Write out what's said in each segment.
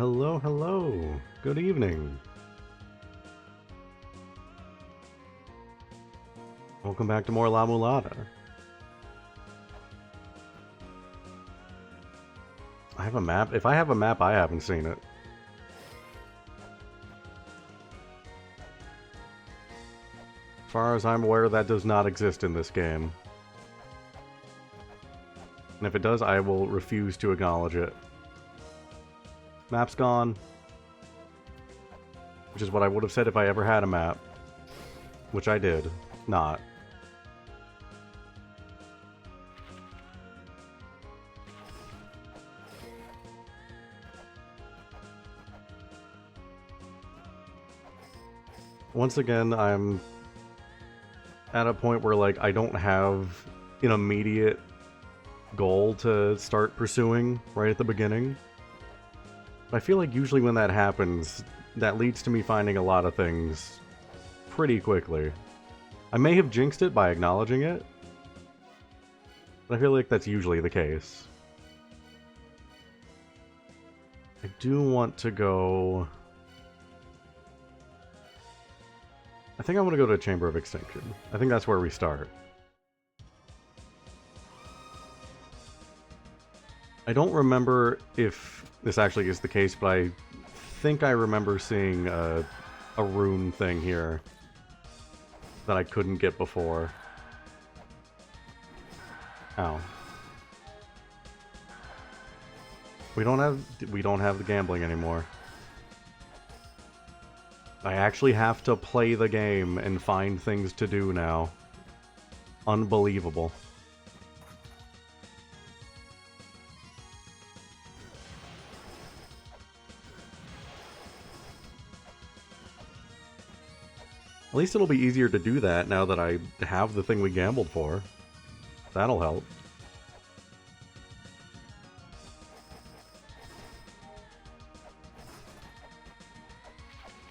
Hello, hello. Good evening. Welcome back to more La-Mulana. I have a map. If I have a map, I haven't seen it. As far as I'm aware, that does not exist in this game. And if it does, I will refuse to acknowledge it. Map's gone. Which is what I would have said if I ever had a map. Which I did. Not. Once again, I'm at a point where, like, I don't have an immediate goal to start pursuing right at the beginning. But I feel like usually when that happens, that leads to me finding a lot of things pretty quickly. I may have jinxed it by acknowledging it, but I feel like that's usually the case. I do want to go... I think I want to go to Chamber of Extinction. I think that's where we start. I don't remember if this actually is the case, but I think I remember seeing a rune thing here that I couldn't get before. Ow. We don't have the gambling anymore. I actually have to play the game and find things to do now. Unbelievable. At least it'll be easier to do that now that I have the thing we gambled for. That'll help.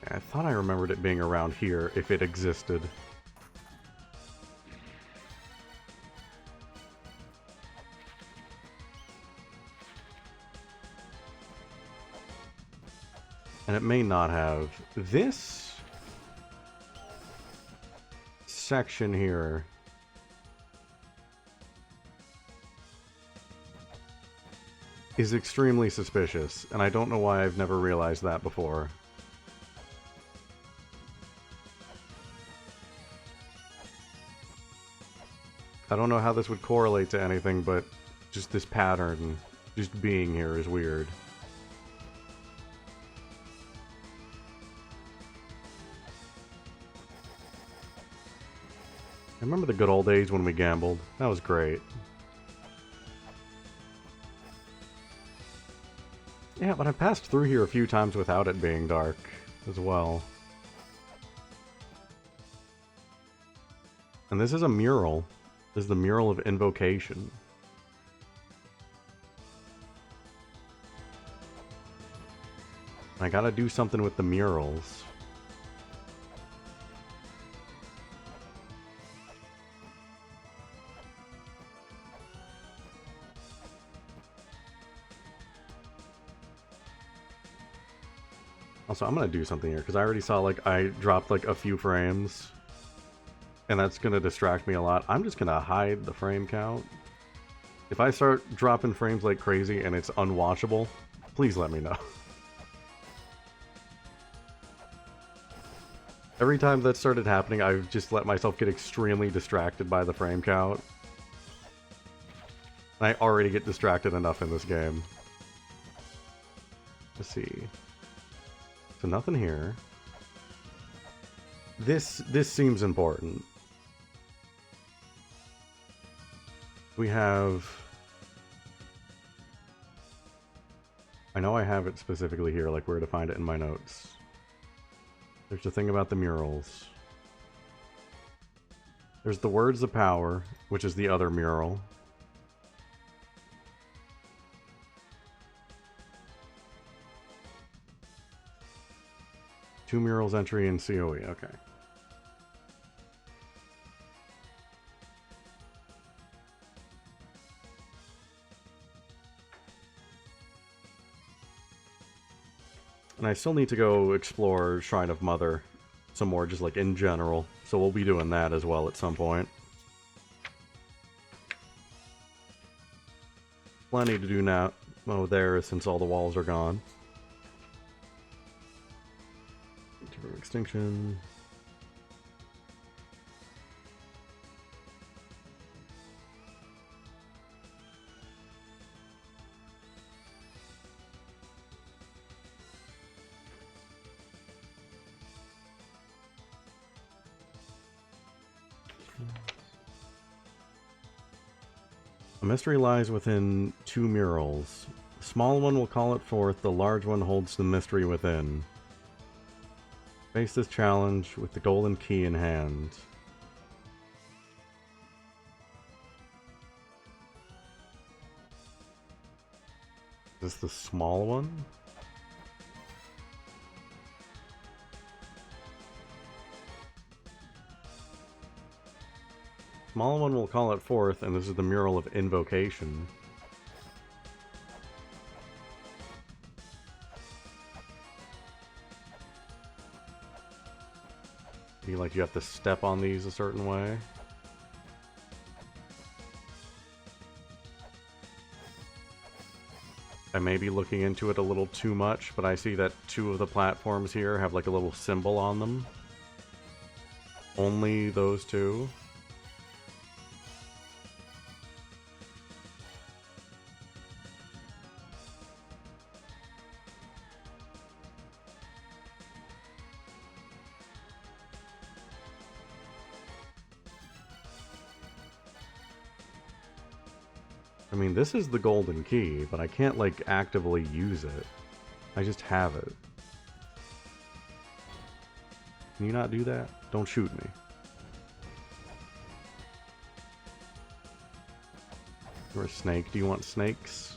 I thought I remembered it being around here, if it existed. And it may not have. This section here is extremely suspicious, and I don't know why I've never realized that before. I don't know how this would correlate to anything, but just this pattern, just being here is weird. I remember the good old days when we gambled. That was great. Yeah, but I passed through here a few times without it being dark as well. And this is a mural. This is the mural of invocation. I gotta do something with the murals. Also, I'm gonna do something here, because I already saw, like, I dropped, like, a few frames. And that's gonna distract me a lot. I'm just gonna hide the frame count. If I start dropping frames like crazy and it's unwatchable, please let me know. Every time that started happening, I've just let myself get extremely distracted by the frame count. I already get distracted enough in this game. Let's see. So nothing here. This seems important. We have... I know I have it specifically here, like where to find it in my notes. There's the thing about the murals. There's the Words of Power, which is the other mural. Two murals entry in COE, okay. And I still need to go explore Shrine of Mother some more, just like in general. So we'll be doing that as well at some point. Plenty to do now there since all the walls are gone. Extinction. A mystery lies within two murals. The small one will call it forth, the large one holds the mystery within. Face this challenge with the golden key in hand. Is this the small one? Small one will call it forth, and this is the mural of invocation. Be like you have to step on these a certain way. I may be looking into it a little too much, but I see that two of the platforms here have like a little symbol on them. Only those two. I mean, this is the golden key, but I can't, like, actively use it. I just have it. Can you not do that? Don't shoot me. You're a snake. Do you want snakes?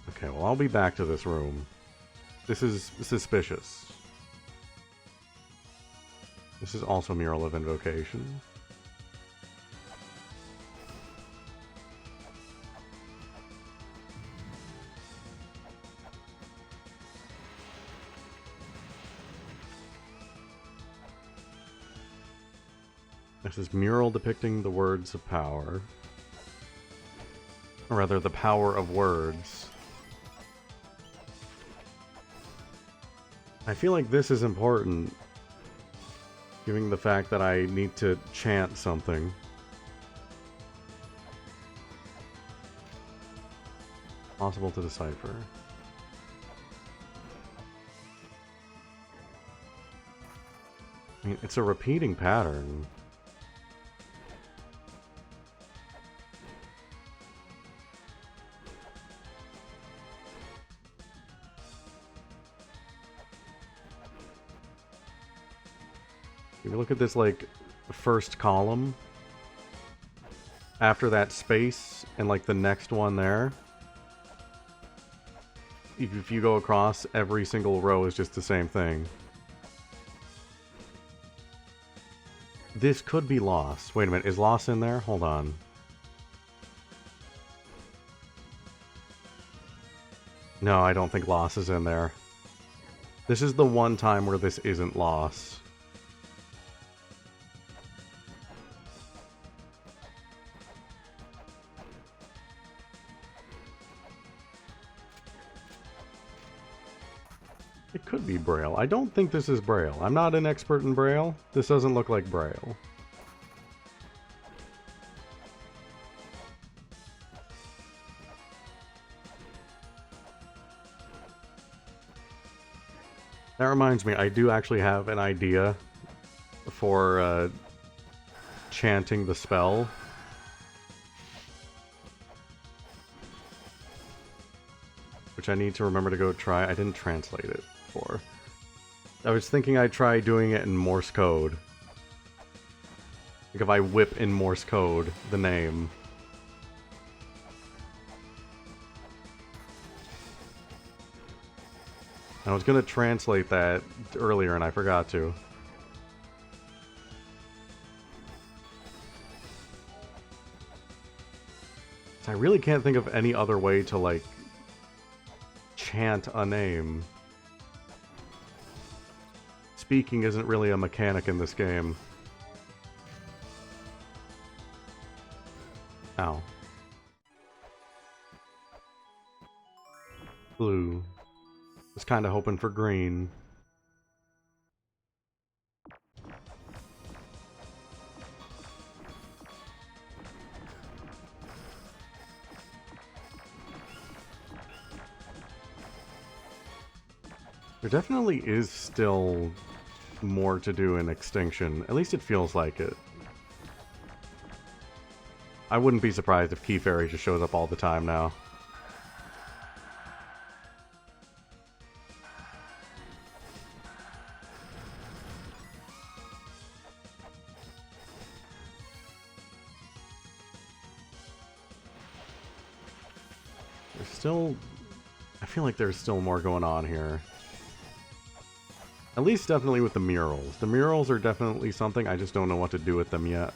Okay, well, I'll be back to this room. This is suspicious. This is also Mural of Invocation. This is mural depicting the words of power. Or rather, the power of words. I feel like this is important, given the fact that I need to chant something. Possible to decipher. I mean, it's a repeating pattern. If you look at this, like, first column, after that space, and, like, the next one there, if you go across, every single row is just the same thing. This could be loss. Wait a minute, is loss in there? Hold on. No, I don't think loss is in there. This is the one time where this isn't loss. It could be Braille. I don't think this is Braille. I'm not an expert in Braille. This doesn't look like Braille. That reminds me, I do actually have an idea for chanting the spell. Which I need to remember to go try. I didn't translate it before. I was thinking I'd try doing it in Morse code. Like if I whip in Morse code the name. I was gonna translate that earlier and I forgot to. I really can't think of any other way to, like, chant a name. Speaking isn't really a mechanic in this game. Ow. Blue. Was kinda hoping for green. There definitely is still more to do in Extinction. At least it feels like it. I wouldn't be surprised if Key Fairy just shows up all the time now. There's still... I feel like there's still more going on here. At least definitely with the murals. The murals are definitely something, I just don't know what to do with them yet.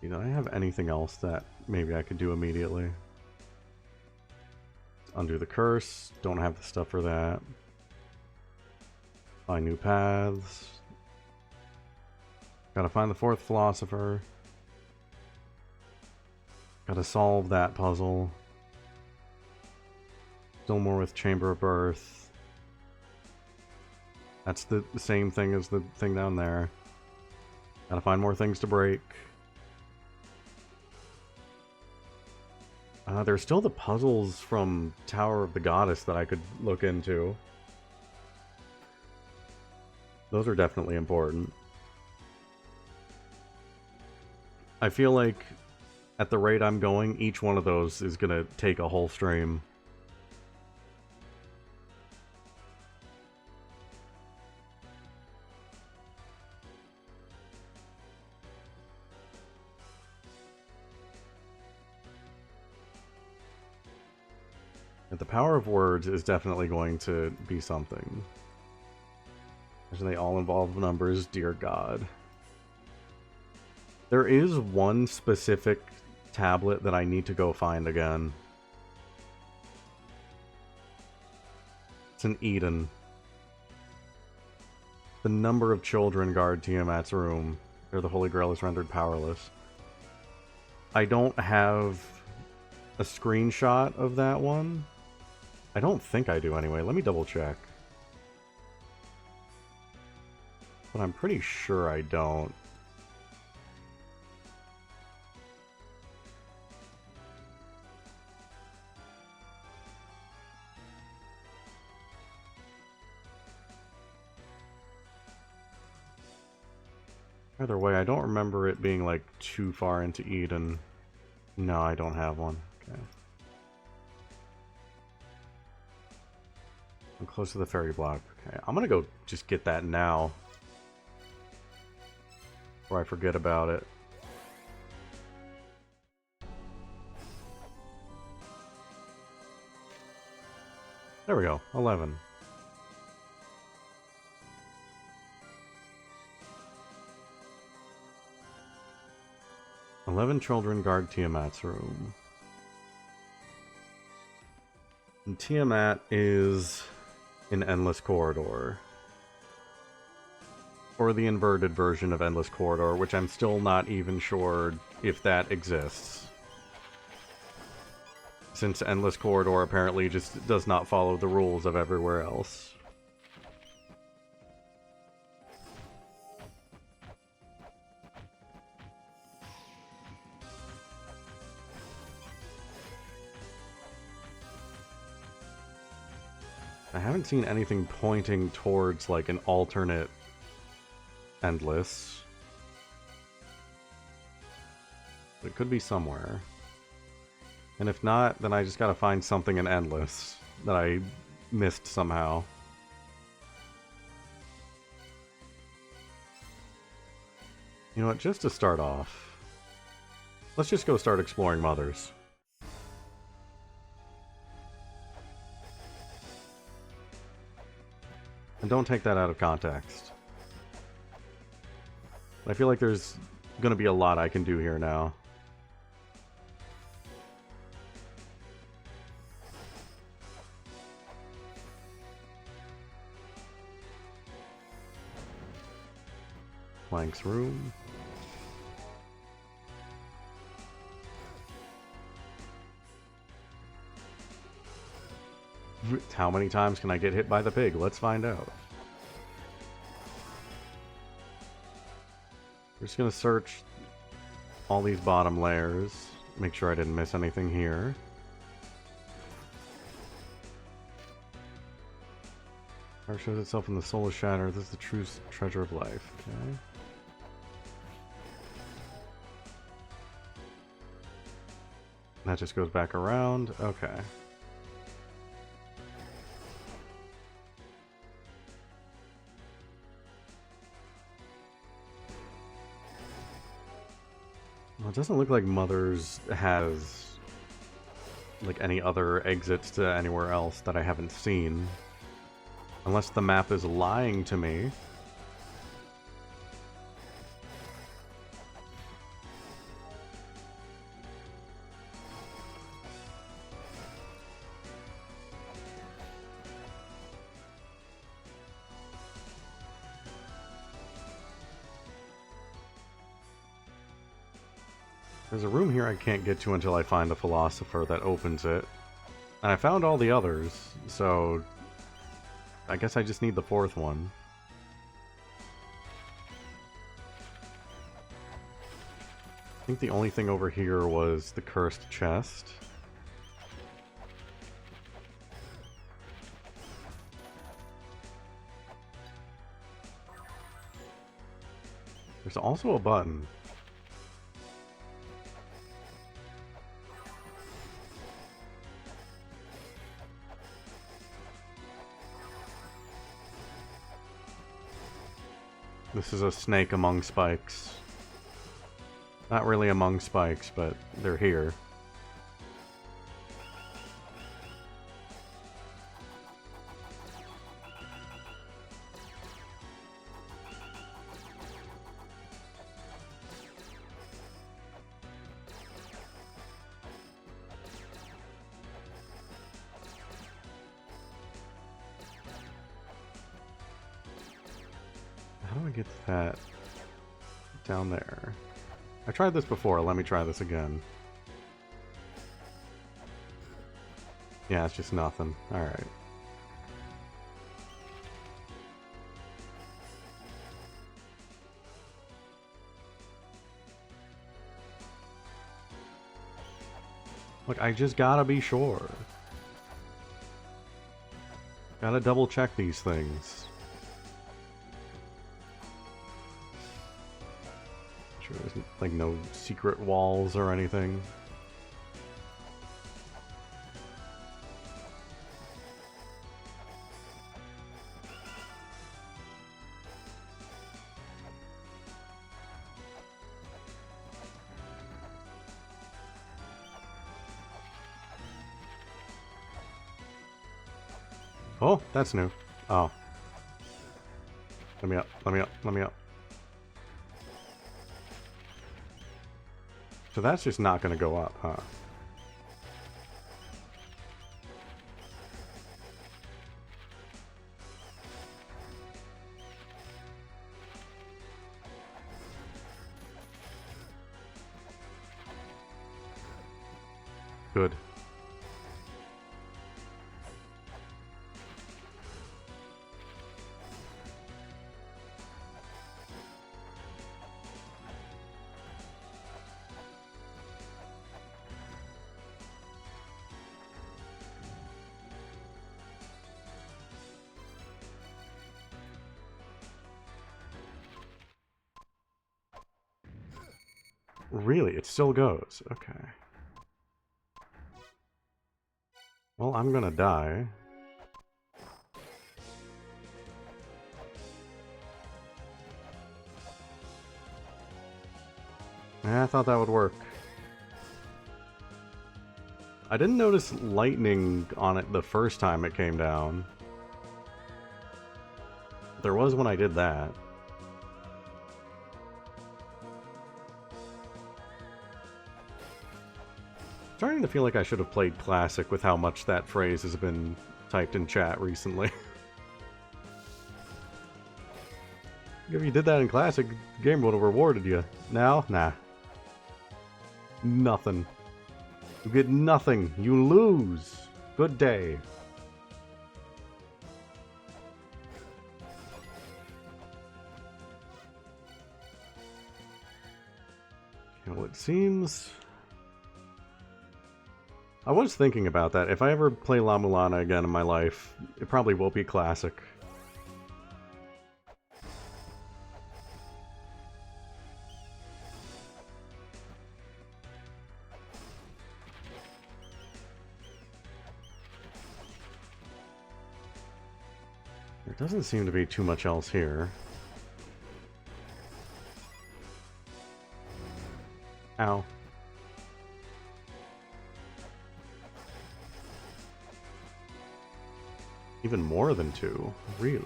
Do I have anything else that maybe I could do immediately? Undo the curse. Don't have the stuff for that. Find new paths. Gotta find the fourth philosopher. Gotta solve that puzzle. Still more with Chamber of Birth. That's the same thing as the thing down there. Gotta find more things to break. There's still the puzzles from Tower of the Goddess that I could look into. Those are definitely important. I feel like at the rate I'm going, each one of those is gonna take a whole stream. And the power of words is definitely going to be something. They all involve numbers, dear God. There is one specific tablet that I need to go find again. It's in Eden. The number of children guard Tiamat's room. There the Holy Grail is rendered powerless. I don't have a screenshot of that one. I don't think I do anyway. Let me double check. But I'm pretty sure I don't. Either way, I don't remember it being like too far into Eden. No, I don't have one. Okay. I'm close to the fairy block. Okay, I'm gonna go just get that now. Before I forget about it. There we go. 11. Children guard Tiamat's room. And Tiamat is an Endless Corridor. Or the inverted version of Endless Corridor, which I'm still not even sure if that exists. Since Endless Corridor apparently just does not follow the rules of everywhere else. I haven't seen anything pointing towards like an alternate Endless. It could be somewhere. And if not, then I just gotta find something in Endless that I missed somehow. You know what, just to start off, let's just go start exploring Mothers. And don't take that out of context. I feel like there's gonna be a lot I can do here now. Plank's room. How many times can I get hit by the pig? Let's find out. We're just gonna search all these bottom layers. Make sure I didn't miss anything here. Power shows itself in the soul of shatter. This is the true treasure of life. Okay. That just goes back around. Okay. Well, it doesn't look like Mother's has like any other exits to anywhere else that I haven't seen. Unless the map is lying to me. There's a room here I can't get to until I find the philosopher that opens it. And I found all the others, so I guess I just need the fourth one. I think the only thing over here was the cursed chest. There's also a button. This is a snake among spikes. Not really among spikes, but they're here. How do I get that down there? I tried this before, let me try this again. Yeah, it's just nothing. Alright. Look, I just gotta be sure. Gotta double check these things. Sure there's like no secret walls or anything. Oh, that's new. Oh. Let me up, let me up, let me up. So that's just not going to go up, huh? Good. Really? It still goes. Okay. Well, I'm gonna die. Yeah, I thought that would work. I didn't notice lightning on it the first time it came down. There was when I did that. Starting to feel like I should have played Classic with how much that phrase has been typed in chat recently. If you did that in Classic, the game would have rewarded you. Now? Nah. Nothing. You get nothing. You lose. Good day. Well, it seems... I was thinking about that. If I ever play La-Mulana again in my life, it probably will be Classic. There doesn't seem to be too much else here. Ow. Even more than 2? Really?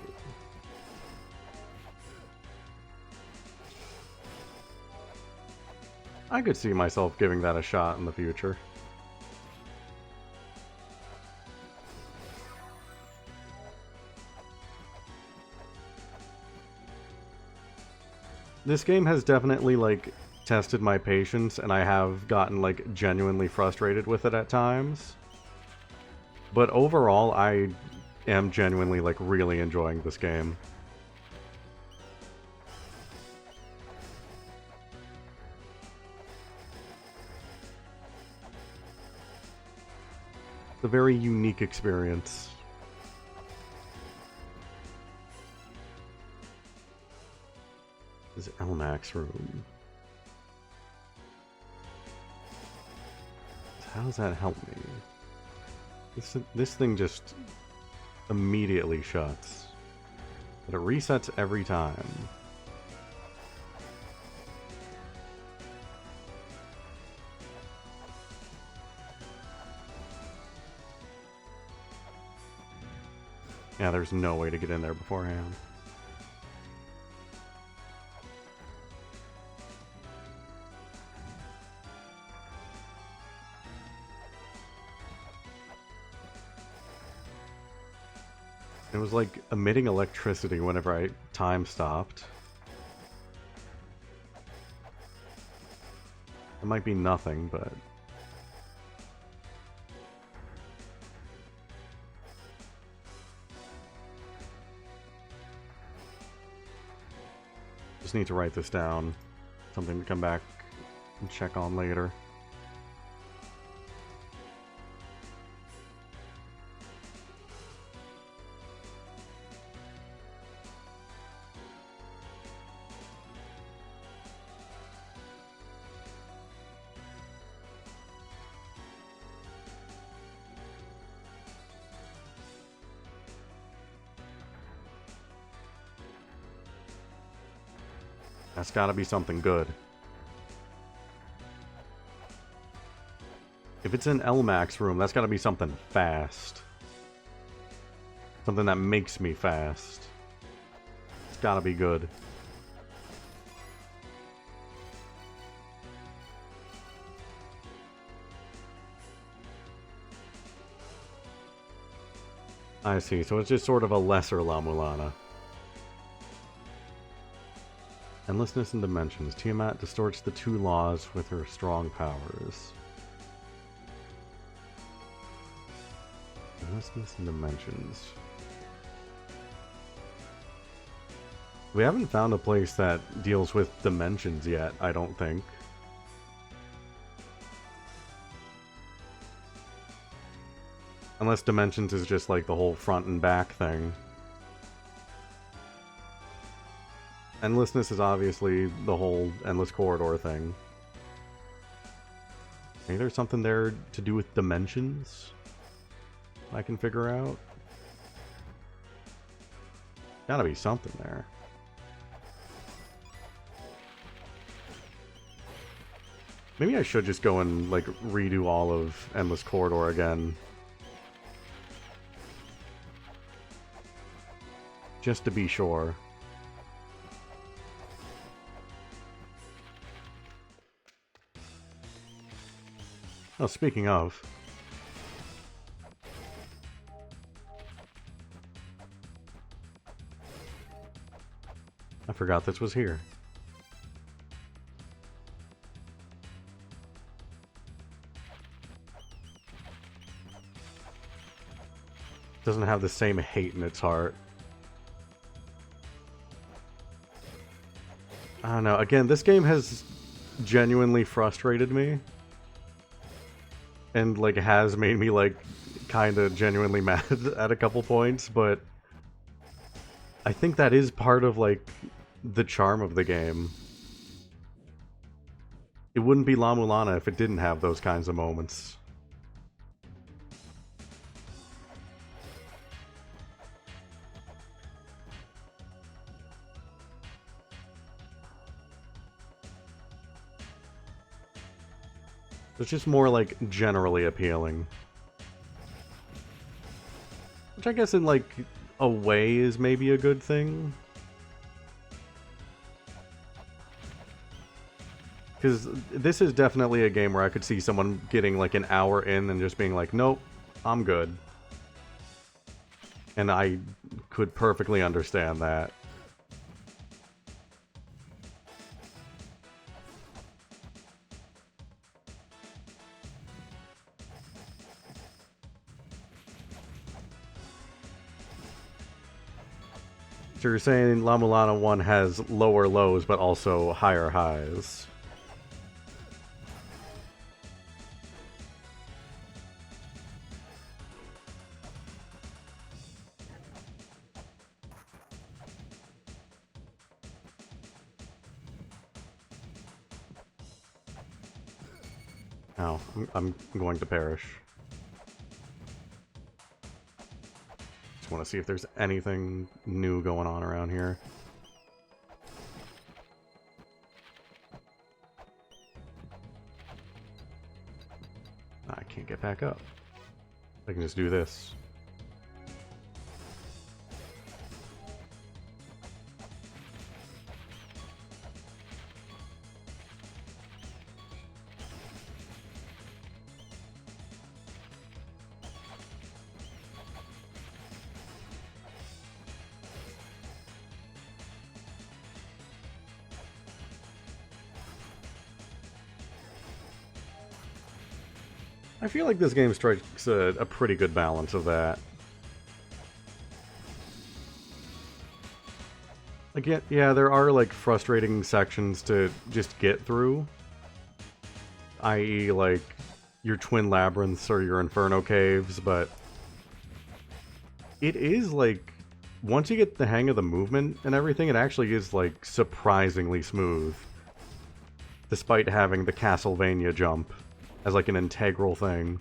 I could see myself giving that a shot in the future. This game has definitely, like, tested my patience, and I have gotten, like, genuinely frustrated with it at times. But overall, I am genuinely, like, really enjoying this game. It's a very unique experience. This is Elmac's room. How does that help me? This thing just immediately shuts. But it resets every time. Yeah, there's no way to get in there beforehand. It was like emitting electricity whenever I time stopped. It might be nothing, but... Just need to write this down. Something to come back and check on later. That's gotta be something good. If it's in Elmac's room, that's gotta be something fast. Something that makes me fast. It's gotta be good. I see, so it's just sort of a lesser La-Mulana. Endlessness and Dimensions. Tiamat distorts the two laws with her strong powers. Endlessness and Dimensions. We haven't found a place that deals with dimensions yet, I don't think. Unless Dimensions is just like the whole front and back thing. Endlessness is obviously the whole Endless Corridor thing. Maybe there's something there to do with dimensions I can figure out. Gotta be something there. Maybe I should just go and, like, redo all of Endless Corridor again. just to be sure. Oh, speaking of... I forgot this was here. Doesn't have the same hate in its heart. I don't know. Again, this game has genuinely frustrated me. And, like, has made me, like, kind of genuinely mad at a couple points, but I think that is part of, like, the charm of the game. It wouldn't be La-Mulana if it didn't have those kinds of moments. It's just more, like, generally appealing. Which I guess in, like, a way is maybe a good thing. Because this is definitely a game where I could see someone getting, like, an hour in and just being like, nope, I'm good. And I could perfectly understand that. So you're saying La-Mulana 1 has lower lows, but also higher highs. Oh, I'm going to perish. Just want to see if there's anything new going on around here. I can't get back up. I can just do this. I feel like this game strikes a pretty good balance of that. Again, yeah, there are, like, frustrating sections to just get through. I.e., like, your Twin Labyrinths or your Inferno Caves, but... it is, like... once you get the hang of the movement and everything, it actually is, like, surprisingly smooth. Despite having the Castlevania jump as, like, an integral thing.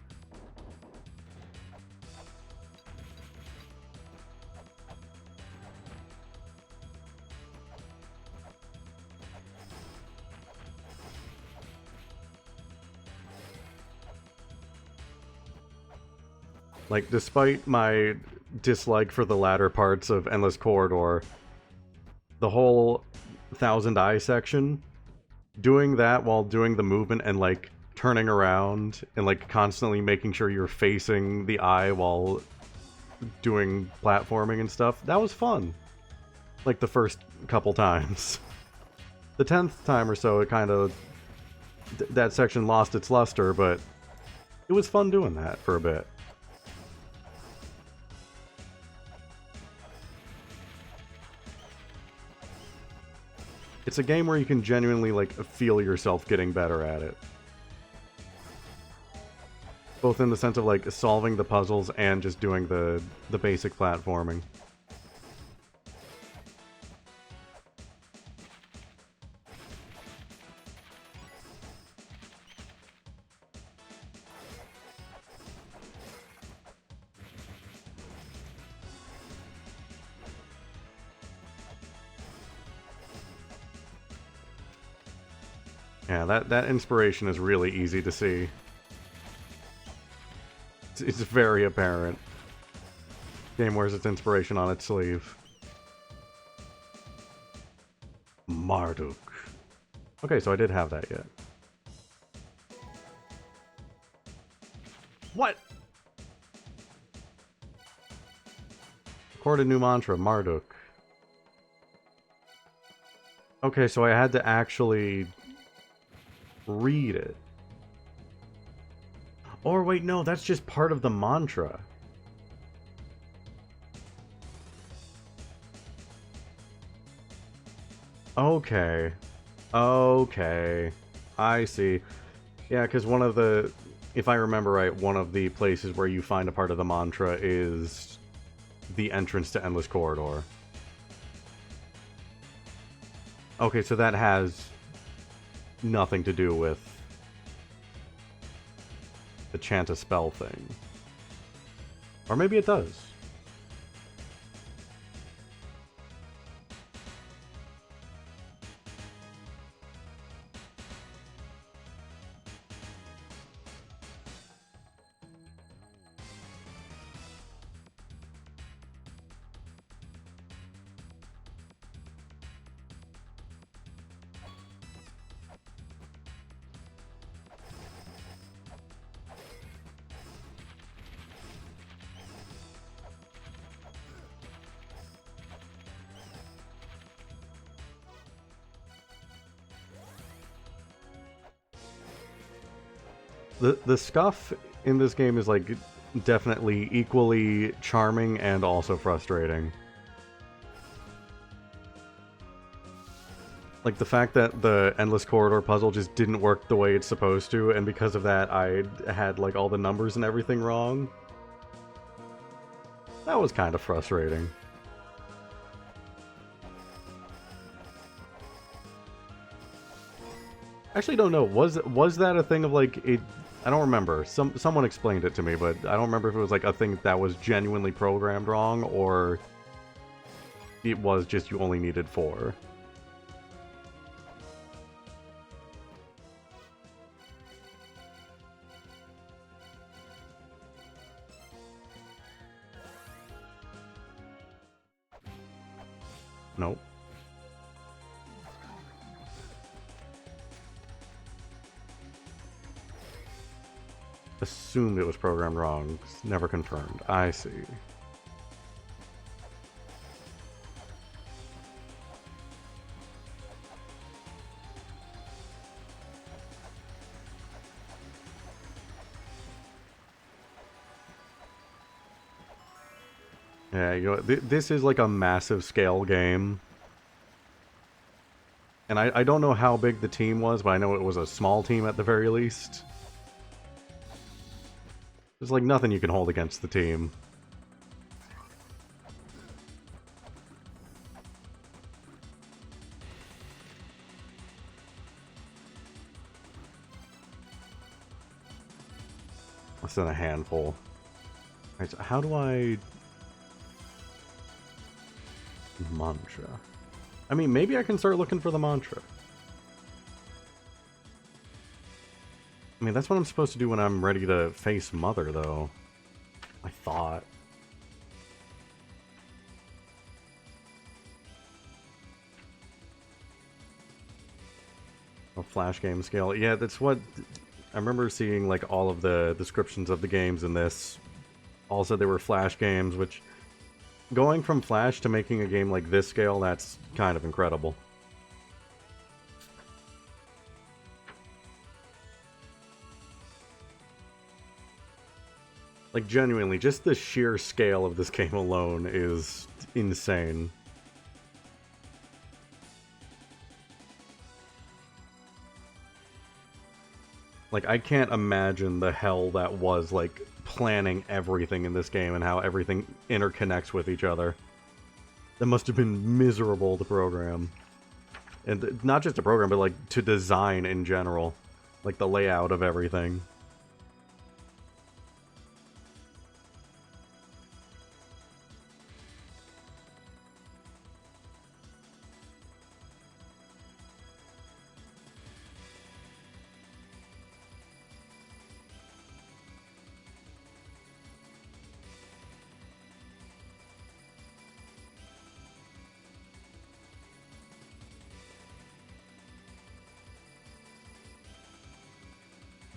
Like, despite my dislike for the latter parts of Endless Corridor, the whole Thousand Eye section, doing that while doing the movement and, like, turning around and, like, constantly making sure you're facing the eye while doing platforming and stuff, that was fun. Like, the first couple times. The 10th time or so, it kind of... that section lost its luster, but it was fun doing that for a bit. It's a game where you can genuinely, like, feel yourself getting better at it. Both in the sense of, like, solving the puzzles and just doing the basic platforming. Yeah, that inspiration is really easy to see. It's very apparent. Game wears its inspiration on its sleeve. Marduk. Okay, so I did have that yet. What? Record a new mantra, Marduk. Okay, so I had to actually read it. Or wait, no, that's just part of the mantra. Okay. Okay. I see. Yeah, because one of the... If I remember right, one of the places where you find a part of the mantra is the entrance to Endless Corridor. Okay, so that has nothing to do with the chant a spell thing. Or maybe it does. The scuff in this game is like definitely equally charming and also frustrating. Like the fact that the Endless Corridor puzzle just didn't work the way it's supposed to, and because of that I had like all the numbers and everything wrong. That was kind of frustrating. Actually don't know, was that a thing of like it... I don't remember. Someone explained it to me, but I don't remember if it was like a thing that was genuinely programmed wrong, or it was just you only needed 4. Nope. Assumed it was programmed wrong. Never confirmed. I see. Yeah, you know, this is like a massive scale game. And I don't know how big the team was, but I know it was a small team at the very least. There's like nothing you can hold against the team. Less than a handful. Alright, so how do I... Mantra. I mean, maybe I can start looking for the mantra. I mean, that's what I'm supposed to do when I'm ready to face Mother, though. I thought. A flash game scale. Yeah, that's what... I remember seeing, like, all of the descriptions of the games in this. All said they were flash games, which... Going from flash to making a game like this scale, that's kind of incredible. Like, genuinely, just the sheer scale of this game alone is insane. Like, I can't imagine the hell that was, like, planning everything in this game and how everything interconnects with each other. That must have been miserable to program. And not just to program, but, like, to design in general. Like, the layout of everything.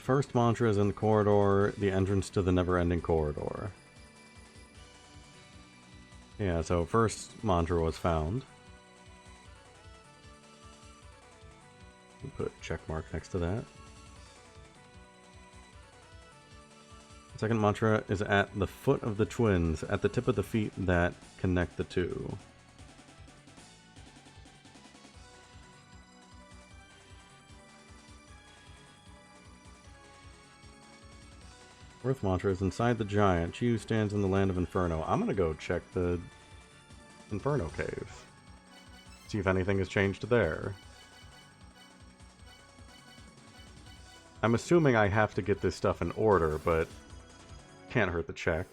First mantra is in the corridor, the entrance to the never-ending corridor. Yeah, so first mantra was found. Put a check mark next to that. Second mantra is at the foot of the twins, at the tip of the feet that connect the two. Fourth mantra is inside the giant. She who stands in the land of Inferno. I'm gonna go check the Inferno cave. See if anything has changed there. I'm assuming I have to get this stuff in order, but can't hurt the check.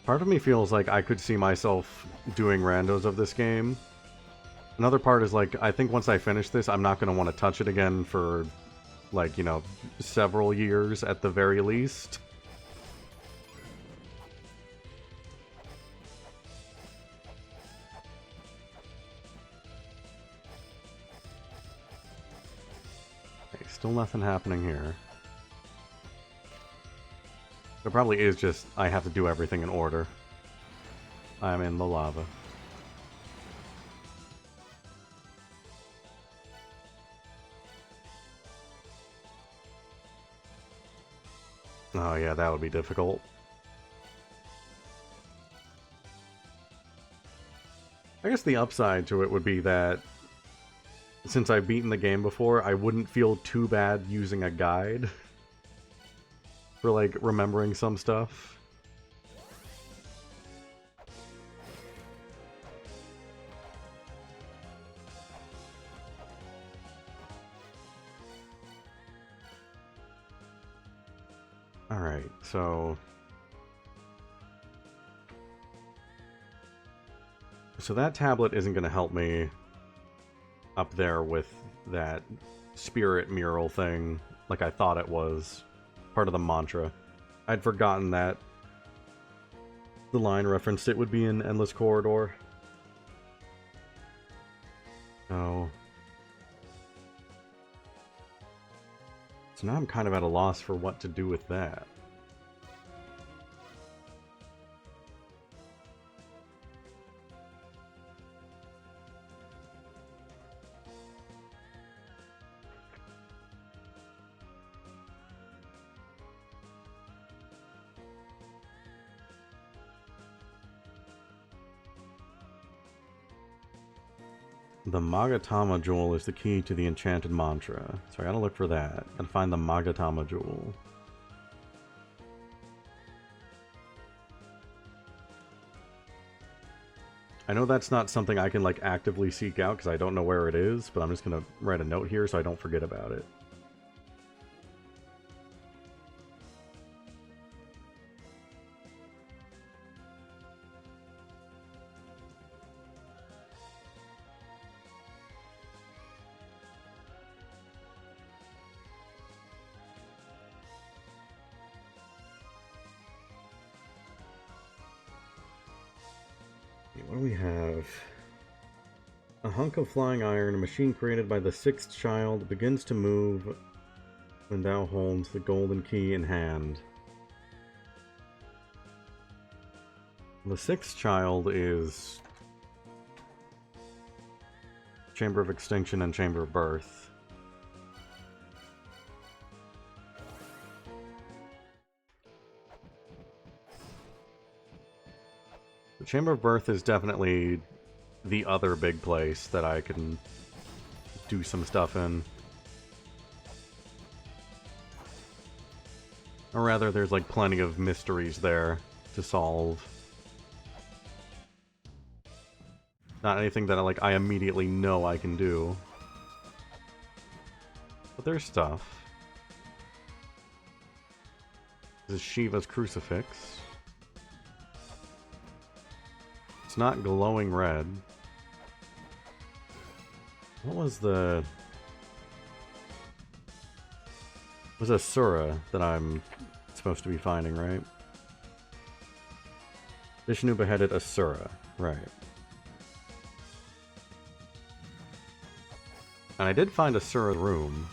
Part of me feels like I could see myself doing randos of this game. Another part is like, I think once I finish this, I'm not going to want to touch it again for, like, you know, several years at the very least. Okay, still nothing happening here. There probably is just, I have to do everything in order. I'm in the lava. Oh yeah, that would be difficult. I guess the upside to it would be that, since I've beaten the game before, I wouldn't feel too bad using a guide. For, like, remembering some stuff. Alright, so... So that tablet isn't going to help me up there with that spirit mural thing like I thought it was. Part of the mantra. I'd forgotten that the line referenced it would be in Endless Corridor. So now I'm kind of at a loss for what to do with that. The Magatama Jewel is the key to the enchanted mantra. So I gotta look for that. Gotta find the Magatama Jewel. I know that's not something I can, like, actively seek out because I don't know where it is, but I'm just gonna write a note here so I don't forget about it. What do we have? A hunk of flying iron, a machine created by the sixth child, begins to move when thou holds the golden key in hand. The sixth child is Chamber of Extinction and Chamber of Birth. The Chamber of Birth is definitely the other big place that I can do some stuff in. Or rather, there's like plenty of mysteries there to solve. Not anything that I immediately know I can do. But there's stuff. This is Shiva's crucifix. It's not glowing red. What was the... It was Asura that I'm supposed to be finding, right? Vishnu beheaded Asura, right. And I did find Asura's room.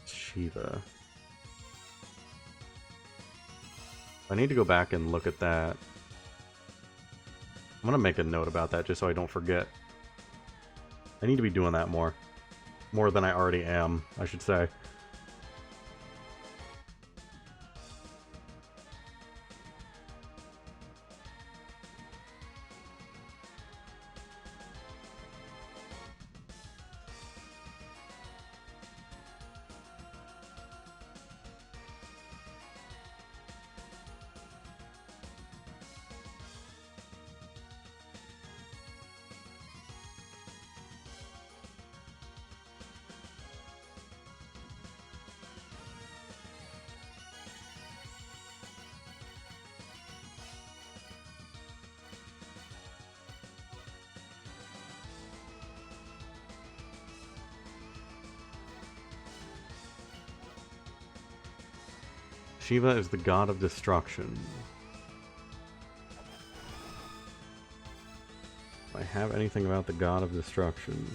Shiva. I need to go back and look at that. I'm gonna make a note about that just so I don't forget. I need to be doing that more. More than I already am, I should say. Shiva is the god of destruction. Do I have anything about the god of destruction?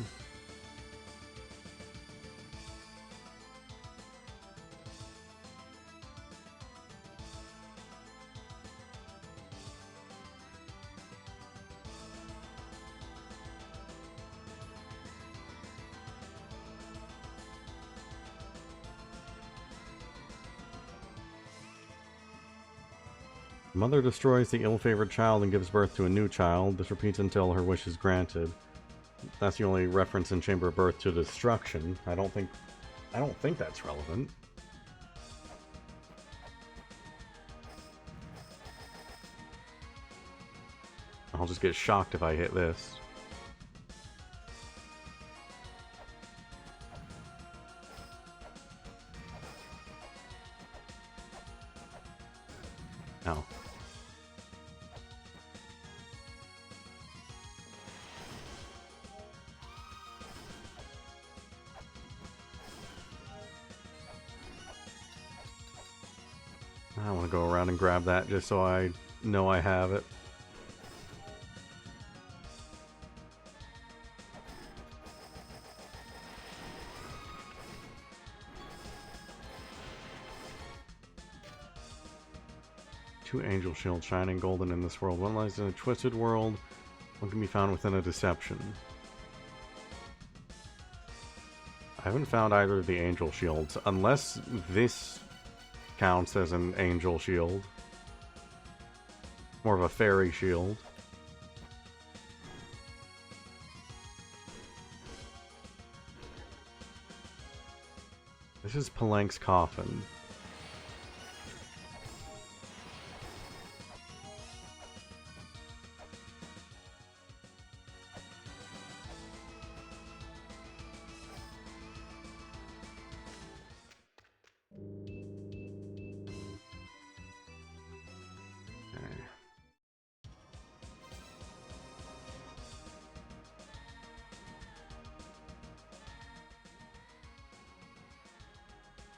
Mother destroys the ill-favored child and gives birth to a new child. This repeats until her wish is granted. That's the only reference in Chamber of Birth to destruction. I don't think that's relevant. I'll just get shocked if I hit this. No. I want to go around and grab that just so I know I have it. Two angel shields shining golden in this world. One lies in a twisted world. One can be found within a deception. I haven't found either of the angel shields, unless this counts as an angel shield. More of a fairy shield. This is Palank's coffin.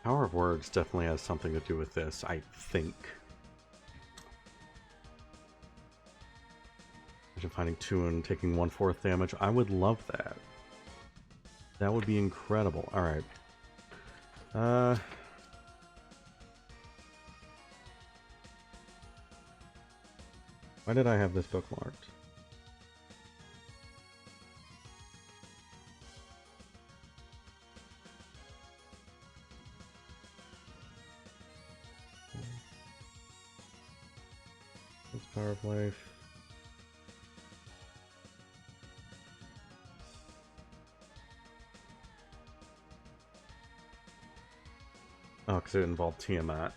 Power of Words definitely has something to do with this, I think. Imagine finding 2 and taking 1/4 damage. I would love that. That would be incredible. Alright. Why did I have this bookmarked? Power of Life. Oh, because it involved Tiamat.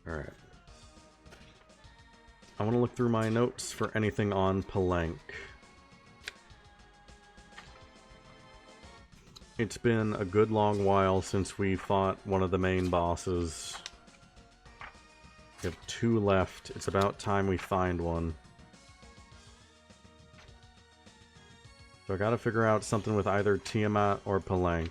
Okay. Alright. I want to look through my notes for anything on Palenque. It's been a good long while since we fought one of the main bosses. We have 2 left. It's about time we find one. So I gotta figure out something with either Tiamat or Palenque.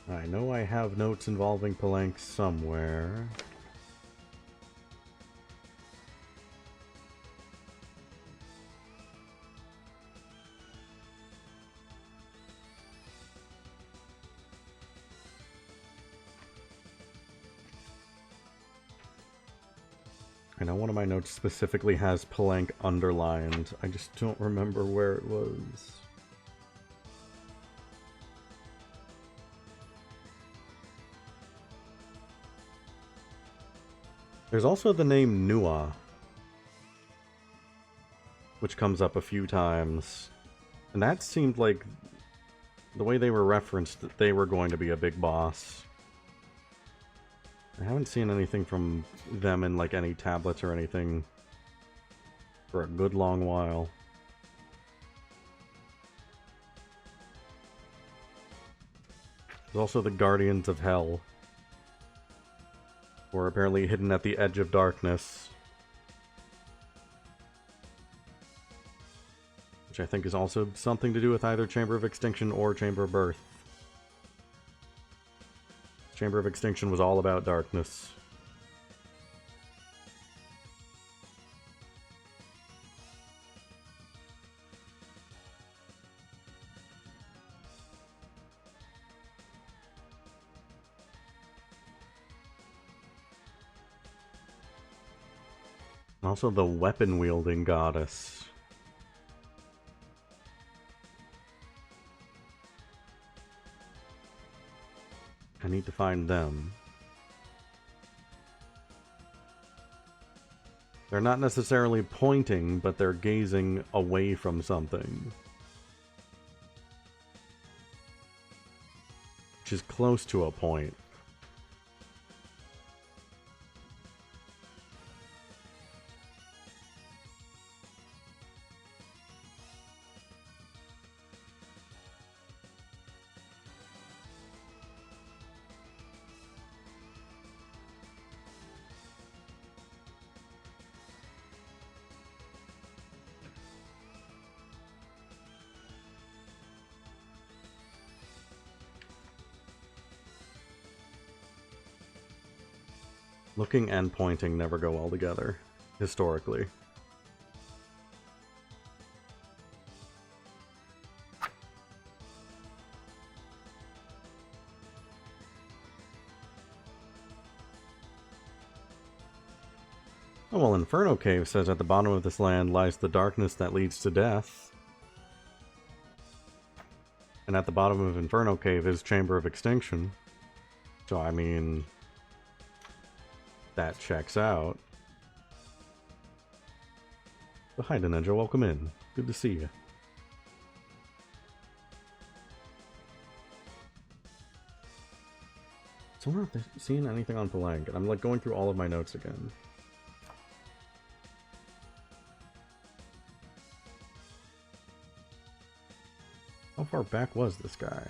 I know I have notes involving Palenque somewhere. I know one of my notes specifically has Palenque underlined. I just don't remember where it was. There's also the name Nua, which comes up a few times. And that seemed like, the way they were referenced, that they were going to be a big boss. I haven't seen anything from them in like any tablets or anything for a good long while. There's also the Guardians of Hell, who are apparently hidden at the edge of darkness. Which I think is also something to do with either Chamber of Extinction or Chamber of Birth. Chamber of Extinction was all about darkness. Also the weapon-wielding goddess. I need to find them. They're not necessarily pointing, but they're gazing away from something. Which is close to a point. Looking and pointing never go well together, historically. Oh, well, Inferno Cave says at the bottom of this land lies the darkness that leads to death. And at the bottom of Inferno Cave is Chamber of Extinction. So, I mean, that checks out. So, hi, Ninja, welcome in. Good to see you. So I'm not seeing anything on Palenque, and I'm like going through all of my notes again. How far back was this guy?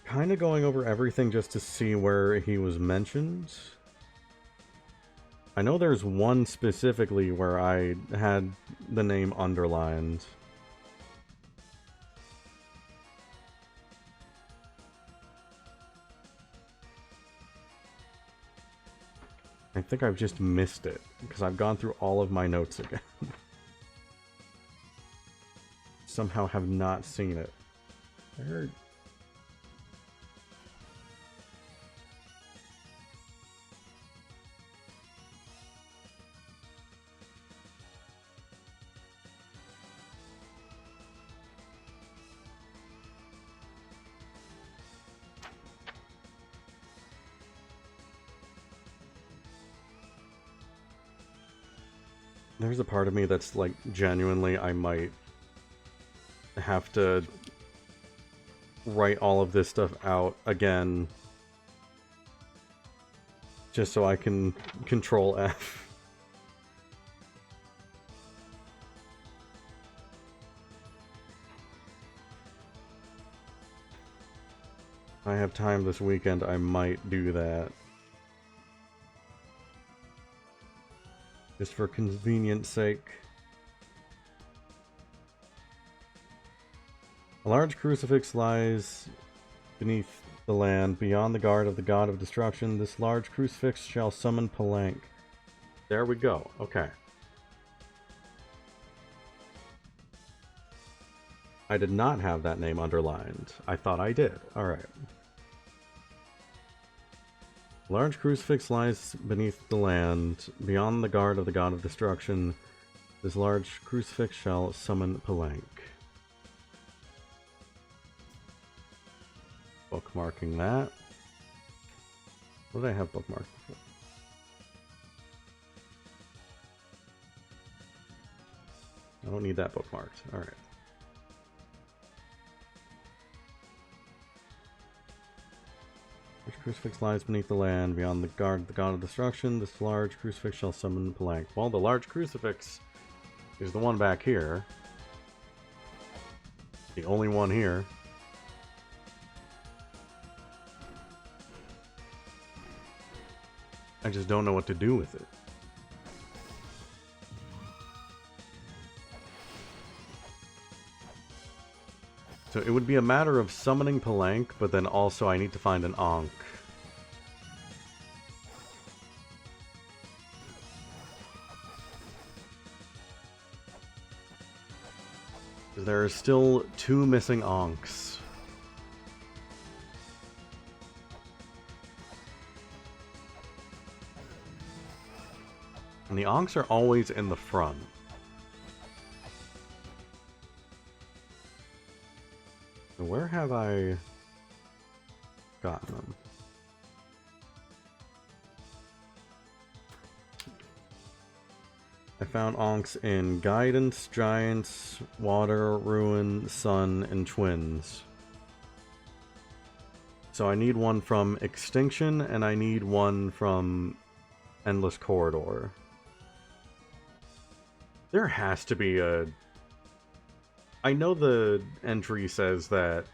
Kind of going over everything just to see where he was mentioned. I know there's one specifically where I had the name underlined. I think I've just missed it, because I've gone through all of my notes again. Somehow have not seen it. I heard... There's a part of me that's like, genuinely, I might have to write all of this stuff out again just so I can control F. If I have time this weekend, I might do that. Just for convenience sake. A large crucifix lies beneath the land, beyond the guard of the god of destruction. This large crucifix shall summon Palanque. There we go. Okay. I did not have that name underlined. I thought I did. Alright. Large crucifix lies beneath the land, beyond the guard of the god of destruction. This large crucifix shall summon Palanque. Bookmarking that. What did I have bookmarked before? I don't need that bookmarked. Alright. Large crucifix lies beneath the land, beyond the guard of the god of destruction. This large crucifix shall summon Palanque. Well, the large crucifix is the one back here. The only one here. I just don't know what to do with it. So it would be a matter of summoning Palanque, but then also I need to find an Ankh. There are still 2 missing Ankhs. And the Ankhs are always in the front. Where have I gotten them? I found Ankhs in Guidance, Giants, Water, Ruin, Sun, and Twins. So I need one from Extinction, and I need one from Endless Corridor. There has to be a... I know the entry says that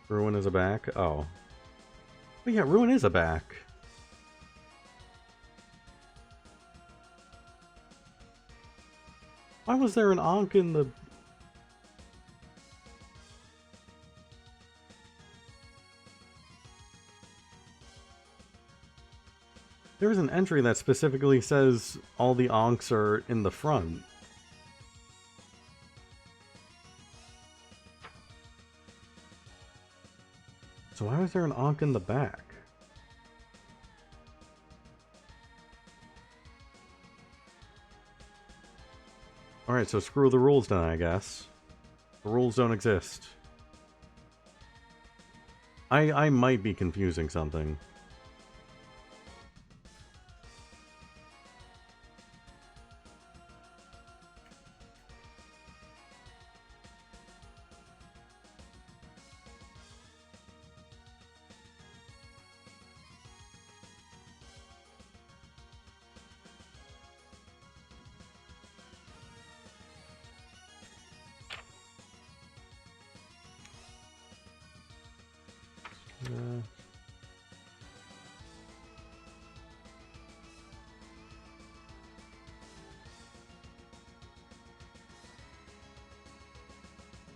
Ruin is a back? Oh. But yeah, Ruin is a back. Why was there an Ankh in the... There's an entry that specifically says all the Ankhs are in the front. So why was there an Ankh in the back? Alright, so screw the rules then, I guess. The rules don't exist. I might be confusing something.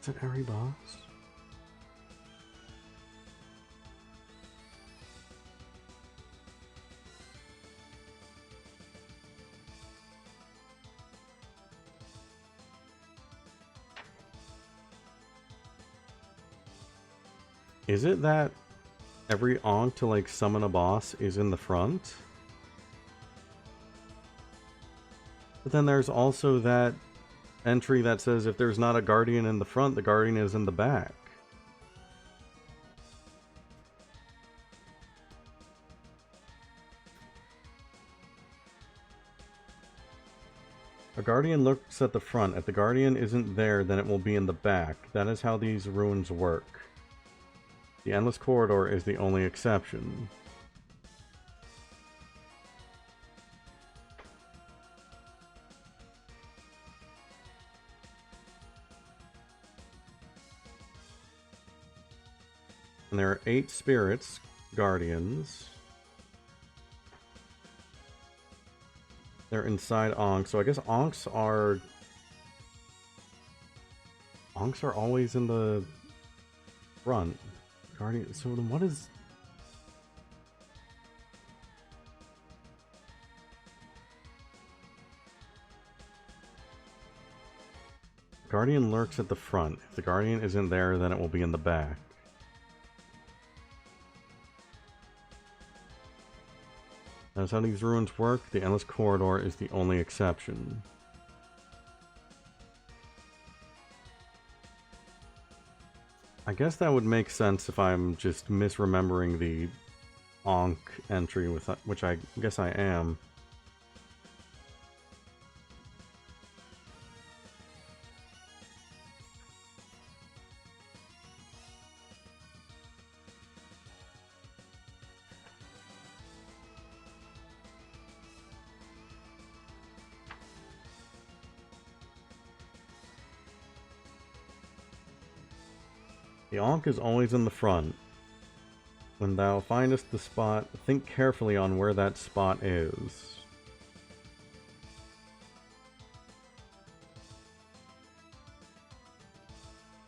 Is it every boss? Is it that every Ankh to like summon a boss is in the front? But then there's also that entry that says if there's not a guardian in the front, the guardian is in the back. A guardian looks at the front. If the guardian isn't there, then it will be in the back. That is how these ruins work. The endless corridor is the only exception. And there are 8 spirits, guardians. They're inside Ankh, so I guess Ankhs are always in the front. Guardian. So then, what is? Guardian lurks at the front. If the guardian isn't there, then it will be in the back. That's how these ruins work. The endless corridor is the only exception. I guess that would make sense if I'm just misremembering the Ankh entry, with which I guess I am. The Ankh is always in the front. When thou findest the spot, think carefully on where that spot is.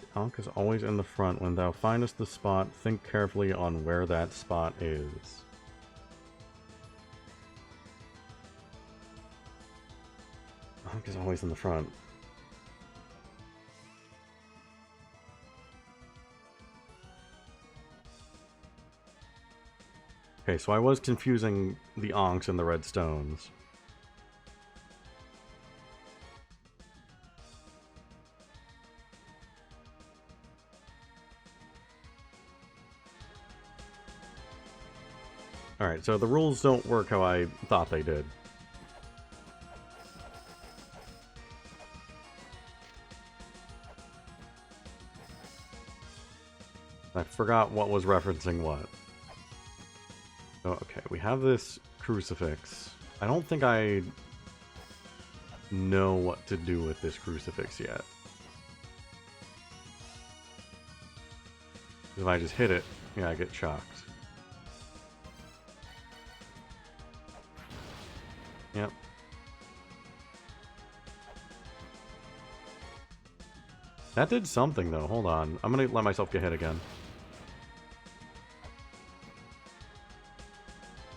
The Ankh is always in the front. When thou findest the spot, think carefully on where that spot is. The Ankh is always in the front. Okay, so I was confusing the Ankhs and the red stones. Alright, so the rules don't work how I thought they did. I forgot what was referencing what. Oh, okay, we have this crucifix. I don't think I know what to do with this crucifix yet. If I just hit it, yeah, I get shocked. Yep. That did something, though. Hold on. I'm gonna let myself get hit again.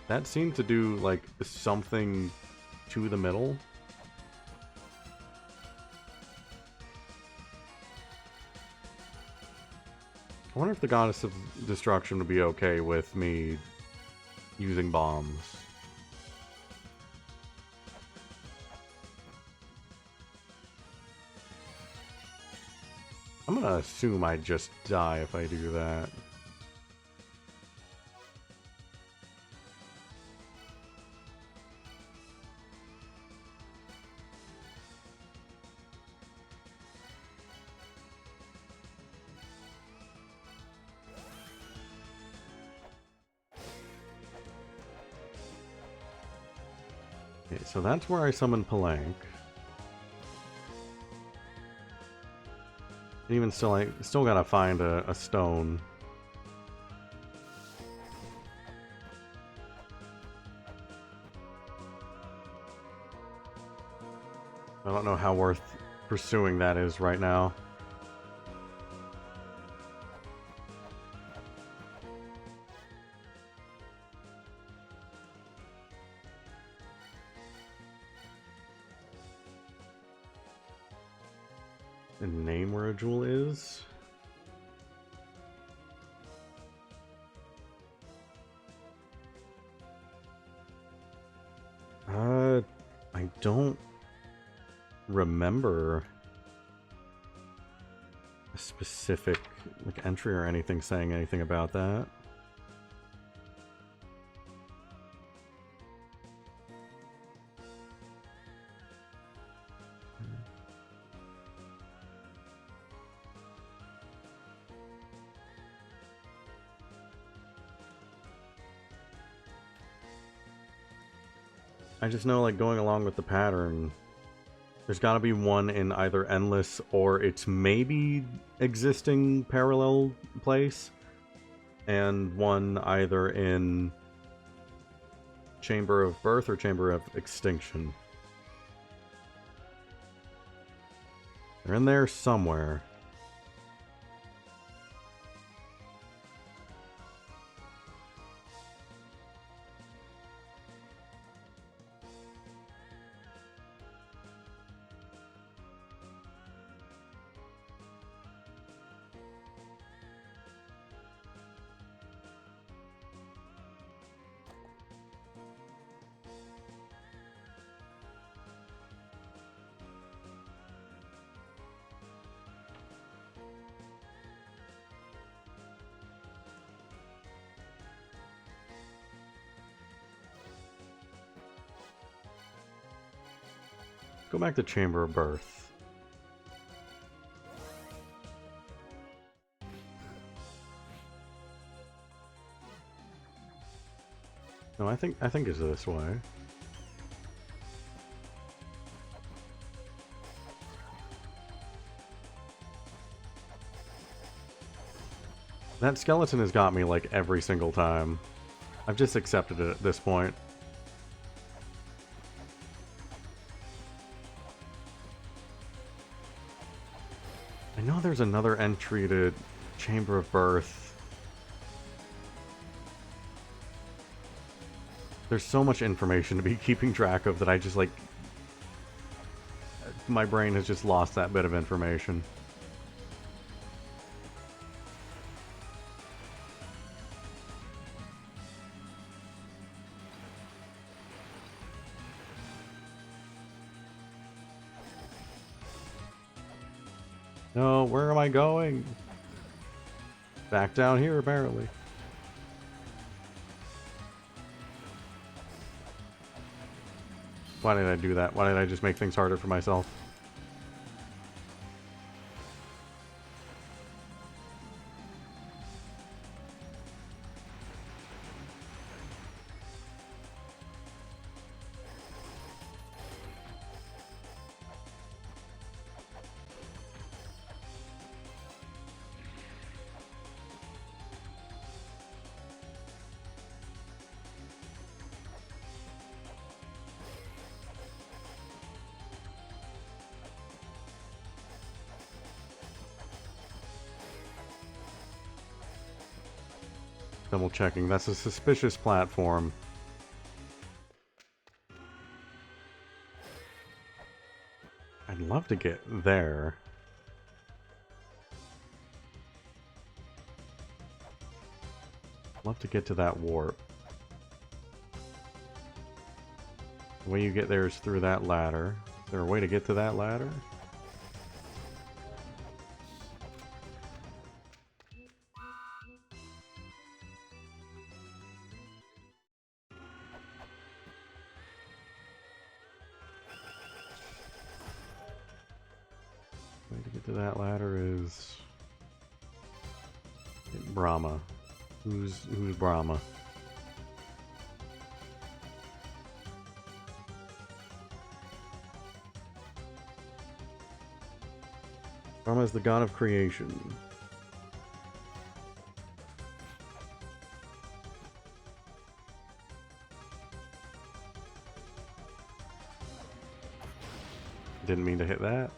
That seemed to do, like, something to the middle. I wonder if the Goddess of Destruction would be okay with me using bombs. I'm gonna assume I just die if I do that. Okay, so that's where I summon Palanque. And even still, I still gotta find a stone. I don't know how worth pursuing that is right now. And name where a jewel is. I don't remember a specific like entry or anything saying anything about that. I just know, like, going along with the pattern, there's gotta be one in either Endless or its maybe existing parallel place, and one either in Chamber of Birth or Chamber of Extinction. They're in there somewhere. Go back to Chamber of Birth. No, I think it's this way. That skeleton has got me, like, every single time. I've just accepted it at this point. I know there's another entry to Chamber of Birth. There's so much information to be keeping track of that I just, like... My brain has just lost that bit of information. No, where am I going? Back down here, apparently. Why did I do that? Why did I just make things harder for myself? Double checking. That's a suspicious platform. I'd love to get there. Love to get to that warp. The way you get there is through that ladder. Is there a way to get to that ladder? Way to get to that ladder is Brahma. Who's Brahma? Brahma is the god of creation. Didn't mean to hit that.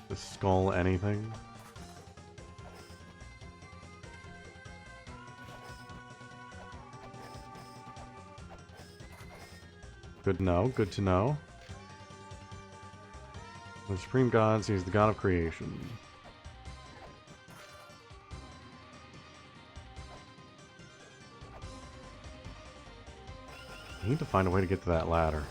The skull anything? Good to know, good to know. The supreme gods, he's the god of creation. I need to find a way to get to that ladder.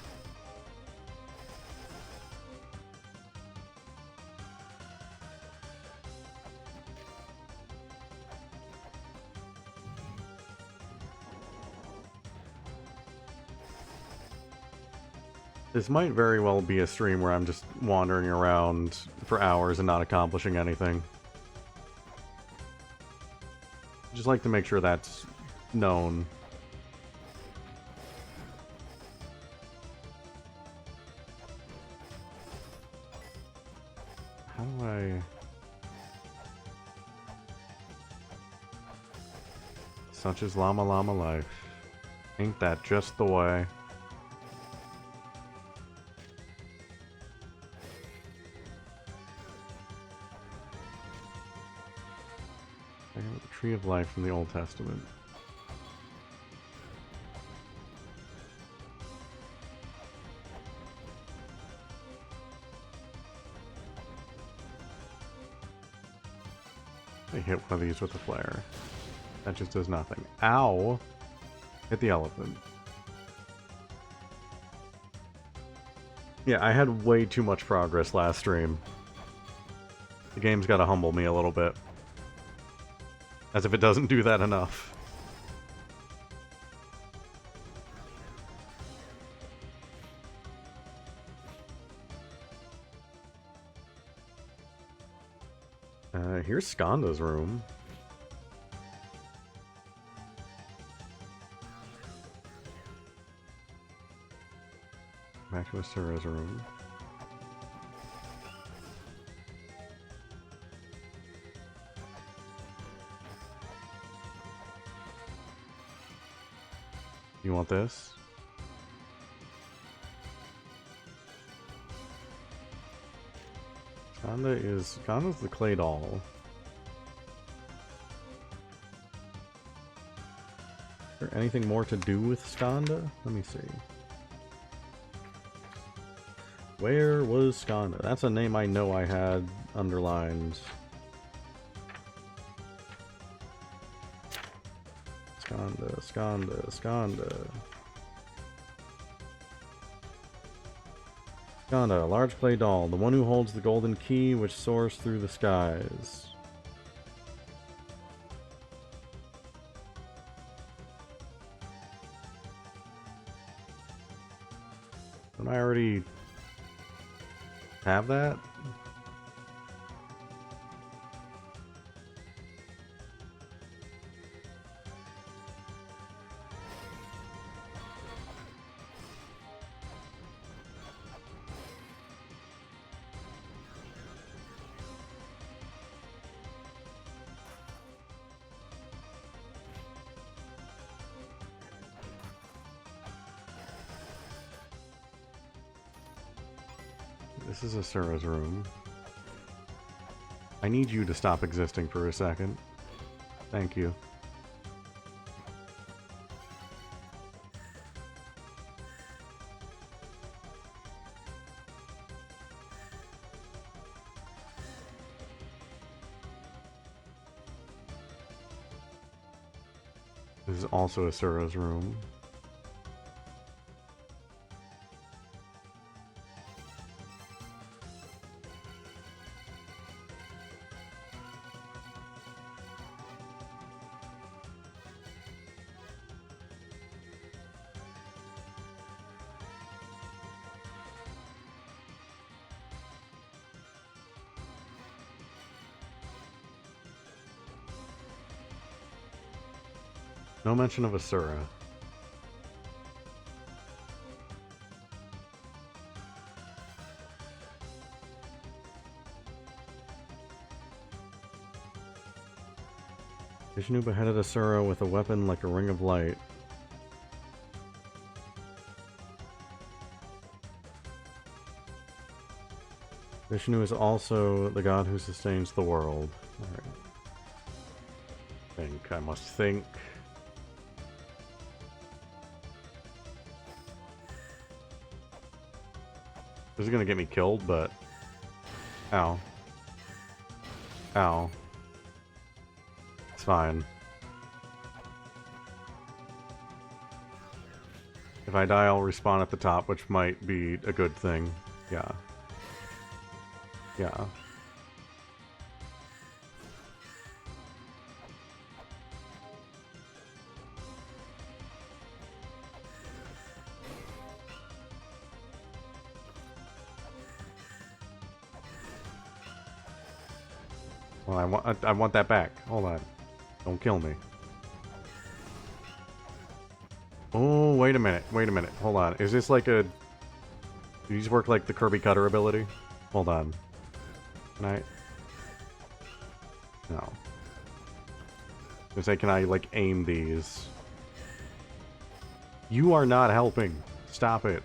This might very well be a stream where I'm just wandering around for hours and not accomplishing anything. Just like to make sure that's known. How do I... Such is La-Mulana life. Ain't that just the way? I got the Tree of Life from the Old Testament. I hit one of these with a flare. That just does nothing. Ow! Hit the elephant. Yeah, I had way too much progress last stream. The game's gotta humble me a little bit. As if it doesn't do that enough. Here's Skanda's room. Back to Asura's room. You want this? Skanda's the clay doll. Is there anything more to do with Skanda? Let me see. Where was Skanda? That's a name I know I had underlined. Skanda. Skanda, a large clay doll, the one who holds the golden key which soars through the skies. Don't I already have that? This is Asura's room. I need you to stop existing for a second. Thank you. This is also Asura's room. No mention of Asura. Vishnu beheaded Asura with a weapon like a ring of light. Vishnu is also the god who sustains the world. Alright. I must think. This is gonna get me killed, but... Ow. Ow. It's fine. If I die, I'll respawn at the top, which might be a good thing. Yeah. Yeah. Well, I want that back. Hold on. Don't kill me. Oh, wait a minute. Wait a minute. Hold on. Is this like a... Do these work like the Kirby Cutter ability? Hold on. Can I... No. I say, can I, like, aim these? You are not helping. Stop it.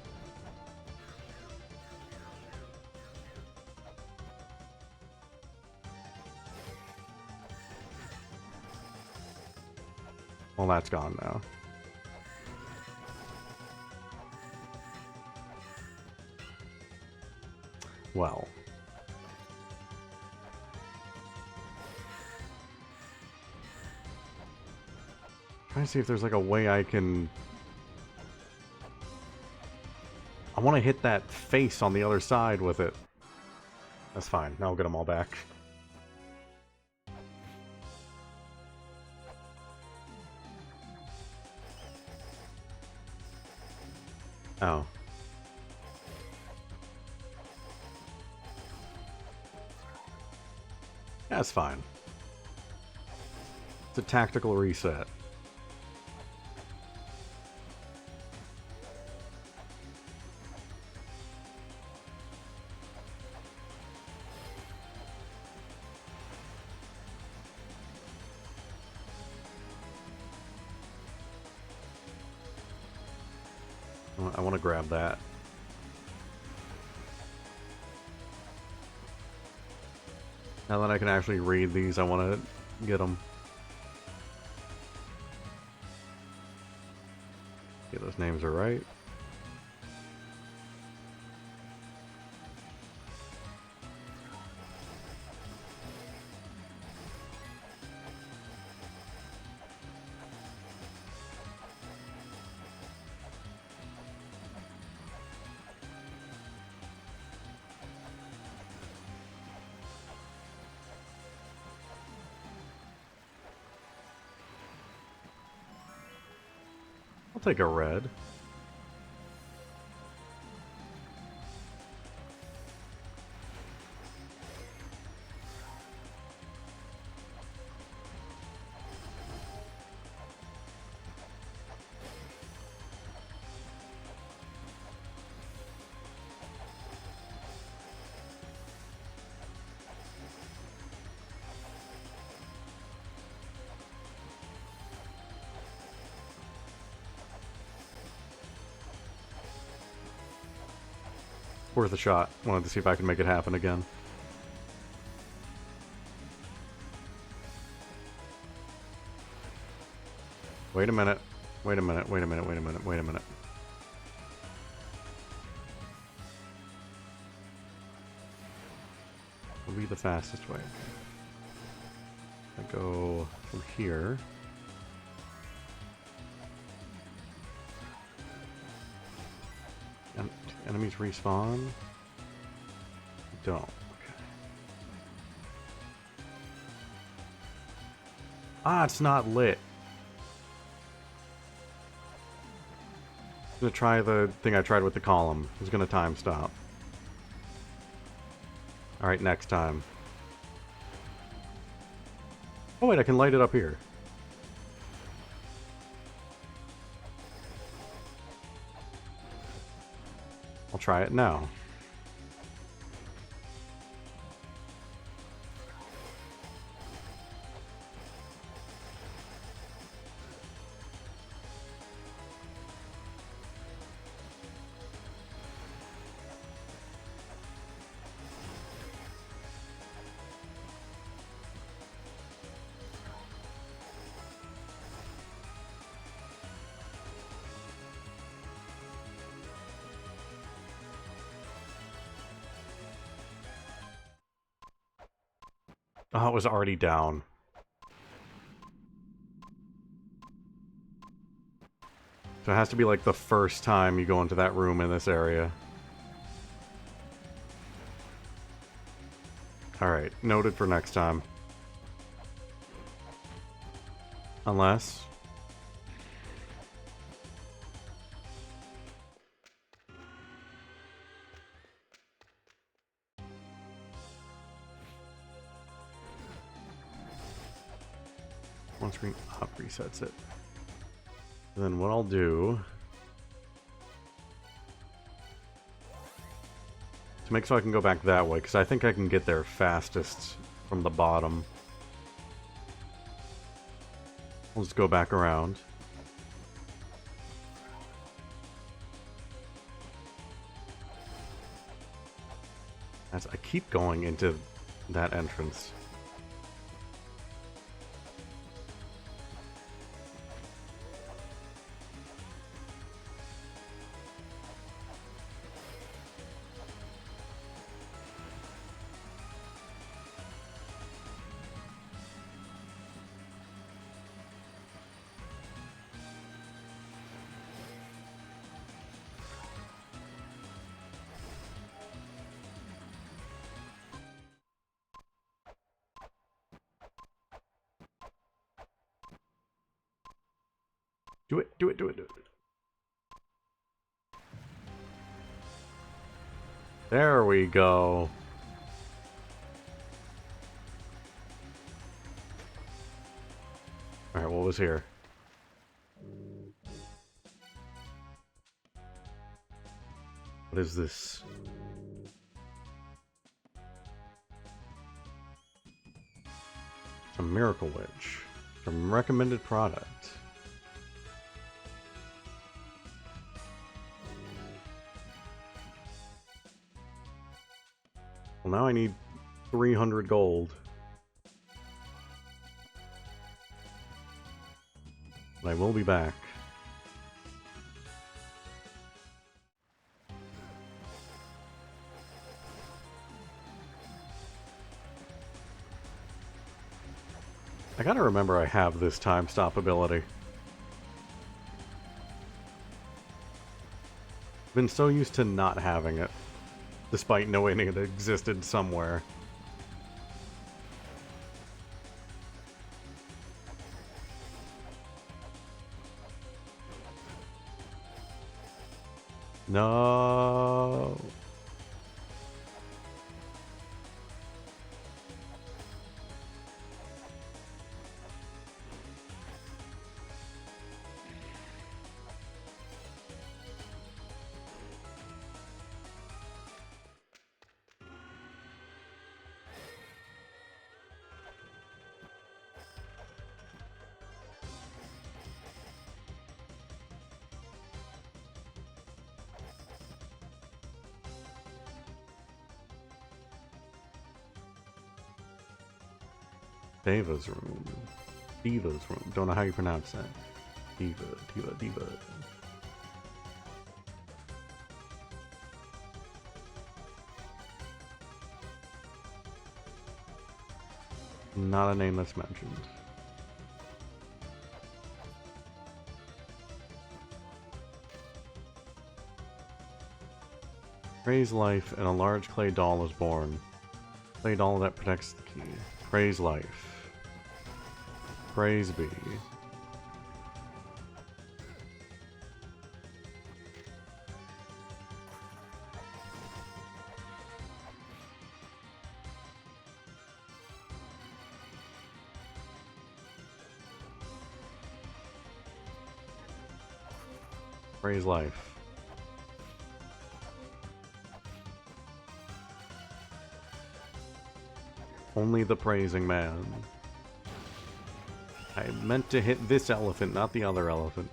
Well, that's gone now. Well. Trying to see if there's like a way I can... I want to hit that face on the other side with it. That's fine. Now I'll get them all back. Oh. That's fine. It's a tactical reset. I want to grab that. Now that I can actually read these, I want to get them. Yeah, those names are right. I'll take a red. Worth a shot. Wanted to see if I can make it happen again. Wait a minute. Wait a minute. Wait a minute. Wait a minute. Wait a minute. Will be the fastest way. I go from here. Enemies respawn? Don't. Okay. Ah, it's not lit. I'm gonna try the thing I tried with the column. It's gonna time stop. Alright, next time. Oh wait, I can light it up here. I'll try it now. Oh, it was already down. So it has to be like the first time you go into that room in this area. Alright, noted for next time. Unless... Once screen up resets it. And then what I'll do to make so I can go back that way, because I think I can get there fastest from the bottom. I'll just go back around. As I keep going into that entrance. Do it, do it, do it, do it. There we go. Alright, what was here? What is this? It's a Miracle Wedge from recommended product. Well, now I need 300 gold. But I will be back. I gotta remember I have this time stop ability. Been so used to not having it, despite knowing it existed somewhere. No. Diva's room. Diva's room. Don't know how you pronounce that. Diva. Not a name that's mentioned. Praise life, and a large clay doll is born. Clay doll that protects the key. Praise life. Praise be. Praise life. Only the praising man. I meant to hit this elephant, not the other elephant.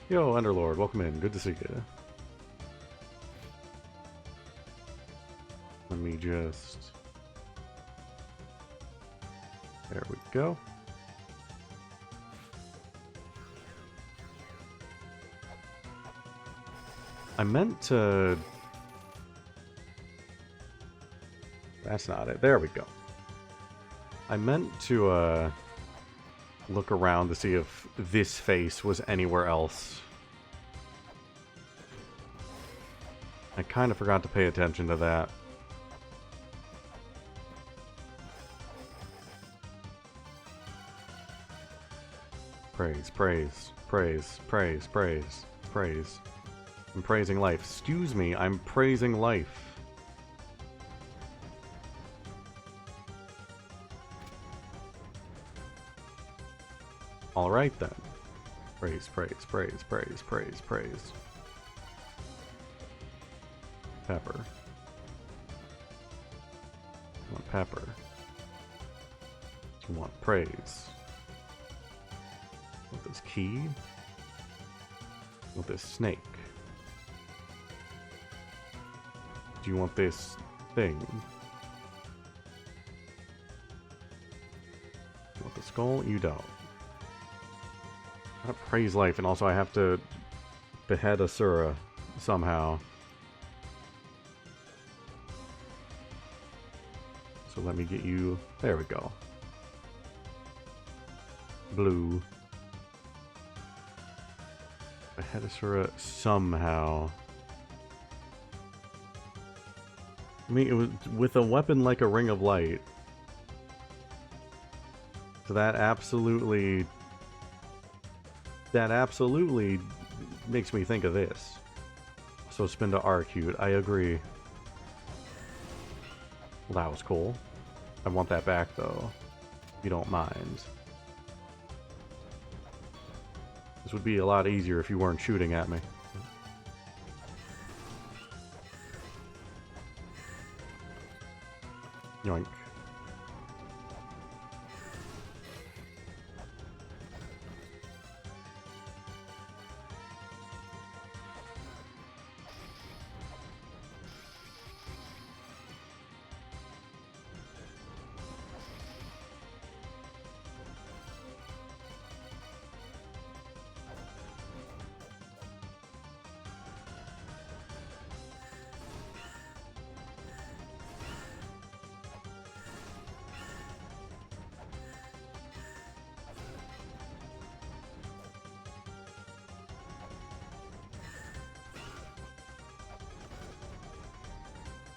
Yo, Underlord, welcome in. Good to see you. Let me just... There we go. I meant to... That's not it. There we go. I meant to, look around to see if this face was anywhere else. I kind of forgot to pay attention to that. Praise, praise, praise, praise, praise, praise. I'm praising life. Excuse me, I'm praising life. Alright then. Praise, praise, praise, praise, praise, praise. Pepper. You want pepper. You want praise. You want this key. You want this snake. Do you want this thing? You want the skull? You don't. I gotta praise life, and also I have to behead Asura somehow. So let me get you... There we go. Blue. Behead Asura somehow. I mean, it was with a weapon like a Ring of Light. So that absolutely makes me think of this. So spin to R-Cute, I agree. Well, that was cool. I want that back, though, if you don't mind. This would be a lot easier if you weren't shooting at me. Yoink.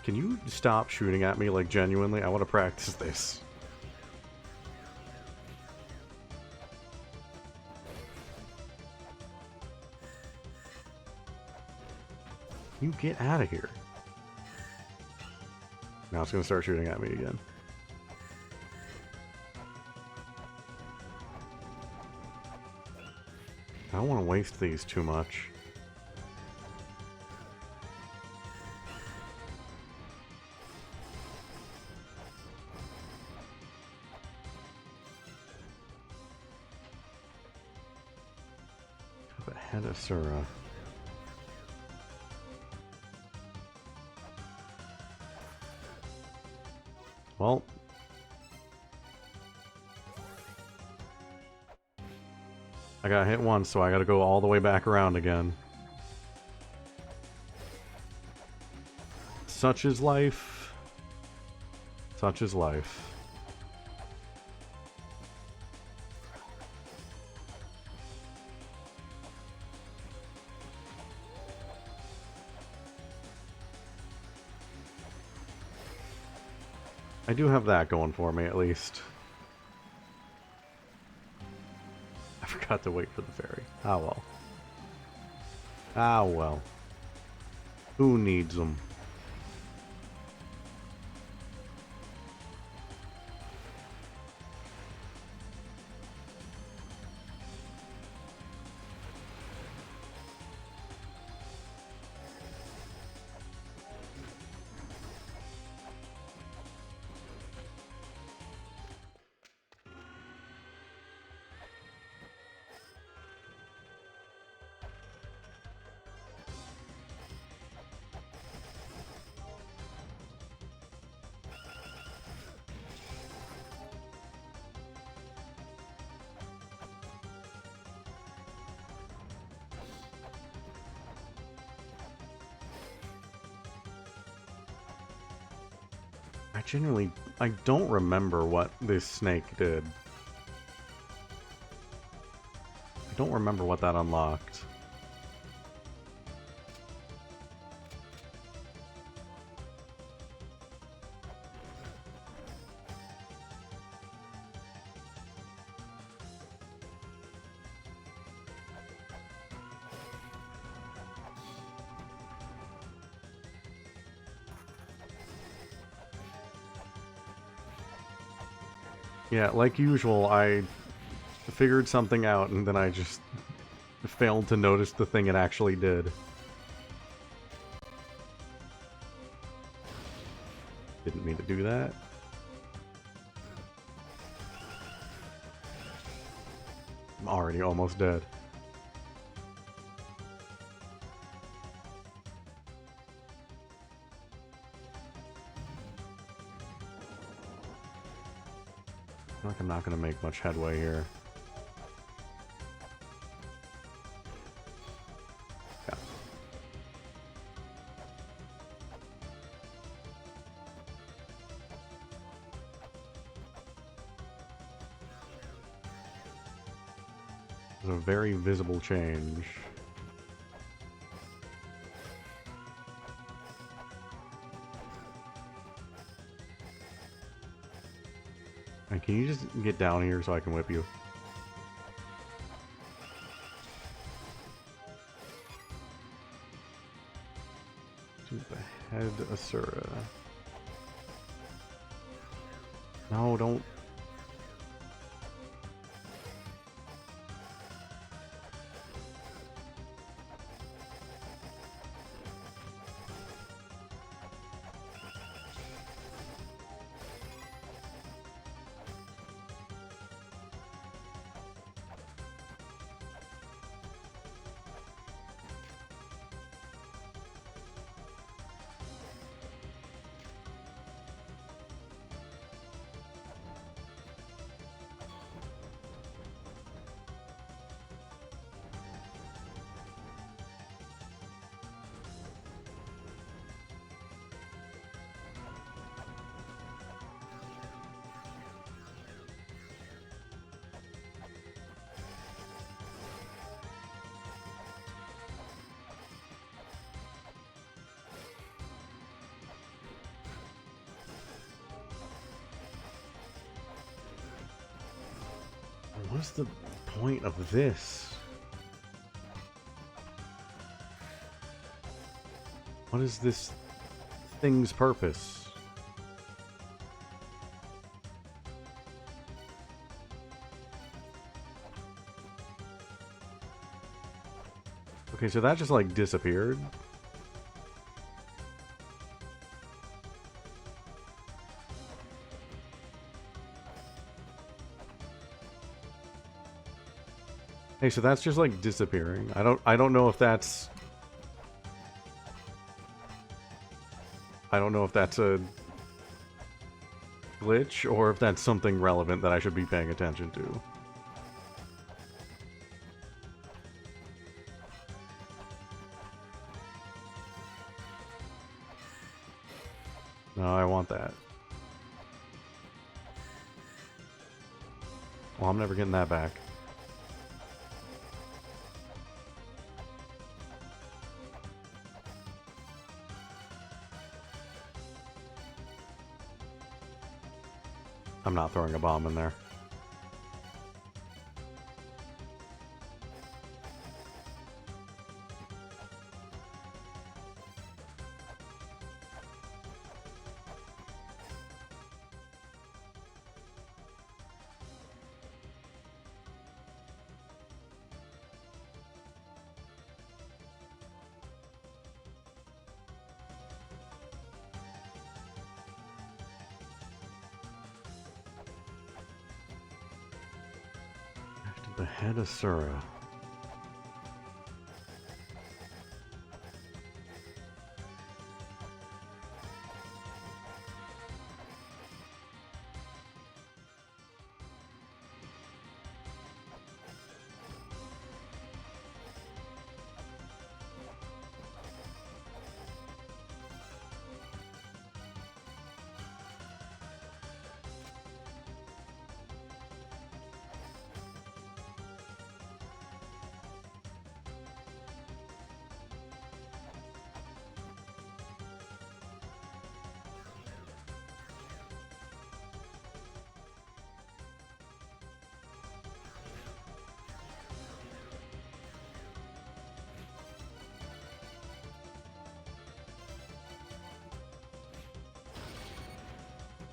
Can you stop shooting at me, like, genuinely? I want to practice this. You get out of here. Now it's going to start shooting at me again. I don't want to waste these too much. Behead Asura. Well, I got hit once, so I gotta go all the way back around again. Such is life. Such is life. I do have that going for me, at least. I forgot to wait for the ferry. Ah, well. Ah, well. Who needs them? I don't remember what this snake did. I don't remember what that unlocked. Yeah, like usual, I figured something out and then I just failed to notice the thing it actually did. Didn't mean to do that. I'm already almost dead. I feel like I'm not going to make much headway here. Yeah. There's a very visible change. And can you just get down here so I can whip you? To the head Asura. No, don't. What's the point of this? What is this thing's purpose? Okay, so that just like disappeared. Hey, so that's just like disappearing. I don't know if that's I don't know if that's a glitch or if that's something relevant that I should be paying attention to. No, I want that. Well, I'm never getting that back. I'm not throwing a bomb in there. The head of Sura.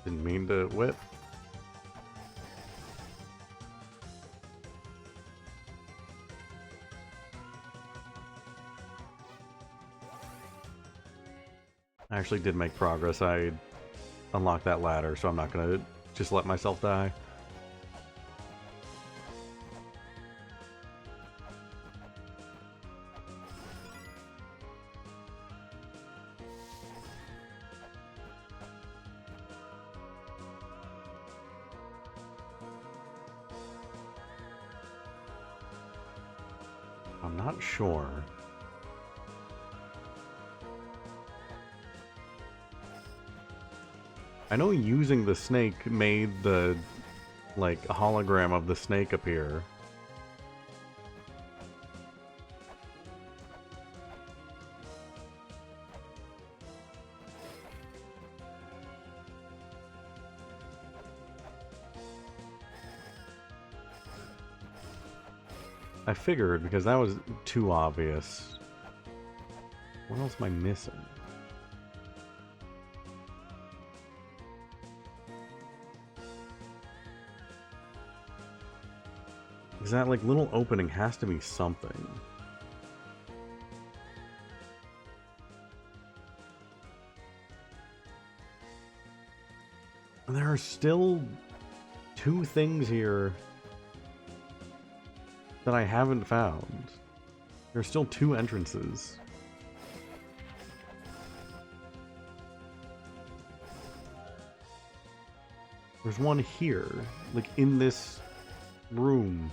Didn't mean to whip. I actually did make progress. I unlocked that ladder, so I'm not gonna just let myself die. I'm not sure. I know using the snake made the, like, hologram of the snake appear. I figured, because that was too obvious. What else am I missing? Because that, like, little opening has to be something. And there are still 2 things here that I haven't found. There's still 2 entrances. There's one here, like in this room.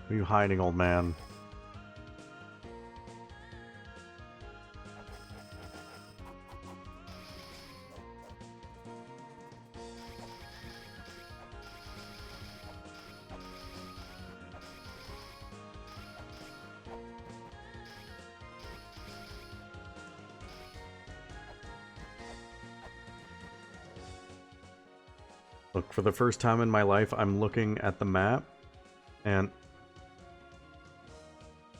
Where are you hiding, old man? Look, for the first time in my life, I'm looking at the map, and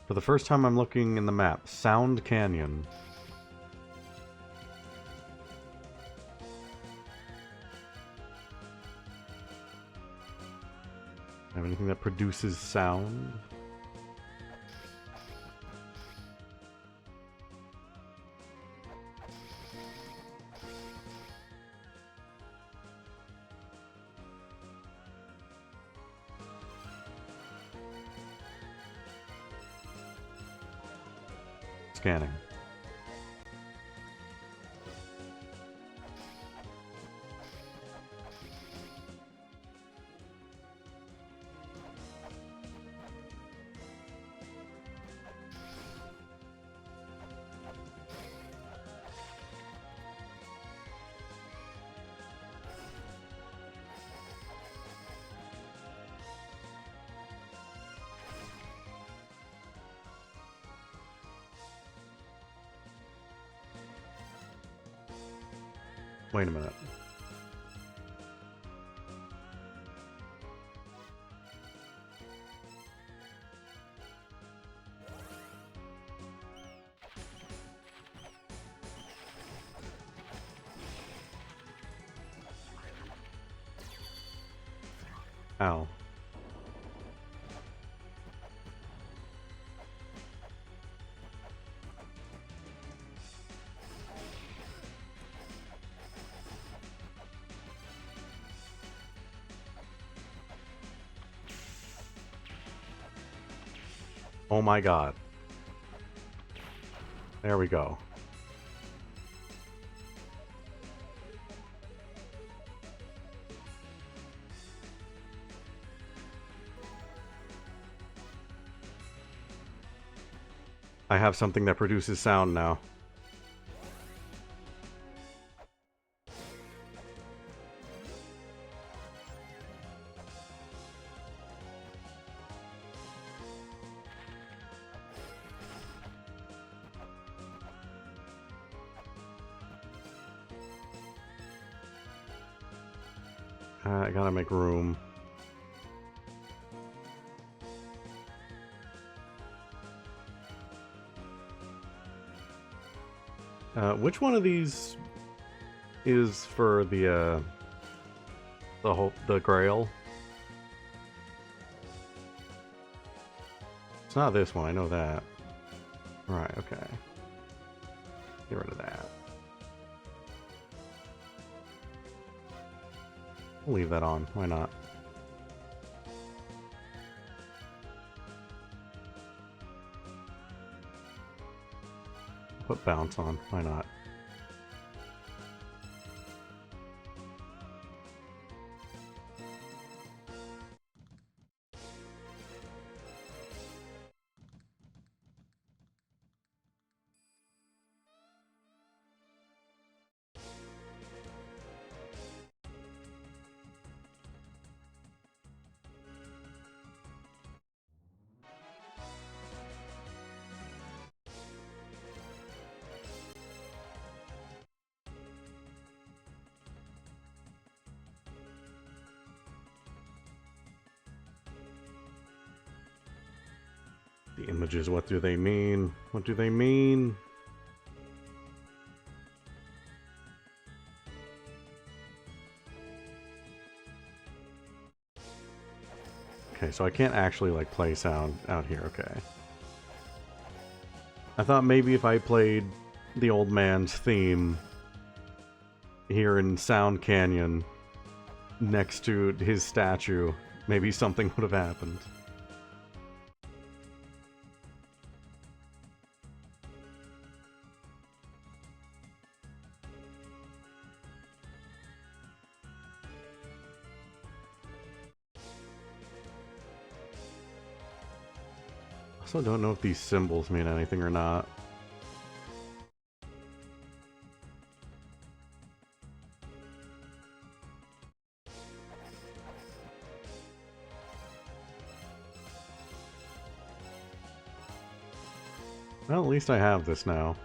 for the first time I'm looking in the map, Sound Canyon. Have anything that produces sound? Scanning. Wait a minute. Ow. Oh my god. There we go. I have something that produces sound now. I gotta make room. Which one of these is for the Grail. It's not this one, I know that. Right, okay. Get rid of that. We'll leave that on, why not? Put bounce on, why not? The images, what do they mean? What do they mean? Okay, so I can't actually, like, play sound out here, okay. I thought maybe if I played the old man's theme here in Sound Canyon next to his statue, maybe something would have happened. I also don't know if these symbols mean anything or not. Well, at least I have this now.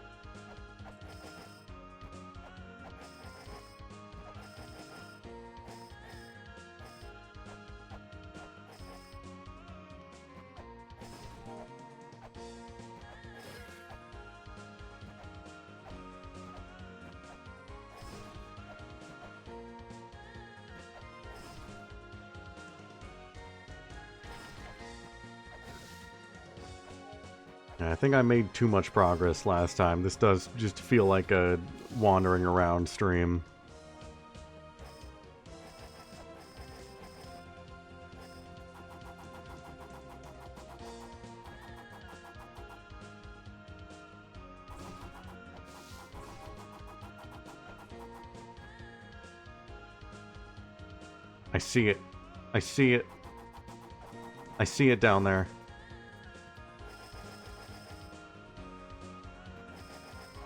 I think I made too much progress last time. This does just feel like a wandering around stream. I see it. I see it. I see it down there.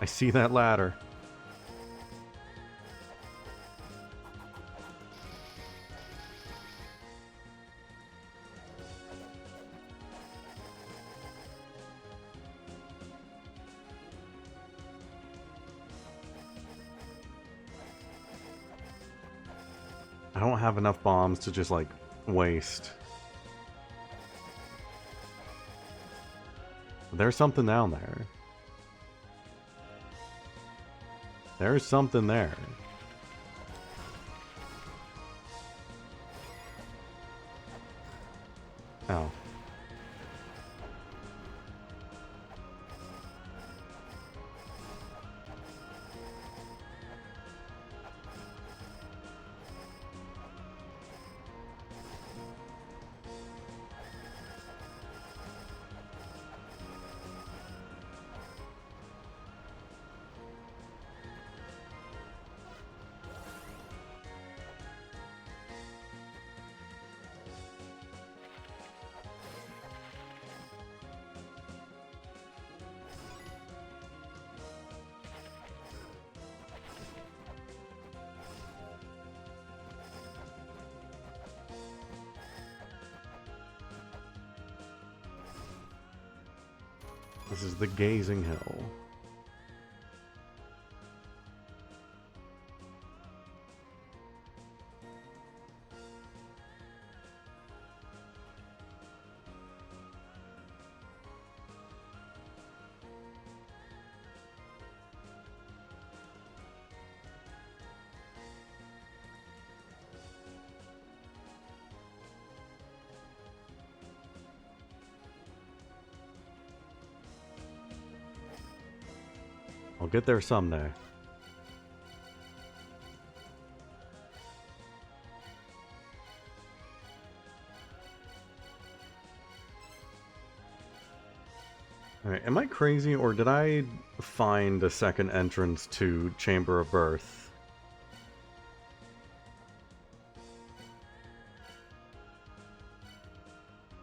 I see that ladder. I don't have enough bombs to just, like, waste. There's something down there. There's something there. Oh. This is the Gazing Hill. I'll get there someday. Alright, am I crazy, or did I find a second entrance to Chamber of Birth?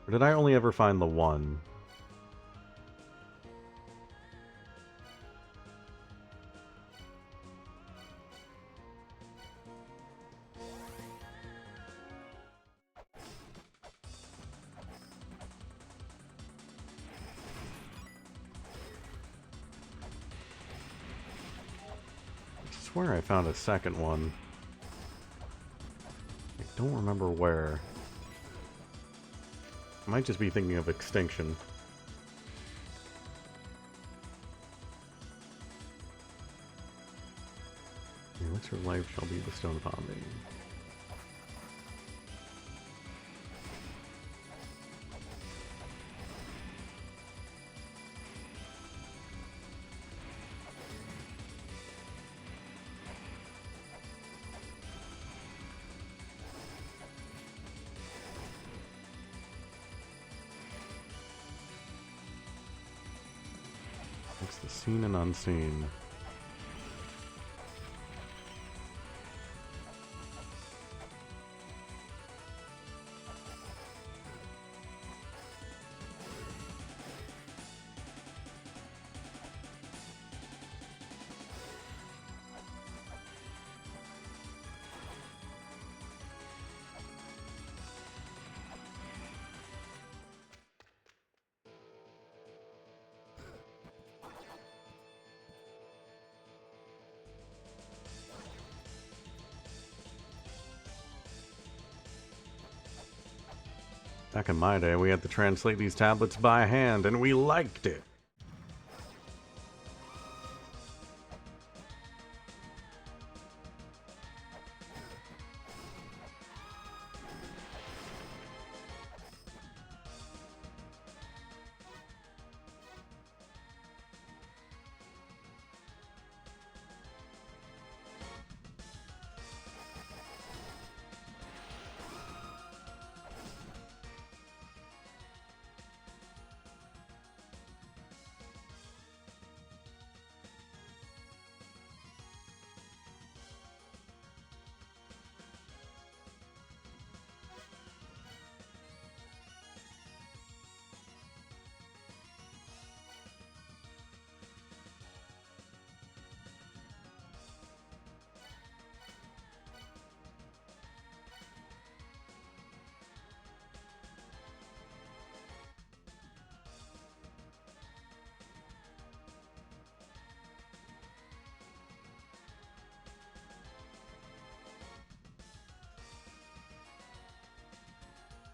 Or did I only ever find the one? I swear I found a second one. I don't remember where. I might just be thinking of Extinction. Elixir of life shall be bestowed upon me. It's the seen and unseen. Back in my day, we had to translate these tablets by hand, and we liked it.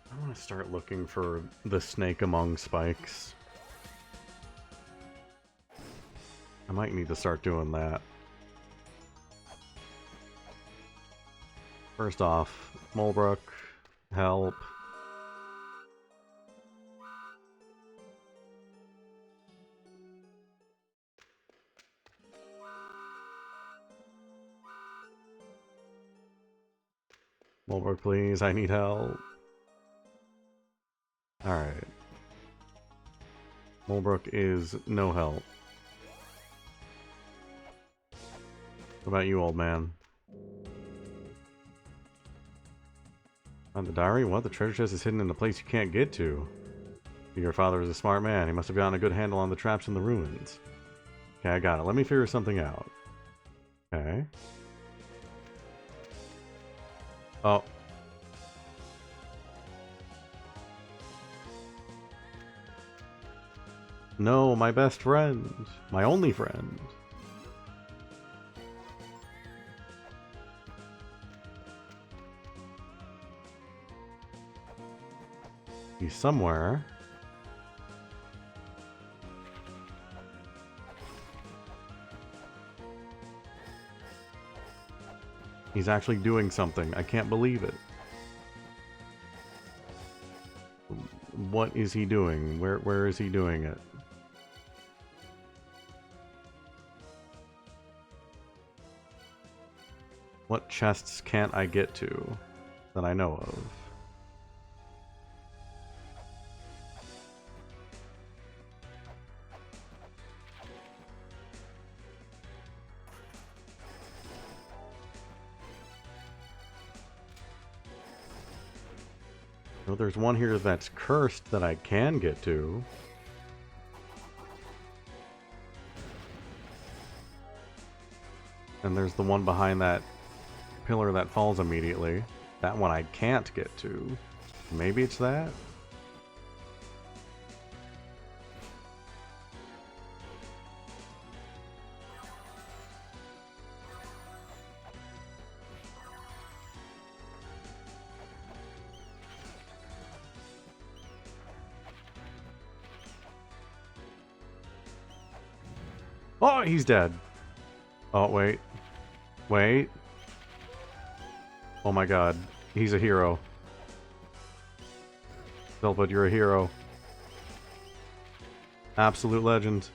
I want to start looking for the snake among spikes. I might need to start doing that. First off, Mulbrook, help. Mulbrook, please, I need help. Alright. Mulbrook is no help. What about you, old man? Found the diary? What? The treasure chest is hidden in a place you can't get to. Your father is a smart man. He must have gotten a good handle on the traps in the ruins. Okay, I got it. Let me figure something out. Okay. Oh. No, my best friend. My only friend. He's somewhere. He's actually doing something. I can't believe it. What is he doing? Where is he doing it? What chests can't I get to that I know of? Well, there's one here that's cursed that I can get to. And there's the one behind that pillar that falls immediately. That one I can't get to. Maybe it's that? Oh, he's dead. Oh, wait. Wait. Oh my god. He's a hero. Zelbud, you're a hero. Absolute legend.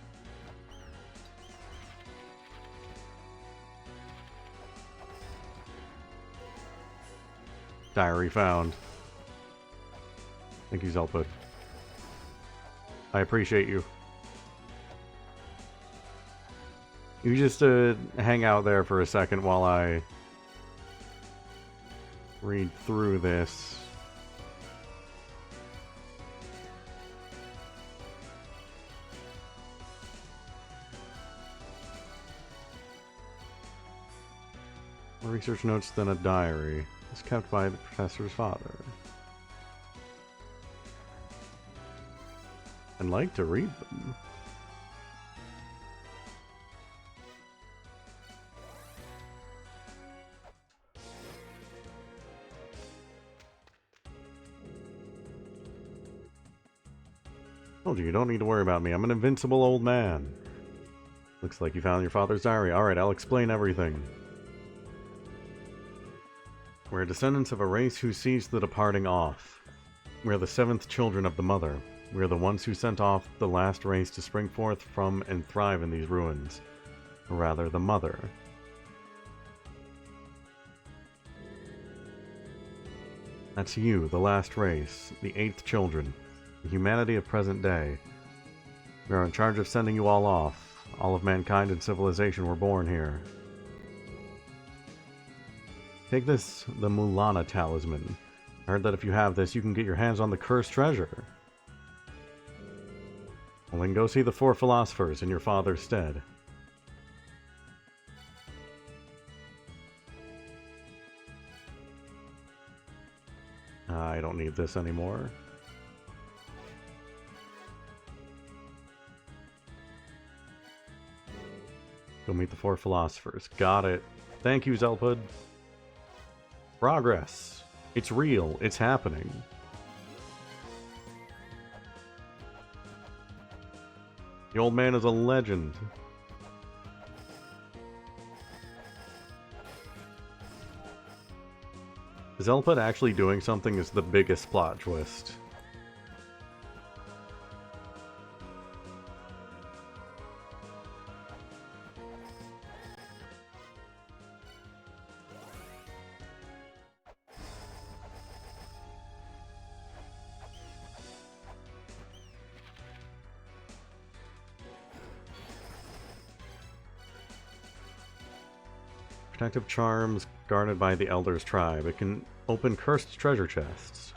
Diary found. Thank you, Zelbud. I appreciate you. You just hang out there for a second while I read through this. More research notes than a diary. It's kept by the professor's father. I'd like to read them. Told you don't need to worry about me. I'm an invincible old man. Looks like you found your father's diary. Alright, I'll explain everything. We're descendants of a race who seized the departing off. We are the seventh children of the mother. We are the ones who sent off the last race to spring forth from and thrive in these ruins. Or rather, the mother. That's you, the last race, the eighth children, the humanity of present day. We are in charge of sending you all off. All of mankind and civilization were born here. Take this, the La-Mulana talisman. I heard that if you have this, you can get your hands on the cursed treasure. Well, then go see the four philosophers in your father's stead. I don't need this anymore. Go meet the four philosophers. Got it. Thank you, Zelpud. Progress. It's real. It's happening. The old man is a legend. Is Zelpud actually doing something is the biggest plot twist. Protective charms guarded by the Elder's tribe. It can open cursed treasure chests.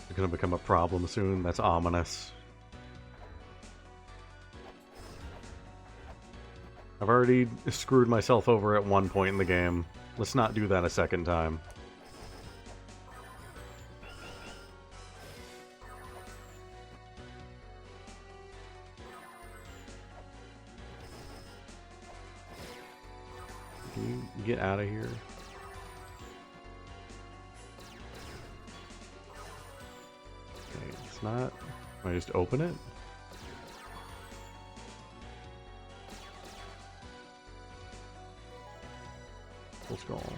It's gonna become a problem soon. That's ominous. I've already screwed myself over at one point in the game. Let's not do that a second time. Can you get out of here? It's not... Can I just open it? Full skull.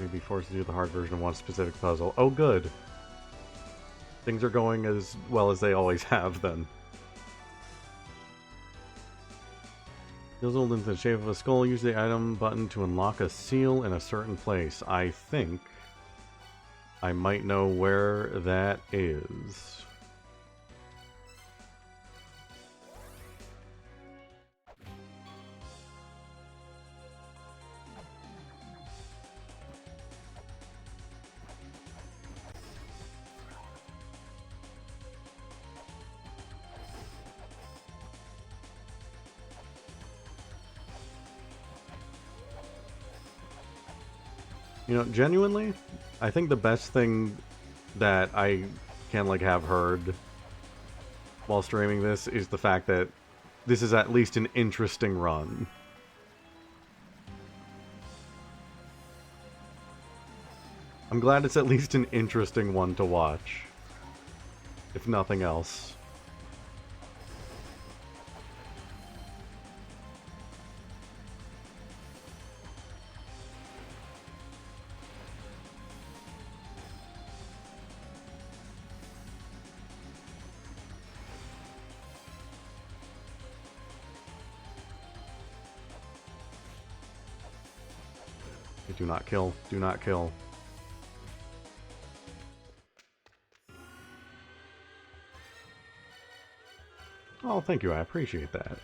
You'd be forced to do the hard version of one specific puzzle. Oh, good. Things are going as well as they always have, then. Chiseled into the shape of a skull, use the item button to unlock a seal in a certain place. I think I might know where that is. You know, genuinely, I think the best thing that I can, like, have heard while streaming this is the fact that this is at least an interesting run. I'm glad it's at least an interesting one to watch, if nothing else. Do not kill. Do not kill. Oh, thank you. I appreciate that.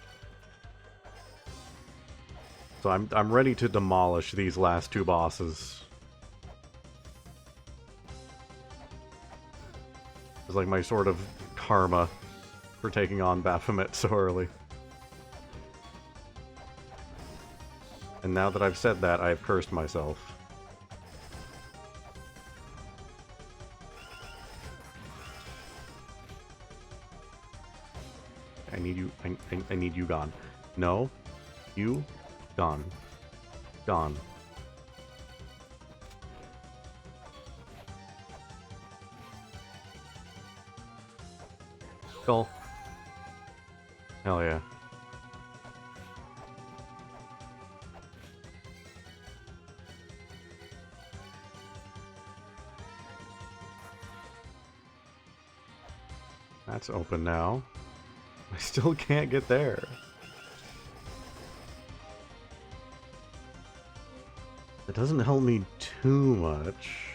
So I'm ready to demolish these last two bosses. It's like my sort of karma for taking on Baphomet so early. And now that I've said that, I've cursed myself. I need you. I need you gone. No. You. Gone. Gone. Skull. Hell yeah. That's open now. I still can't get there. It doesn't help me too much.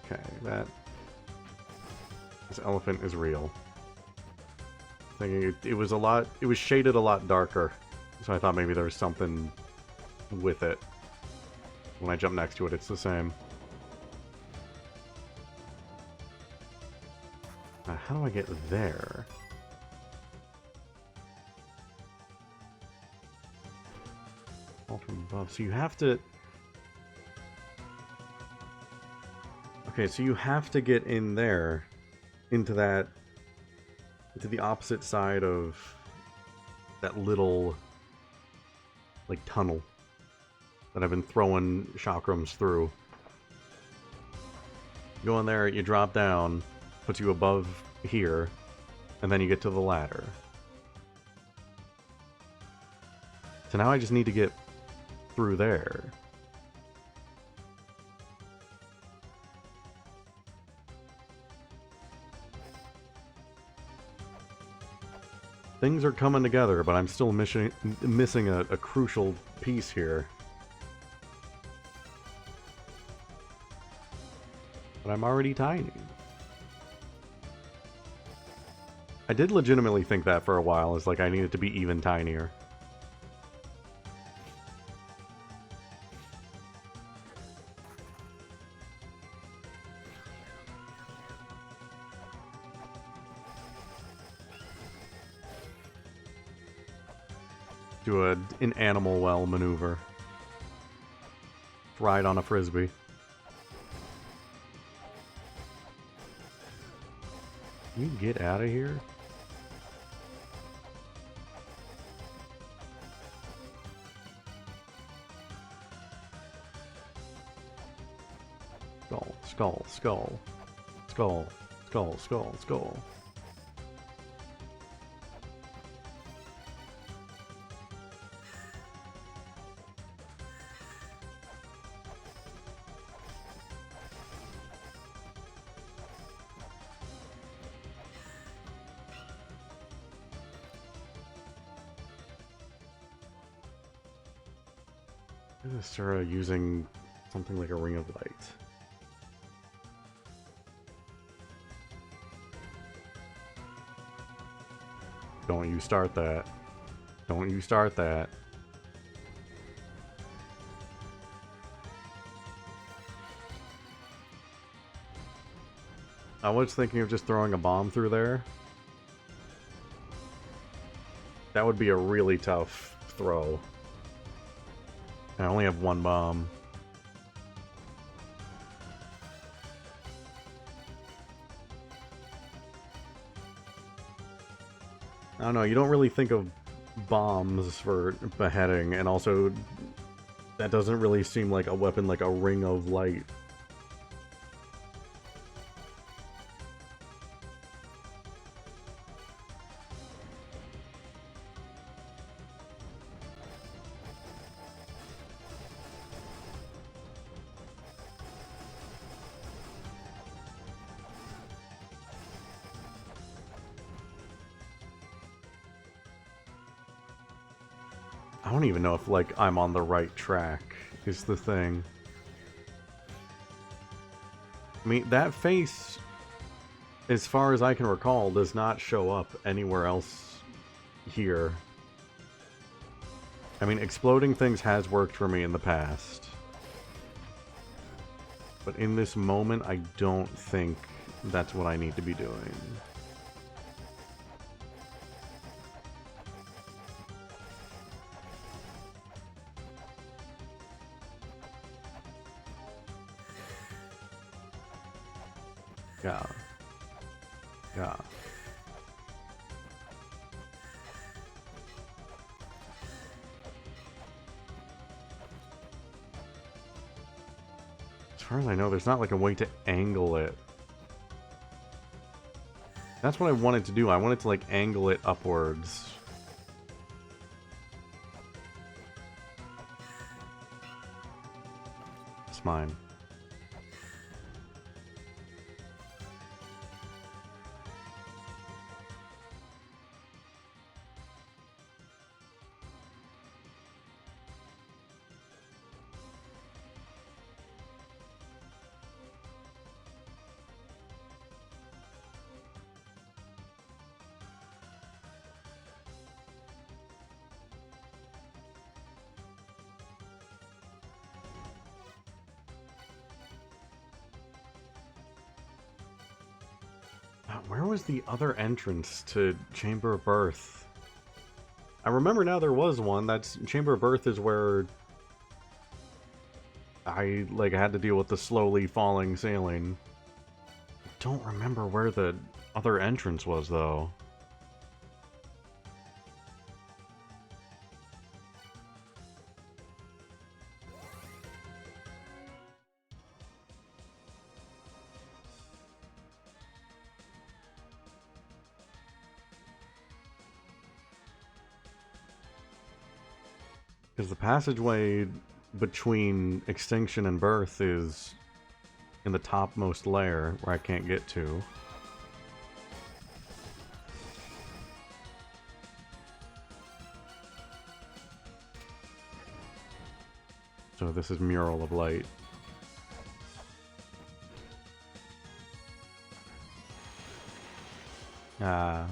Okay, this elephant is real. Thinking it was shaded a lot darker, so I thought maybe there was something with it. When I jump next to it, it's the same. Now, how do I get there? All from above. So you have to... Okay, so you have to get in there, into the opposite side of that little, like, tunnel that I've been throwing chakrams through. You go in there, you drop down, puts you above here, and then you get to the ladder. So now I just need to get through there. Things are coming together, but I'm still missing a crucial piece here. But I'm already tiny. I did legitimately think that for a while, is like I needed to be even tinier. Do an animal well maneuver. Ride on a frisbee. Can you get out of here? Skull, skull, skull. Skull, skull, skull, skull. Start using something like a ring of light. Don't you start that. Don't you start that. I was thinking of just throwing a bomb through there. That would be a really tough throw. I only have one bomb. I don't know, you don't really think of bombs for beheading, and also that doesn't really seem like a weapon like a ring of light. I don't even know if, like, I'm on the right track, is the thing. I mean, that face, as far as I can recall, does not show up anywhere else here. I mean, exploding things has worked for me in the past. But in this moment, I don't think that's what I need to be doing. Yeah. Yeah. As far as I know, there's not like a way to angle it. That's what I wanted to do. I wanted to like angle it upwards. It's mine. Where was the other entrance to Chamber of Birth? I remember now there was one. That's Chamber of Birth is where I like had to deal with the slowly falling ceiling. I don't remember where the other entrance was though. Because the passageway between extinction and birth is in the topmost layer where I can't get to. So this is Mural of Light. Ah.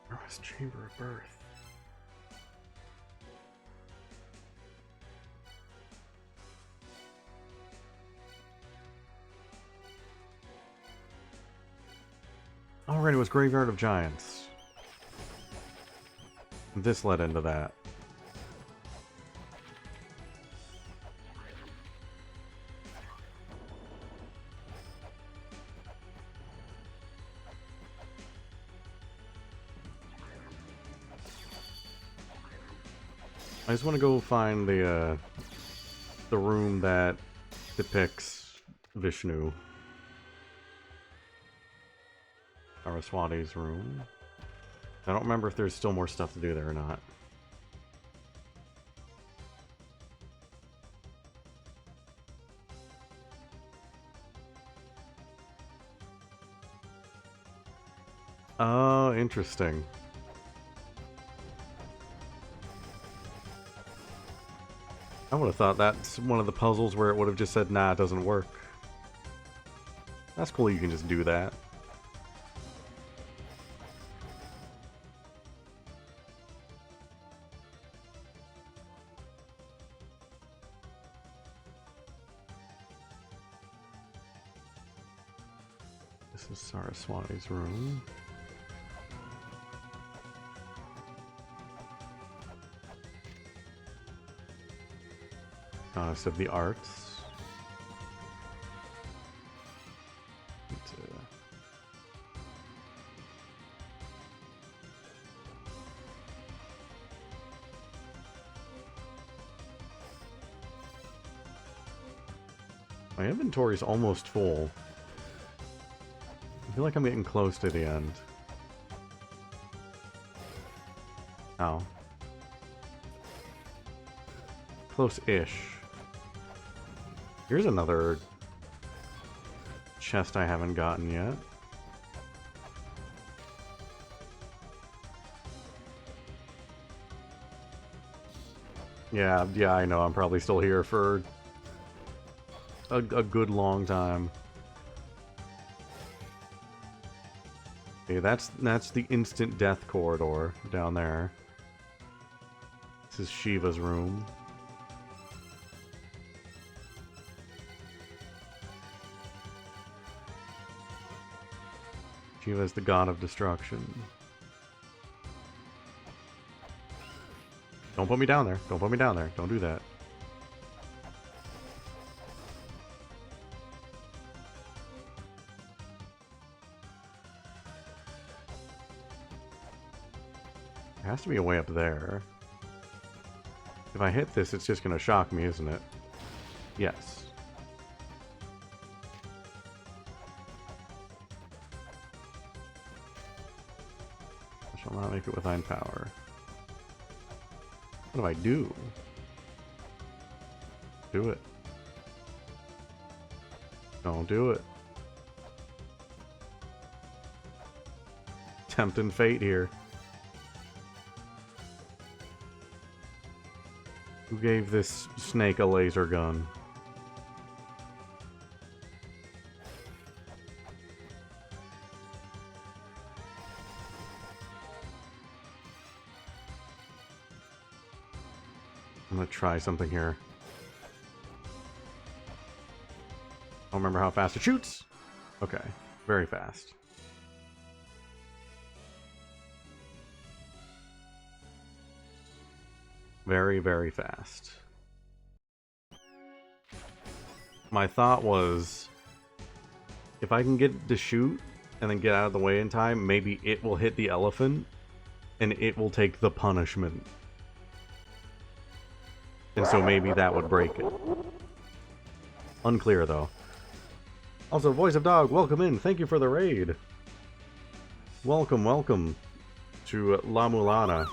Where was Chamber of Birth? Oh, right, it was Graveyard of Giants. This led into that. I just want to go find the room that depicts Vishnu. Saraswati's room. I don't remember if there's still more stuff to do there or not. Oh, interesting. I would have thought that's one of the puzzles where it would have just said, nah, it doesn't work. That's cool, you can just do that. This is Saraswati's room. Goddess of the Arts. My inventory's almost full. I feel like I'm getting close to the end. Oh. Close-ish. Here's another chest I haven't gotten yet. Yeah, I know. I'm probably still here for a good long time. Okay, that's the instant death corridor down there. This is Shiva's room. Shiva is the god of destruction. Don't put me down there. Don't put me down there. Don't do that. There has to be a way up there. If I hit this, it's just going to shock me, isn't it? Yes. I shall not make it with thine power. What do I do? Do it. Don't do it. Tempting fate here. Who gave this snake a laser gun? I'm gonna try something here. I don't remember how fast it shoots. Okay, very fast. Very, very fast. My thought was, if I can get it to shoot and then get out of the way in time, maybe it will hit the elephant and it will take the punishment. And so maybe that would break it. Unclear, though. Also, Voice of Dog, welcome in. Thank you for the raid. Welcome, welcome to La-Mulana.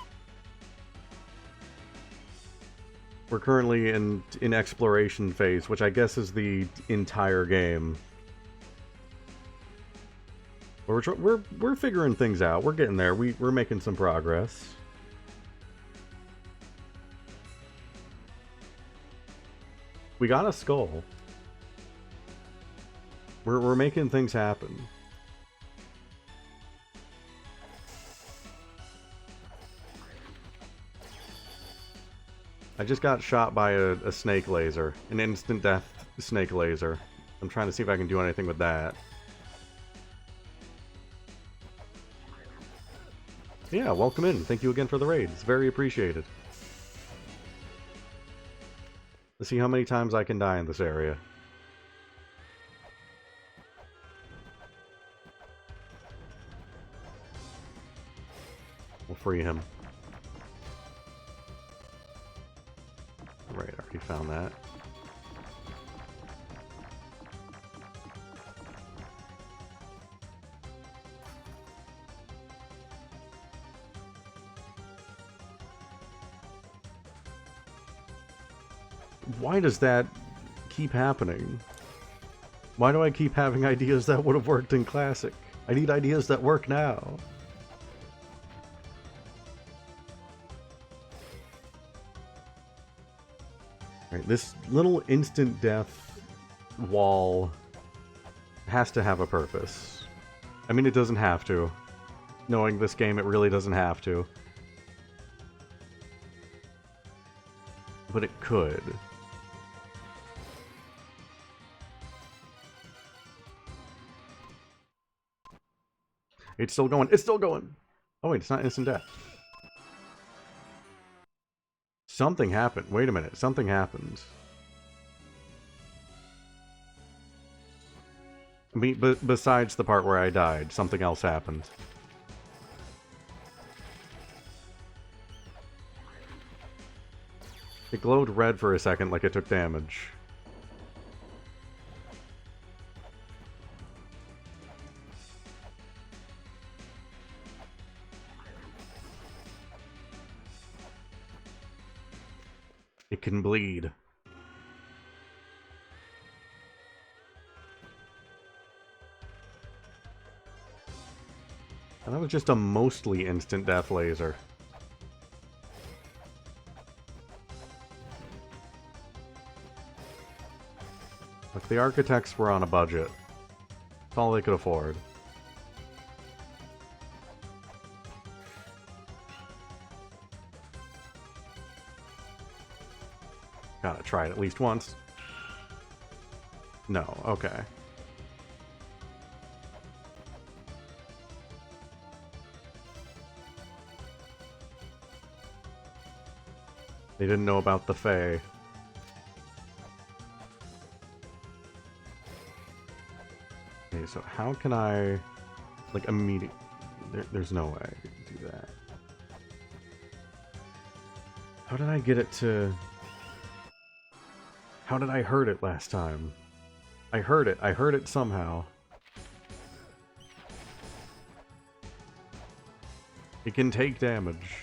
We're currently in exploration phase, which I guess is the entire game. We're figuring things out. We're getting there. We're making some progress. We got a skull. We're making things happen. I just got shot by a snake laser. An instant death snake laser. I'm trying to see if I can do anything with that. Yeah, welcome in. Thank you again for the raid. It's very appreciated. Let's see how many times I can die in this area. We'll free him. Right, already found that. Why does that keep happening? Why do I keep having ideas that would have worked in Classic? I need ideas that work now. Right, this little instant death wall has to have a purpose. I mean, it doesn't have to. Knowing this game, it really doesn't have to. But it could. It's still going. It's still going! Oh wait, it's not instant death. Something happened. Wait a minute. Something happened. I mean, besides the part where I died, something else happened. It glowed red for a second like it took damage. It can bleed. And that was just a mostly instant death laser. Look, the architects were on a budget. That's all they could afford. Gotta try it at least once. No, okay. They didn't know about the Fae. Okay, so how can I... like, immediately... There's no way I can do that. How did I get it to... How did I hurt it last time? I heard it. I heard it somehow. It can take damage.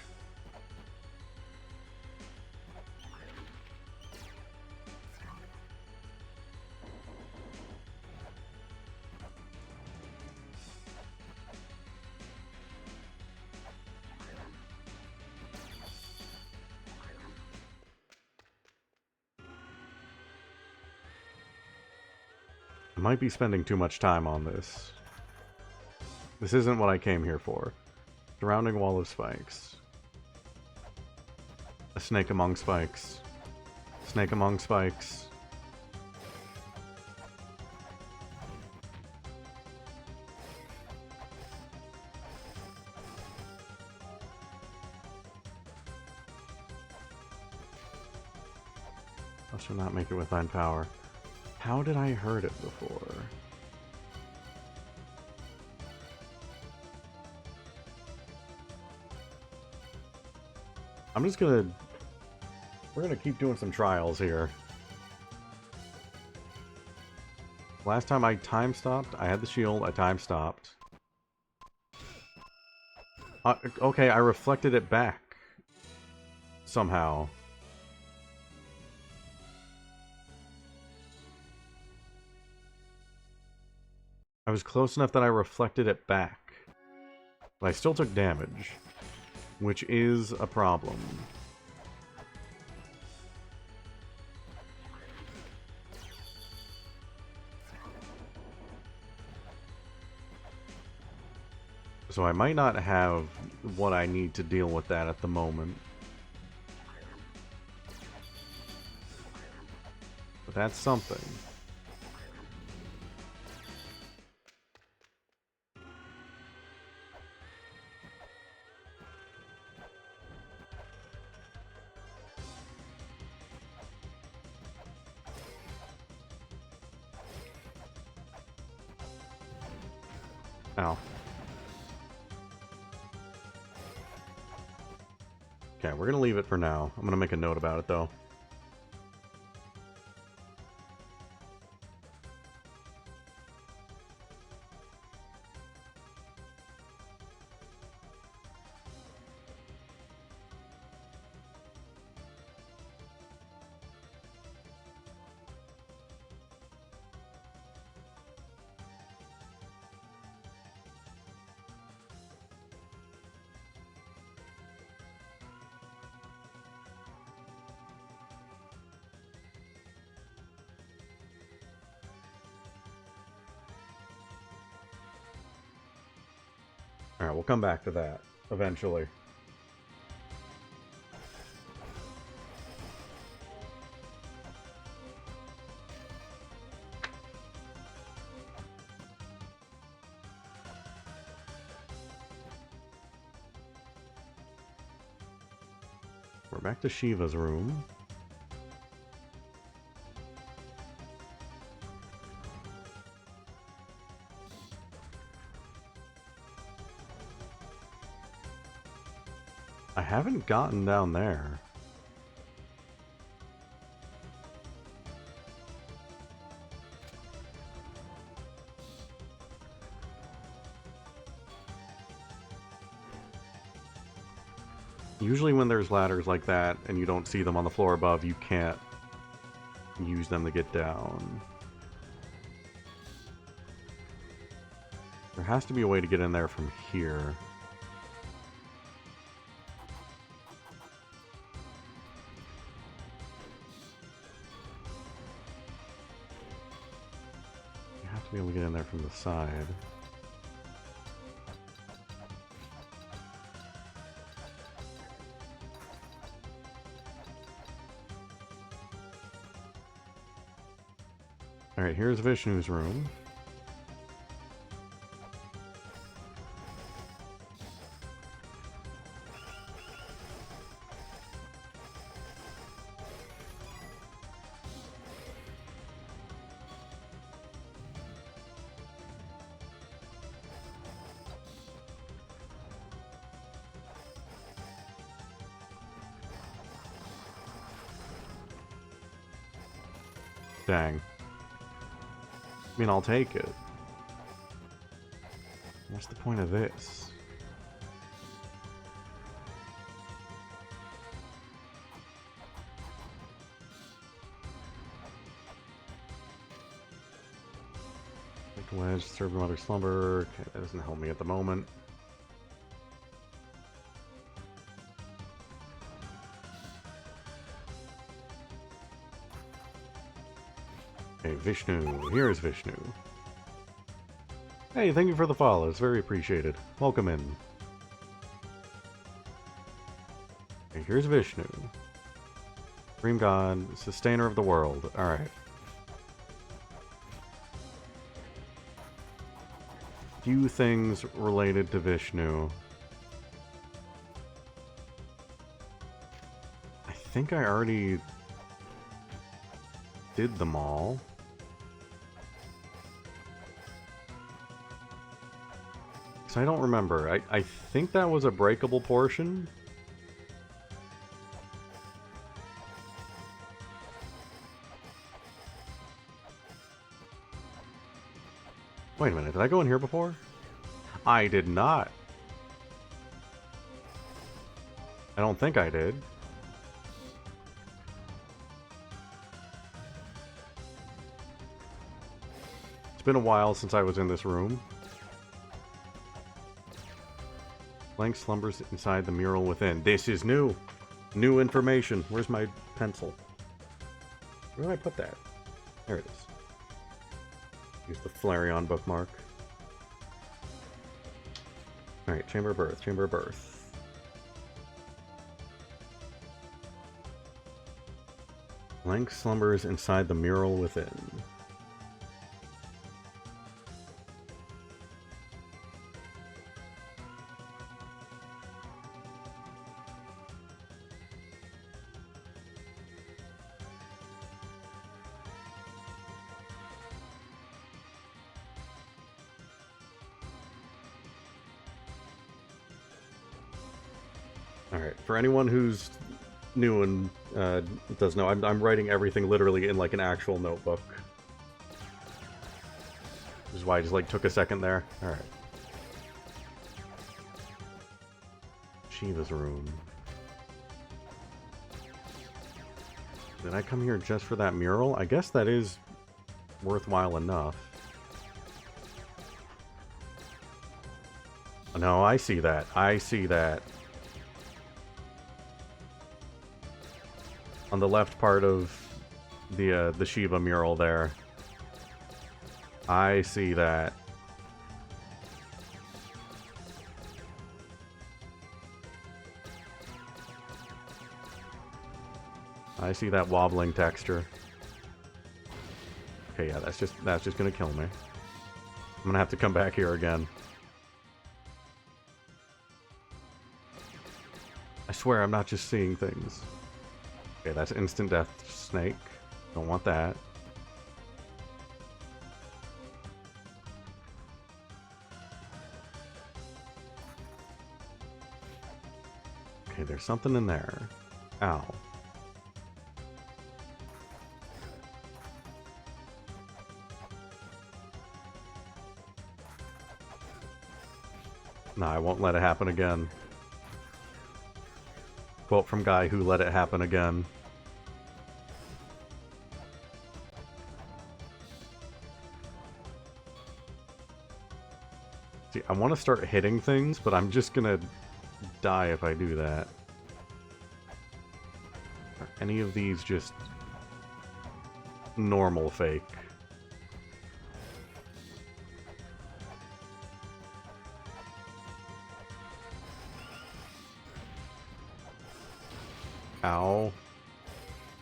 I might be spending too much time on this. This isn't what I came here for. Surrounding wall of spikes. A snake among spikes. Snake among spikes. I should not make it with thine power. How did I hurt it before? I'm just gonna... We're gonna keep doing some trials here. Last time I time stopped, I had the shield, I time stopped. Okay, I reflected it back. Somehow. I was close enough that I reflected it back. But I still took damage. Which is a problem. So I might not have what I need to deal with that at the moment. But that's something. Ow. Okay, we're gonna leave it for now. I'm gonna make a note about it, though. Alright, we'll come back to that eventually. We're back to Shiva's room. I haven't gotten down there. Usually when there's ladders like that and you don't see them on the floor above, you can't use them to get down. There has to be a way to get in there from here. You have to be able to get in there from the side. Alright, here's Vishnu's room. Dang. I mean, I'll take it. What's the point of this? Take a wedge, serve another slumber. Okay, that doesn't help me at the moment. Okay, Vishnu. Here's Vishnu. Hey, thank you for the follow. It's very appreciated. Welcome in. Okay, here's Vishnu. Dream God, sustainer of the world. Alright. Few things related to Vishnu. I think I already did them all. So I don't remember. I think that was a breakable portion. Wait a minute, did I go in here before? I did not. I don't think I did. It's been a while since I was in this room. Blank slumbers inside the mural within. This is new. New information. Where's my pencil? Where did I put that? There it is. Use the Flareon bookmark. Alright, Chamber of Birth, Chamber of Birth. Blank slumbers inside the mural within. Alright, for anyone who's new and doesn't know, I'm writing everything literally in like an actual notebook. Which is why I just like took a second there. Alright. Shiva's room. Did I come here just for that mural? I guess that is worthwhile enough. No, I see that. I see that. On the left part of the Shiva mural there. I see that. I see that wobbling texture. Okay, yeah, that's just gonna kill me. I'm gonna have to come back here again. I swear I'm not just seeing things. Okay, that's instant death snake. Don't want that. Okay, there's something in there. Ow. No, I won't let it happen again. Quote from guy who let it happen again. See, I want to start hitting things, but I'm just gonna die if I do that. Are any of these just normal fake? Ow.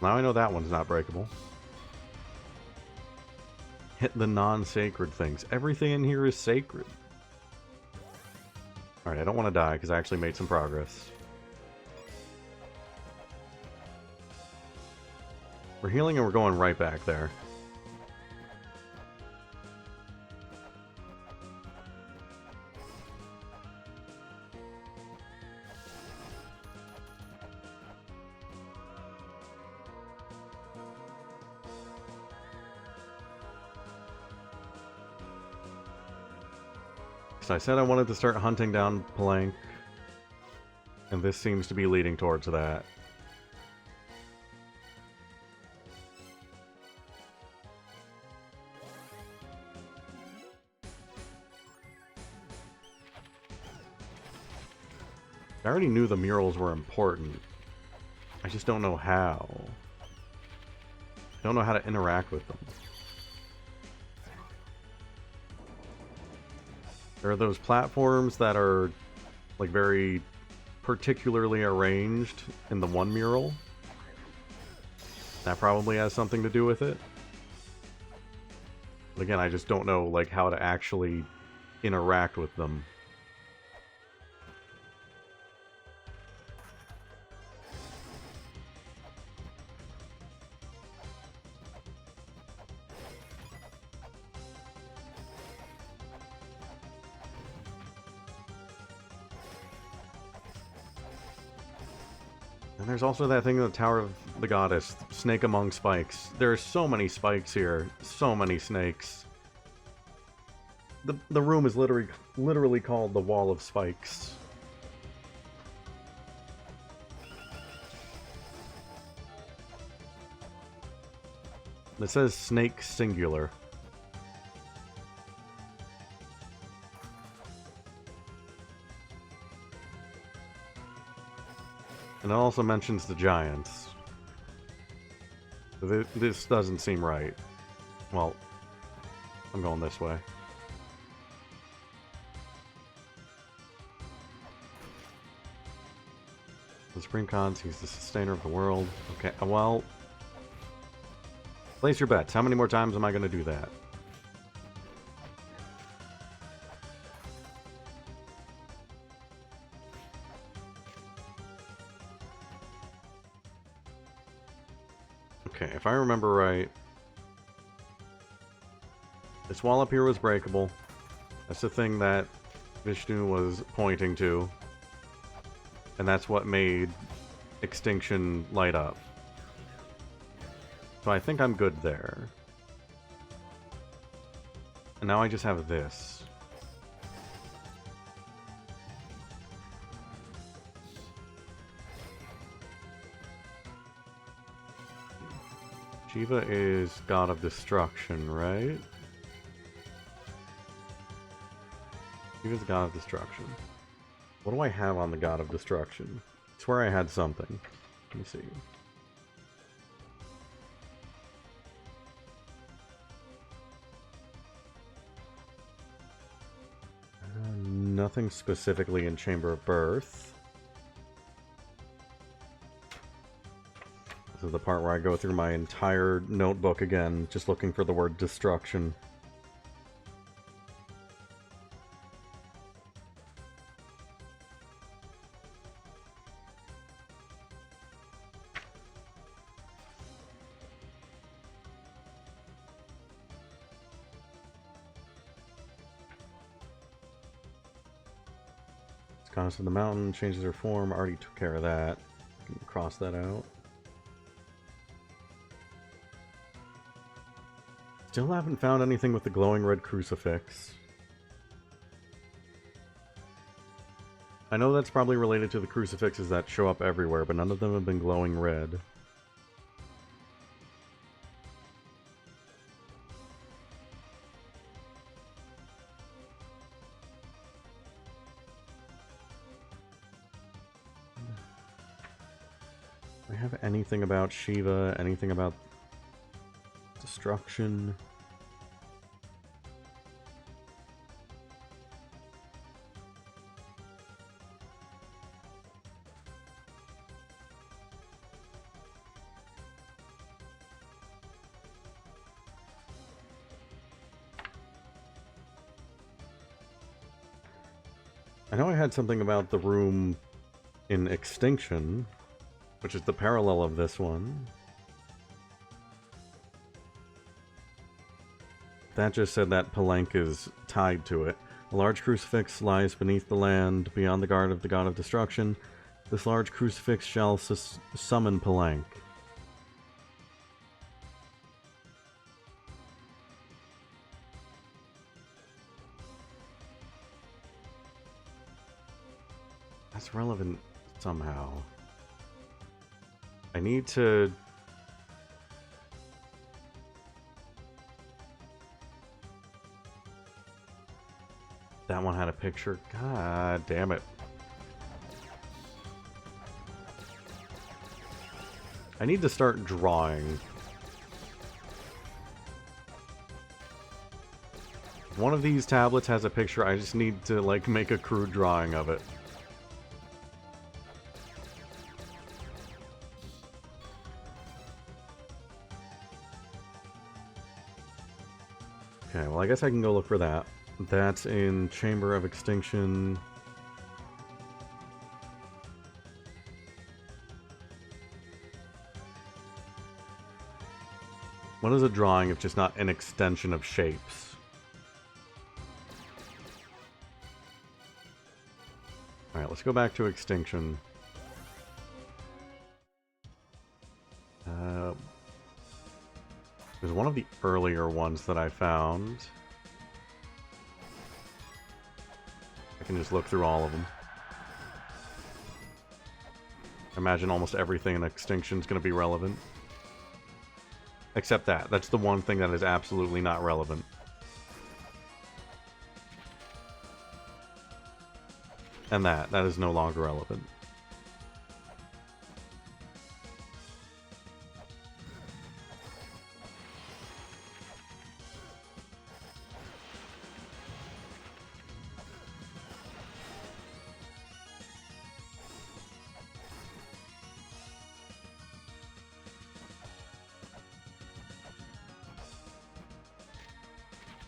Now I know that one's not breakable. Hit the non-sacred things. Everything in here is sacred. Alright, I don't want to die because I actually made some progress. We're healing and we're going right back there. So I said I wanted to start hunting down Plank, and this seems to be leading towards that. I already knew the murals were important. I just don't know how. I don't know how to interact with them. There are those platforms that are like very particularly arranged in the one mural. That probably has something to do with it. But again, I just don't know like how to actually interact with them. And there's also that thing in the Tower of the Goddess, Snake Among Spikes. There are so many spikes here, so many snakes. The room is literally called the Wall of Spikes. It says snake singular. And it also mentions the giants. This doesn't seem right. Well, I'm going this way. The Supreme Khans, he's the sustainer of the world. Okay, well... Place your bets. How many more times am I going to do that? Okay, if I remember right, this wall up here was breakable. That's the thing that Vishnu was pointing to. And that's what made Extinction light up. So I think I'm good there. And now I just have this. Shiva is God of Destruction, right? Shiva's God of Destruction. What do I have on the God of Destruction? I swear I had something. Let me see. Nothing specifically in Chamber of Birth. This is the part where I go through my entire notebook again, just looking for the word destruction. Goddess of the Mountain changes her form. Already took care of that. I can cross that out. Still haven't found anything with the glowing red crucifix. I know that's probably related to the crucifixes that show up everywhere, but none of them have been glowing red. Do I have anything about Shiva? Anything about destruction? I know I had something about the room in Extinction, which is the parallel of this one. That just said that Palenque is tied to it. A large crucifix lies beneath the land, beyond the guard of the God of Destruction. This large crucifix shall summon Palenque. That's relevant somehow. I need to... That one had a picture. God damn it. I need to start drawing. If one of these tablets has a picture, I just need to, like, make a crude drawing of it. Okay, well, I guess I can go look for that. That's in Chamber of Extinction. What is a drawing if just not an extension of shapes? Alright, let's go back to Extinction. There's one of the earlier ones that I found. I can just look through all of them. Imagine almost everything in Extinction is going to be relevant. Except that. That's the one thing that is absolutely not relevant. And that is no longer relevant.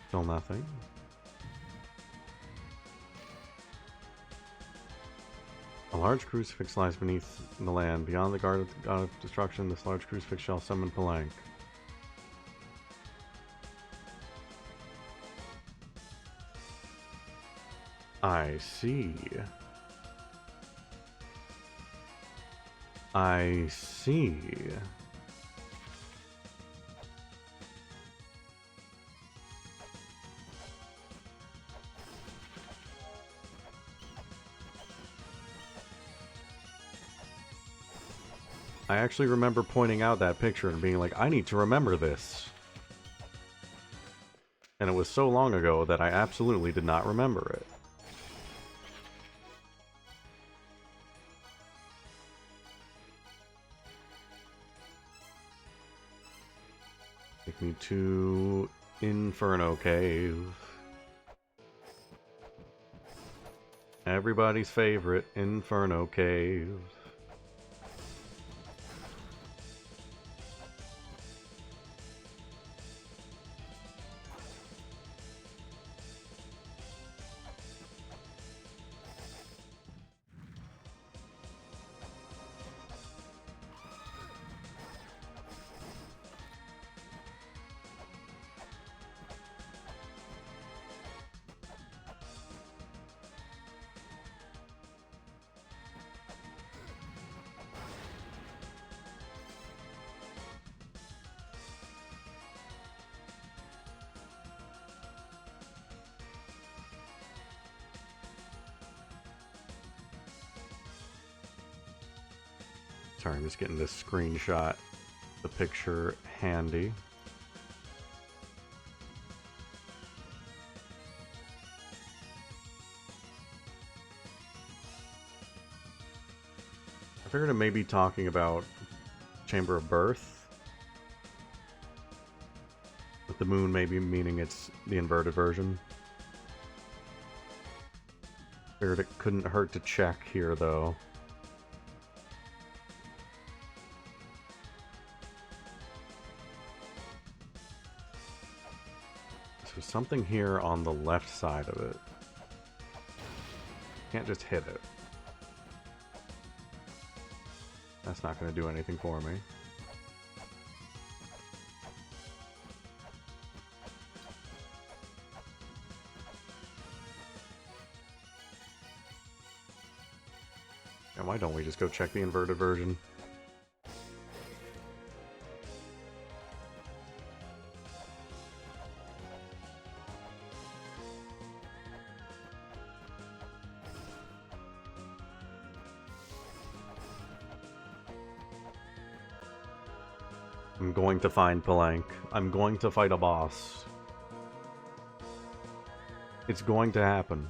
Still nothing. A large crucifix lies beneath the land. Beyond the God of Destruction, this large crucifix shall summon Palenque. I see. I see. I actually remember pointing out that picture and being like, I need to remember this. And it was so long ago that I absolutely did not remember it. Take me to Inferno Cave. Everybody's favorite Inferno Cave. Sorry, I'm just getting this screenshot, the picture handy. I figured it may be talking about Chamber of Birth, with the moon maybe meaning it's the inverted version. Figured it couldn't hurt to check here, though. There's something here on the left side of it. Can't just hit it. That's not going to do anything for me. And why don't we just go check the inverted version? I'm going to find Palanque. I'm going to fight a boss. It's going to happen.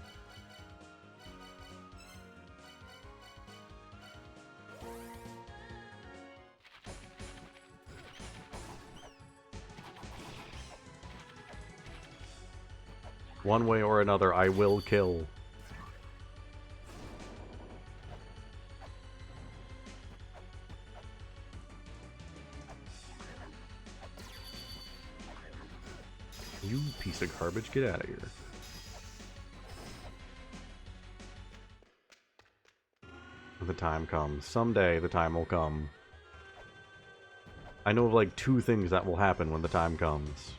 One way or another, I will kill. You piece of garbage, get out of here. When the time comes. Someday the time will come. I know of like 2 things that will happen when the time comes.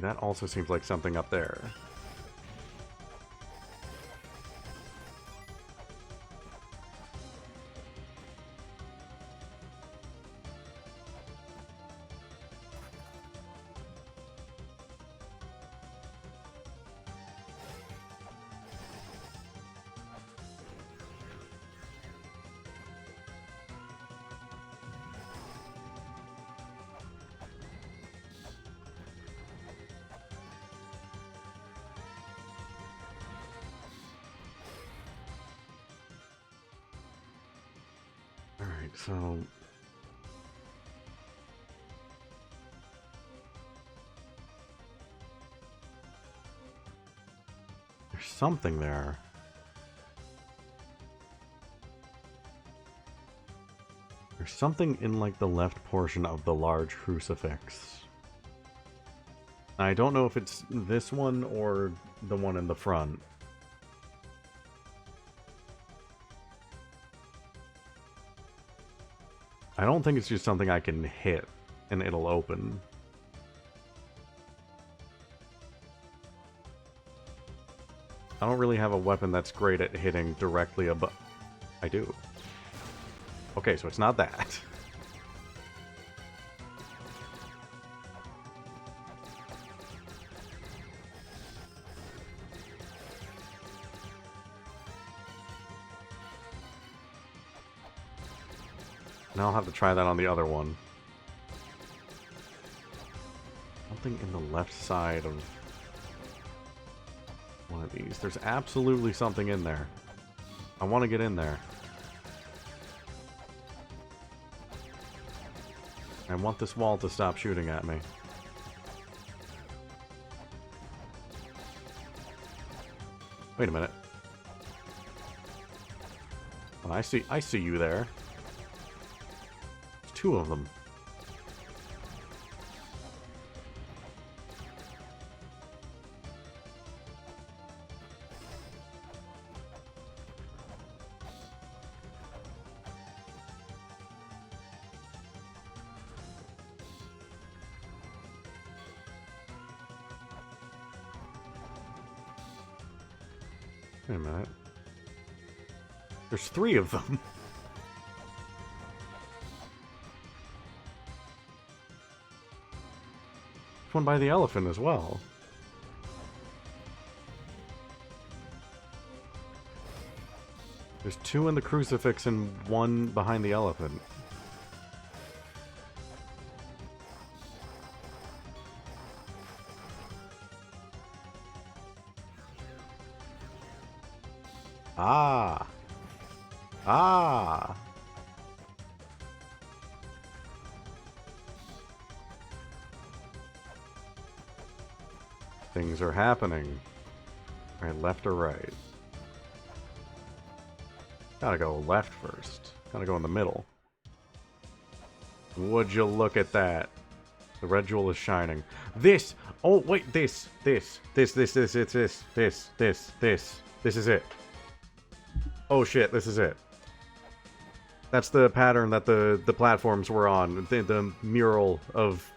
That also seems like something up there. So there's something there. There's something in like the left portion of the large crucifix. I don't know if it's this one or the one in the front. I don't think it's just something I can hit and it'll open. I don't really have a weapon that's great at hitting directly above. I do. Okay, so it's not that. Now I'll have to try that on the other one. Something in the left side of one of these. There's absolutely something in there. I want to get in there. I want this wall to stop shooting at me. Wait a minute. Oh, I see you there. There's two of them. Wait a minute. There's three of them. There's one by the elephant as well. There's two in the crucifix and one behind the elephant. Ah. Ah. Things are happening. Right, left or right? Gotta go left first. Gotta go in the middle. Would you look at that? The red jewel is shining. This! Oh, wait, this is it. Oh shit, this is it. That's the pattern that the platforms were on. The mural of...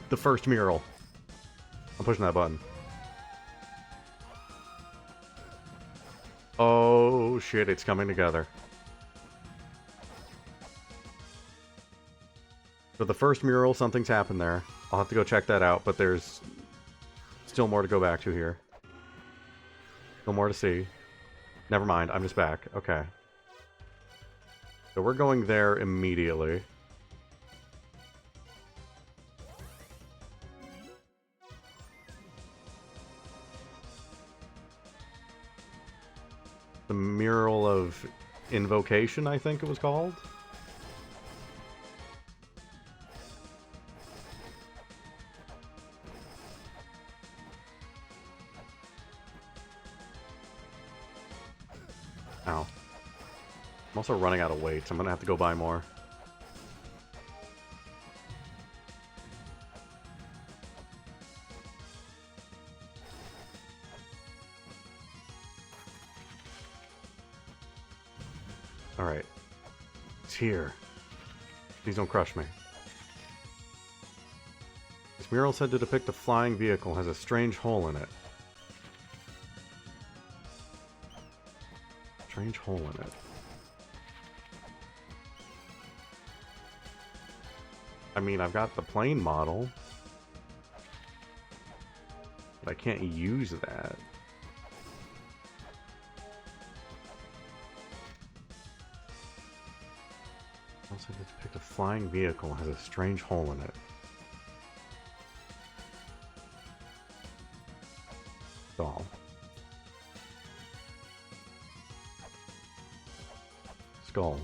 the first mural. I'm pushing that button. Oh shit, it's coming together. So the first mural, something's happened there. I'll have to go check that out, but there's still more to go back to here. Still more to see. Never mind, I'm just back. Okay. So we're going there immediately. The mural of invocation, I think it was called. Ow. I'm also running out of weights. I'm gonna have to go buy more. Alright. It's here. Please don't crush me. This mural said to depict a flying vehicle has a strange hole in it. Strange hole in it. I mean, I've got the plane model. But I can't use that. Also, let's pick a flying vehicle has a strange hole in it. Doll. Skull.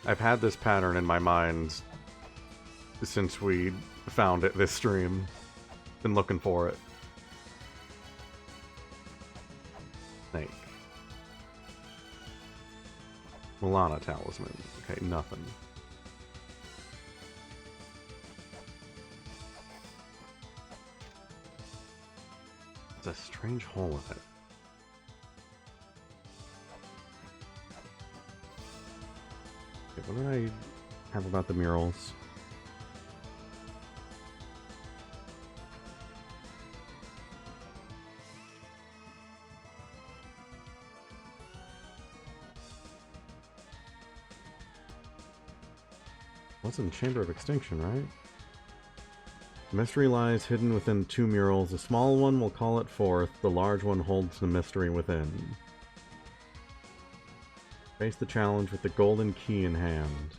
I've had this pattern in my mind since we found it this stream. Been looking for it. Snake. La-Mulana talisman. Okay, nothing. a strange hole with it. Okay, what did I have about the murals? What's in the Chamber of Extinction, right? Mystery lies hidden within 2 murals. The small one will call it forth. The large one holds the mystery within. Face the challenge with the golden key in hand.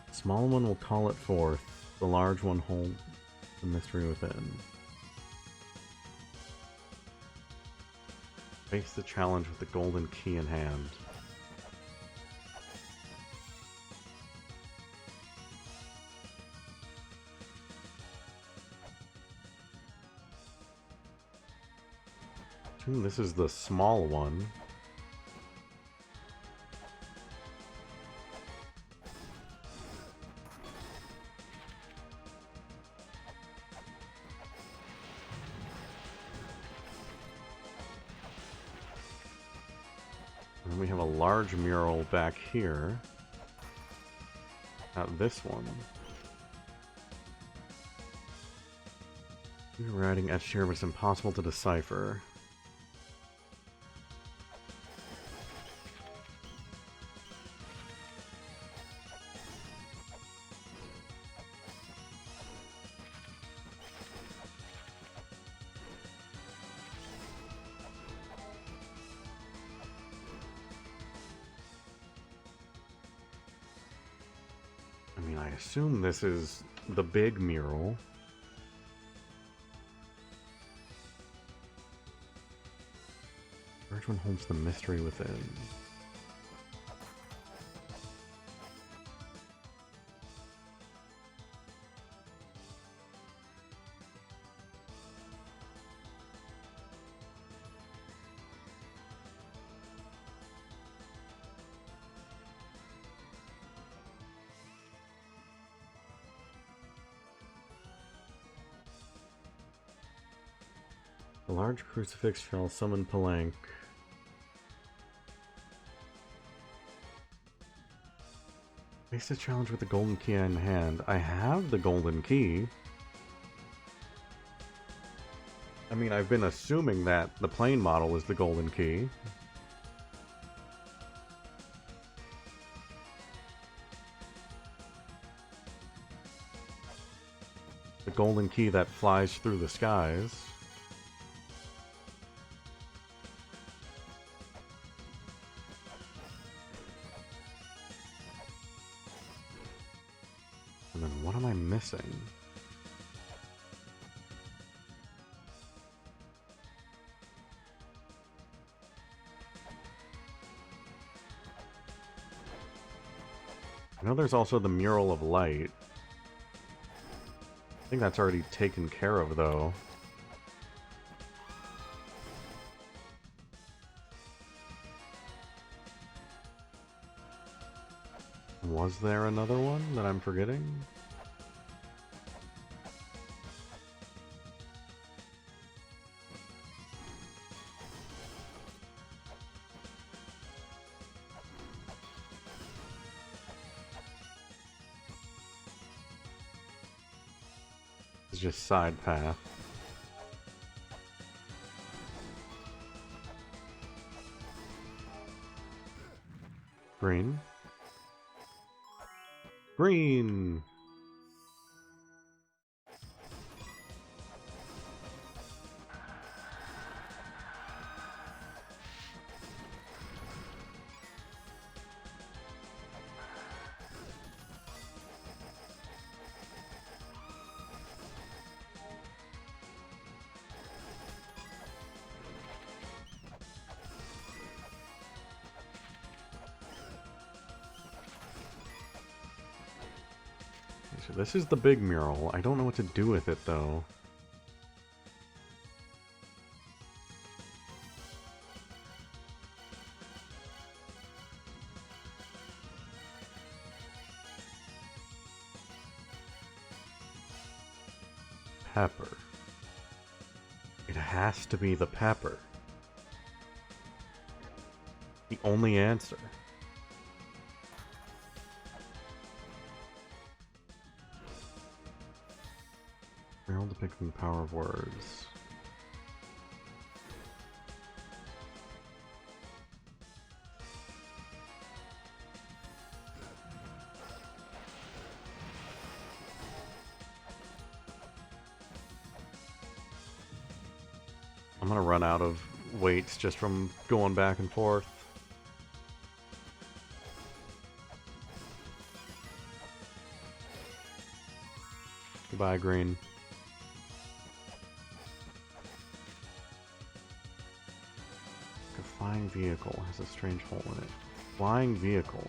The small one will call it forth. The large one holds the mystery within. Face the challenge with the golden key in hand. This is the small one. And we have a large mural back here. This one. Writing etched here, but it's impossible to decipher. I mean, I assume this is the big mural. Which one holds the mystery within? A large crucifix shall summon Palanque. Face the challenge with the golden key in hand. I have the golden key. I mean, I've been assuming that the plane model is the golden key. The golden key that flies through the skies. And then what am I missing? I know there's also the Mural of Light. I think that's already taken care of, though. Was there another one that I'm forgetting? It's just side path. Green. Green! So this is the big mural. I don't know what to do with it, though. pepper. It has to be the pepper. The only answer. Mural depicting the power of words. I'm gonna run out of weights just from going back and forth. Goodbye, green. A flying vehicle has a strange hole in it. Flying vehicle.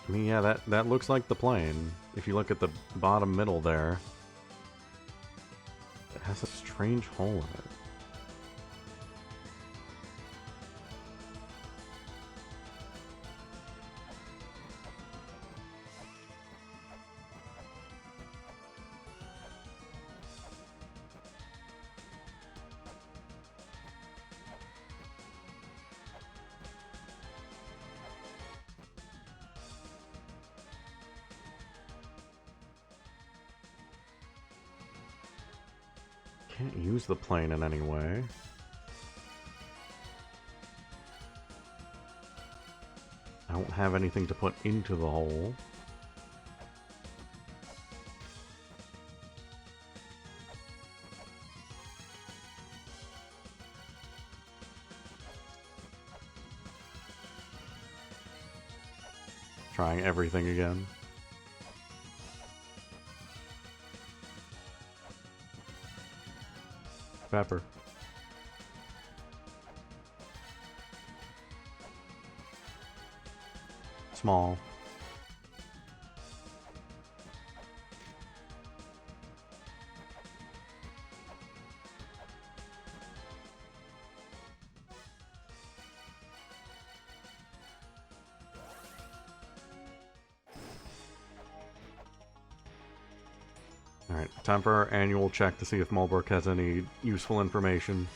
I mean, yeah, that looks like the plane. If you look at the bottom middle there, it has a strange hole in it. Can't use the plane in any way. I don't have anything to put into the hole. Trying everything again. Pepper. Small. Alright, time for our annual check to see if Malbrook has any useful information.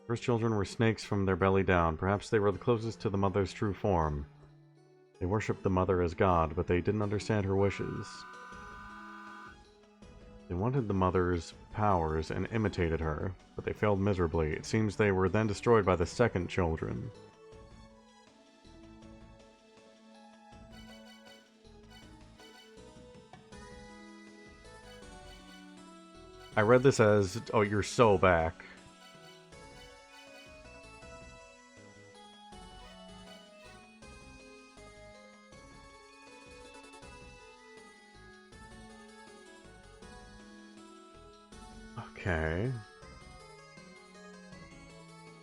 First children were snakes from their belly down. Perhaps they were the closest to the mother's true form. They worshipped the mother as God, but they didn't understand her wishes. They wanted the mother's powers and imitated her, but they failed miserably. It seems they were then destroyed by the second children. I read this as, oh, you're so back. Okay.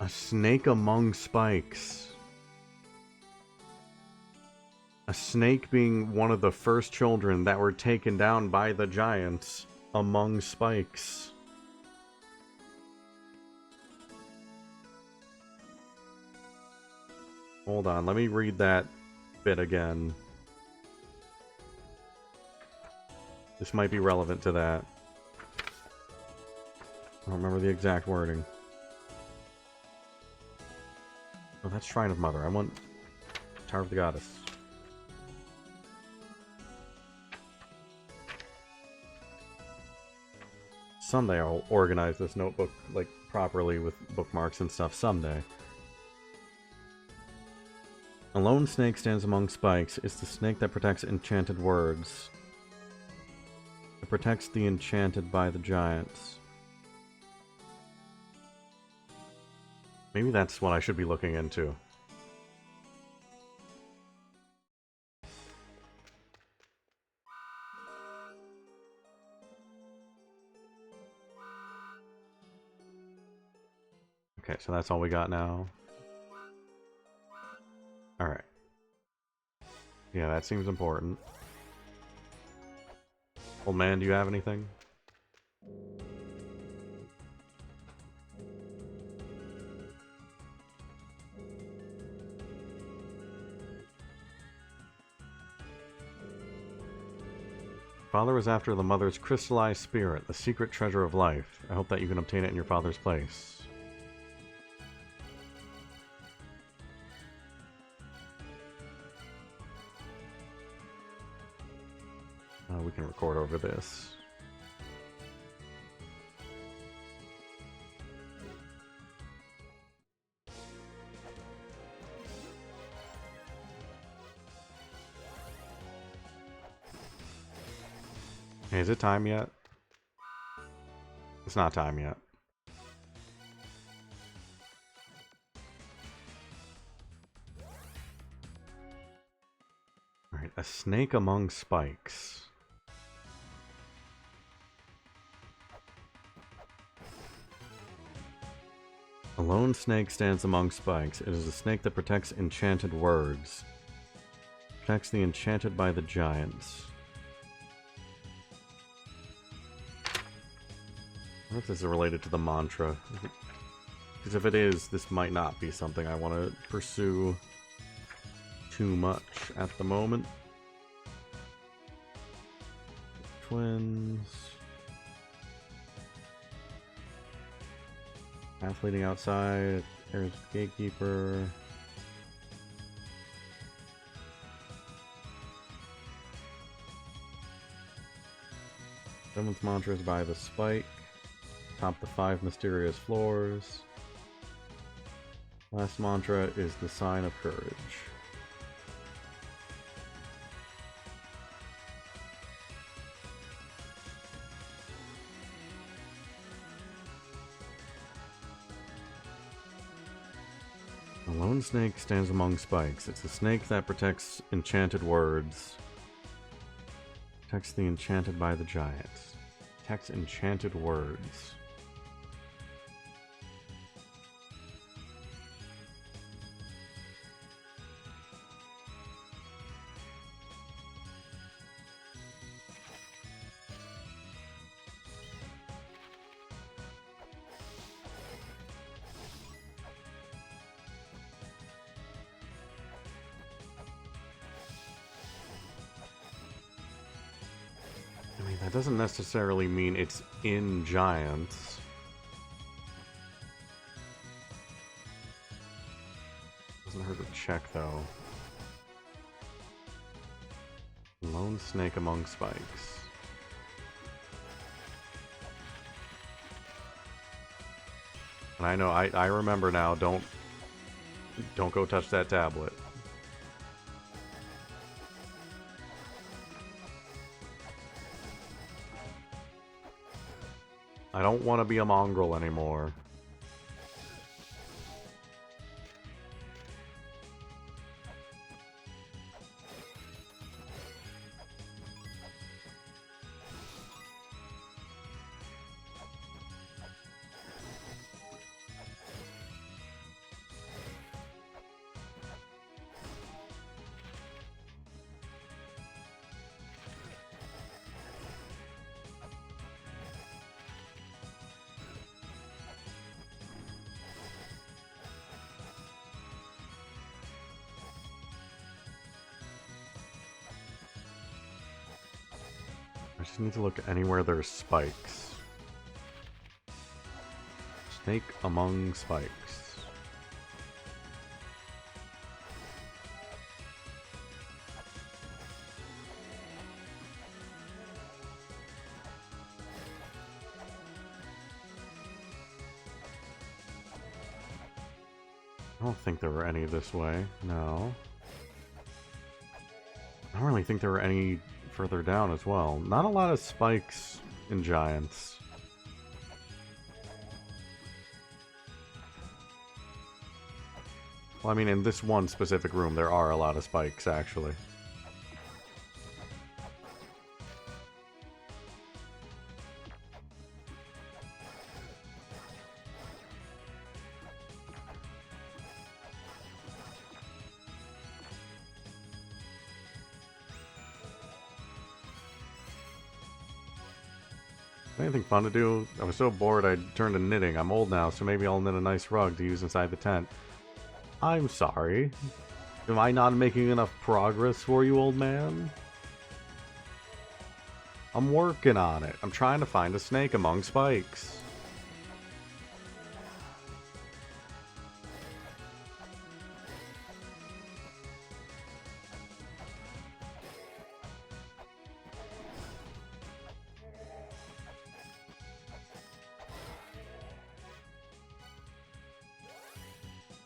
A snake among spikes. A snake being one of the first children that were taken down by the giants among spikes. Hold on, let me read that bit again. This might be relevant to that. I don't remember the exact wording. Oh, that's Shrine of Mother. I want Tower of the Goddess. Someday I'll organize this notebook, like, properly with bookmarks and stuff. Someday. A lone snake stands among spikes. It's the snake that protects enchanted words. It protects the enchanted by the giants. Maybe that's what I should be looking into. Okay, so that's all we got now. Alright. Yeah, that seems important. Old man, do you have anything? Father was after the mother's crystallized spirit, the secret treasure of life. I hope that you can obtain it in your father's place. We can record over this. Hey, is it time yet? It's not time yet. Alright, a snake among spikes. A lone snake stands among spikes. It is a snake that protects enchanted words. Protects the enchanted by the giants. I wonder if this is related to the mantra. Because if it is, this might not be something I want to pursue too much at the moment. Twins. Path leading outside. There's gatekeeper. Seventh mantra is by the spike. Top the 5 mysterious floors. Last mantra is the sign of courage. A lone snake stands among spikes. It's a snake that protects enchanted words. Protects the enchanted by the giants. Protects enchanted words. That doesn't necessarily mean it's in giants. Doesn't hurt to check though. Lone snake among spikes. And I know, I remember now, don't go touch that tablet. I don't want to be a mongrel anymore. I just need to look anywhere there's spikes. Snake among spikes. I don't think there were any this way, no. I don't really think there were any further down as well. Not a lot of spikes in giants. Well, I mean, in this one specific room, there are a lot of spikes, actually. Anything fun to do? I was so bored I turned to knitting. I'm old now, so maybe I'll knit a nice rug to use inside the tent. I'm sorry. Am I not making enough progress for you, old man? I'm working on it. I'm trying to find a snake among spikes.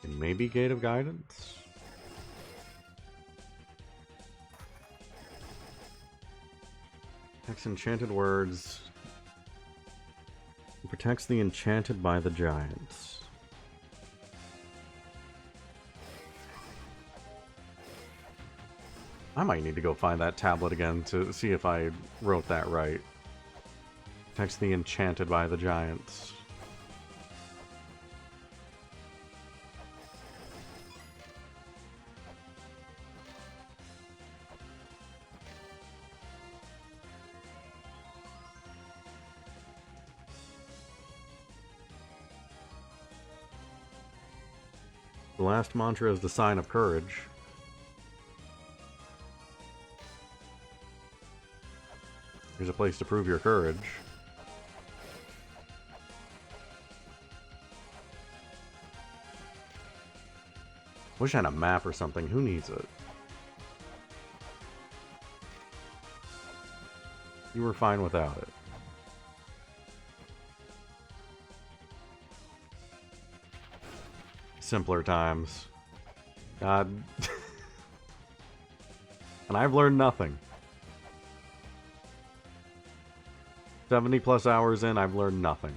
And maybe Gate of Guidance? Protects enchanted words. It protects the enchanted by the giants. I might need to go find that tablet again to see if I wrote that right. Protects the enchanted by the giants. The last mantra is the sign of courage. Here's a place to prove your courage. Wish I had a map or something. Who needs it? You were fine without it. Simpler times. God. And I've learned nothing. 70 plus hours in, I've learned nothing.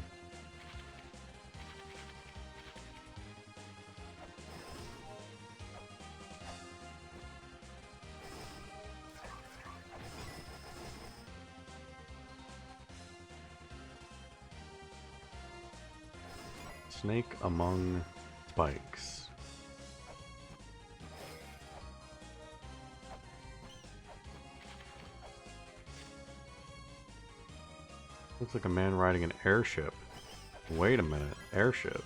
Snake among spikes. Looks like a man riding an airship. Wait a minute, airship.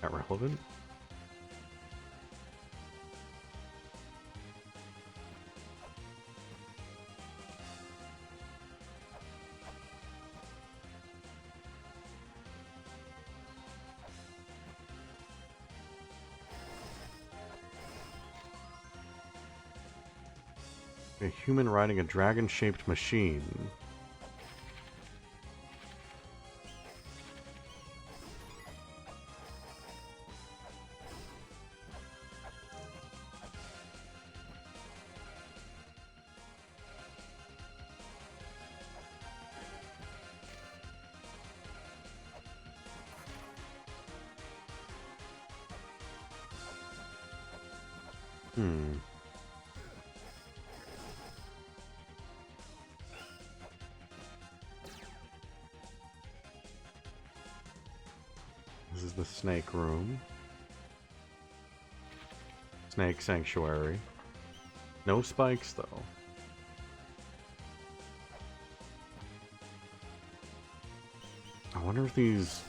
That relevant? A human riding a dragon-shaped machine. This is the snake room. Snake sanctuary. No spikes, though. I wonder if these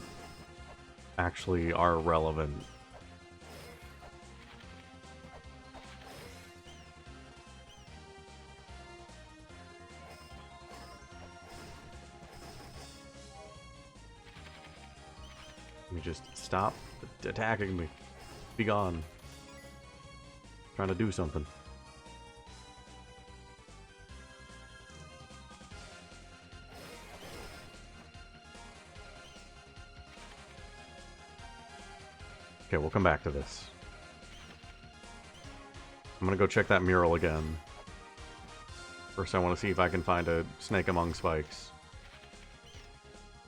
actually are relevant. You just stop attacking me. Be gone. Trying to do something. Okay, we'll come back to this. I'm gonna go check that mural again. First I want to see if I can find a snake among spikes.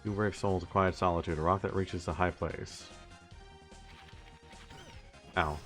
You brave souls of quiet solitude, a rock that reaches the high place. Ow.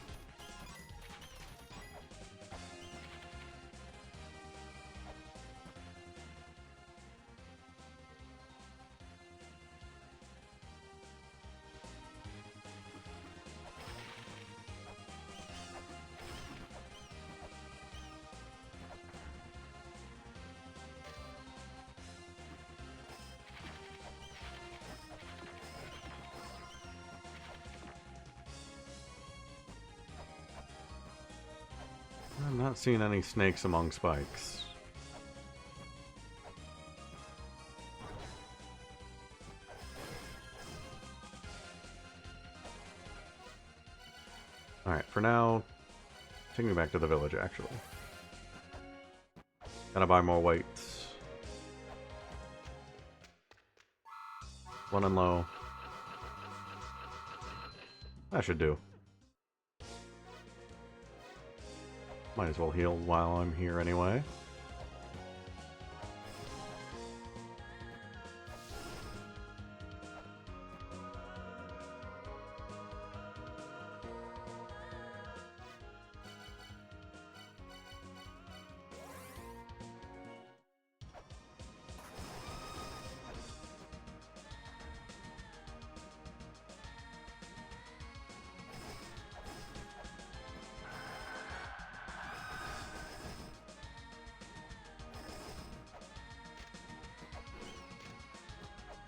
I'm not seeing any snakes among spikes. Alright, for now, take me back to the village, actually. Gotta buy more weights. Running low. That should do. Might as well heal while I'm here anyway.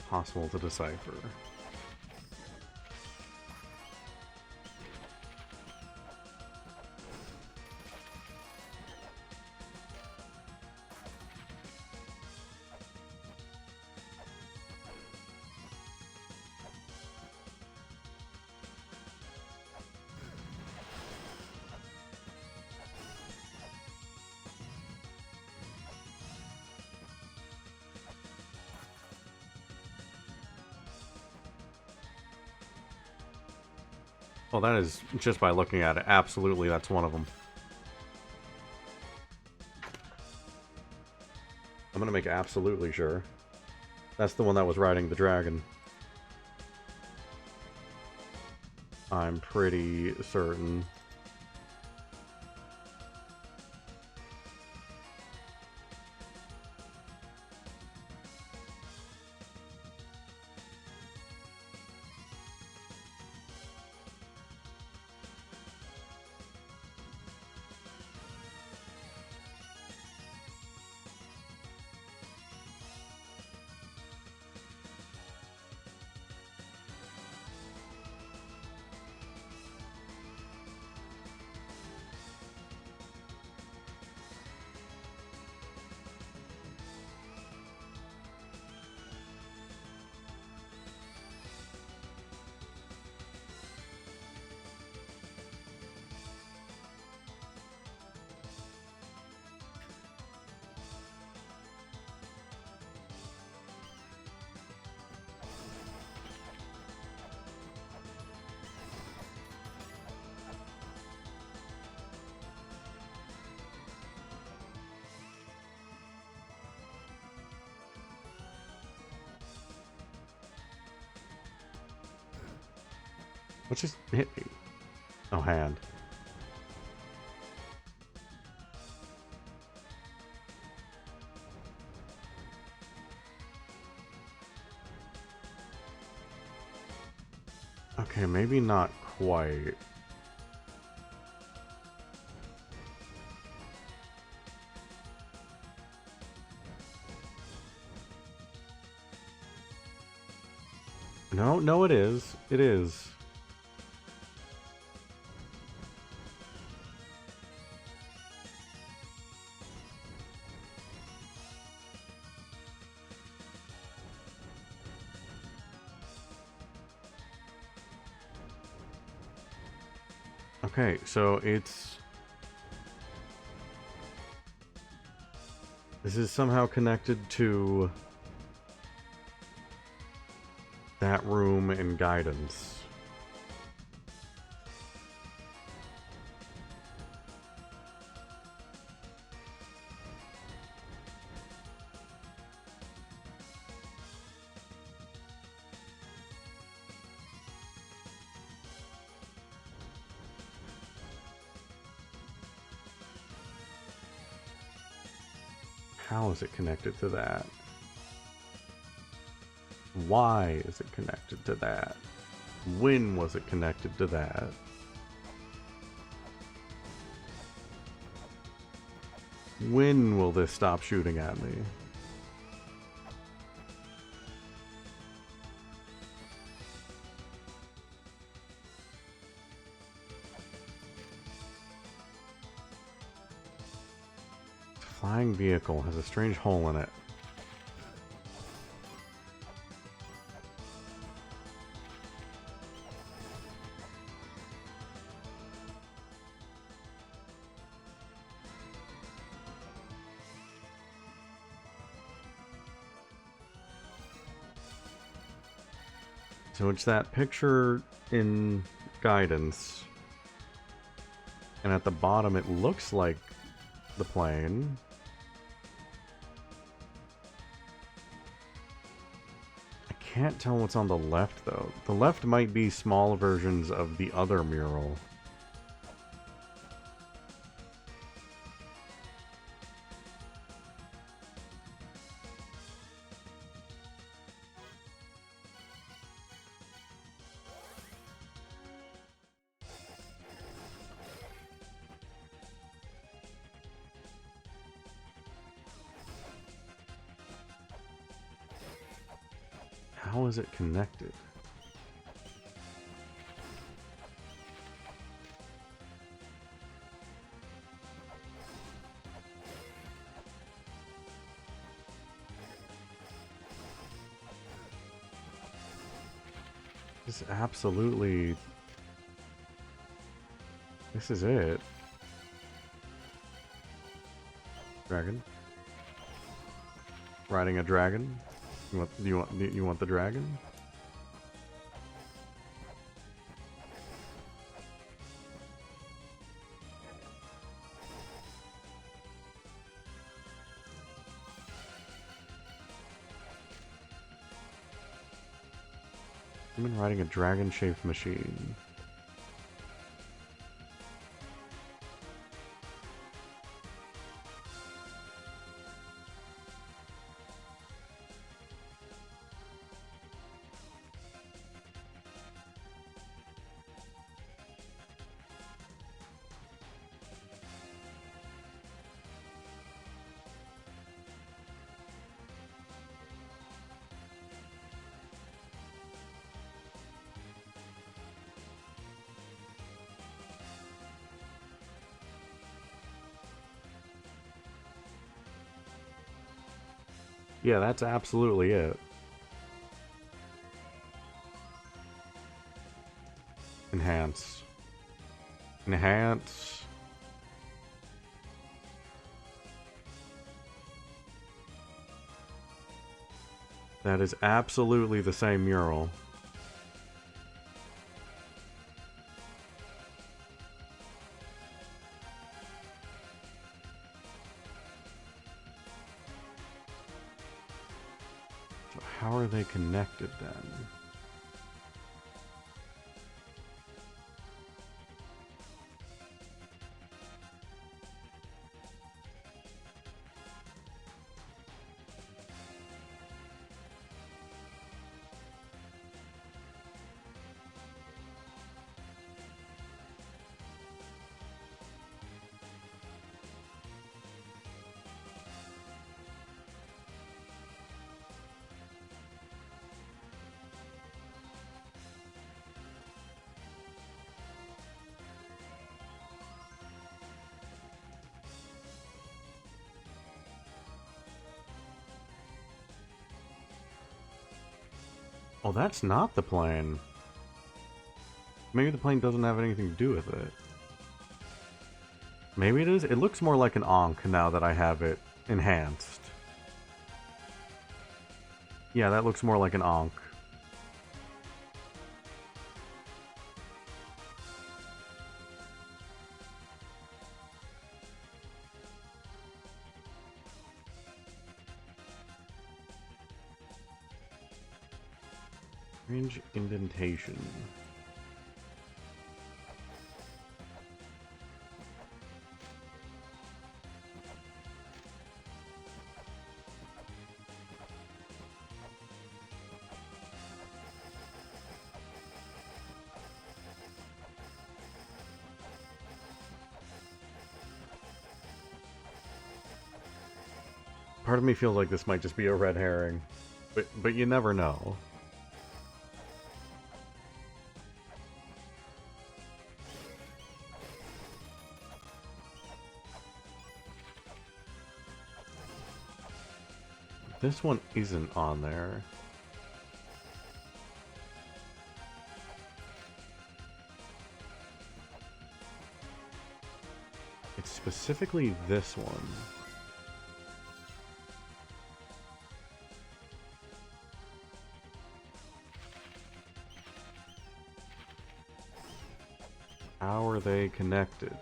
Possible to decipher. Well, that is, just by looking at it, absolutely that's one of them. I'm gonna make absolutely sure. That's the one that was riding the dragon. I'm pretty certain. What just hit me? Oh, hand. Okay, maybe not quite. No, no, it is. It is. Okay, so it's... This is somehow connected to that room in guidance. How is it connected to that? Why is it connected to that? When was it connected to that? When will this stop shooting at me? Flying vehicle has a strange hole in it. So it's that picture in guidance, and at the bottom it looks like the plane. I can't tell what's on the left though. The left might be small versions of the other mural. How is it connected? This is absolutely... This is it. Dragon. Riding a dragon. You want the dragon? I've been riding a dragon-shaped machine. Yeah, that's absolutely it. Enhance. Enhance. That is absolutely the same mural. So how are they connected then? Oh, that's not the plane. Maybe the plane doesn't have anything to do with it. Maybe it is? It looks more like an Ankh now that I have it enhanced. Yeah, that looks more like an Ankh. Strange indentation. Part of me feels like this might just be a red herring, but you never know. This one isn't on there. It's specifically this one. How are they connected?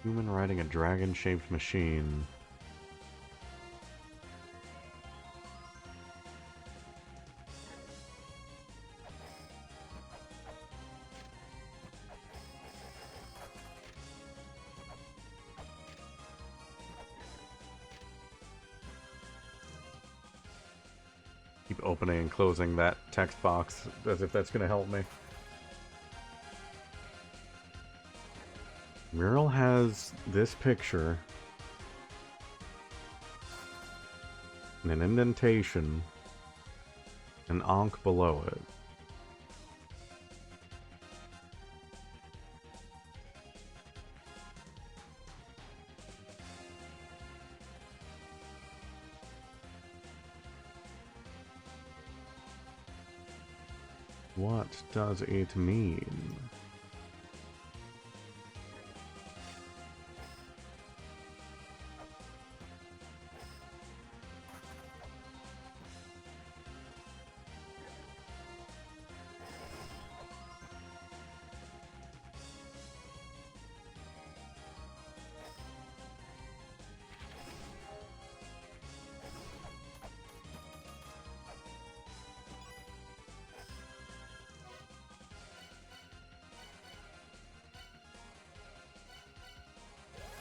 Human riding a dragon-shaped machine. Keep opening and closing that text box as if that's going to help me. Mural has this picture and an indentation, an ankh below it. What does it mean?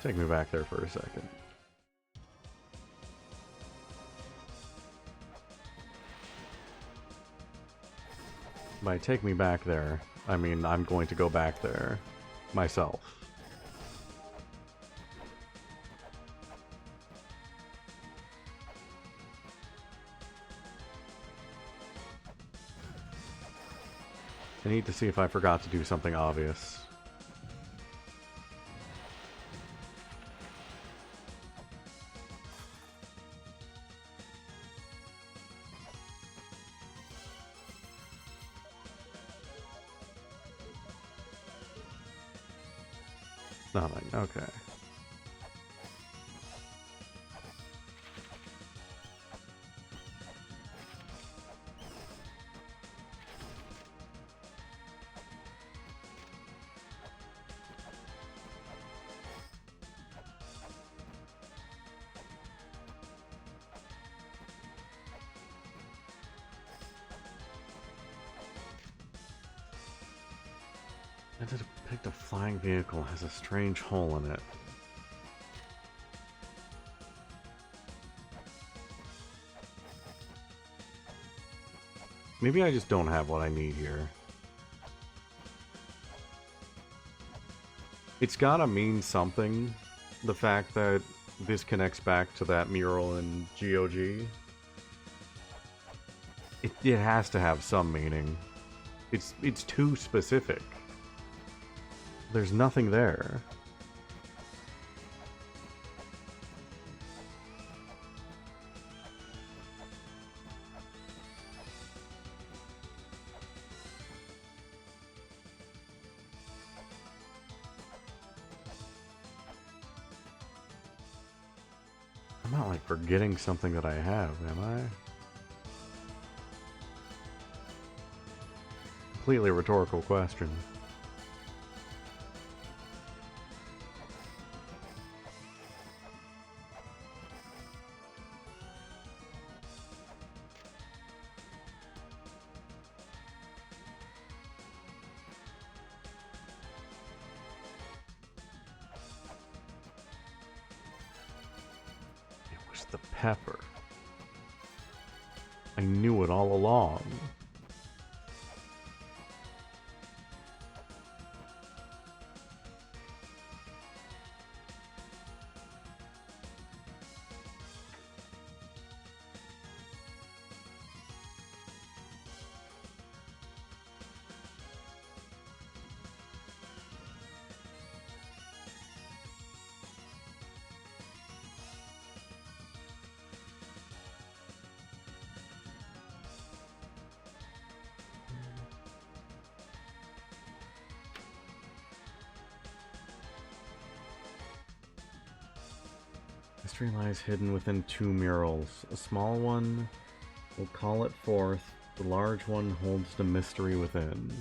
Take me back there for a second. By take me back there, I mean I'm going to go back there myself. I need to see if I forgot to do something obvious. Nothing, okay. I did picked a flying vehicle, has a strange hole in it. Maybe I just don't have what I need here. It's gotta mean something, the fact that this connects back to that mural in GOG. It has to have some meaning. It's too specific. There's nothing there. I'm not like forgetting something that I have, am I? Completely rhetorical question. The pepper. I knew it all along. Mystery lies hidden within two murals. A small one will call it forth. The large one holds the mystery within.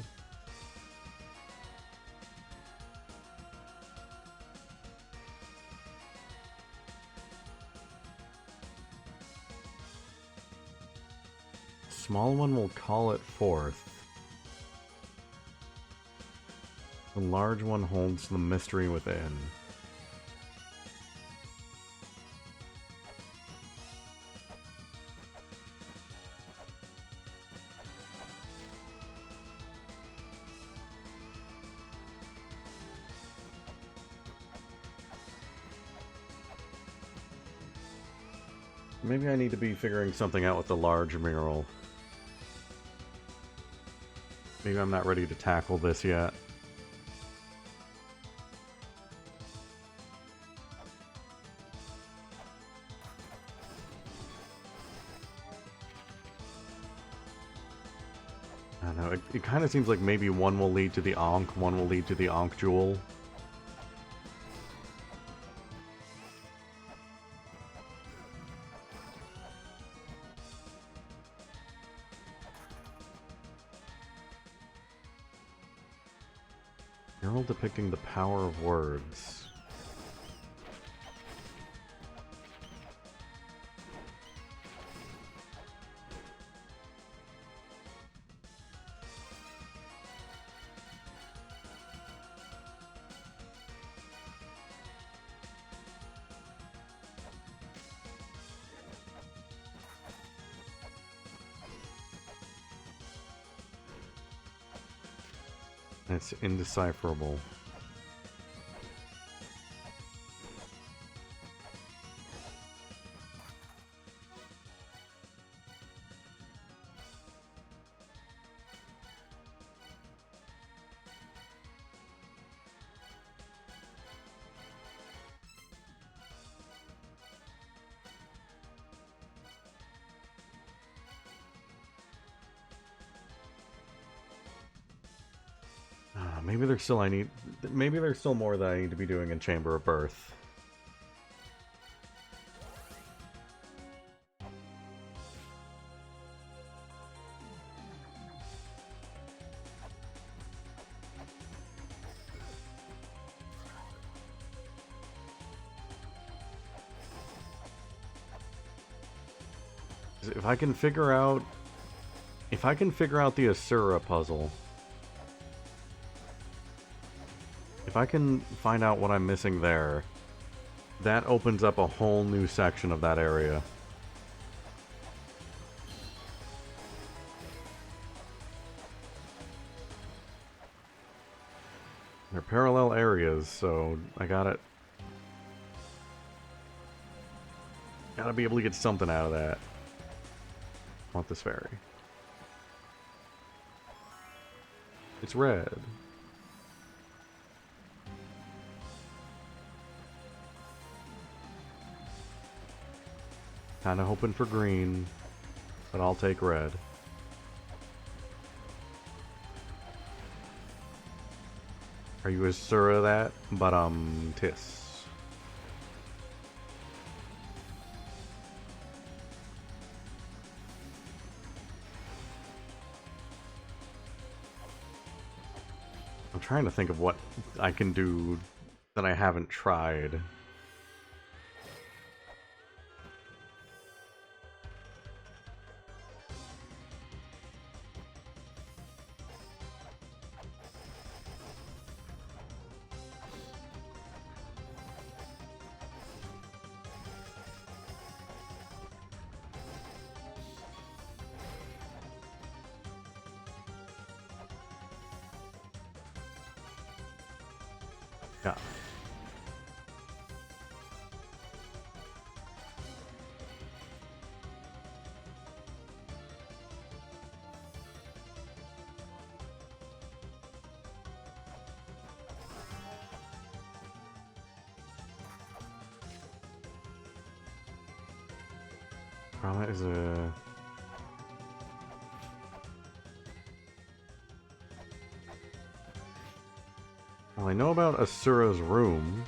Small one will call it forth. The large one holds the mystery within. Maybe I need to be figuring something out with the large mural. Maybe I'm not ready to tackle this yet. I don't know, it kind of seems like maybe one will lead to the Ankh, one will lead to the Ankh Jewel. Mural depicting the power of words. It's indecipherable. Maybe there's still more that I need to be doing in Chamber of Birth. If I can figure out the Asura puzzle, if I can find out what I'm missing there, that opens up a whole new section of that area. They're parallel areas, so I gotta be able to get something out of that. Want this fairy. It's red. Kinda hoping for green, but I'll take red. Are you Asura that? But Tis. I'm trying to think of what I can do that I haven't tried. Yeah. Oh, that is a... Well, I know about Asura's room.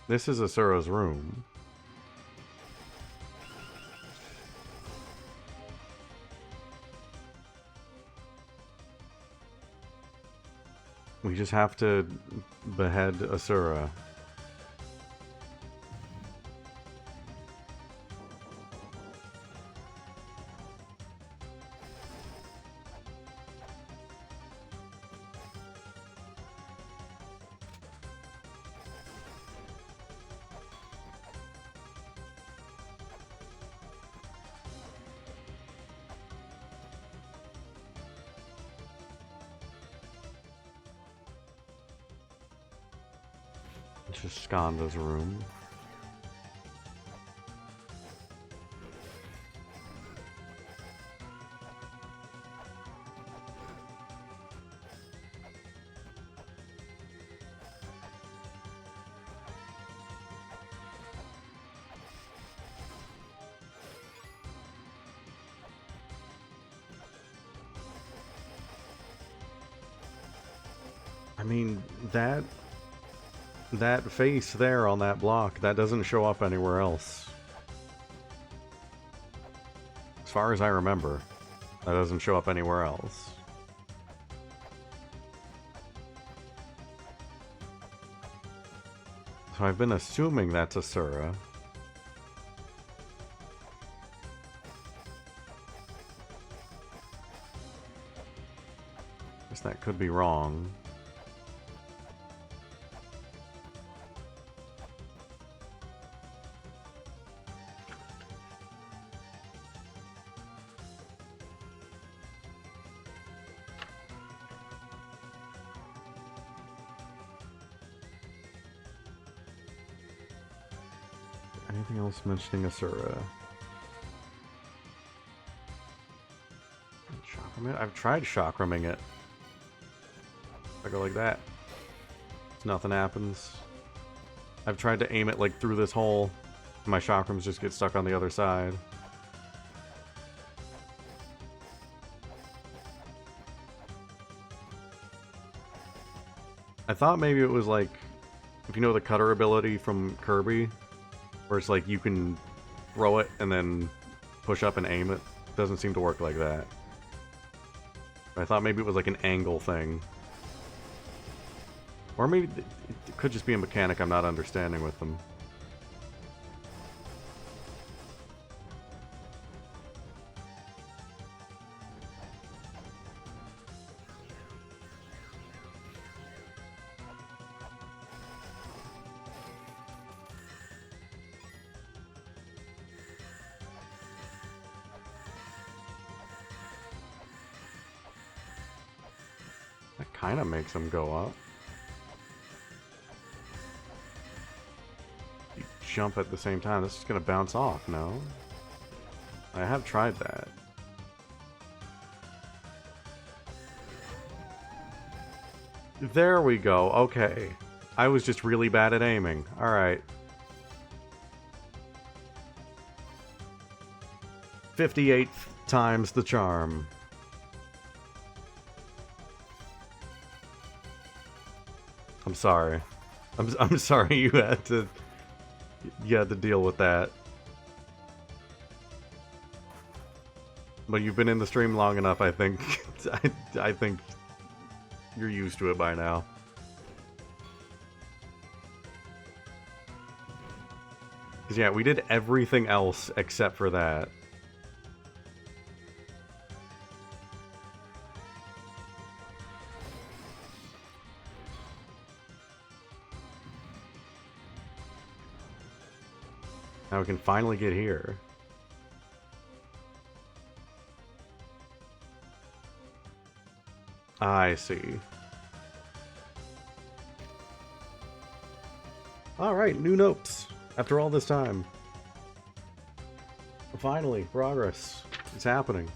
This is Asura's room. We just have to behead Asura. Just Skanda's room. I mean, that face there on that block, that doesn't show up anywhere else. As far as I remember, that doesn't show up anywhere else. So I've been assuming that's Asura. Guess that could be wrong. Anything else mentioning Asura? I've tried chakraming it. I go like that. Nothing happens. I've tried to aim it like through this hole. My chakrams just get stuck on the other side. I thought maybe it was like, if you know the cutter ability from Kirby, where it's like you can throw it and then push up and aim it. Doesn't seem to work like that. I thought maybe it was like an angle thing. Or maybe it could just be a mechanic I'm not understanding with them. That kind of makes them go up. You jump at the same time. This is going to bounce off, no? I have tried that. There we go. Okay. I was just really bad at aiming. Alright. 58 times the charm. I'm sorry. I'm sorry you had to deal with that. But you've been in the stream long enough, I think. I think you're used to it by now. Because yeah, we did everything else except for that. Now we can finally get here. I see. Alright, new notes. After all this time. Finally, progress. It's happening.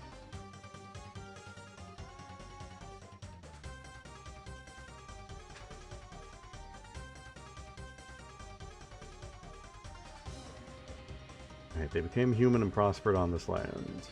Alright, they became human and prospered on this land.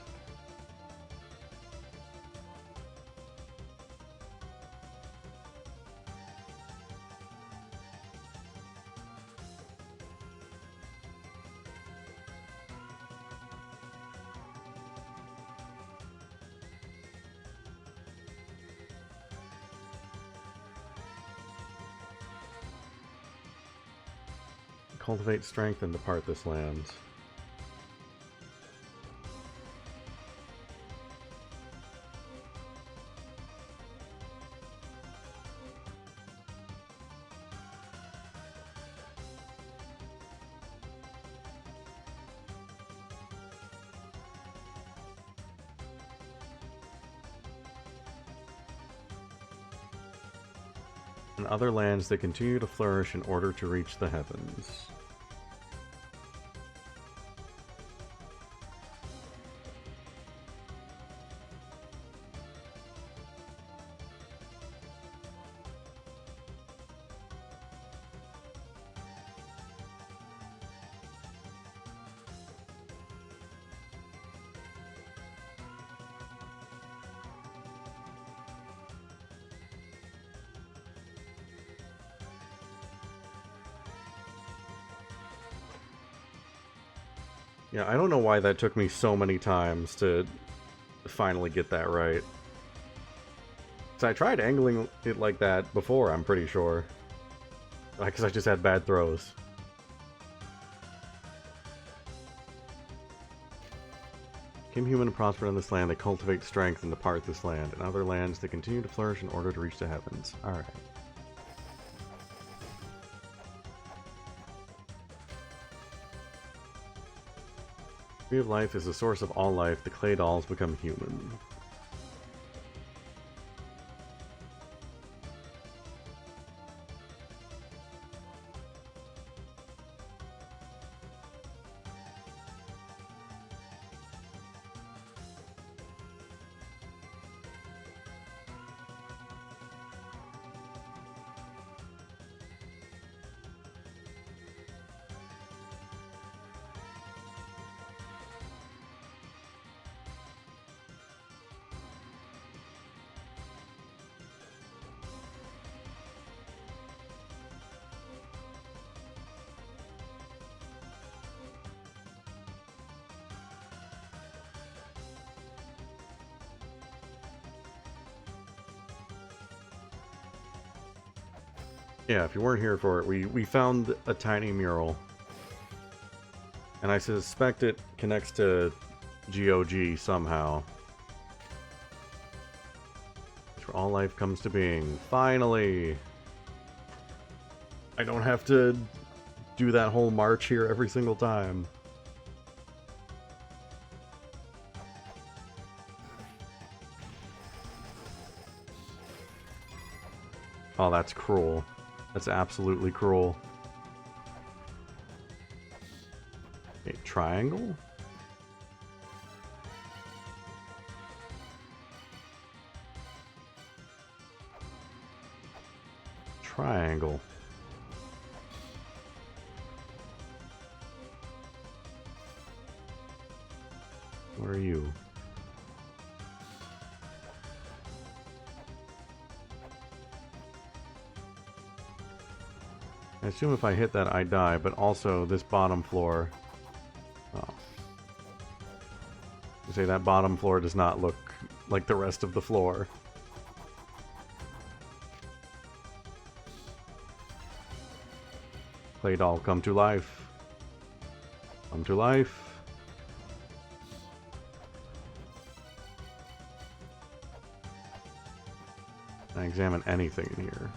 Cultivate strength and depart this land. In other lands, they continue to flourish in order to reach the heavens. Yeah, I don't know why that took me so many times to finally get that right. So I tried angling it like that before, I'm pretty sure. Because I just had bad throws. Became human and prospered on this land, they cultivate strength and depart this land. In other lands, they continue to flourish in order to reach the heavens. Alright. Tree of Life is the source of all life. The clay dolls become human. Yeah, if you weren't here for it, we found a tiny mural. And I suspect it connects to GOG somehow. That's where all life comes to being. Finally! I don't have to do that whole march here every single time. Oh, that's cruel. That's absolutely cruel. Okay, triangle? Triangle. Where are you? I assume if I hit that, I die, but also this bottom floor. Oh. You say that bottom floor does not look like the rest of the floor. Clay doll, come to life. Come to life. Can I examine anything in here?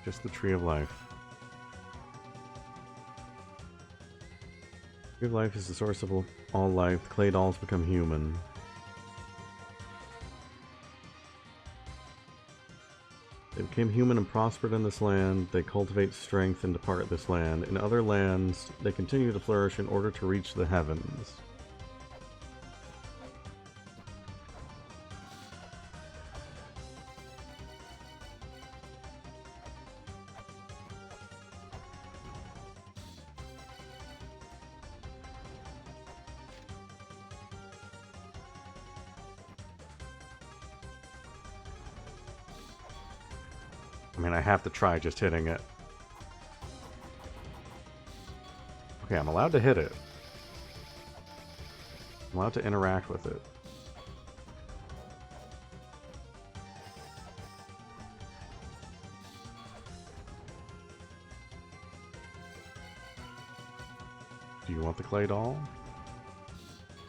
Just the Tree of Life. Tree of Life is the source of all life. The clay dolls become human. They became human and prospered in this land. They cultivate strength and depart this land. In other lands, they continue to flourish in order to reach the heavens. I mean, I have to try just hitting it. Okay, I'm allowed to hit it. I'm allowed to interact with it. Do you want the clay doll?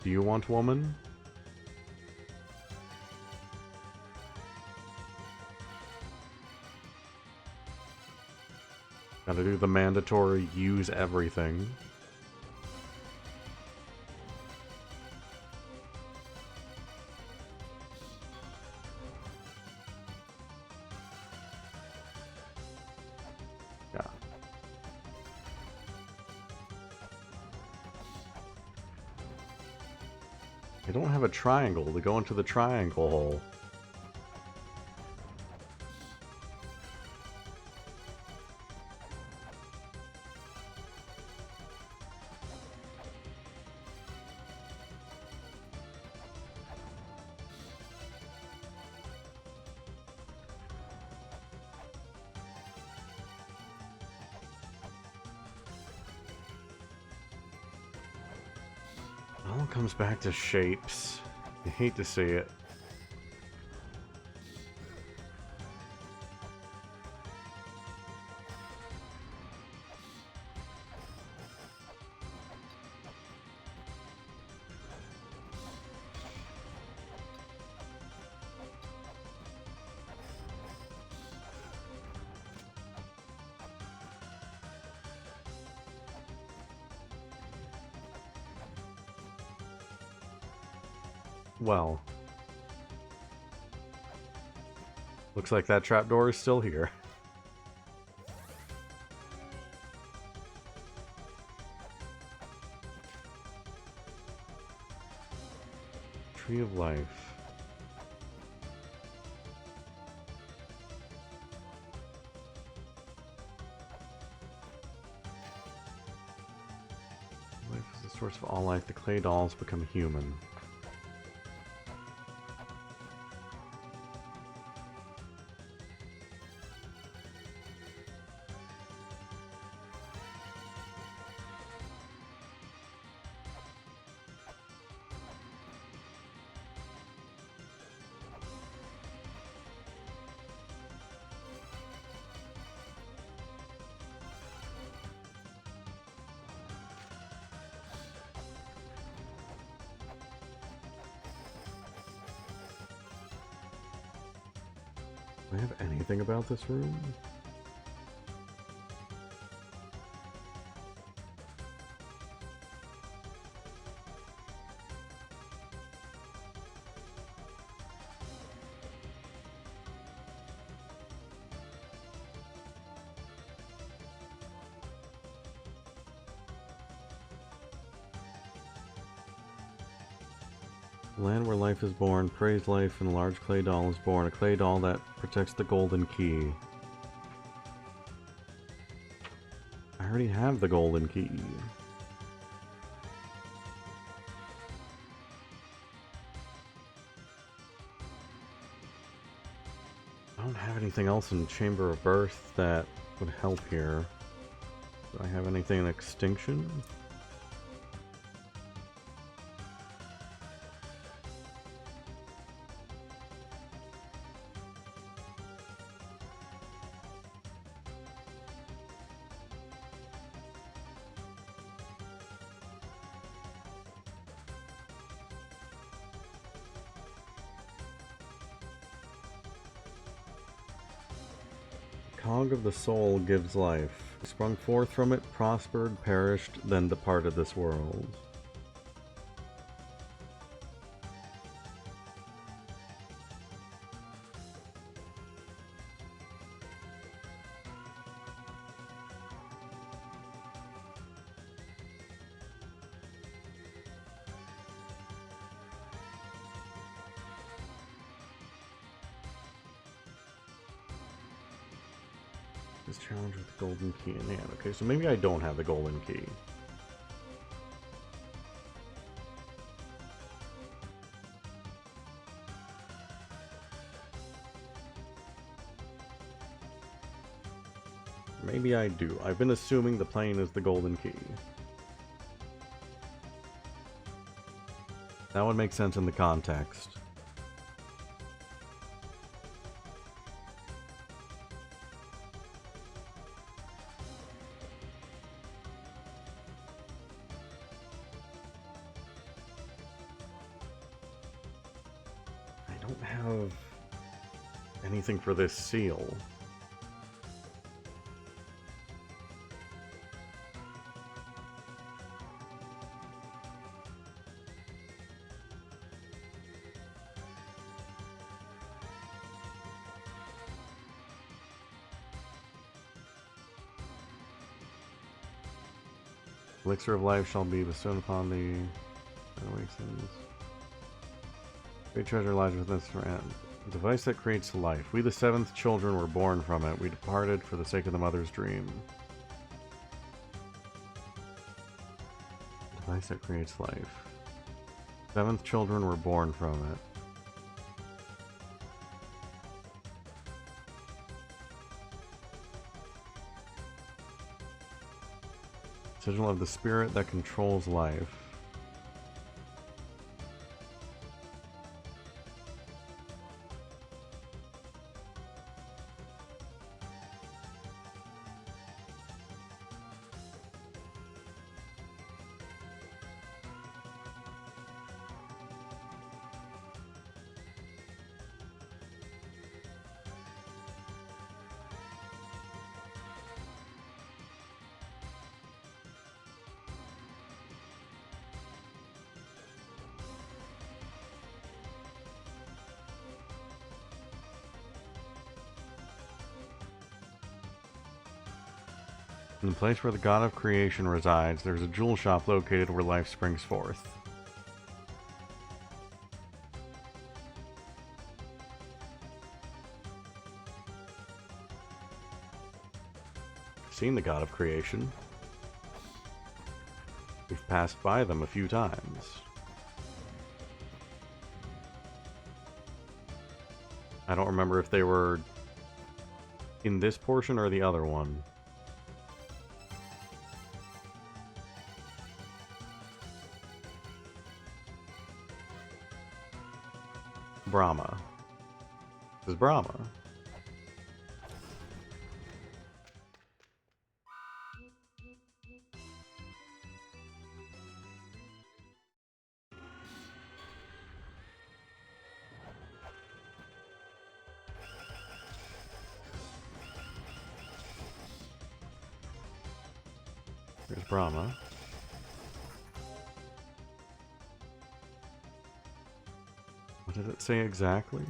Do you want woman? Gotta do the mandatory use everything. Yeah. I don't have a triangle to go into the triangle hole. It all comes back to shapes. I hate to see it. Well, looks like that trapdoor is still here. Tree of Life. Life is the source of all life. The clay dolls become human. Do I have anything about this room? Land where life is born, praise life, and a large clay doll is born. A clay doll that protects the golden key. I already have the golden key. I don't have anything else in Chamber of Birth that would help here. Do I have anything in Extinction? Cog of the soul gives life. Sprung forth from it, prospered, perished, then departed this world. this challenge with the golden key in hand. Okay, so maybe I don't have the golden key. Maybe I do. I've been assuming the plane is the golden key. That would make sense in the context. I don't have anything for this seal. Elixir of life shall be bestowed upon the awakens. Great treasure lies within this device that creates life. We, the seventh children, were born from it. We departed for the sake of the mother's dream. Device that creates life. Seventh children were born from it. Sigil of the spirit that controls life. In the place where the god of creation resides, there's a jewel shop located where life springs forth. I've seen the god of creation. We've passed by them a few times. I don't remember if they were in this portion or the other one. Brahma. This is Brahma. There's Brahma. What did it say exactly?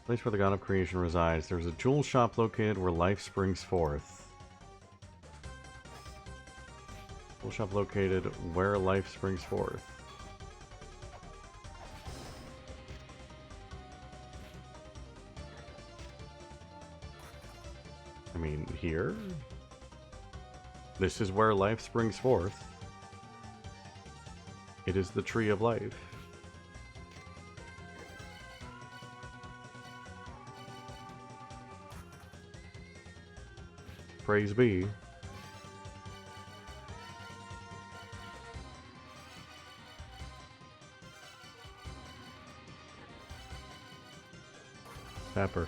Place where the god of creation resides. There's a jewel shop located where life springs forth. Jewel shop located where life springs forth. I mean, here? This is where life springs forth. It is the tree of life. Praise be. Pepper.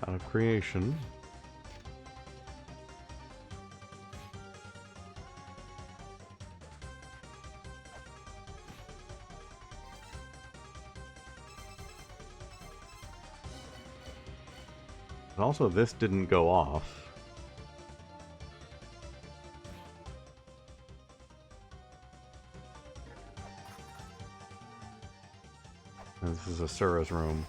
God of creation. And also, this didn't go off. And this is Asura's room.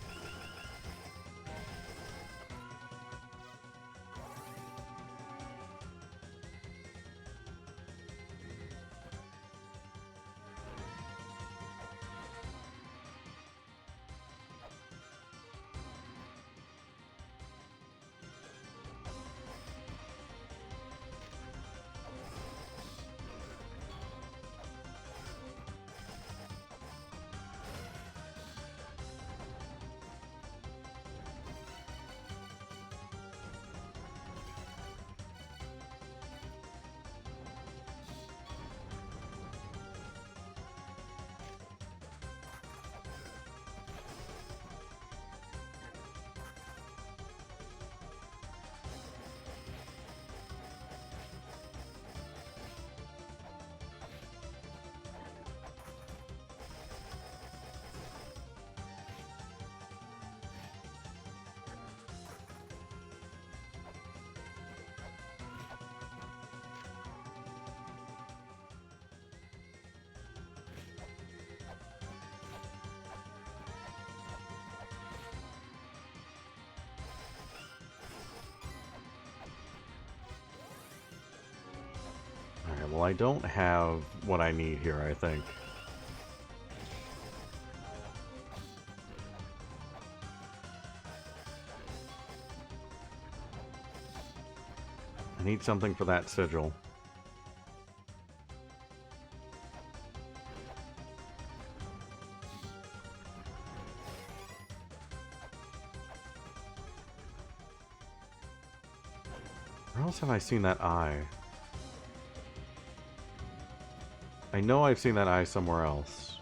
well, I don't have what I need here, I think. I need something for that sigil. Where else have I seen that eye? I know I've seen that eye somewhere else.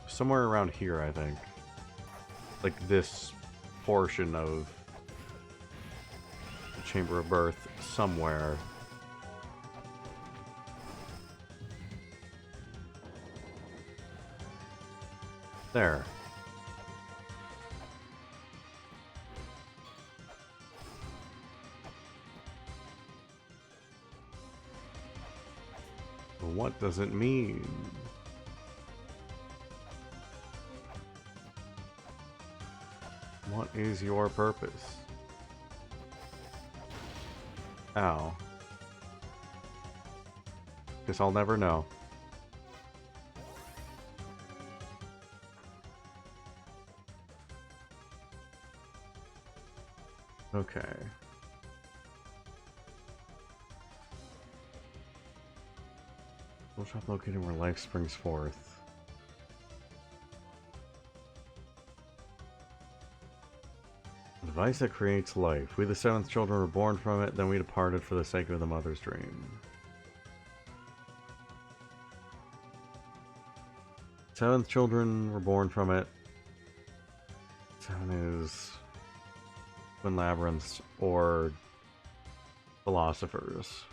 Somewhere around here, I think. Like this portion of the Chamber of Birth somewhere. There. But what does it mean? What is your purpose? Ow. Guess I'll never know. Okay. Tool shop located where life springs forth. A device that creates life. We the seventh children were born from it, then we departed for the sake of the mother's dream. Seventh children were born from it. Seven is twin labyrinths or philosophers.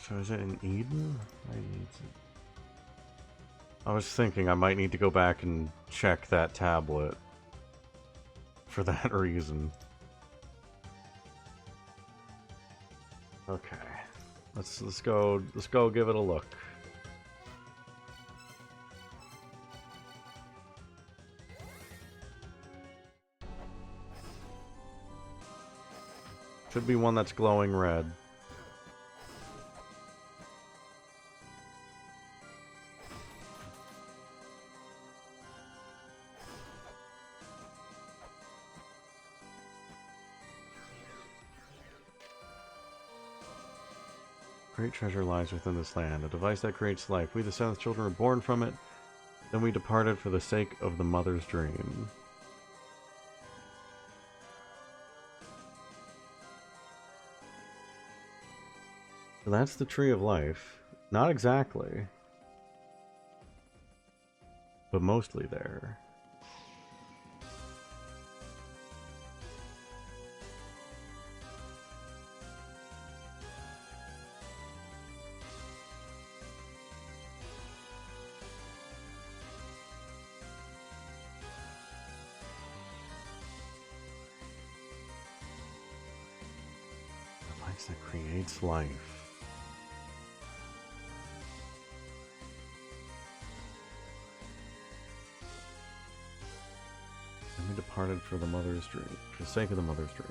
So is it in Eden? I was thinking I might need to go back and check that tablet for that reason. Okay. Let's go give it a look. Should be one that's glowing red. Great treasure lies within this land, a device that creates life. We the seventh children were born from it, then we departed for the sake of the mother's dream. So that's the tree of life. Not exactly, but mostly there. That creates life. And we departed for the mother's dream, for the sake of the mother's dream.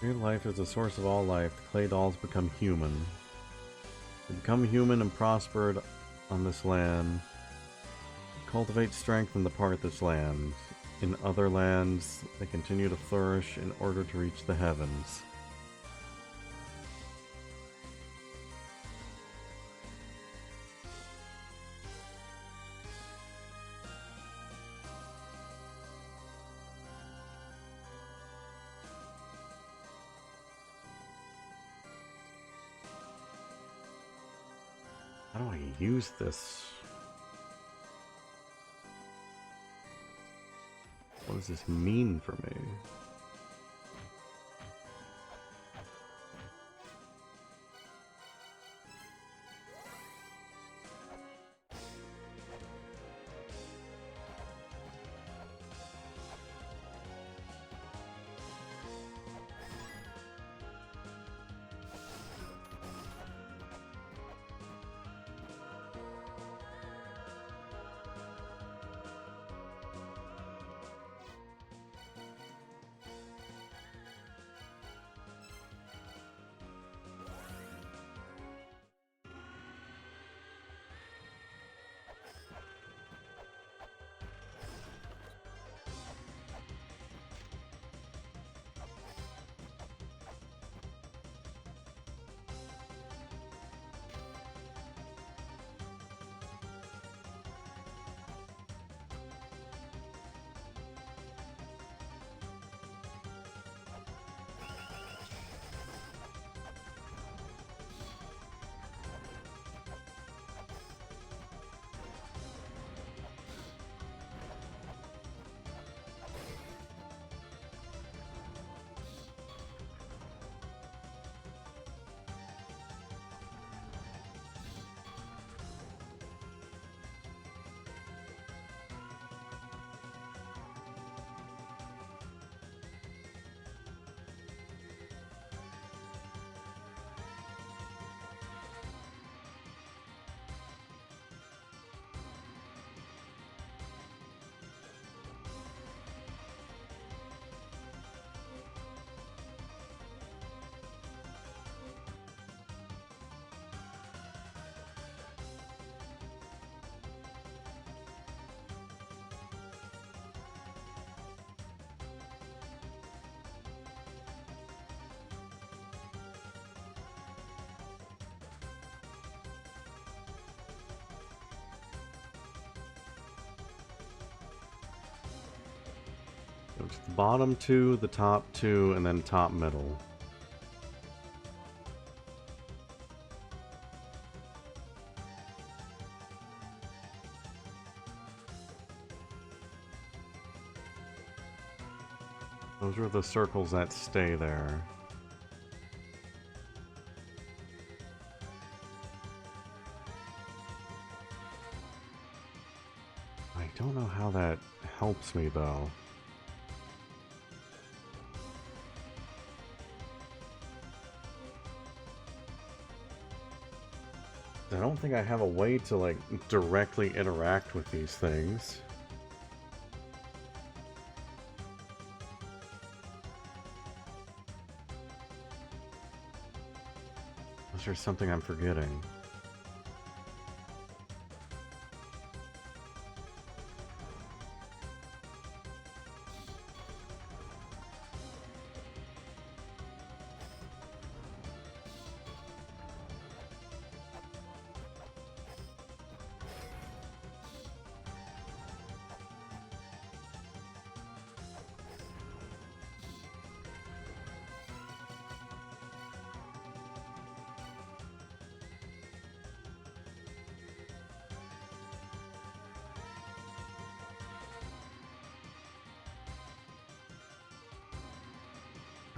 Your life is the source of all life. The clay dolls become human. They become human and prospered on this land. Cultivate strength and depart this land. In other lands, they continue to flourish in order to reach the heavens. How do I use this? What does this mean for me? It's the bottom two, the top two, and then top middle. Those are the circles that stay there. I don't know how that helps me though. I don't think I have a way to like directly interact with these things. Unless there's something I'm forgetting.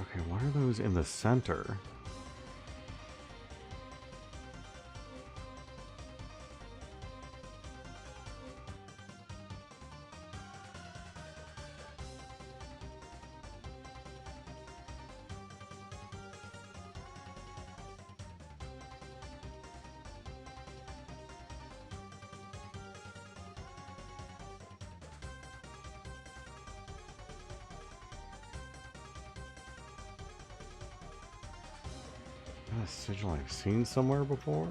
Okay, what are those in the center? that a sigil I've seen somewhere before?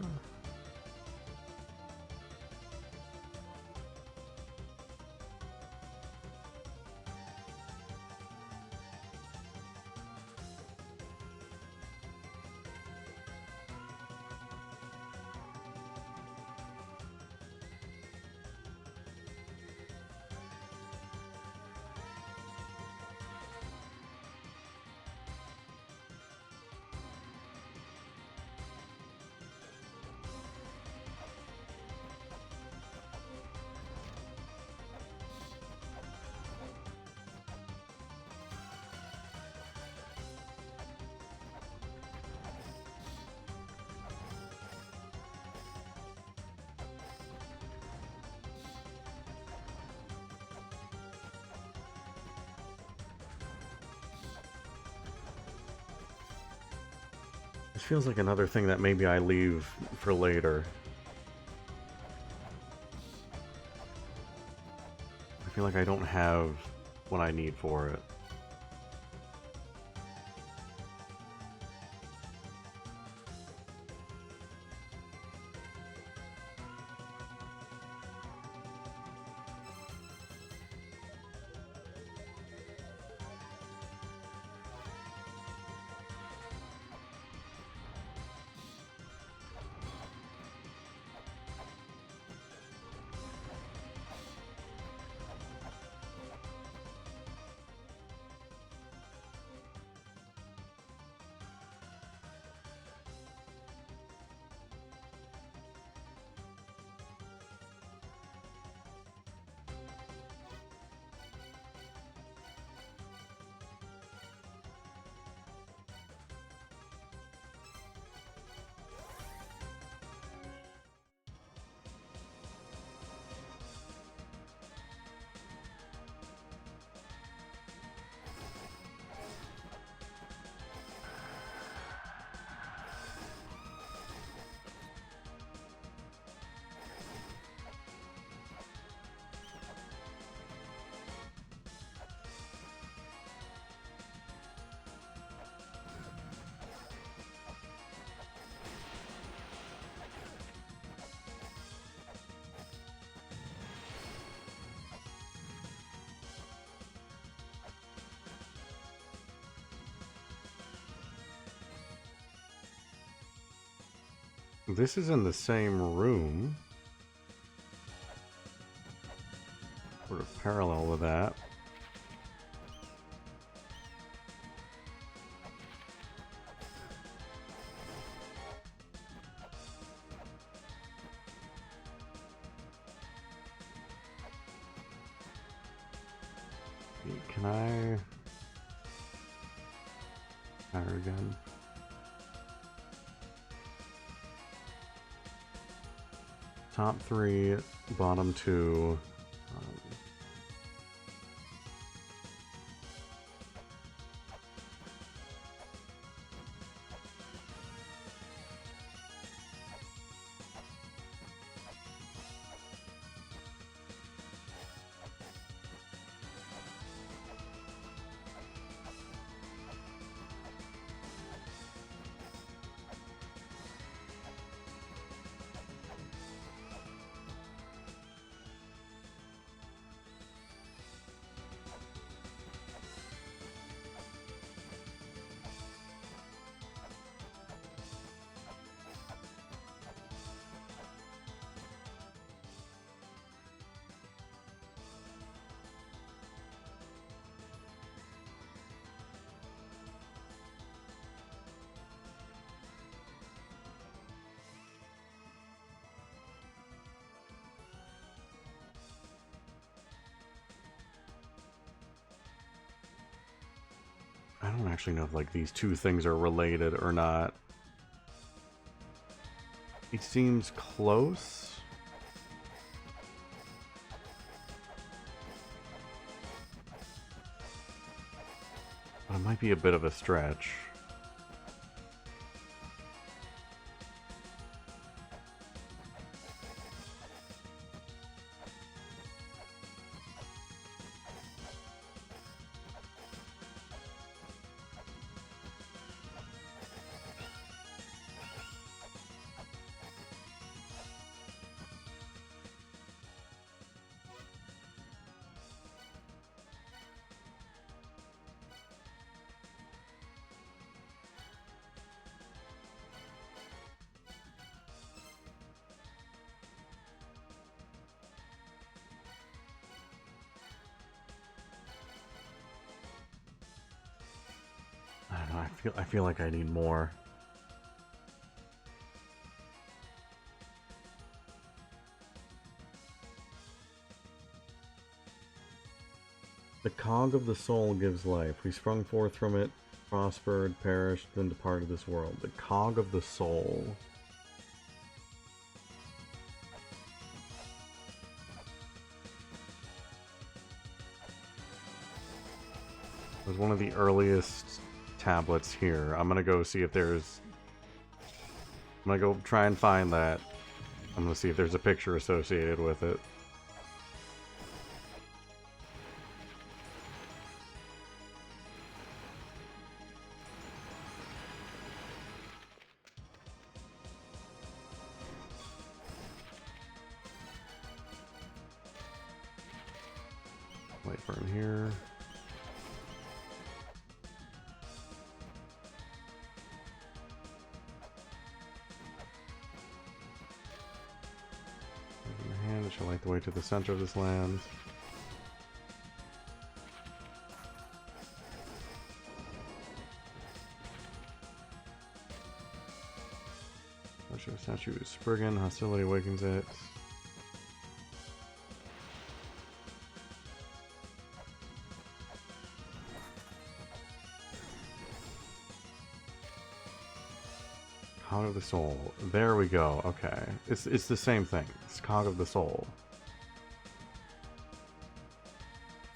This feels like another thing that maybe I leave for later. I feel like I don't have what I need for it. This is in the same room. Sort of parallel with that. Can I... Fire again? Top 3, bottom 2. I don't actually know if like these two things are related or not. It seems close. But it might be a bit of a stretch. I feel like I need more. The cog of the soul gives life. We sprung forth from it, prospered, perished, then departed this world. The cog of the soul. It was one of the earliest tablets here. I'm gonna go see if there's... I'm gonna go try and find that. I'm gonna see if there's a picture associated with it. Wait for him here. In the hand, it shall light the way to the center of this land. Statue is Spriggan, hostility awakens it. Cog of the Soul. There we go. Okay. It's the same thing. It's Cog of the Soul.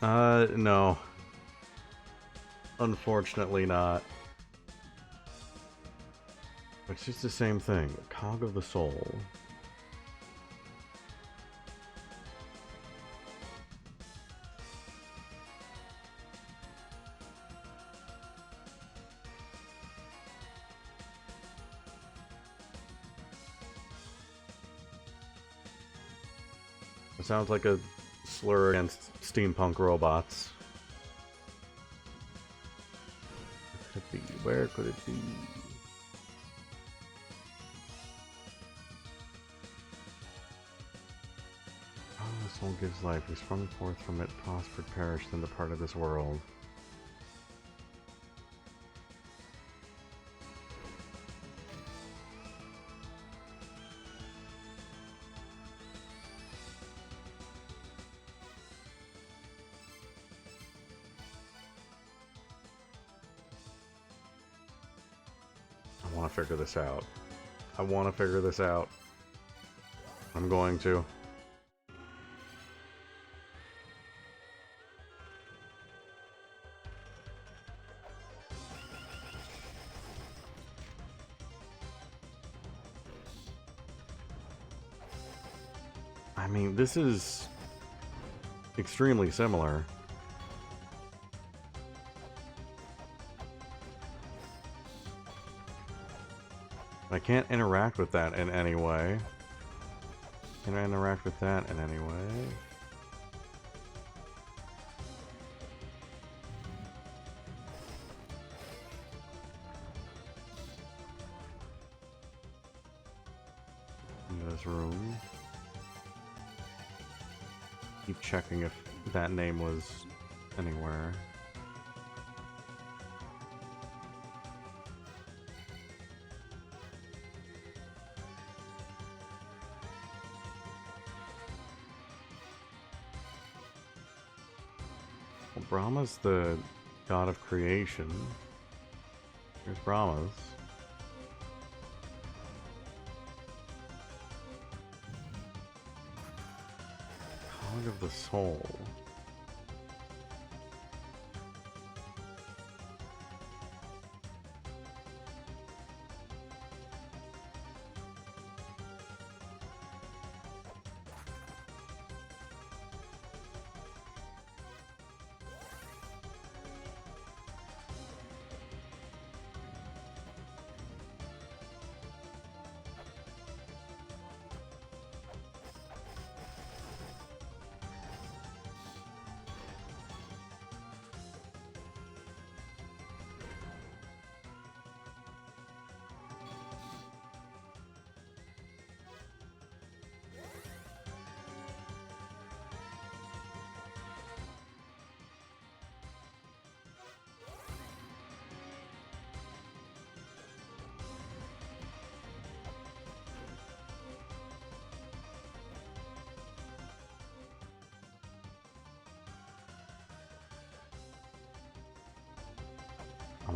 No. Unfortunately not. It's just the same thing. Cog of the Soul. It sounds like a slur against steampunk robots. Where could it be? Where could it be? Oh, the soul gives life. We sprung forth from it, prospered, perished, then departed this world. I want to figure this out. I want to figure this out. I'm going to. I mean, this is extremely similar. I can't interact with that in any way. Can I interact with that in any way? In this room. Keep checking if that name was anywhere. Well, Brahma's the god of creation. Here's Brahma's. Cog of the soul.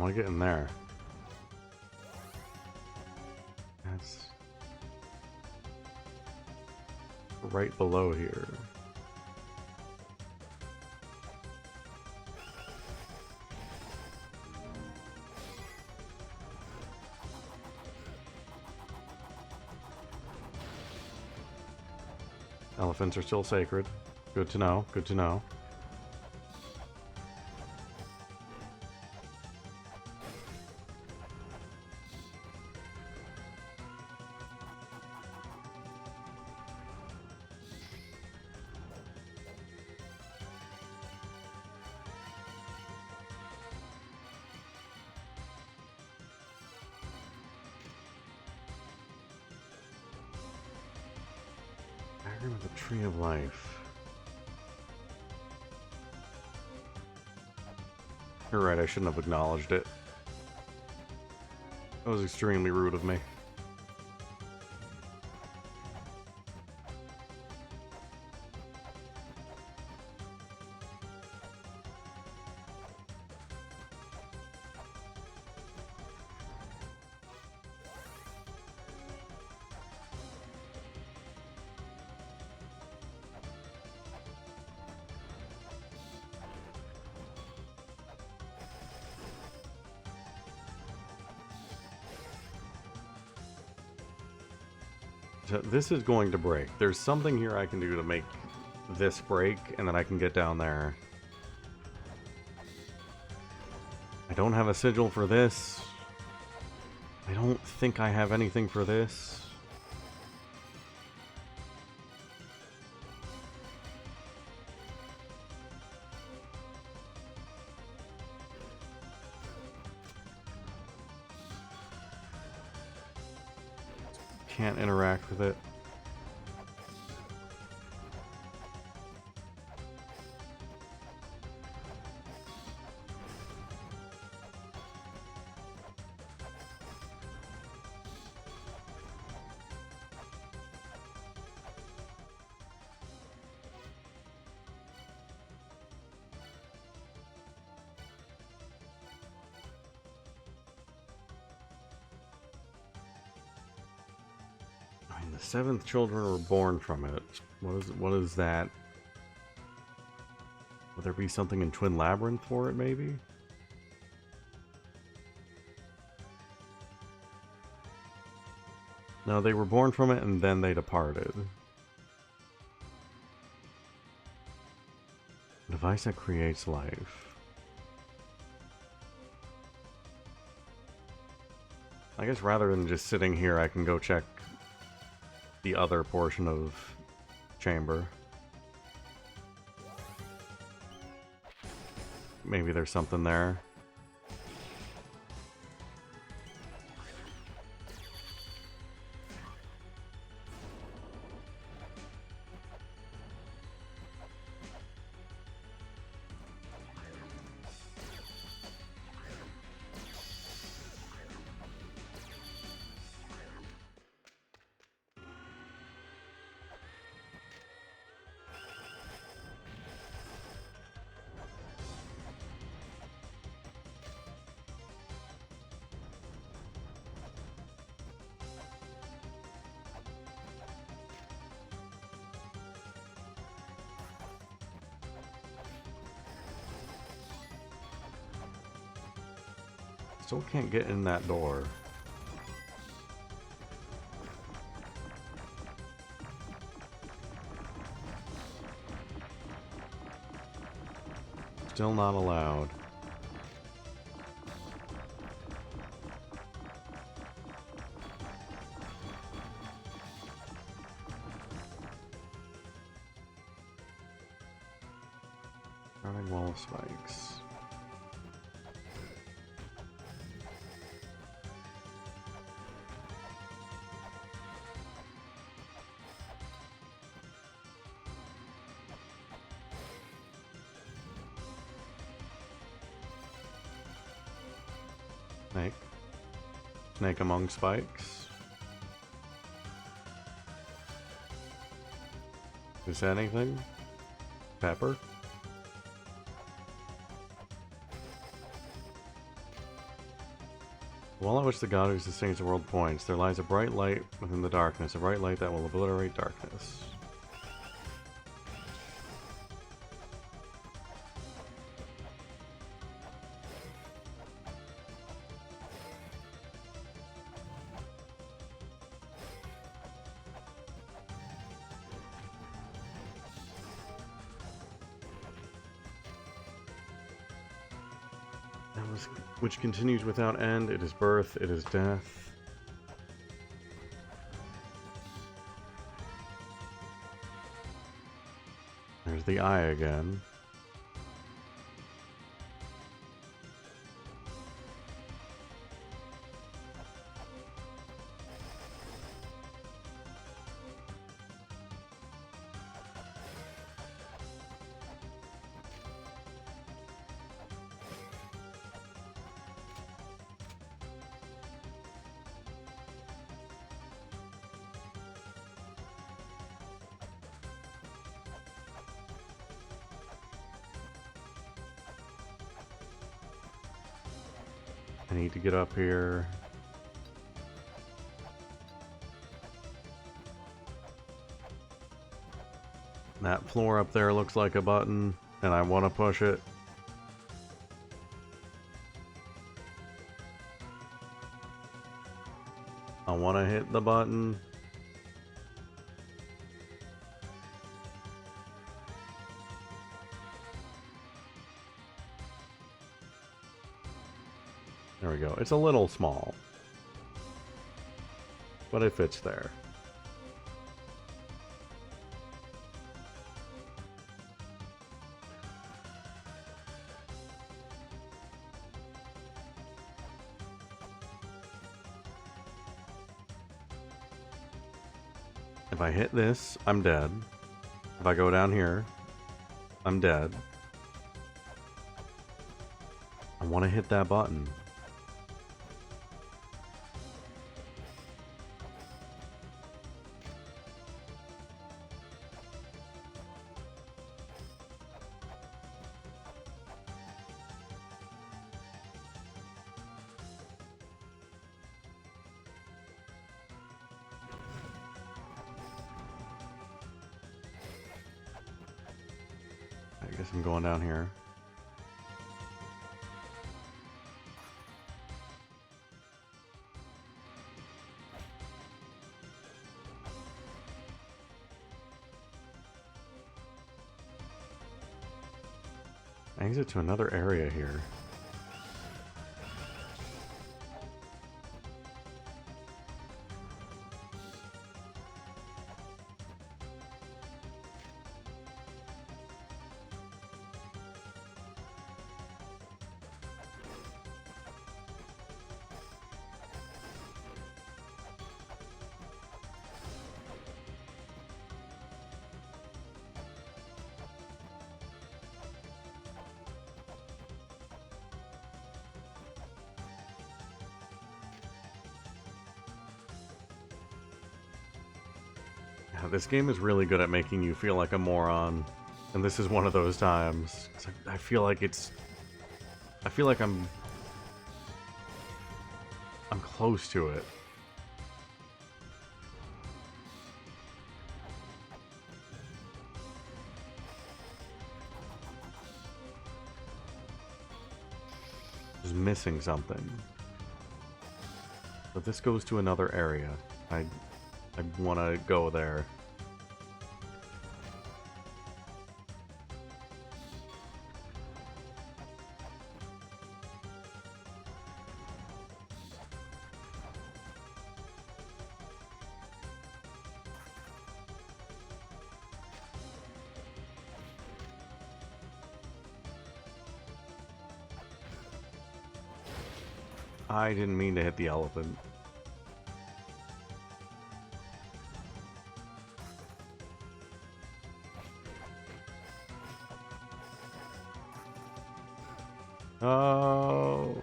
I get in there? That's right below here. Elephants are still sacred. Good to know, good to know. Diagram of the Tree of Life. You're right, I shouldn't have acknowledged it. That was extremely rude of me. This is going to break. There's something here I can do to make this break, and then I can get down there. I don't have a sigil for this. I don't think I have anything for this. Can't interact with it. The 7th children were born from it. What is that? Would there be something in Twin Labyrinth for it, maybe? No, they were born from it and then they departed. A device that creates life. I guess rather than just sitting here, I can go check the other portion of chamber. Maybe there's something there. Still can't get in that door. Still not allowed. Running wall of spikes. Snake. Snake among spikes. Is that anything? Pepper? While I wish the god who sustains the world points, there lies a bright light within the darkness, a bright light that will obliterate darkness. Which continues without end. It is birth, it is death. There's the eye again. I need to get up here. That floor up there looks like a button, and I want to push it. I want to hit the button. There we go. It's a little small, but it fits there. If I hit this, I'm dead. If I go down here, I'm dead. I want to hit that button. I guess I'm going down here. Exit to another area here. Yeah, this game is really good at making you feel like a moron, and this is one of those times. I feel like I'm close to it. Just missing something. But this goes to another area. I want to go there. I didn't mean to hit the elephant. Oh.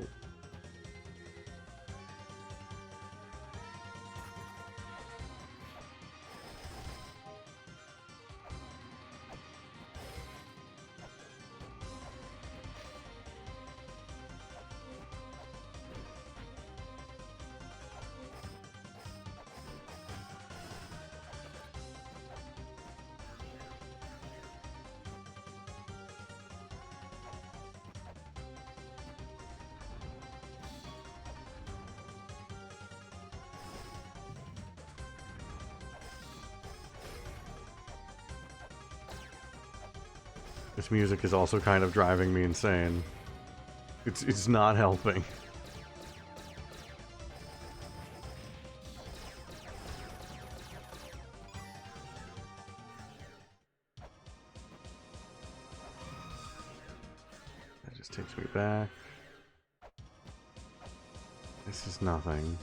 This music is also kind of driving me insane. It's not helping. That just takes me back. This is nothing.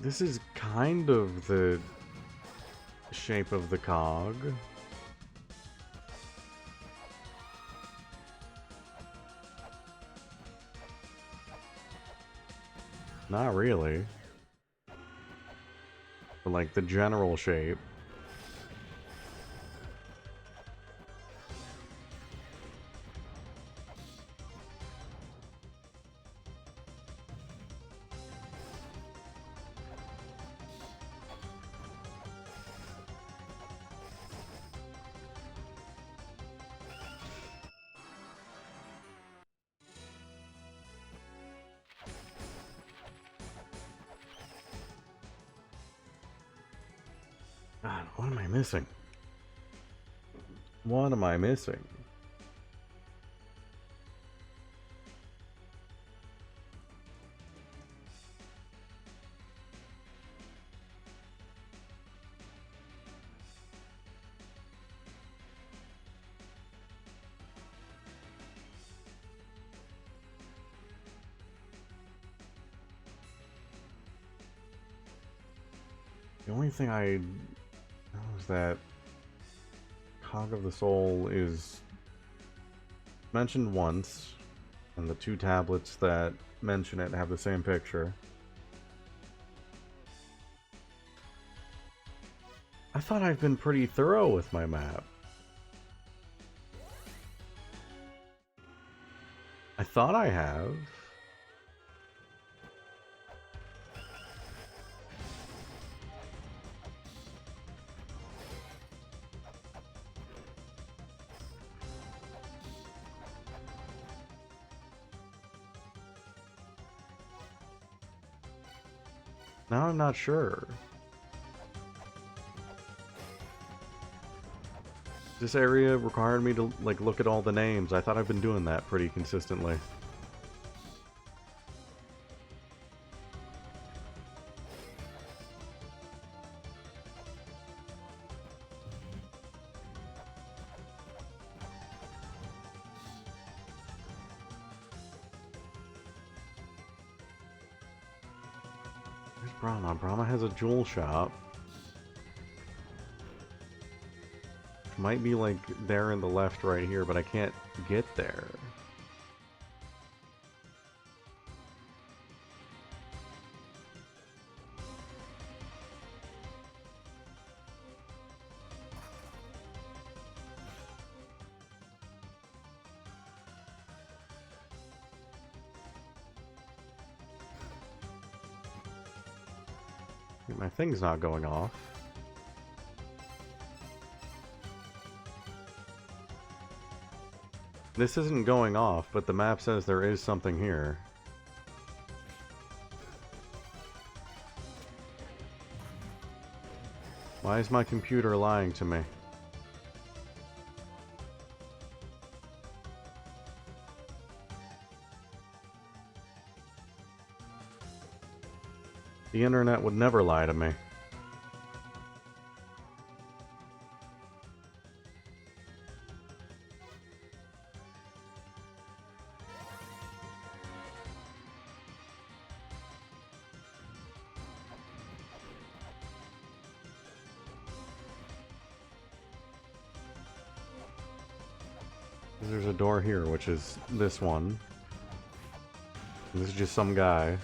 This is kind of the shape of the cog. Not really. But like the general shape. God, what am I missing? What am I missing? The only thing I know is that Cog of the Soul is mentioned once, and the two tablets that mention it have the same picture. I thought I've been pretty thorough with my map. I thought I have. Now I'm not sure. This area required me to like look at all the names. I thought I've been doing that pretty consistently. Where's Brahma? Brahma has a jewel shop. Might be like there in the left right here, but I can't get there. My thing's not going off. This isn't going off, but the map says there is something here. Why is my computer lying to me? The internet would never lie to me. There's a door here, which is this one. This is just some guy.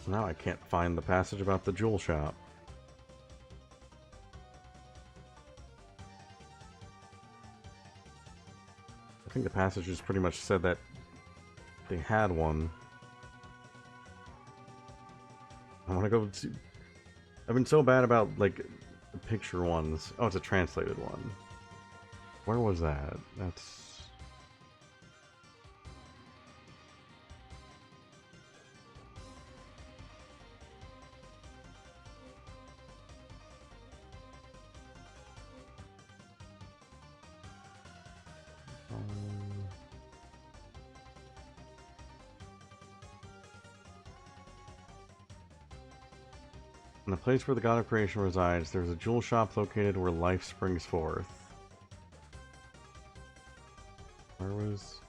Now I can't find the passage about the jewel shop. I think the passage just pretty much said that they had one. I want to go see... I've been so bad about, like, the picture ones. Oh, it's a translated one. Where was that? That's... In the place where the god of creation resides, there's a jewel shop located where life springs forth. Where was...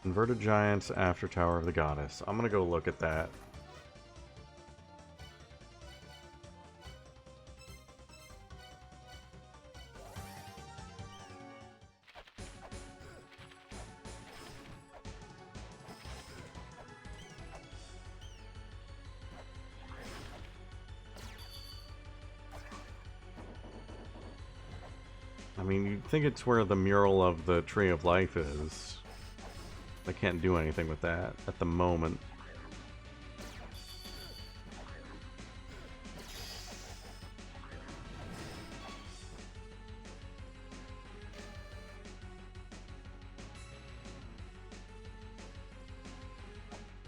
Inverted Giants After Tower of the Goddess. I'm gonna go look at that. I mean, you'd think it's where the mural of the Tree of Life is. I can't do anything with that at the moment.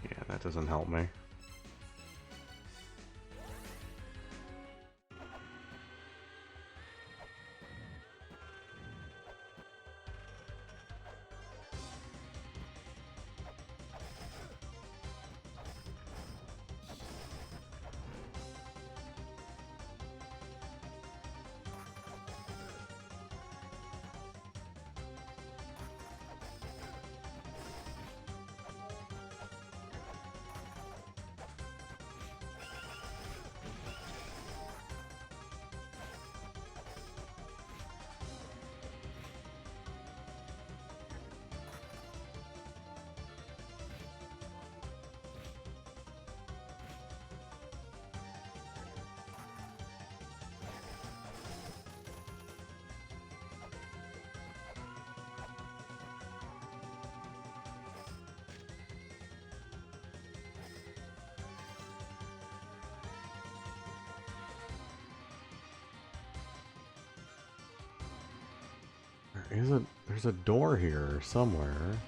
Yeah, that doesn't help me. There's a door here somewhere.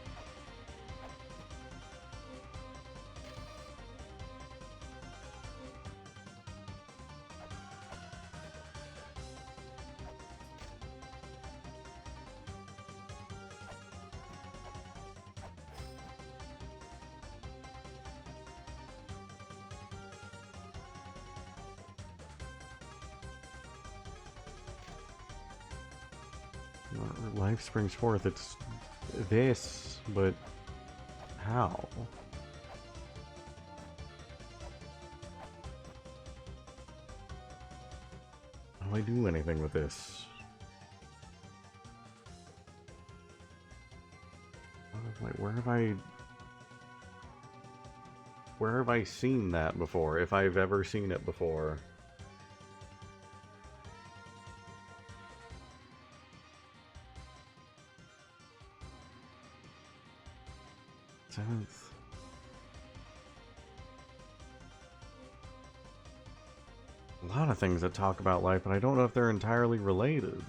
Life springs forth. It's this, but how? How do I do anything with this? Where have I seen that before? If I've ever seen it before. Seventh. A lot of things that talk about life, but I don't know if they're entirely related.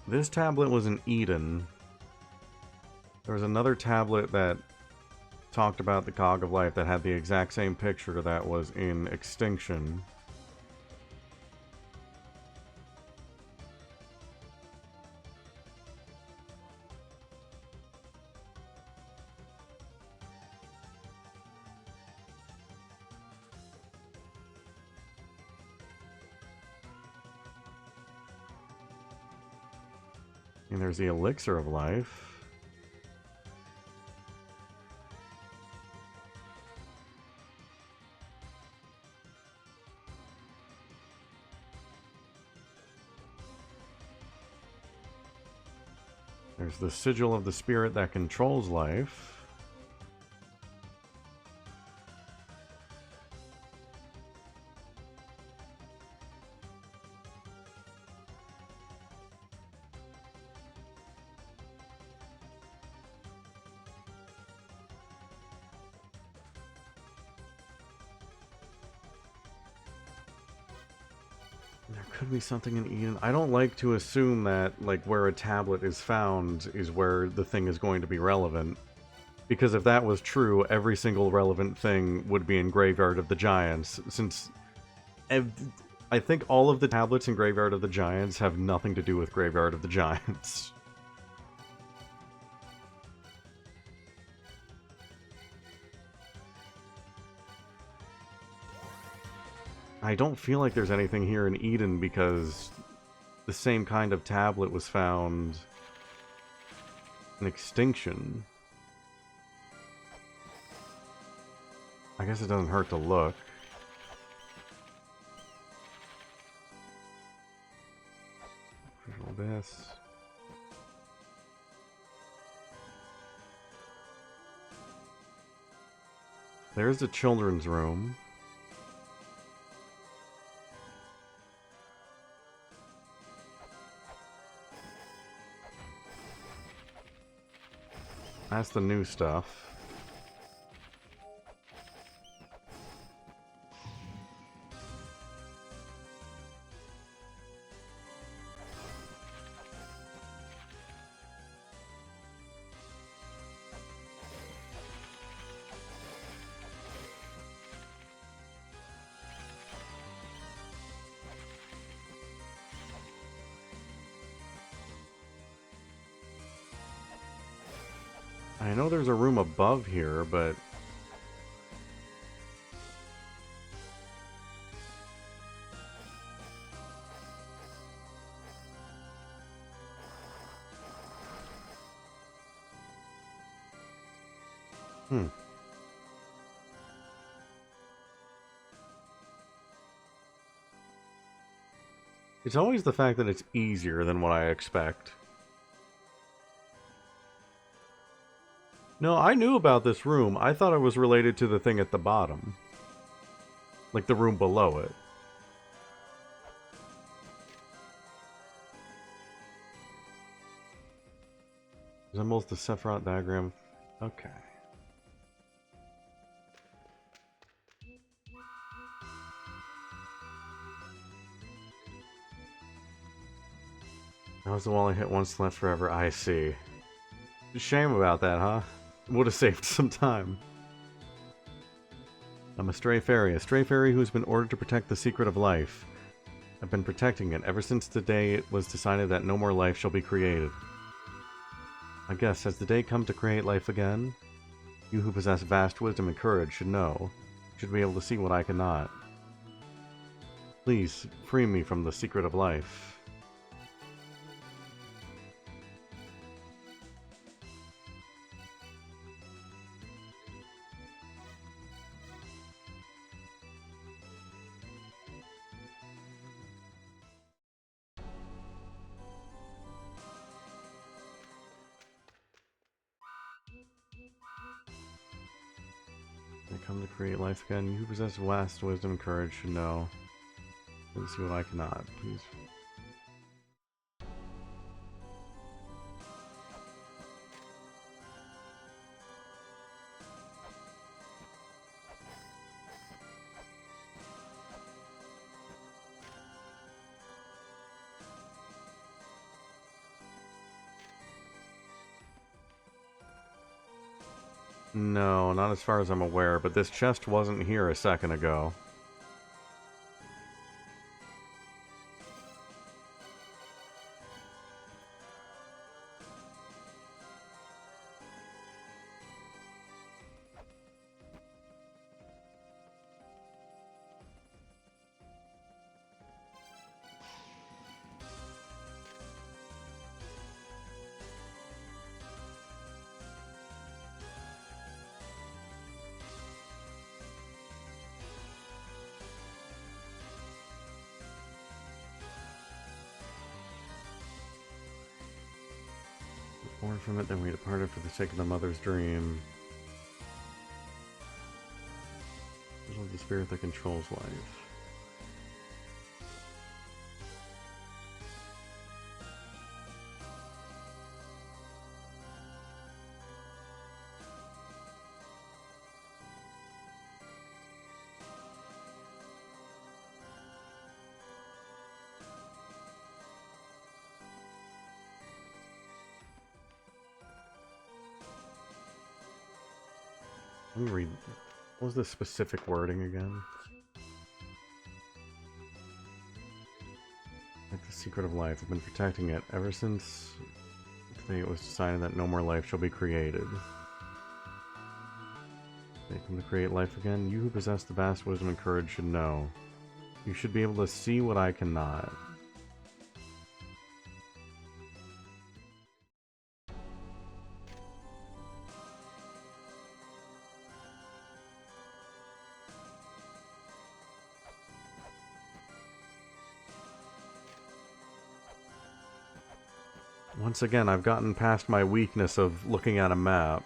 This tablet was in Eden. There was another tablet that talked about the Cog of Life that had the exact same picture that was in Extinction. And there's the Elixir of Life. There's the sigil of the spirit that controls life. There could be something in Eden. I don't like to assume that, like, where a tablet is found is where the thing is going to be relevant. Because if that was true, every single relevant thing would be in Graveyard of the Giants, since I think all of the tablets in Graveyard of the Giants have nothing to do with Graveyard of the Giants. I don't feel like there's anything here in Eden because the same kind of tablet was found in Extinction. I guess it doesn't hurt to look. All this. There's the children's room. That's the new stuff. I know there's a room above here, but... It's always the fact that it's easier than what I expect. No, I knew about this room. I thought it was related to the thing at the bottom. Like the room below it. Resembles the Sephiroth diagram. Okay. That was the wall I hit once, left forever. I see. Shame about that, huh? Would have saved some time. I'm a stray fairy who's been ordered to protect the secret of life. I've been protecting it ever since the day it was decided that no more life shall be created. I guess, has the day come to create life again? You who possess vast wisdom and courage should know. Should be able to see what I cannot. Please, free me from the secret of life. I come to create life again. You who possess vast wisdom and courage should know. Please see what I cannot. Please. No, not as far as I'm aware, but this chest wasn't here a second ago. Born from it, then we departed for the sake of the mother's dream. This is the spirit that controls life. Let me read. What was the specific wording again? Like the secret of life. I've been protecting it ever since today it was decided that no more life shall be created. They come to create life again. You who possess the vast wisdom and courage should know. You should be able to see what I cannot. Once again, I've gotten past my weakness of looking at a map.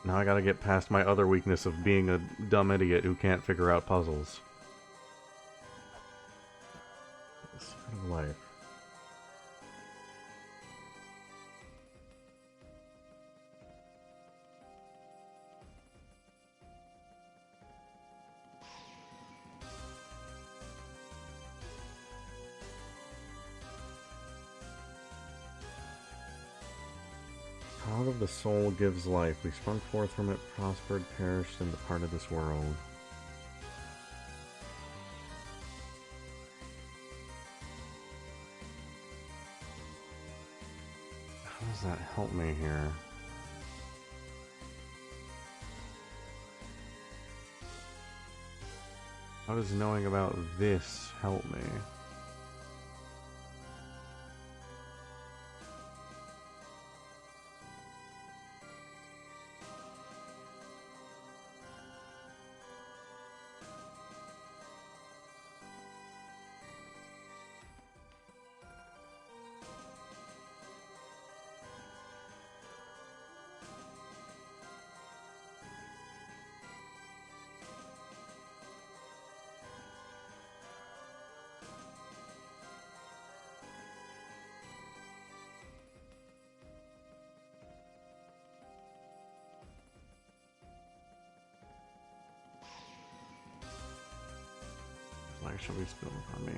Now I gotta get past my other weakness of being a dumb idiot who can't figure out puzzles. The secret of life. Out of the soul gives life. We sprung forth from it, prospered, perished, and departed this world. How does that help me here? How does knowing about this help me? Life shall be spilled upon me.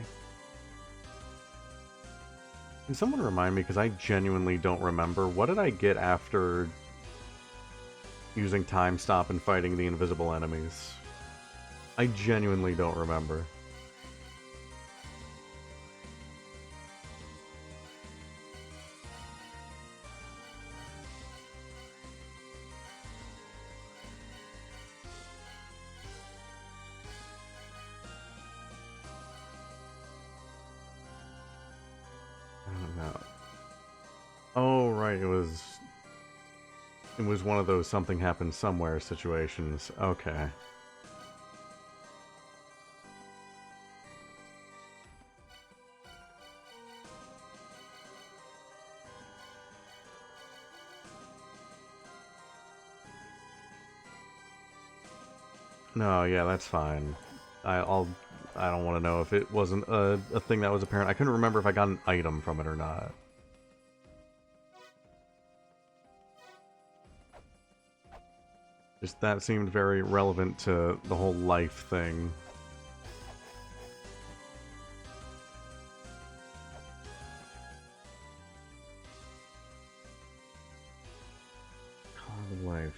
Can someone remind me, because I genuinely don't remember, what did I get after using time stop and fighting the invisible enemies? I genuinely don't remember. Oh, right, it was one of those something happened somewhere situations. Okay. No, yeah, that's fine. I don't want to know if it wasn't a thing that was apparent. I couldn't remember if I got an item from it or not. Just that seemed very relevant to the whole life thing. Call of life.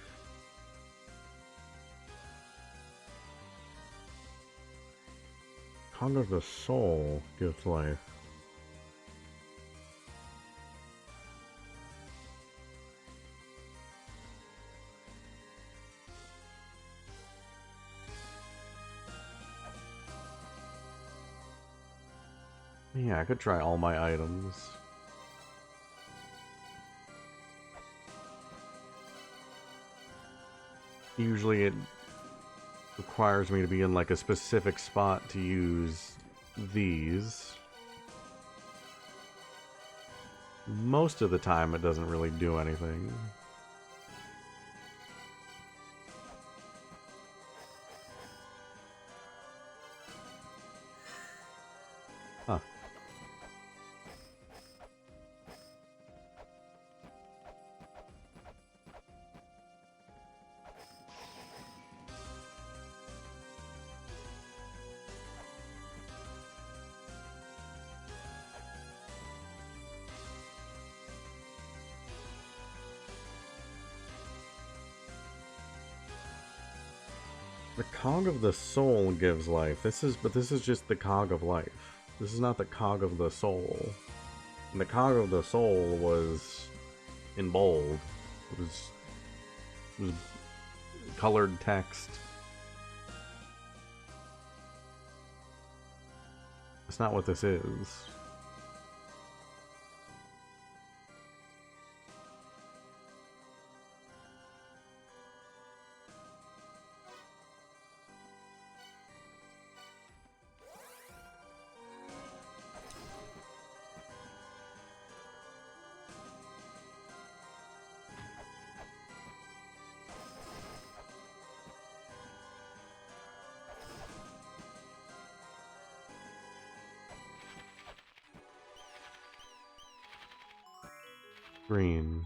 Call of the soul gives life. Yeah, I could try all my items. Usually requires me to be in like a specific spot to use these. Most of the time it doesn't really do anything. Huh. The cog of the soul gives life. This is just the cog of life. This is not the cog of the soul. And the cog of the soul was in bold. It was colored text. That's not what this is. Green.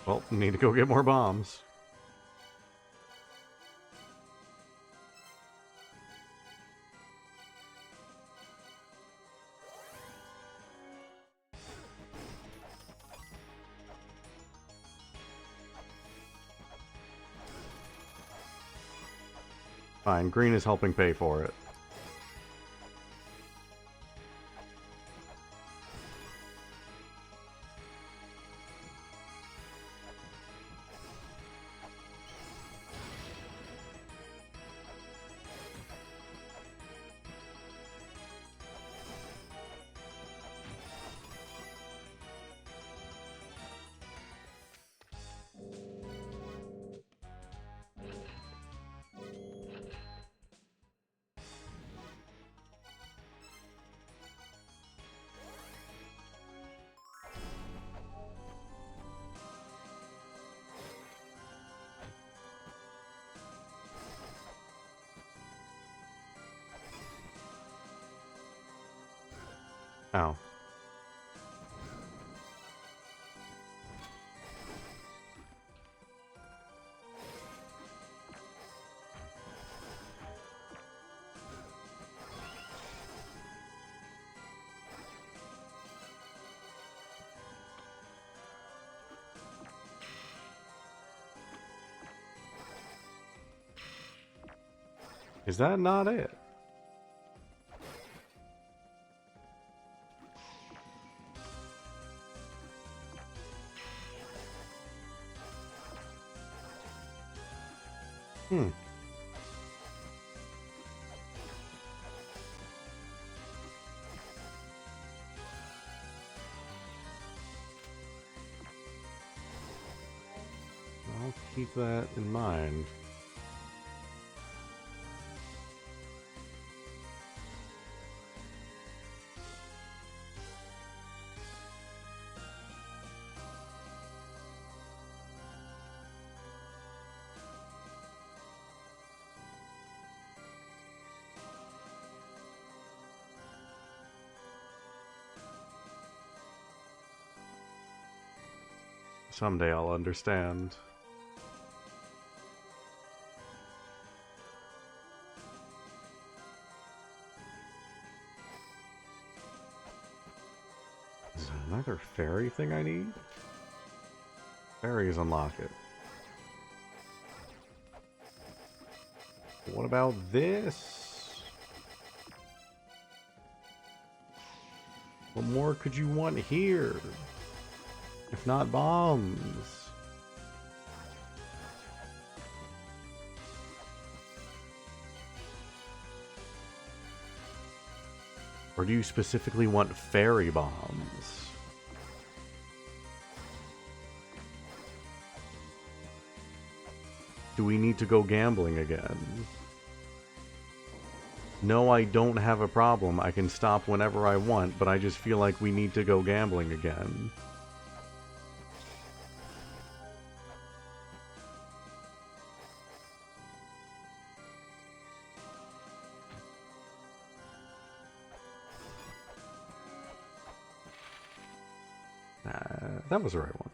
Well, need to go get more bombs. Fine, green is helping pay for it. Ow. Is that not it? Hmm. I'll keep that in mind. Someday I'll understand. Is there another fairy thing I need? Fairies unlock it. What about this? What more could you want here? If not bombs. Or do you specifically want fairy bombs? Do we need to go gambling again? No, I don't have a problem. I can stop whenever I want, but I just feel like we need to go gambling again. That was the right one.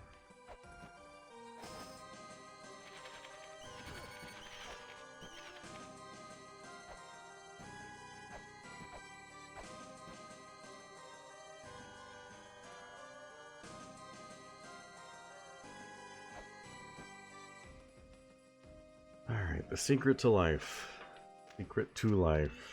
Alright, the secret to life. Secret to life.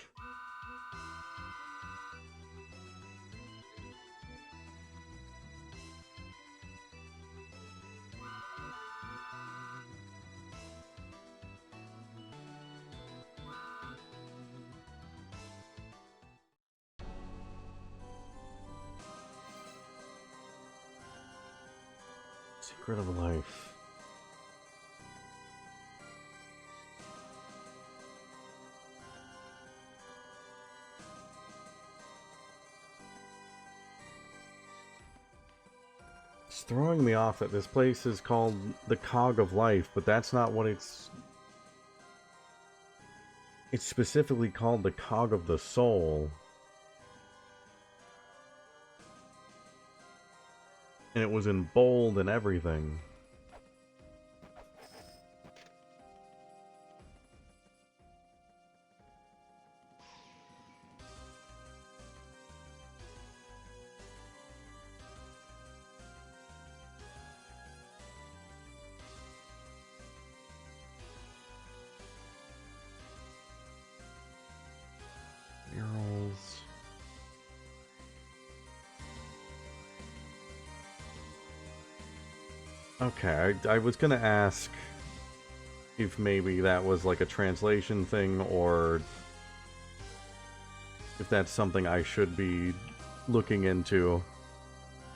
Secret of life. It's throwing me off that this place is called the Cog of Life, but that's not what it's... It's specifically called the Cog of the Soul. And it was in bold and everything. Murals. Okay, I was gonna ask if maybe that was like a translation thing, or if that's something I should be looking into.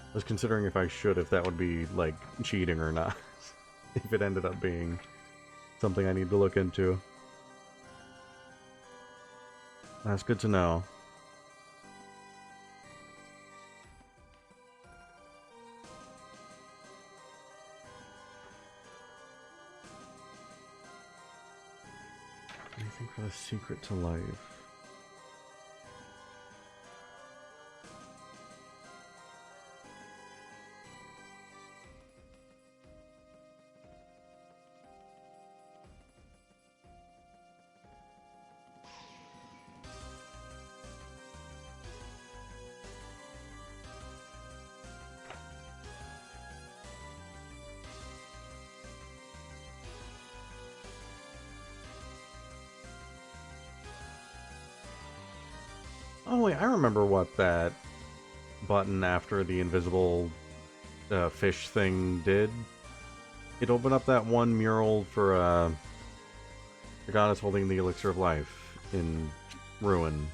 I was considering if I should, if that would be like cheating or not. If it ended up being something I need to look into. That's good to know. Anything for the secret to life? Oh wait, I remember what that button after the invisible fish thing did. It opened up that one mural for the goddess holding the elixir of life in ruin.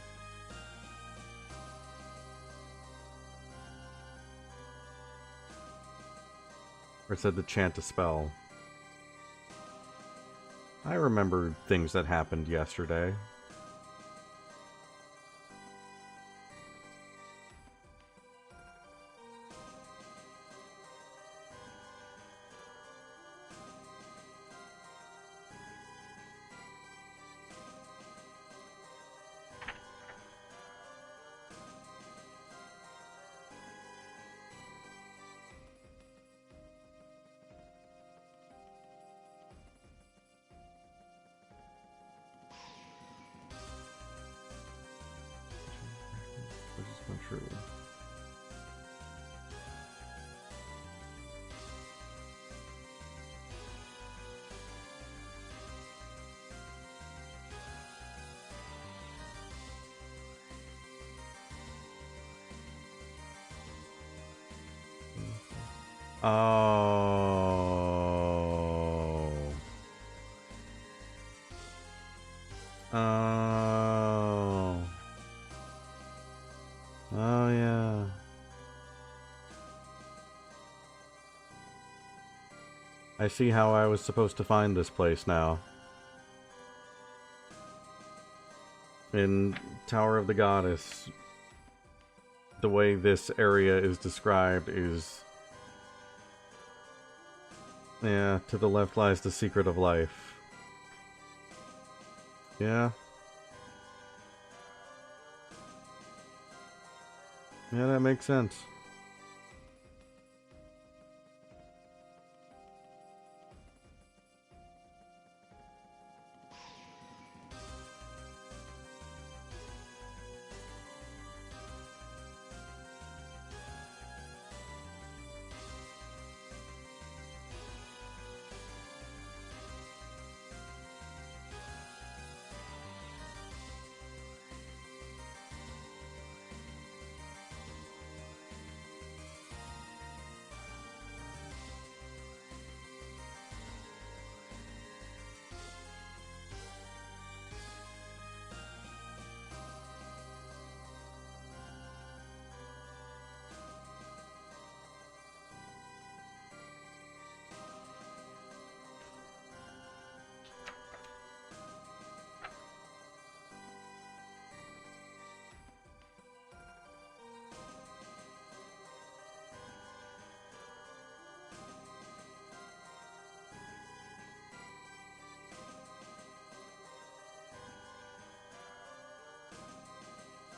Or it said to chant a spell. I remember things that happened yesterday. Oh. Oh. Oh, yeah. I see how I was supposed to find this place now. In Tower of the Goddess, the way this area is described is... Yeah, to the left lies the secret of life. Yeah. Yeah, that makes sense.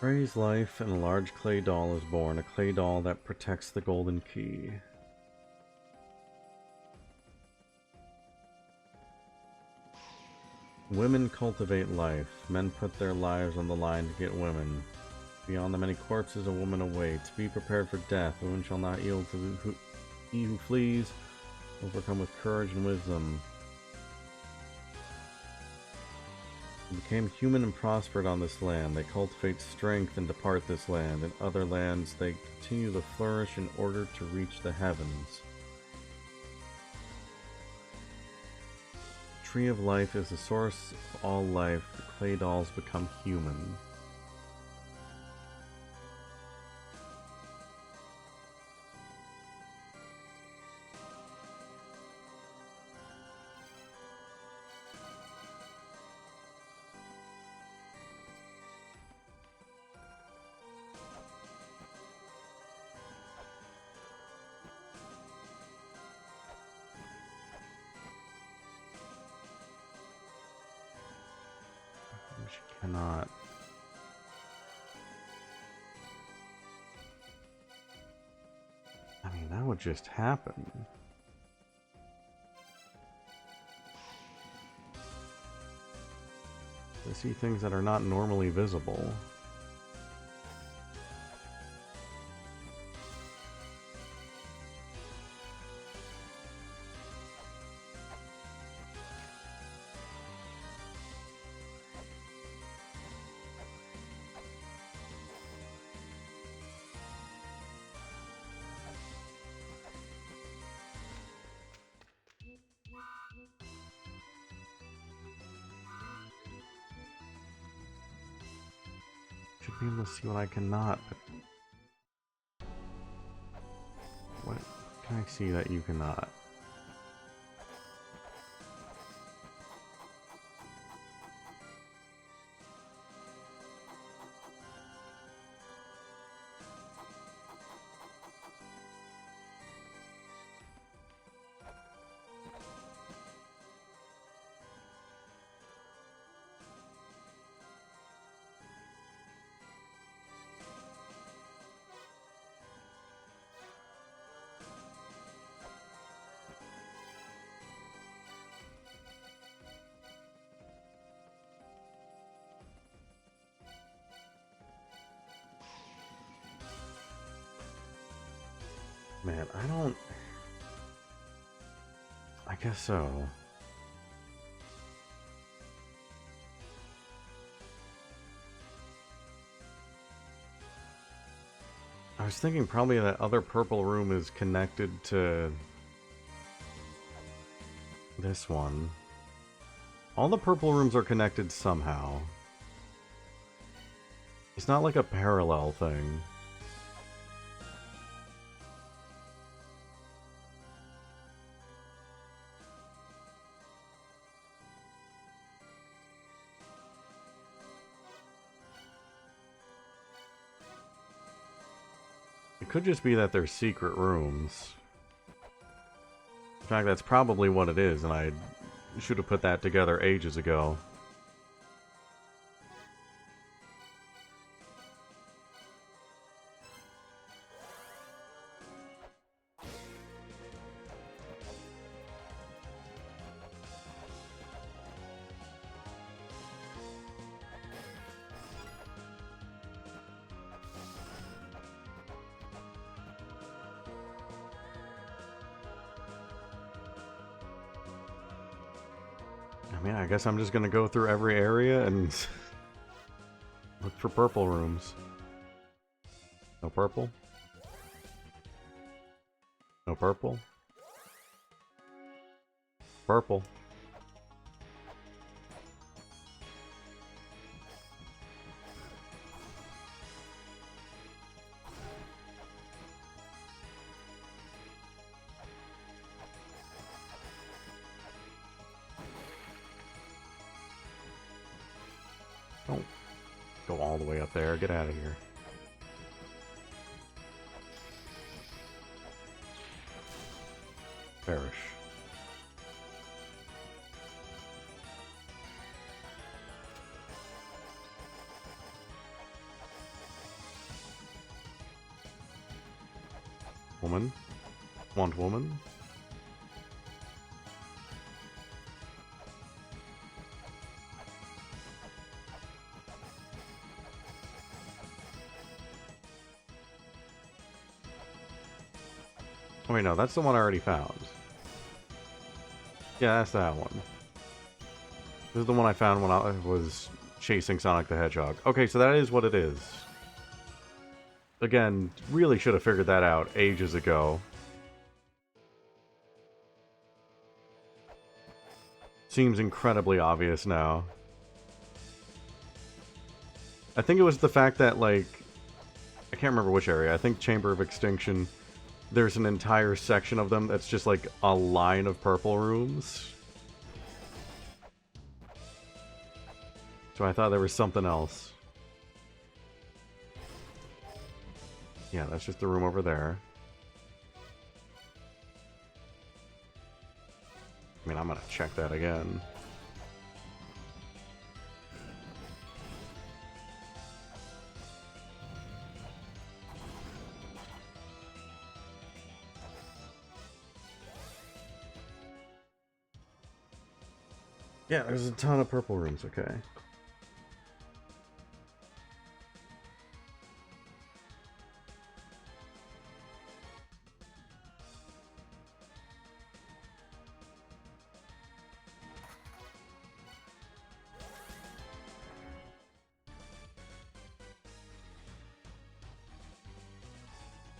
Ray's life, and a large clay doll is born, a clay doll that protects the golden key. Women cultivate life. Men put their lives on the line to get women. Beyond the many corpses, a woman awaits. Be prepared for death. Women shall not yield to he who flees, overcome with courage and wisdom. They became human and prospered on this land. They cultivate strength and depart this land. In other lands, they continue to flourish in order to reach the heavens. The tree of life is the source of all life. The clay dolls become human. She cannot. I mean, that would just happen. I see things that are not normally visible. Should be able to see what I cannot, but what can I see that you cannot? Man, I don't... I guess so. I was thinking probably that other purple room is connected to this one. All the purple rooms are connected somehow. It's not like a parallel thing. It could just be that they're secret rooms. In fact, that's probably what it is, and I should have put that together ages ago. I mean, I guess I'm just gonna go through every area and look for purple rooms. No purple? No purple? Purple. Don't go all the way up there. Get out of here. Perish. Woman. Want woman? Oh wait, no, that's the one I already found. Yeah, that's that one. This is the one I found when I was chasing Sonic the Hedgehog. Okay, so that is what it is. Again, really should have figured that out ages ago. Seems incredibly obvious now. I think it was the fact that, like, I can't remember which area. I think Chamber of Extinction, there's an entire section of them that's just like a line of purple rooms. So I thought there was something else. Yeah, that's just the room over there. I mean, I'm gonna check that again. Yeah, there's a ton of purple rooms, okay.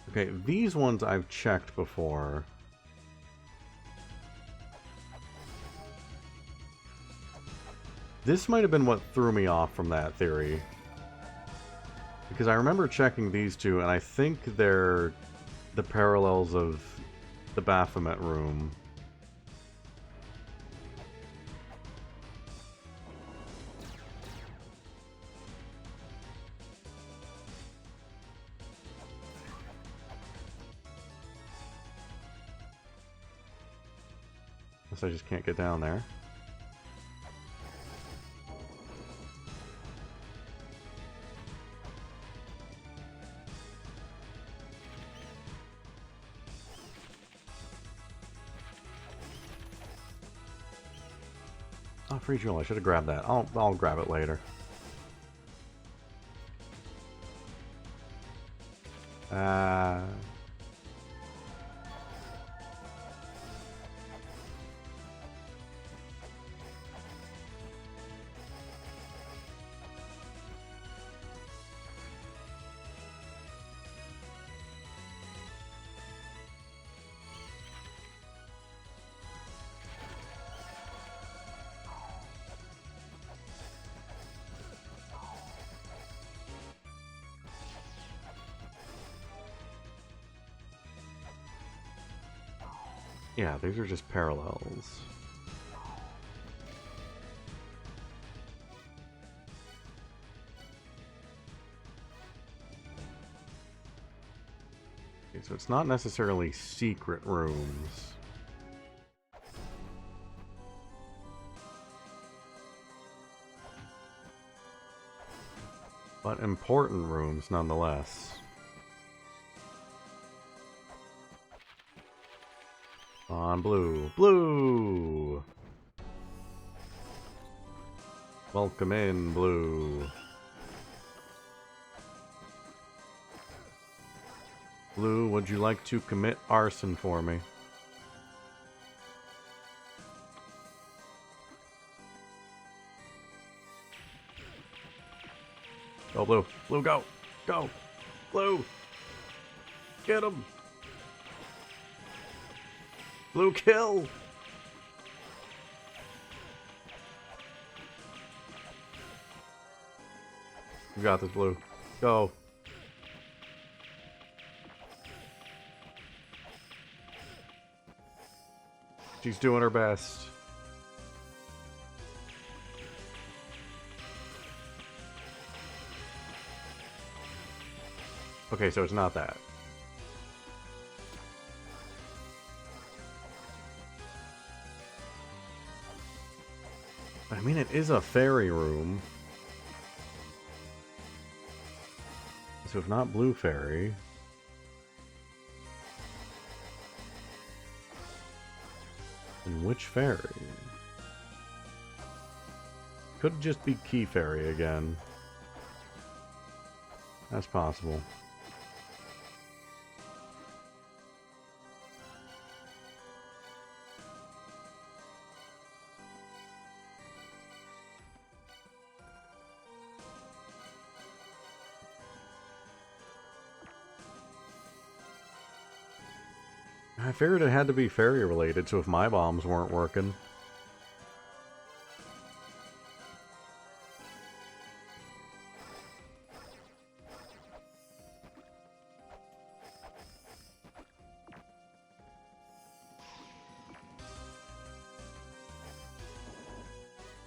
Okay, these ones I've checked before. This might have been what threw me off from that theory. Because I remember checking these two, and I think they're the parallels of the Baphomet room. Guess I just can't get down there. Oh, free jewel. I should have grabbed that. I'll grab it later. Yeah, these are just parallels. Okay, so it's not necessarily secret rooms. But important rooms nonetheless. On blue. Blue! Welcome in, blue. Blue, would you like to commit arson for me? Go, blue. Blue, go! Go! Blue! Get him! Blue, kill! You got this, blue. Go. She's doing her best. Okay, so it's not that. I mean, it is a fairy room. So if not blue fairy... then which fairy? Could just be key fairy again. That's possible. I figured it had to be fairy related, so if my bombs weren't working.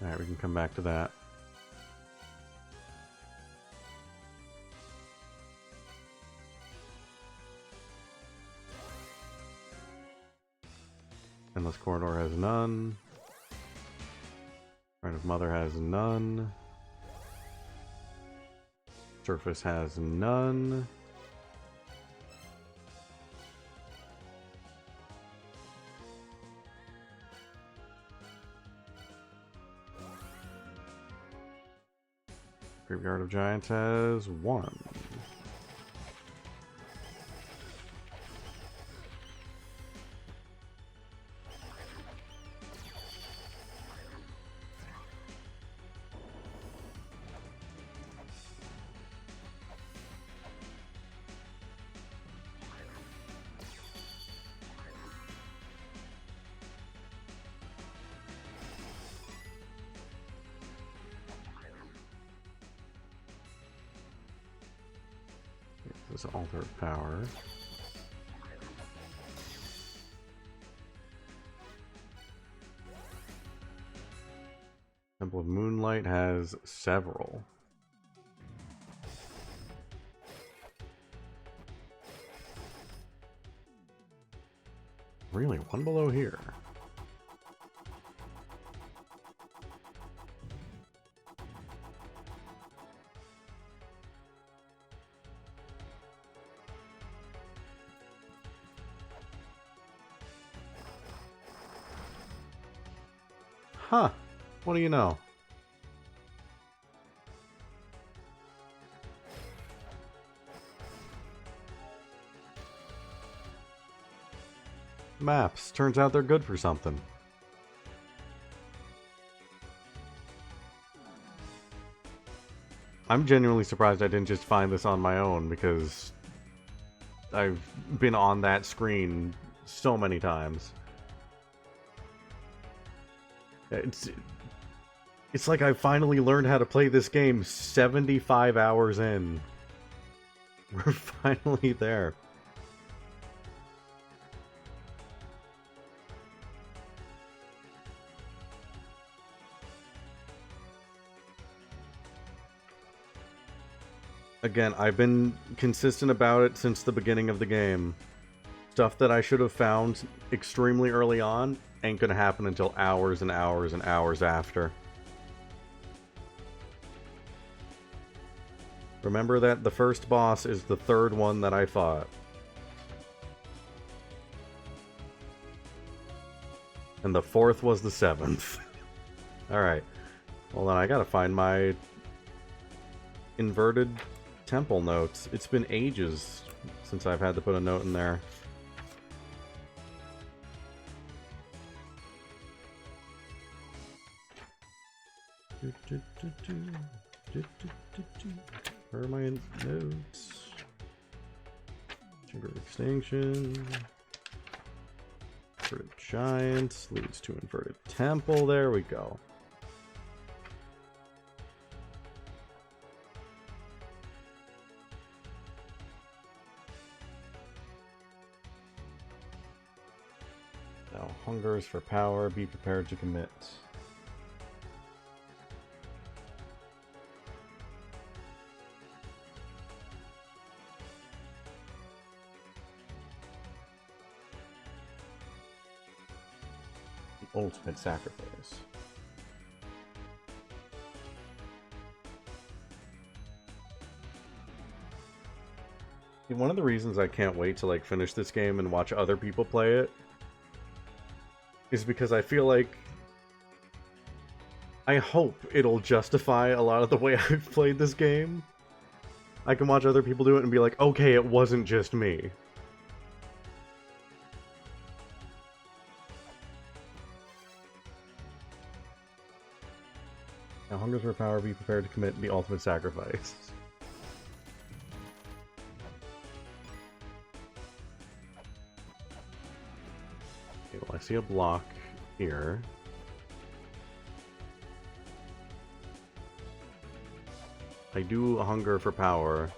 Alright, we can come back to that. Endless corridor has none. Right of Mother has none. Surface has none. Graveyard of Giants has one. This is Altar of Power. Temple of Moonlight has several. Really? One below here. Huh. What do you know? Maps. Turns out they're good for something. I'm genuinely surprised I didn't just find this on my own, because I've been on that screen so many times. It's like I finally learned how to play this game 75 hours in. We're finally there. Again, I've been consistent about it since the beginning of the game. Stuff that I should have found extremely early on ain't gonna happen until hours and hours and hours after. Remember that the first boss is the third one that I fought. And the fourth was the seventh. Alright. Well then I gotta find my inverted temple notes. It's been ages since I've had to put a note in there. Where are my notes? Chamber of Extinction. Inverted Giants leads to Inverted Temple. There we go. Now, hungers for power. Be prepared to commit. Ultimate sacrifice. One of the reasons I can't wait to like finish this game and watch other people play it is because I feel like I hope it'll justify a lot of the way I've played this game. I can watch other people do it and be like, okay, it wasn't just me. Now, hungers for power, be prepared to commit the ultimate sacrifice. Okay, well, I see a block here. I do hunger for power.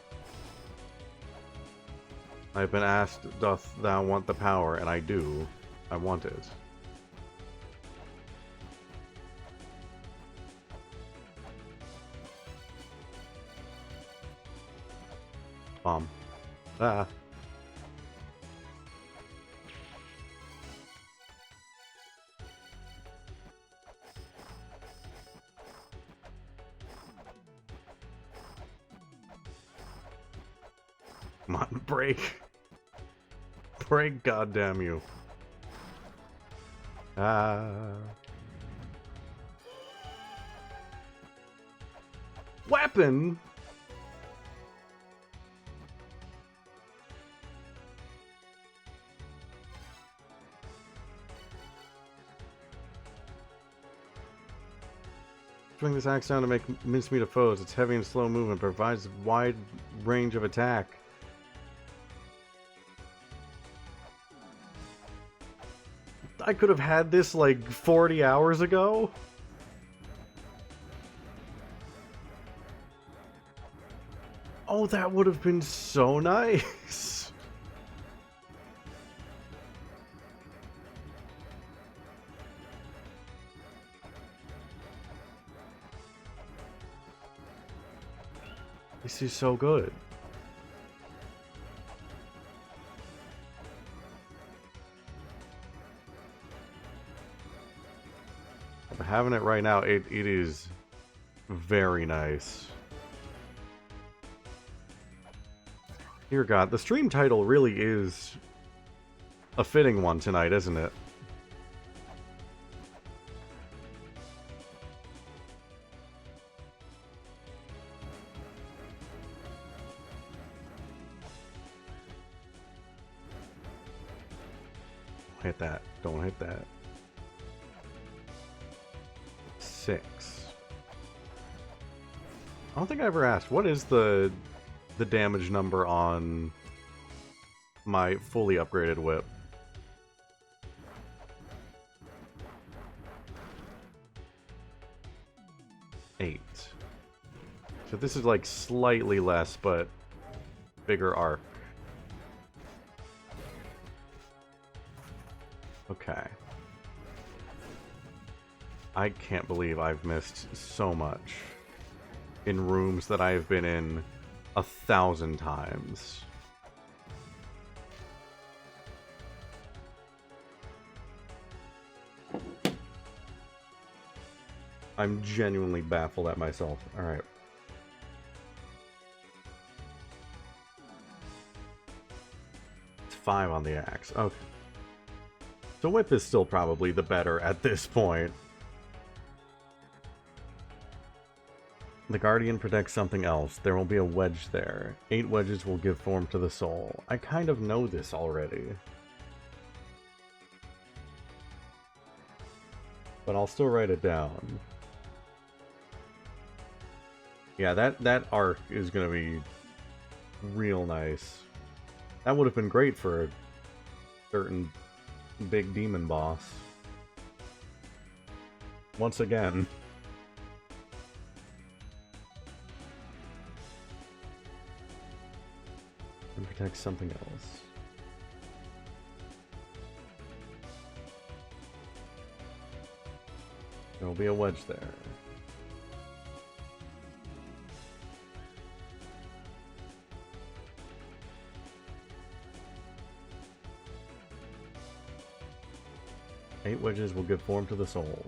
I've been asked, doth thou want the power? And I do. I want it. Bomb. Ah. Come on, break. Break, goddamn you. Ah. Weapon? Swing this axe down to make mincemeat of foes. It's heavy and slow movement, provides a wide range of attack. I could have had this like 40 hours ago. Oh, that would have been so nice. This is so good. I'm having it right now. It is very nice. Dear God, the stream title really is a fitting one tonight, isn't it? Hit that. Don't hit that. 6. I don't think I ever asked, what is the damage number on my fully upgraded whip? 8. So this is like slightly less, but bigger arc. Okay. I can't believe I've missed so much in rooms that I've been in 1,000 times. I'm genuinely baffled at myself. Alright. It's 5 on the axe. Okay. So whip is still probably the better at this point. The Guardian protects something else. There will be a wedge there. 8 wedges will give form to the soul. I kind of know this already. But I'll still write it down. Yeah, that arc is gonna be real nice. That would have been great for a certain big demon boss. Once again. And protect something else. There will be a wedge there. Eight wedges will give form to the soul.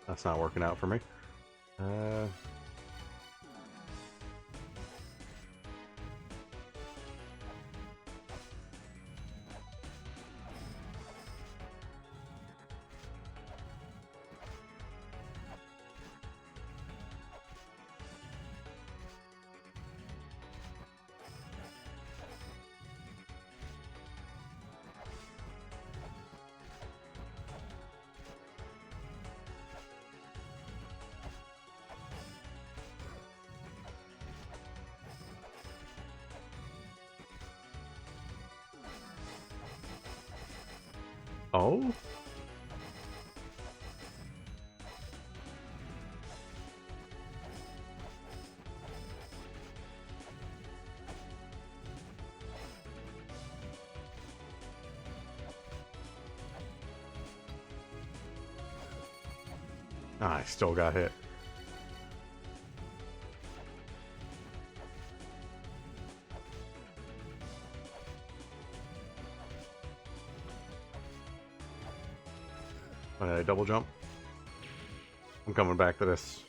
That's not working out for me. Oh? Ah, I still got hit. Why did I double jump? I'm coming back to this.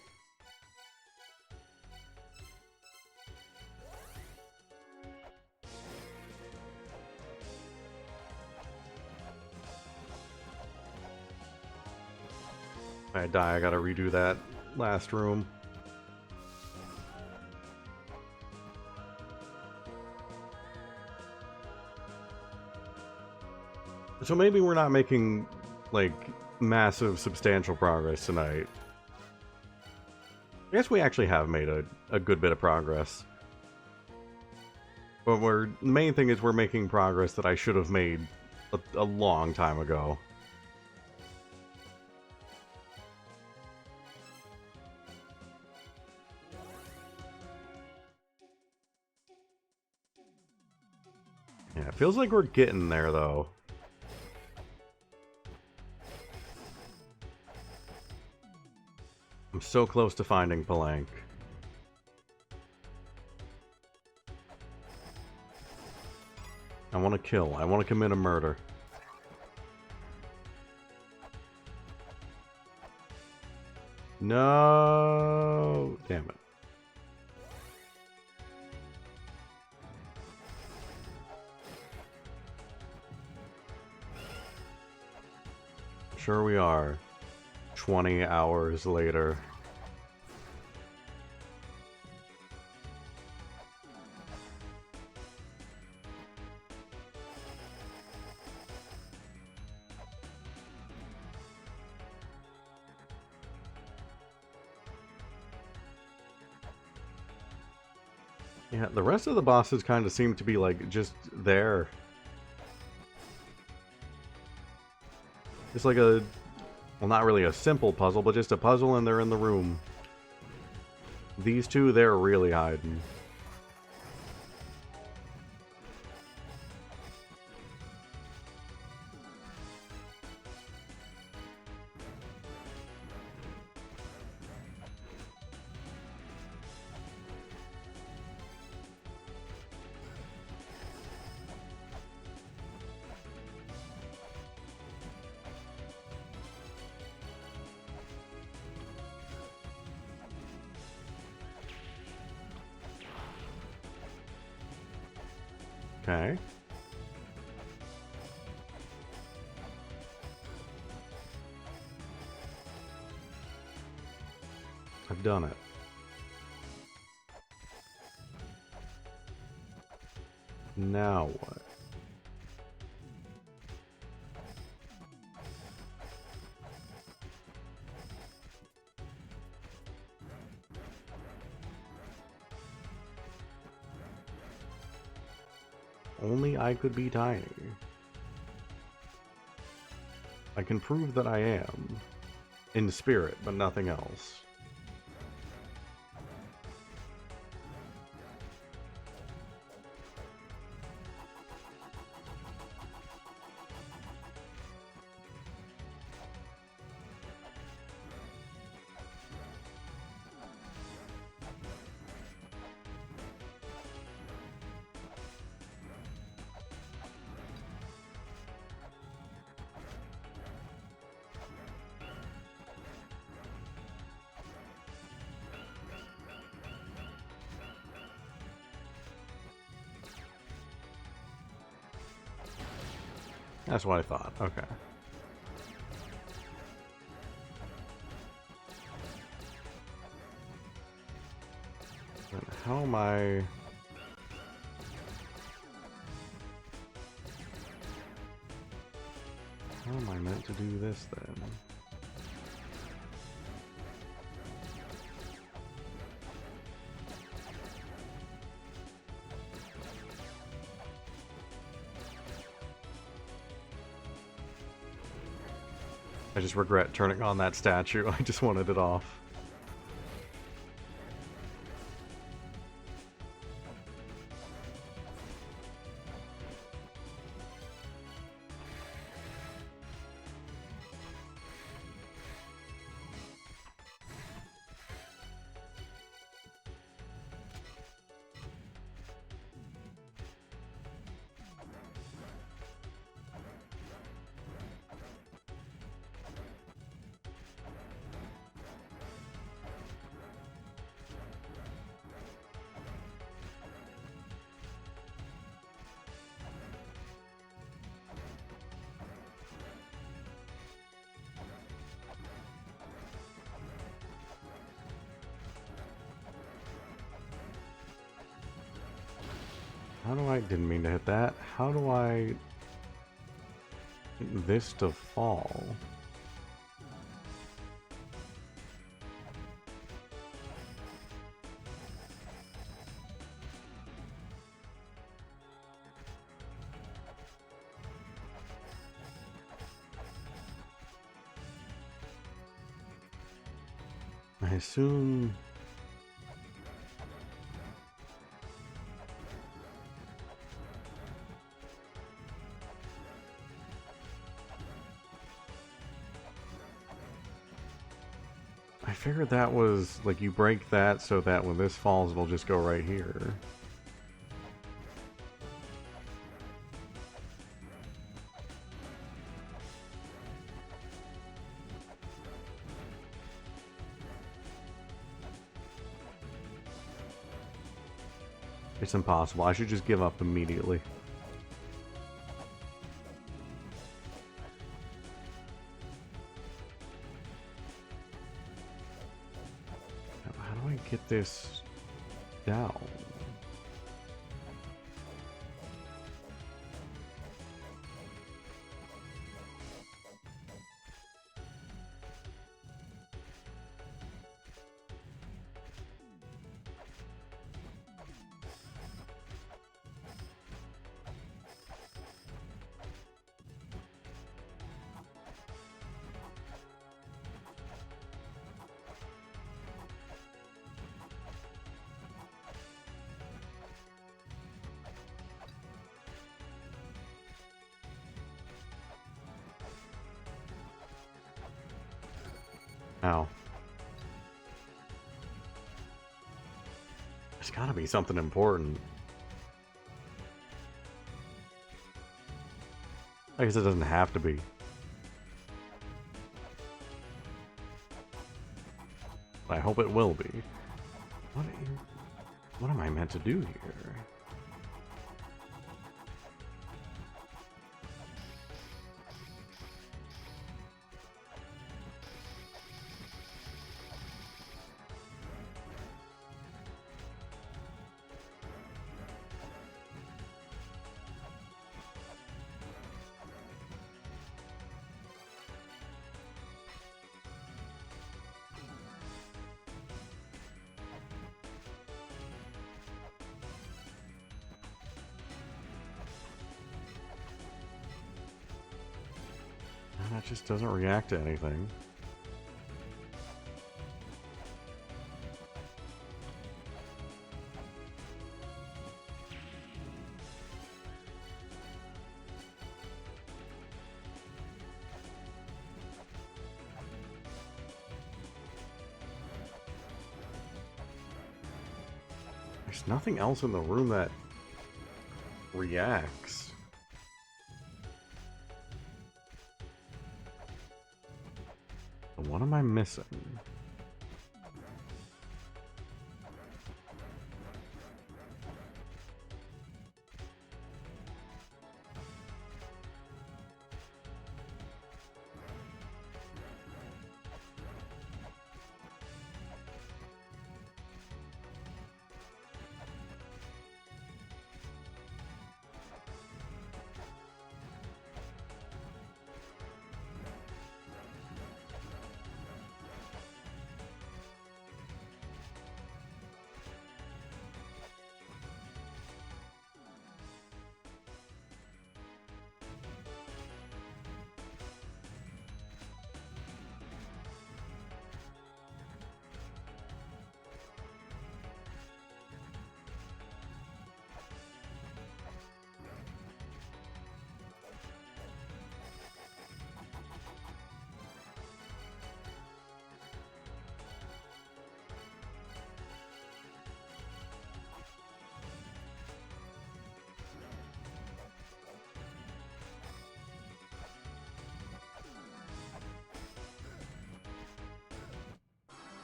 If I die, I gotta redo that last room. So maybe we're not making, like, massive, substantial progress tonight. I guess we actually have made a good bit of progress. But the main thing is we're making progress that I should have made a long time ago. Yeah, it feels like we're getting there, though. I'm so close to finding Palanque. I want to kill. I want to commit a murder. No! Damn it. Sure we are. 20 hours later. Yeah, the rest of the bosses kind of seem to be, like, just there. It's like a... well, not really a simple puzzle, but just a puzzle and they're in the room. These two, they're really hiding. Okay. I've done it. Now what? Only I could be tiny. I can prove that I am. In spirit, but nothing else. That's what I thought. Okay. Then how am I... how am I meant to do this then? I just regret turning on that statue. I just wanted it off. How do I... didn't mean to hit that. How do I... get this to fall? I assume... I figured that was, like, you break that so that when this falls, it'll just go right here. It's impossible. I should just give up immediately. How do I get this down? Ow. There's gotta be something important. I guess it doesn't have to be. I hope it will be. What am I meant to do here? That just doesn't react to anything. There's nothing else in the room that reacts. What am I missing?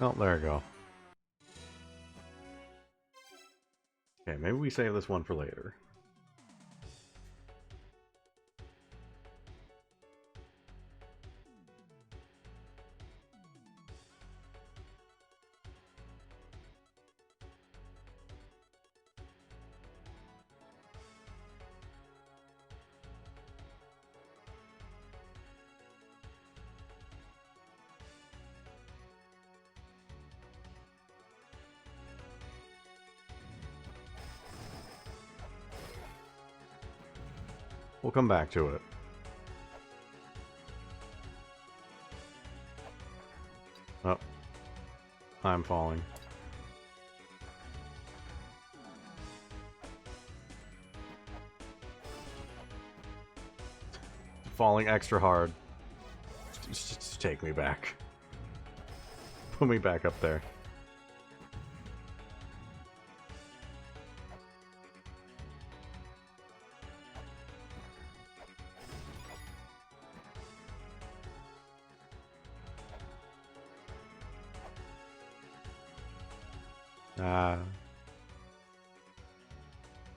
Oh, there we go. Okay, maybe we save this one for later. We'll come back to it. Oh. I'm falling. Falling extra hard. Just take me back. Put me back up there.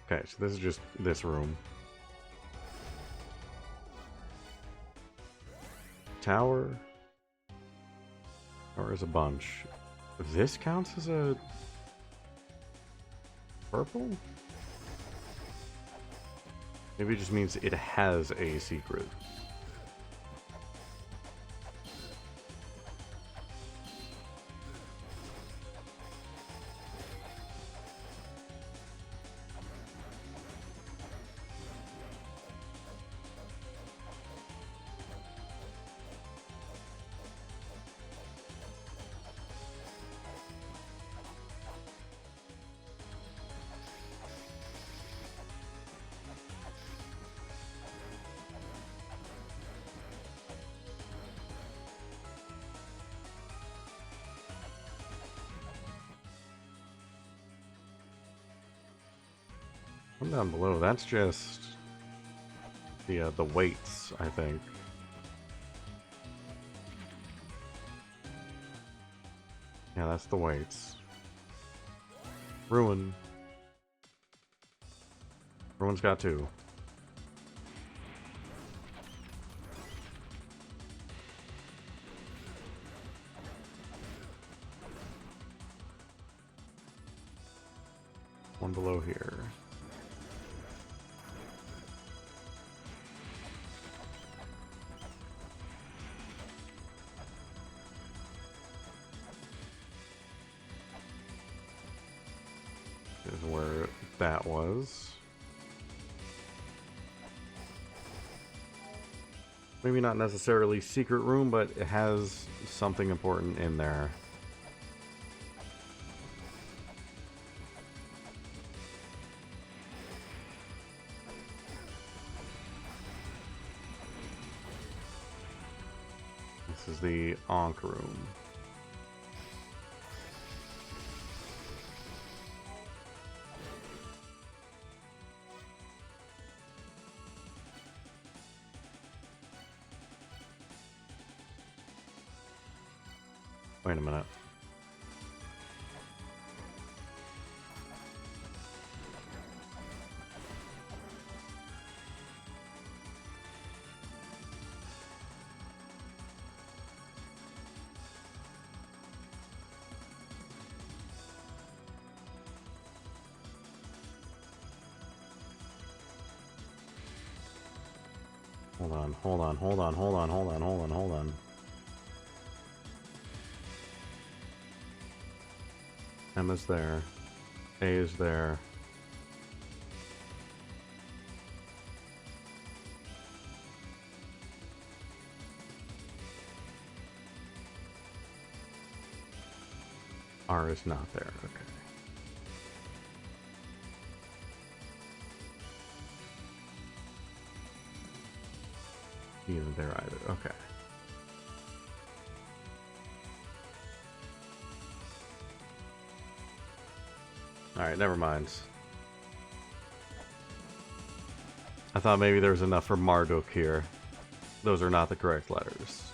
Okay, so this is just this room. Tower. Tower is a bunch. This counts as a purple? Maybe it just means it has a secret. Come down below. That's just the weights, I think. Yeah, that's the weights. Ruin. Ruin's got two. One below here. Is where that was. Maybe not necessarily secret room, but it has something important in there. This is the Ankh room. Wait a minute. Hold on. M is there. A is there. R is not there. Okay. E isn't there either. Okay. Alright, never mind. I thought maybe there was enough for Marduk here. Those are not the correct letters.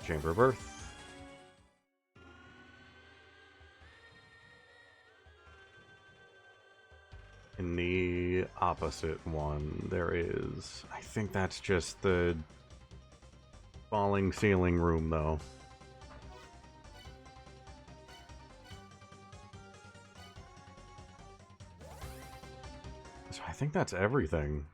Chamber of Earth. In the opposite one, there is... I think that's just the falling ceiling room, though. So I think that's everything.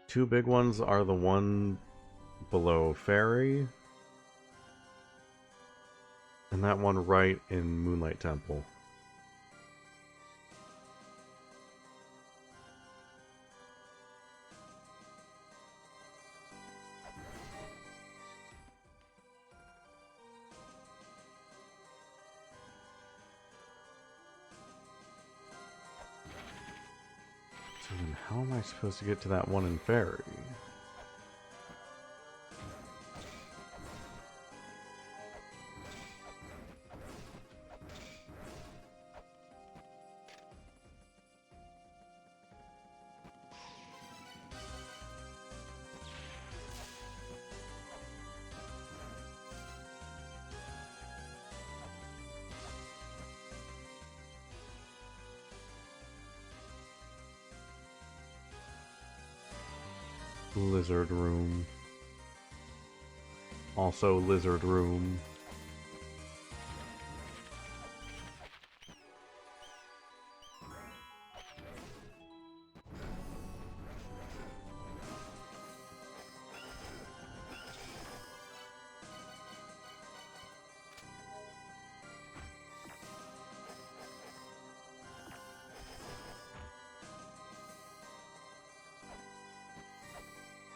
Two big ones are the one below Fairy, and that one right in Moonlight Temple. So then how am I supposed to get to that one in Fairy? Lizard room. Also lizard room.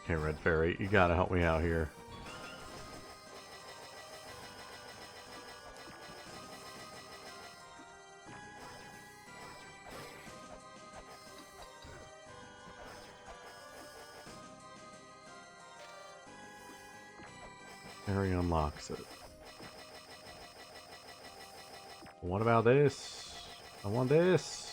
Okay, Red Fairy, you gotta help me out here. Harry unlocks it. What about this? I want this.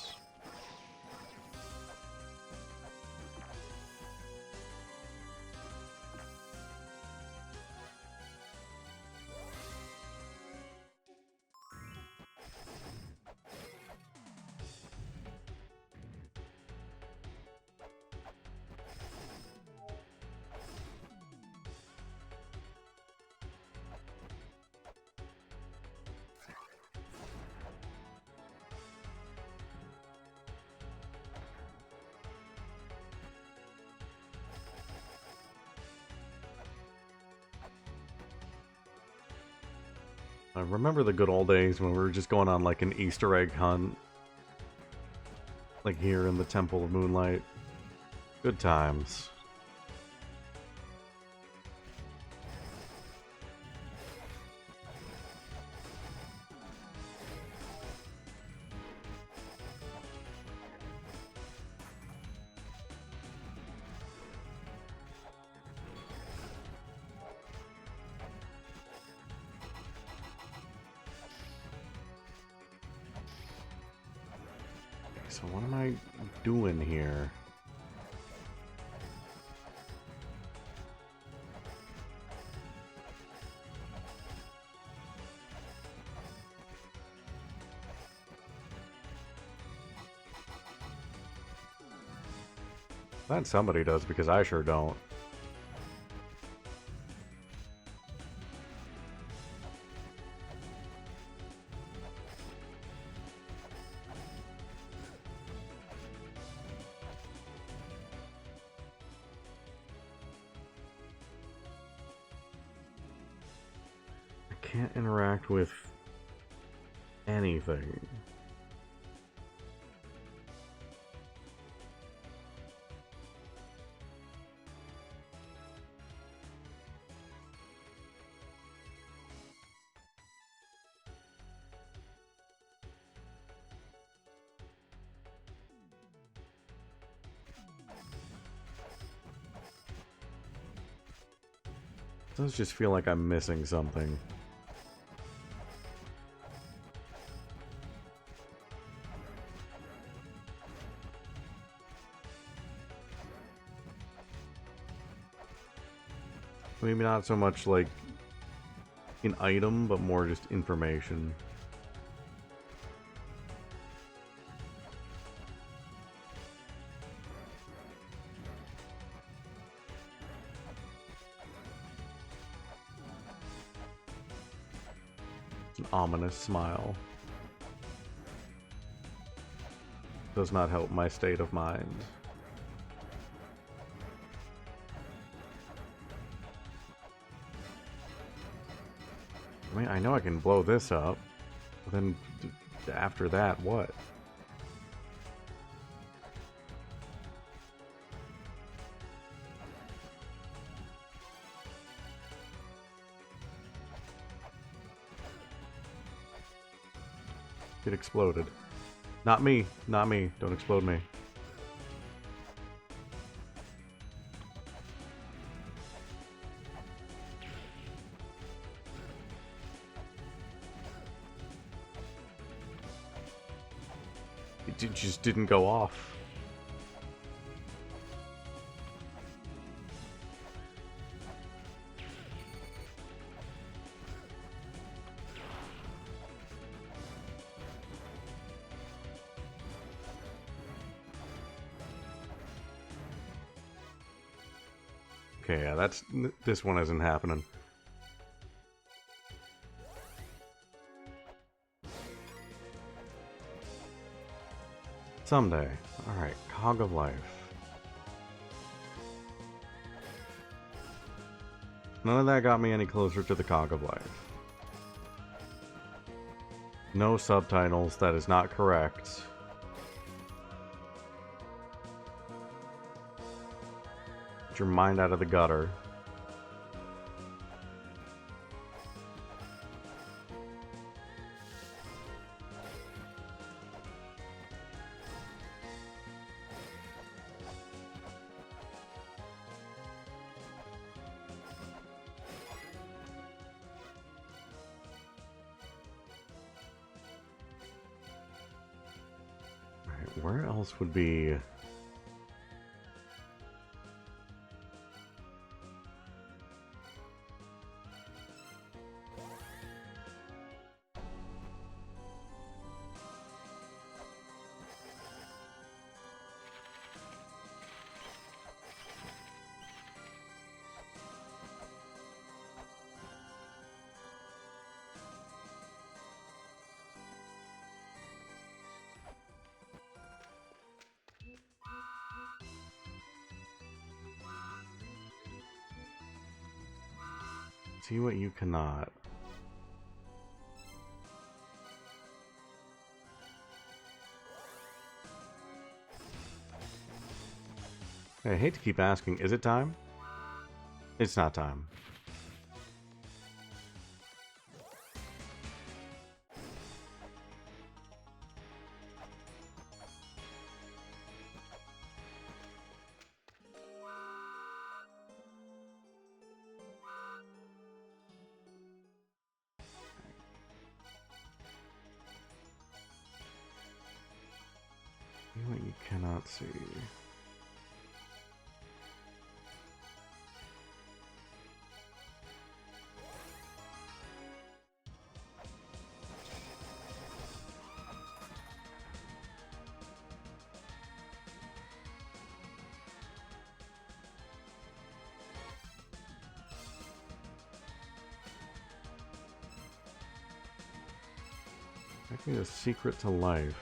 I remember the good old days when we were just going on like an Easter egg hunt. Like here in the Temple of Moonlight. Good times. So what am I doing here? Glad somebody does, because I sure don't. Can't interact with anything. It does just feel like I'm missing something. Maybe not so much like an item, but more just information. It's an ominous smile. Does not help my state of mind. I mean, I know I can blow this up, but then after that, what? It exploded. Not me, not me. Don't explode me. It just didn't go off. Okay, yeah, this one isn't happening. Someday. Alright, Cog of Life. None of that got me any closer to the Cog of Life. No subtitles, that is not correct. Get your mind out of the gutter. where else would be... See what you cannot. I hate to keep asking, is it time? It's not time. See what you cannot see. I need a secret to life.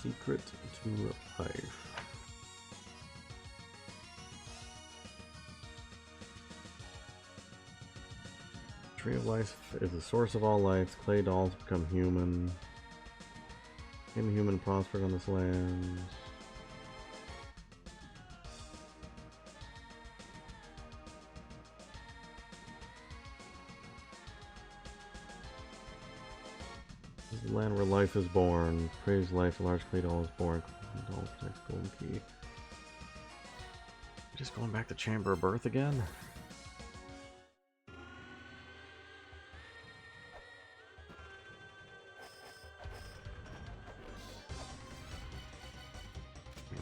Secret to life. Tree of life is the source of all life. Clay dolls become human. Inhuman prospered on this land. This is the land where life is born. Praise life, a large clay doll is born. Doll protects golden key. Just going back to Chamber of Birth again?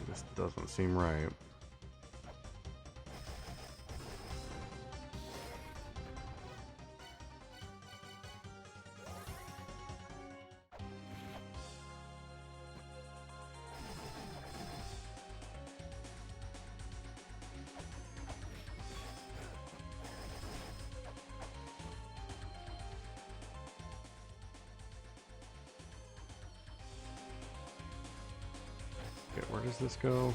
This doesn't seem right. Okay, where does this go?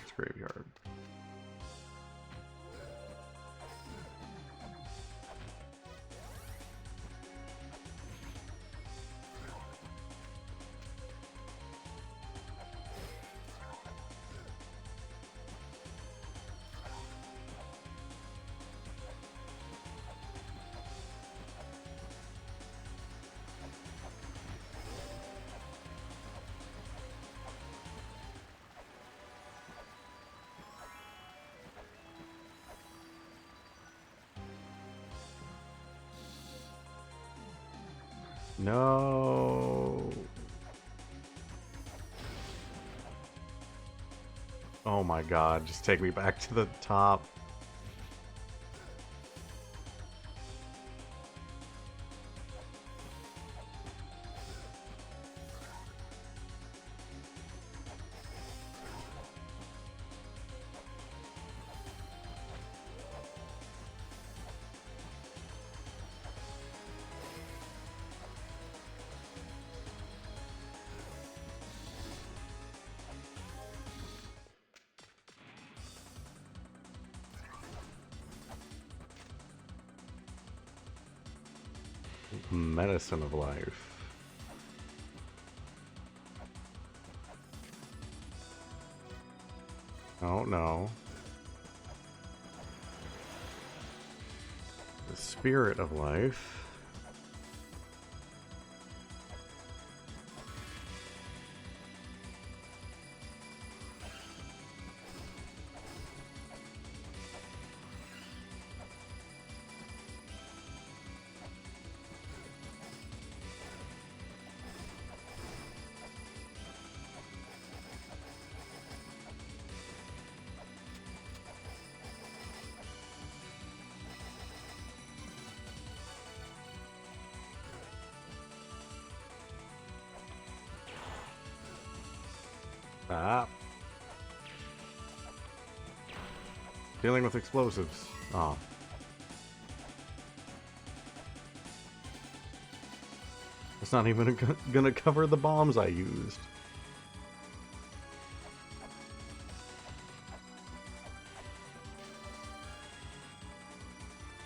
It's graveyard. No. Oh my god, just take me back to the top. Medicine of life. Oh no. The spirit of life. Ah. Dealing with explosives. Ah. It's not even gonna cover the bombs I used.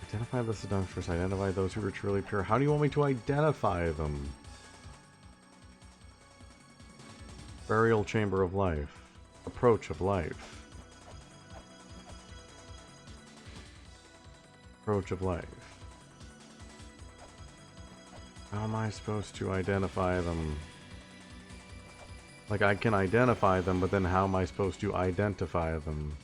Identify the seductress. Identify those who are truly pure. How do you want me to identify them? Burial chamber of life. Approach of life. Approach of life. How am I supposed to identify them? Like, I can identify them, but then how am I supposed to identify them?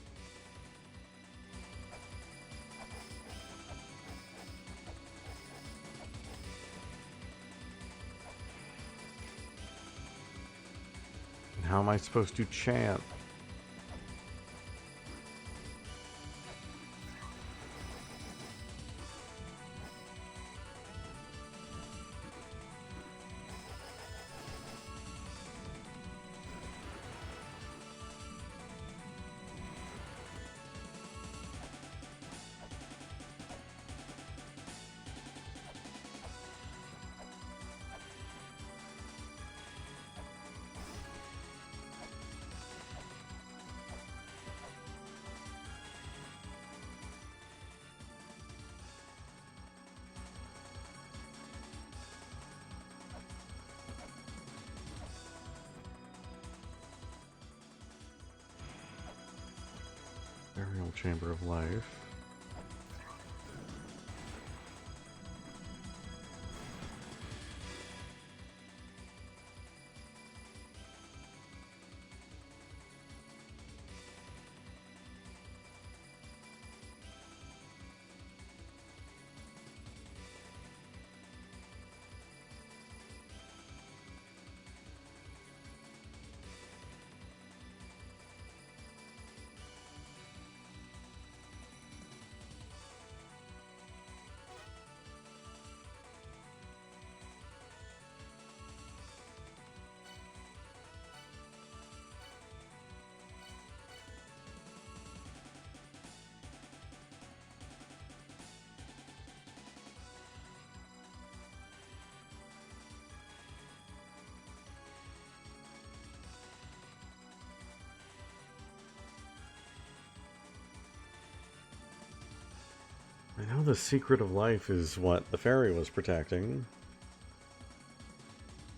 And how am I supposed to chant? Burial chamber of life. I know the secret of life is what the fairy was protecting.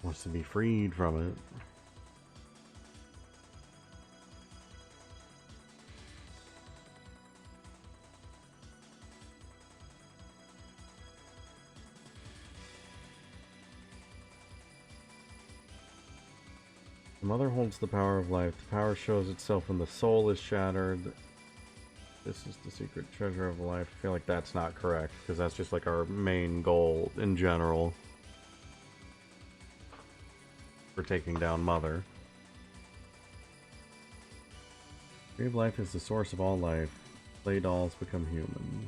Wants to be freed from it. The mother holds the power of life. The power shows itself when the soul is shattered. This is the secret treasure of life. I feel like that's not correct, because that's just like our main goal in general for taking down Mother. Tree of life is the source of all life. Clay dolls become human.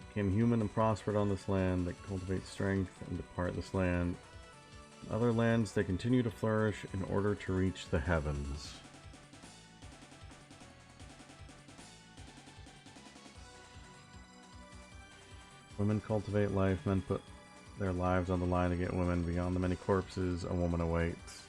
Became human and prospered on this land. They cultivate strength and depart this land. In other lands, they continue to flourish in order to reach the heavens. Women cultivate life, men put their lives on the line to get women. Beyond the many corpses, a woman awaits.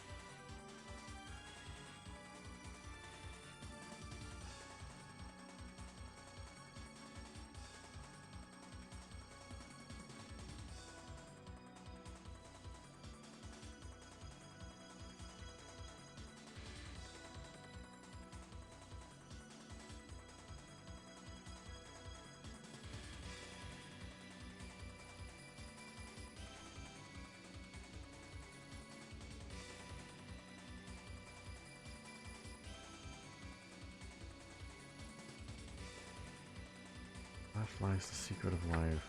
Death lies the secret of life.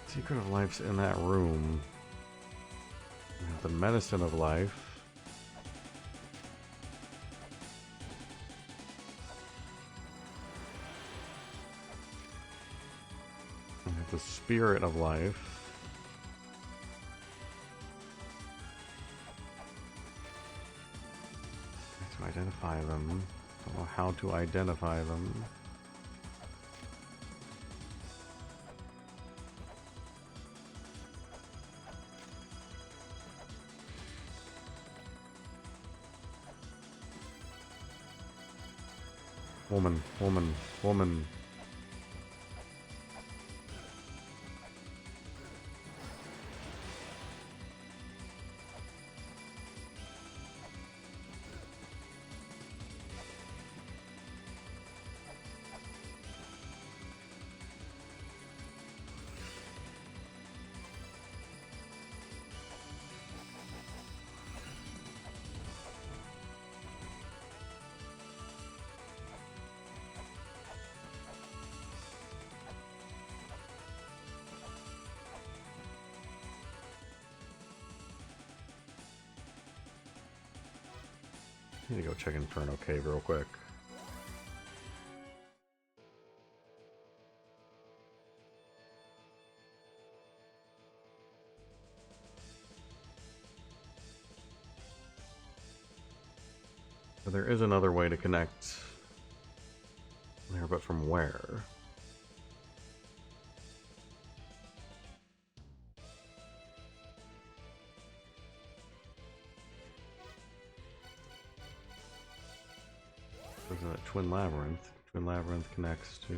Secret of life's in that room. We have the medicine of life. We have the spirit of life. To identify them. Don't know how to identify them. Woman, woman, woman. I need to go check Inferno Cave real quick. But there is another way to connect there, but from where? There's a Twin Labyrinth. Twin Labyrinth connects to...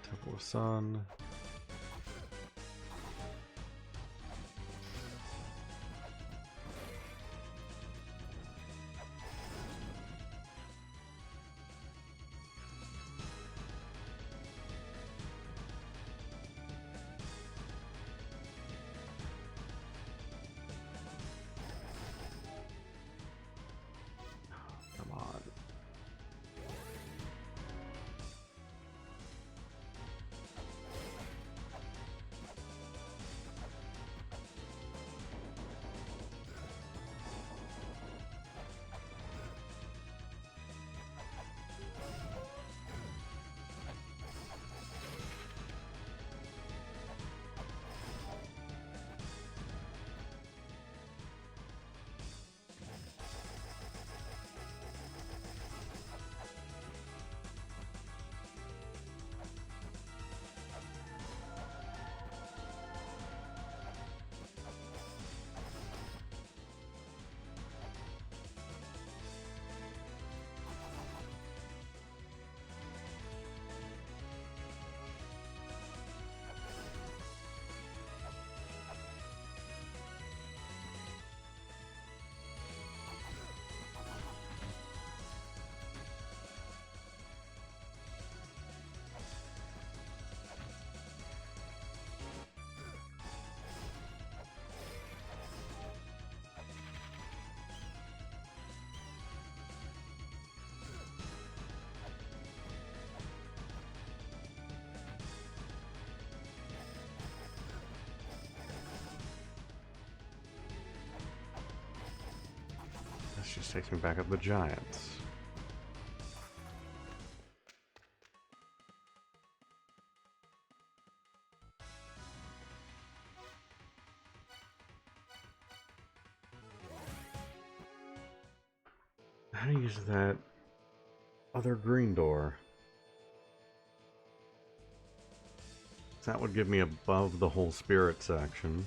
Temple of Sun. Come on. This just takes me back up the Giants. How to use that other green door? That would give me above the whole spirit section.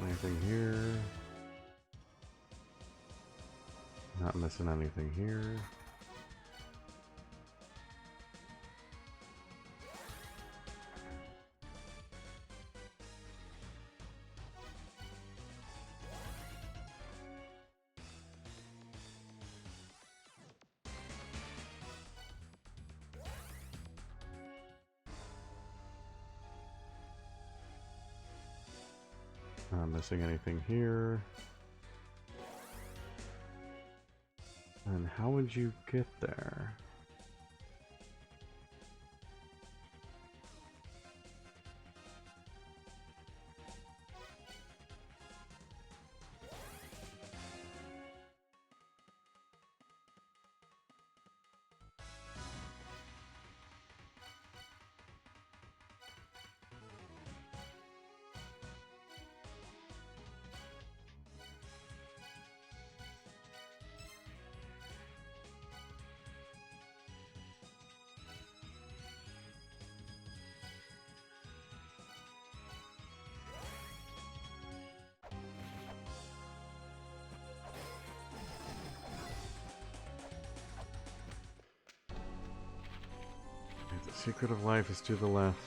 Anything here? Not missing anything here. Not missing anything here. And how would you get there? The secret of life is to the left.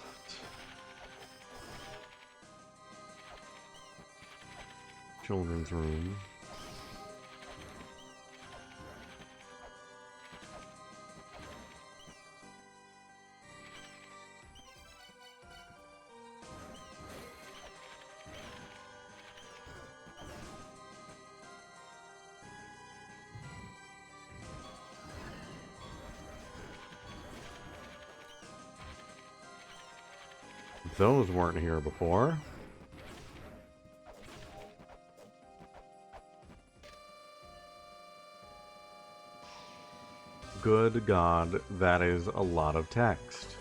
Children's room. Those weren't here before. Good God, that is a lot of text.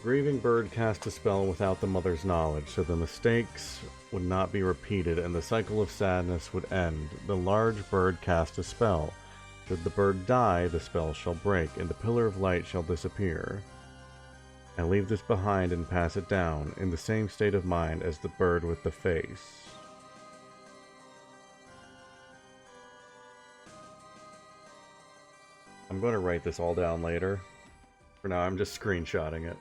Grieving bird cast a spell without the mother's knowledge, so the mistakes would not be repeated and the cycle of sadness would end. The large bird cast a spell. Should the bird die, the spell shall break, and the pillar of light shall disappear. I leave this behind and pass it down, in the same state of mind as the bird with the face. I'm going to write this all down later. For now, I'm just screenshotting it.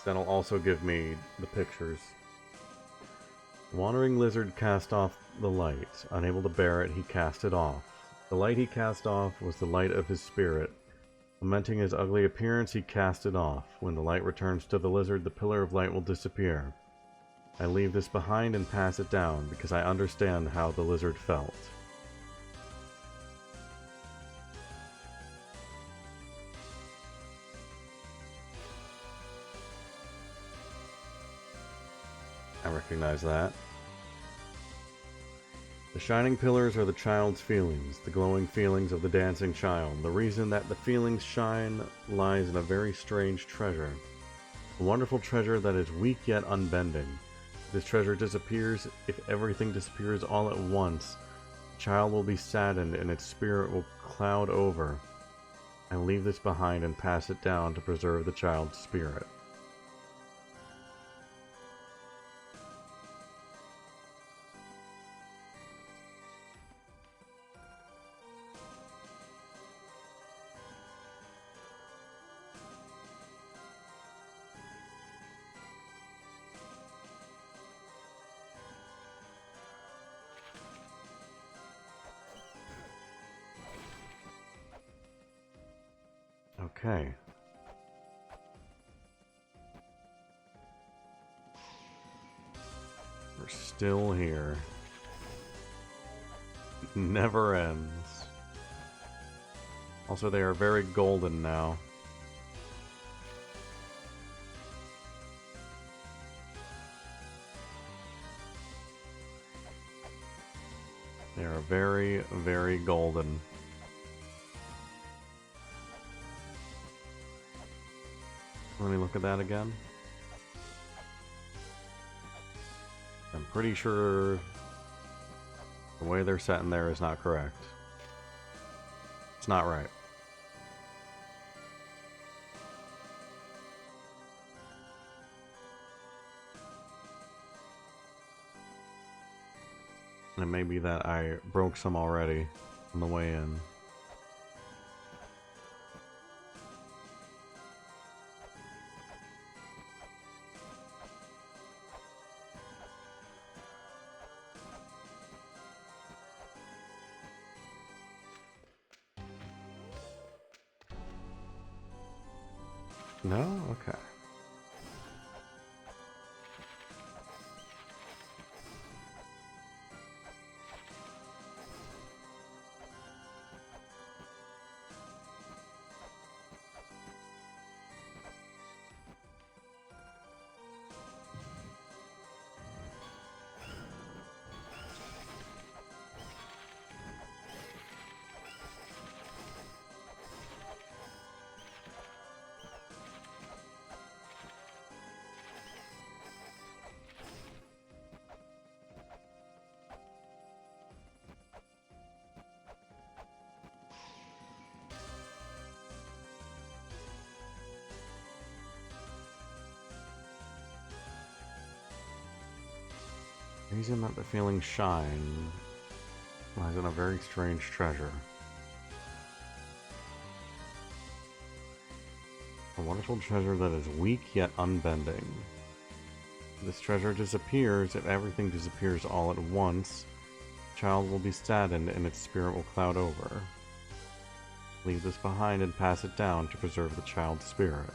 That'll also give me the pictures. Wandering lizard cast off the light. Unable to bear it, he cast it off. The light he cast off was the light of his spirit. Lamenting his ugly appearance, he cast it off. When the light returns to the lizard, the pillar of light will disappear. I leave this behind and pass it down, because I understand how the lizard felt. I recognize that. The shining pillars are the child's feelings, the glowing feelings of the dancing child. The reason that the feelings shine lies in a very strange treasure. A wonderful treasure that is weak yet unbending. If this treasure disappears, if everything disappears all at once, the child will be saddened and its spirit will cloud over. I leave this behind and pass it down to preserve the child's spirit. Okay. We're still here. Never ends. Also, they are very golden now. They are very, very golden. Let me look at that again. I'm pretty sure the way they're set in there is not correct. It's not right. And it may be that I broke some already on the way in. No? Okay. Reason that the feeling shine lies in a very strange treasure. A wonderful treasure that is weak yet unbending. This treasure disappears if everything disappears all at once. The child will be saddened and its spirit will cloud over. Leave this behind and pass it down to preserve the child's spirit.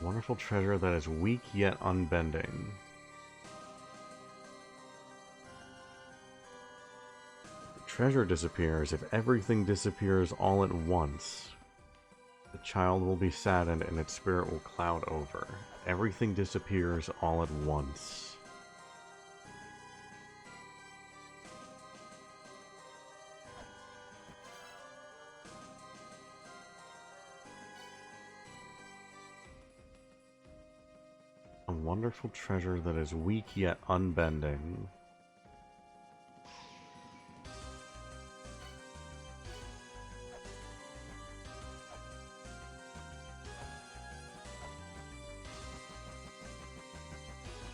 Wonderful treasure that is weak yet unbending. The treasure disappears if everything disappears all at once. The child will be saddened and its spirit will cloud over. Everything disappears all at once. A wonderful treasure that is weak yet unbending.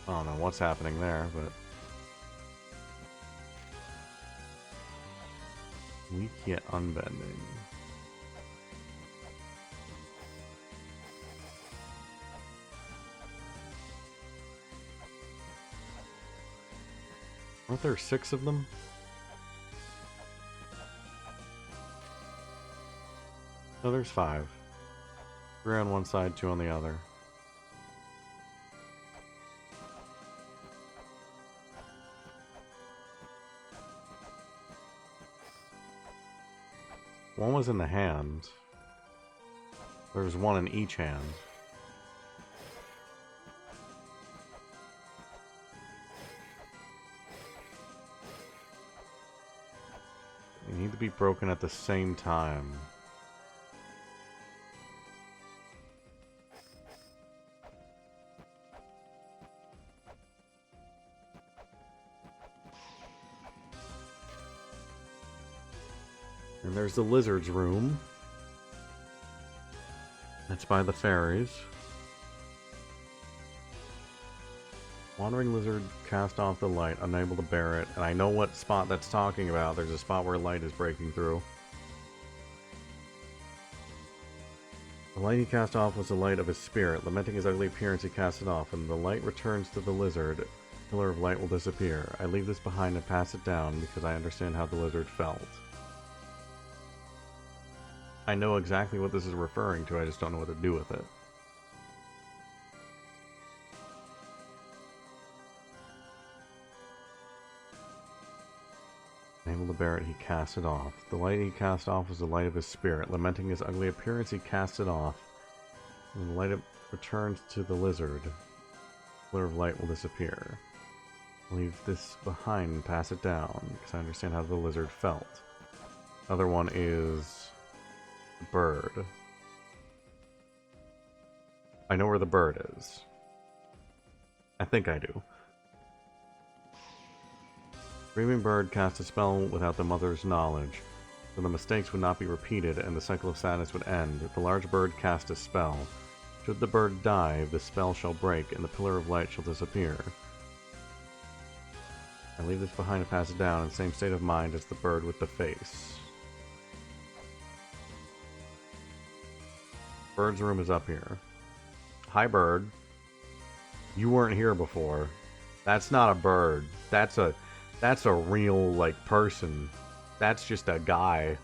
I don't know what's happening there, but... weak yet unbending. Aren't there 6 of them? No, there's 5. 3 on one side, 2 on the other. One was in the hand. There was one in each hand. They need to be broken at the same time. And there's the lizard's room. That's by the fairies. Wandering lizard cast off the light, unable to bear it. And I know what spot that's talking about. There's a spot where light is breaking through. The light he cast off was the light of his spirit. Lamenting his ugly appearance, he cast it off. And the light returns to the lizard. The pillar of light will disappear. I leave this behind and pass it down because I understand how the lizard felt. I know exactly what this is referring to, I just don't know what to do with it. Unable to bear it, he cast it off. The light he cast off was the light of his spirit. Lamenting his ugly appearance, he cast it off. When the light returns to the lizard, the pillar of light will disappear. Leave this behind and pass it down, because I understand how the lizard felt. The other one is... bird. I know where the bird is. I think I do. Screaming bird cast a spell without the mother's knowledge, so the mistakes would not be repeated and the cycle of sadness would end. If the large bird cast a spell, should the bird die, the spell shall break and the pillar of light shall disappear. I leave this behind and pass it down in the same state of mind as the bird with the face. Bird's room is up here. Hi, bird. You weren't here before. That's not a bird. That's a real, like, person. That's just a guy.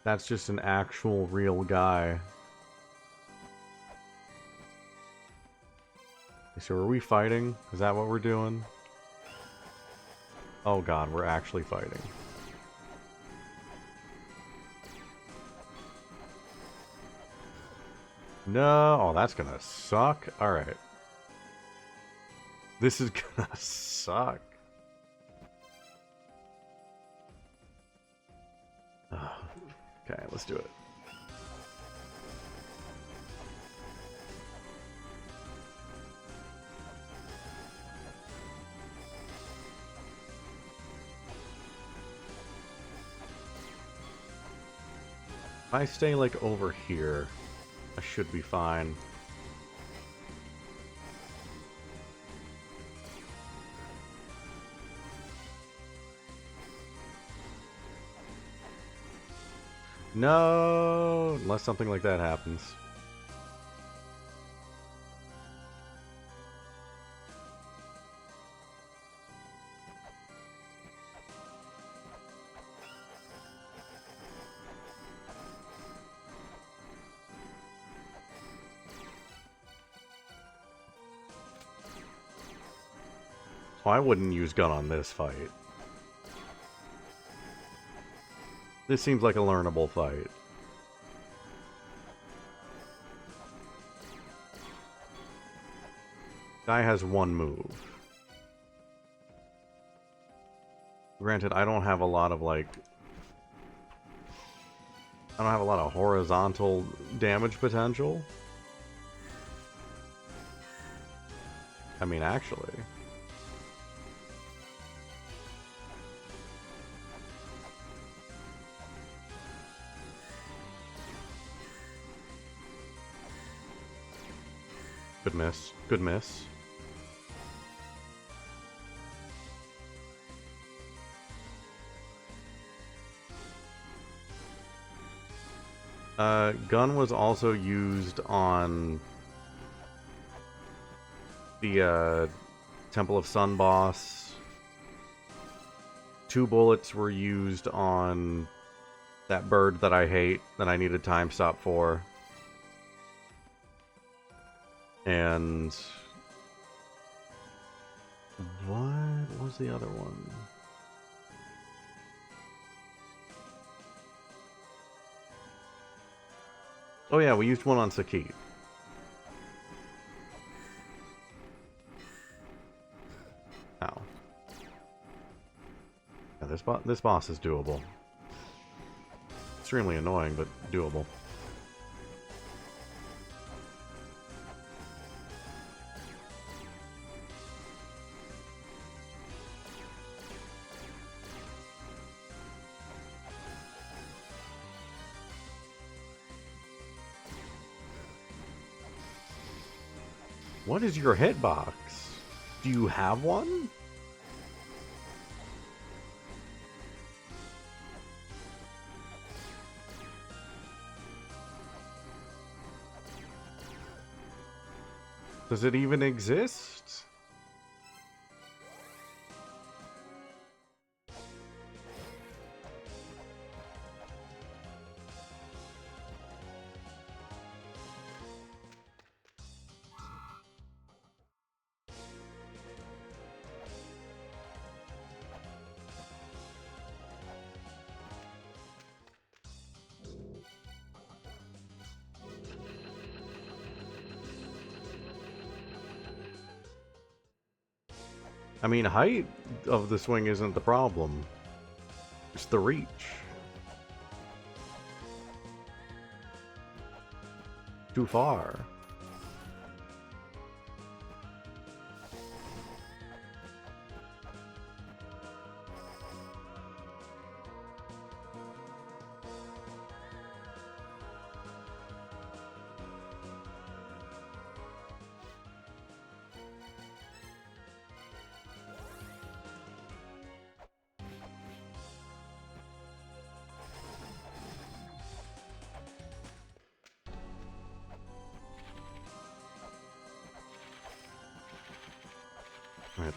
That's just an actual real guy. So are we fighting? Is that what we're doing? Oh god, we're actually fighting. No, oh, that's gonna suck. Alright. This is gonna suck. Okay, let's do it. If I stay, like, over here, I should be fine. No! Unless something like that happens. Oh, I wouldn't use gun on this fight. This seems like a learnable fight. Guy has one move. Granted, I don't have a lot of, like... I don't have a lot of horizontal damage potential. I mean, actually... Good miss. Good miss. Gun was also used on the Temple of Sun boss. 2 bullets were used on that bird that I hate, that I needed time stop for. And what was the other one? Oh yeah, we used one on Sakit. Ow. Yeah, this boss is doable. Extremely annoying, but doable. What is your hitbox? Do you have one? Does it even exist? I mean, height of the swing isn't the problem. It's the reach. Too far. Right.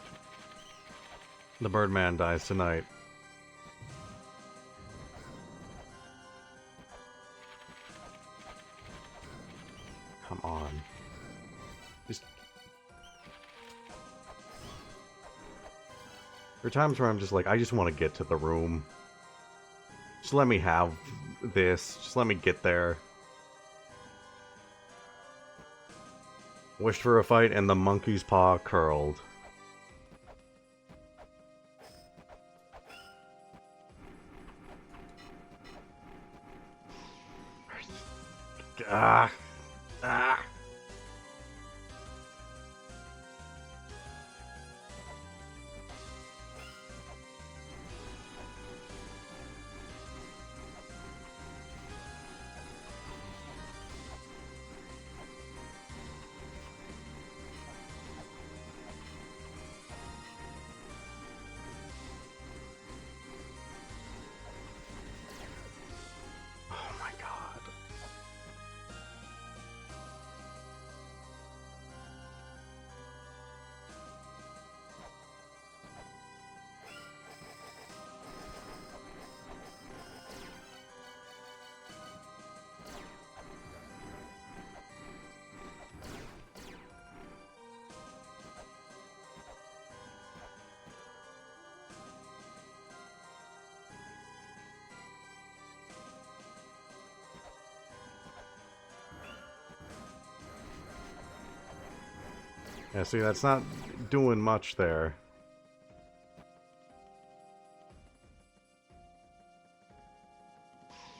The Birdman dies tonight. Come on. Just... There are times where I'm just like, I just want to get to the room. Just let me have this. Just let me get there. Wished for a fight and the monkey's paw curled. Ah. Ah. Oh my god. Yeah, see, that's not doing much there.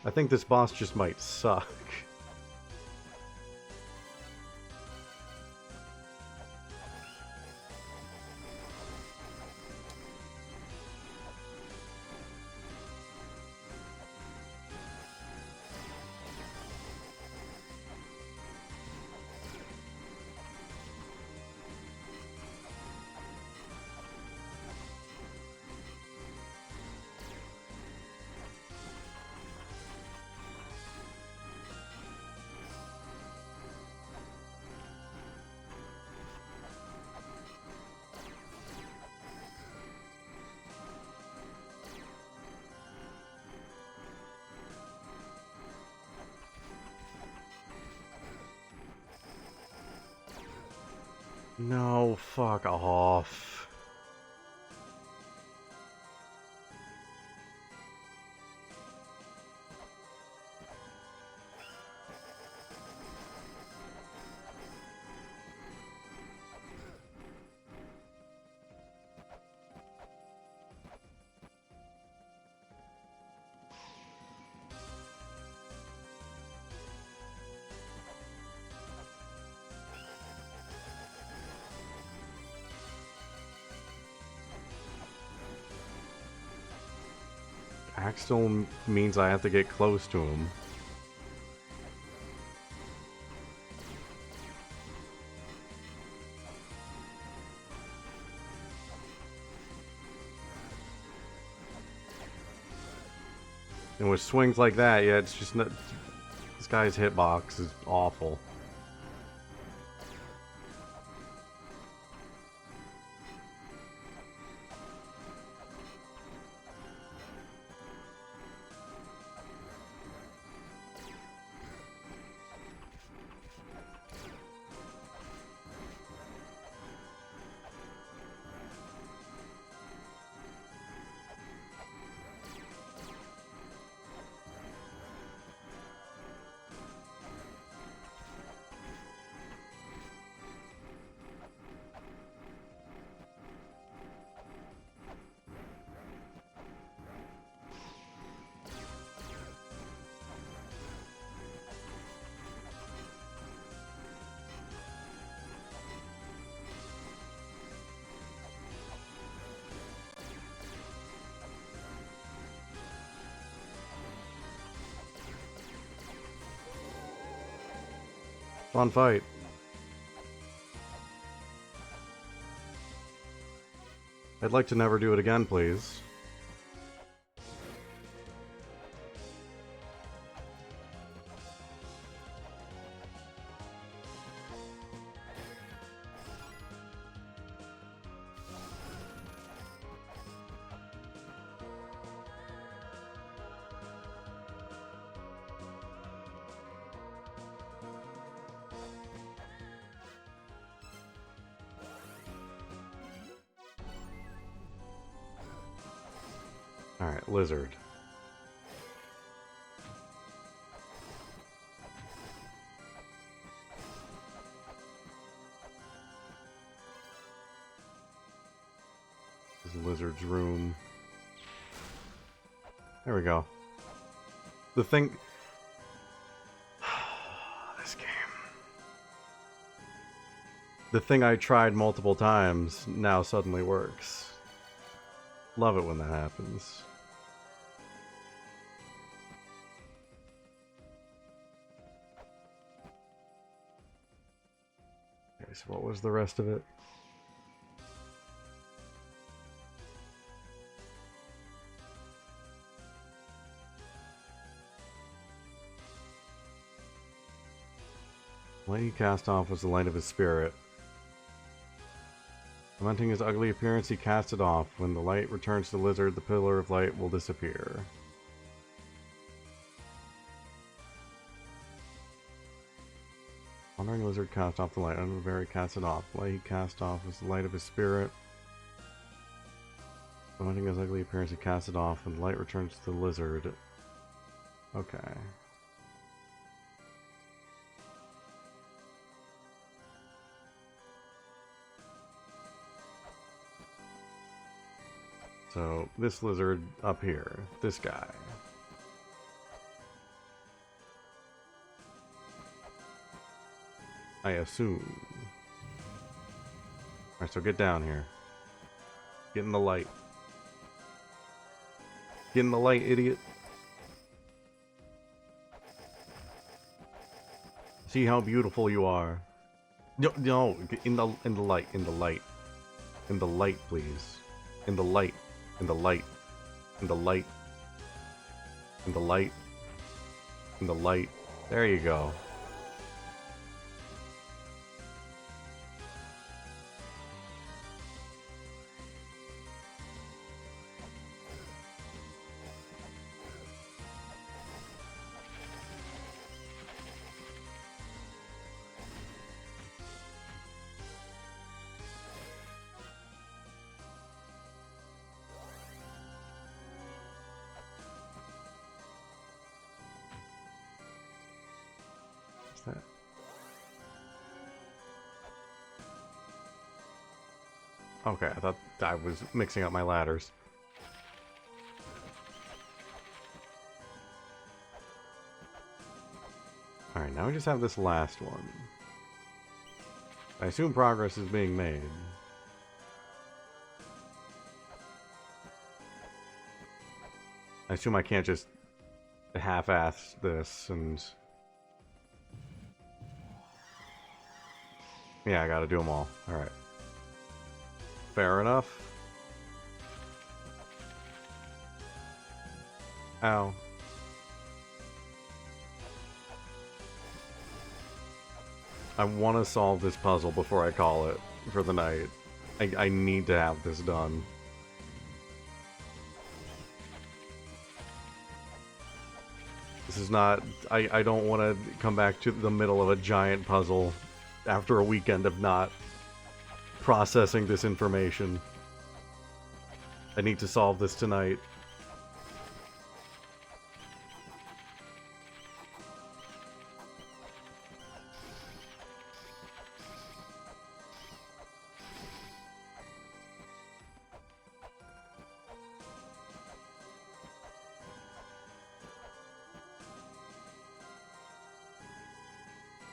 I think this boss just might suck. No, fuck off. Axel means I have to get close to him. And with swings like that, yeah, it's just not... This guy's hitbox is awful. Fun fight. I'd like to never do it again, please. Alright, lizard. This is lizard's room. There we go. The thing... this game. The thing I tried multiple times now suddenly works. Love it when that happens. Okay, so what was the rest of it? The light he cast off was the light of his spirit. Lamenting his ugly appearance, he cast it off. When the light returns to the lizard, the pillar of light will disappear. Wandering lizard cast off the light. Unvery cast it off. The light he cast off was the light of his spirit. Lamenting his ugly appearance, he cast it off. When the light returns to the lizard. Okay. So, this lizard up here. This guy. I assume. Alright, so get down here. Get in the light. Get in the light, idiot. See how beautiful you are. No, no, in the light, in the light. In the light, please. In the light. In the light. In the light. In the light. In the light. There you go. That? Okay, I thought I was mixing up my ladders. Alright, now we just have this last one. I assume progress is being made. I assume I can't just half-ass this and... Yeah, I gotta do them all. Alright. Fair enough. Ow. I want to solve this puzzle before I call it for the night. I need to have this done. This is not... I don't want to come back to the middle of a giant puzzle after a weekend of not processing this information. I need to solve this tonight.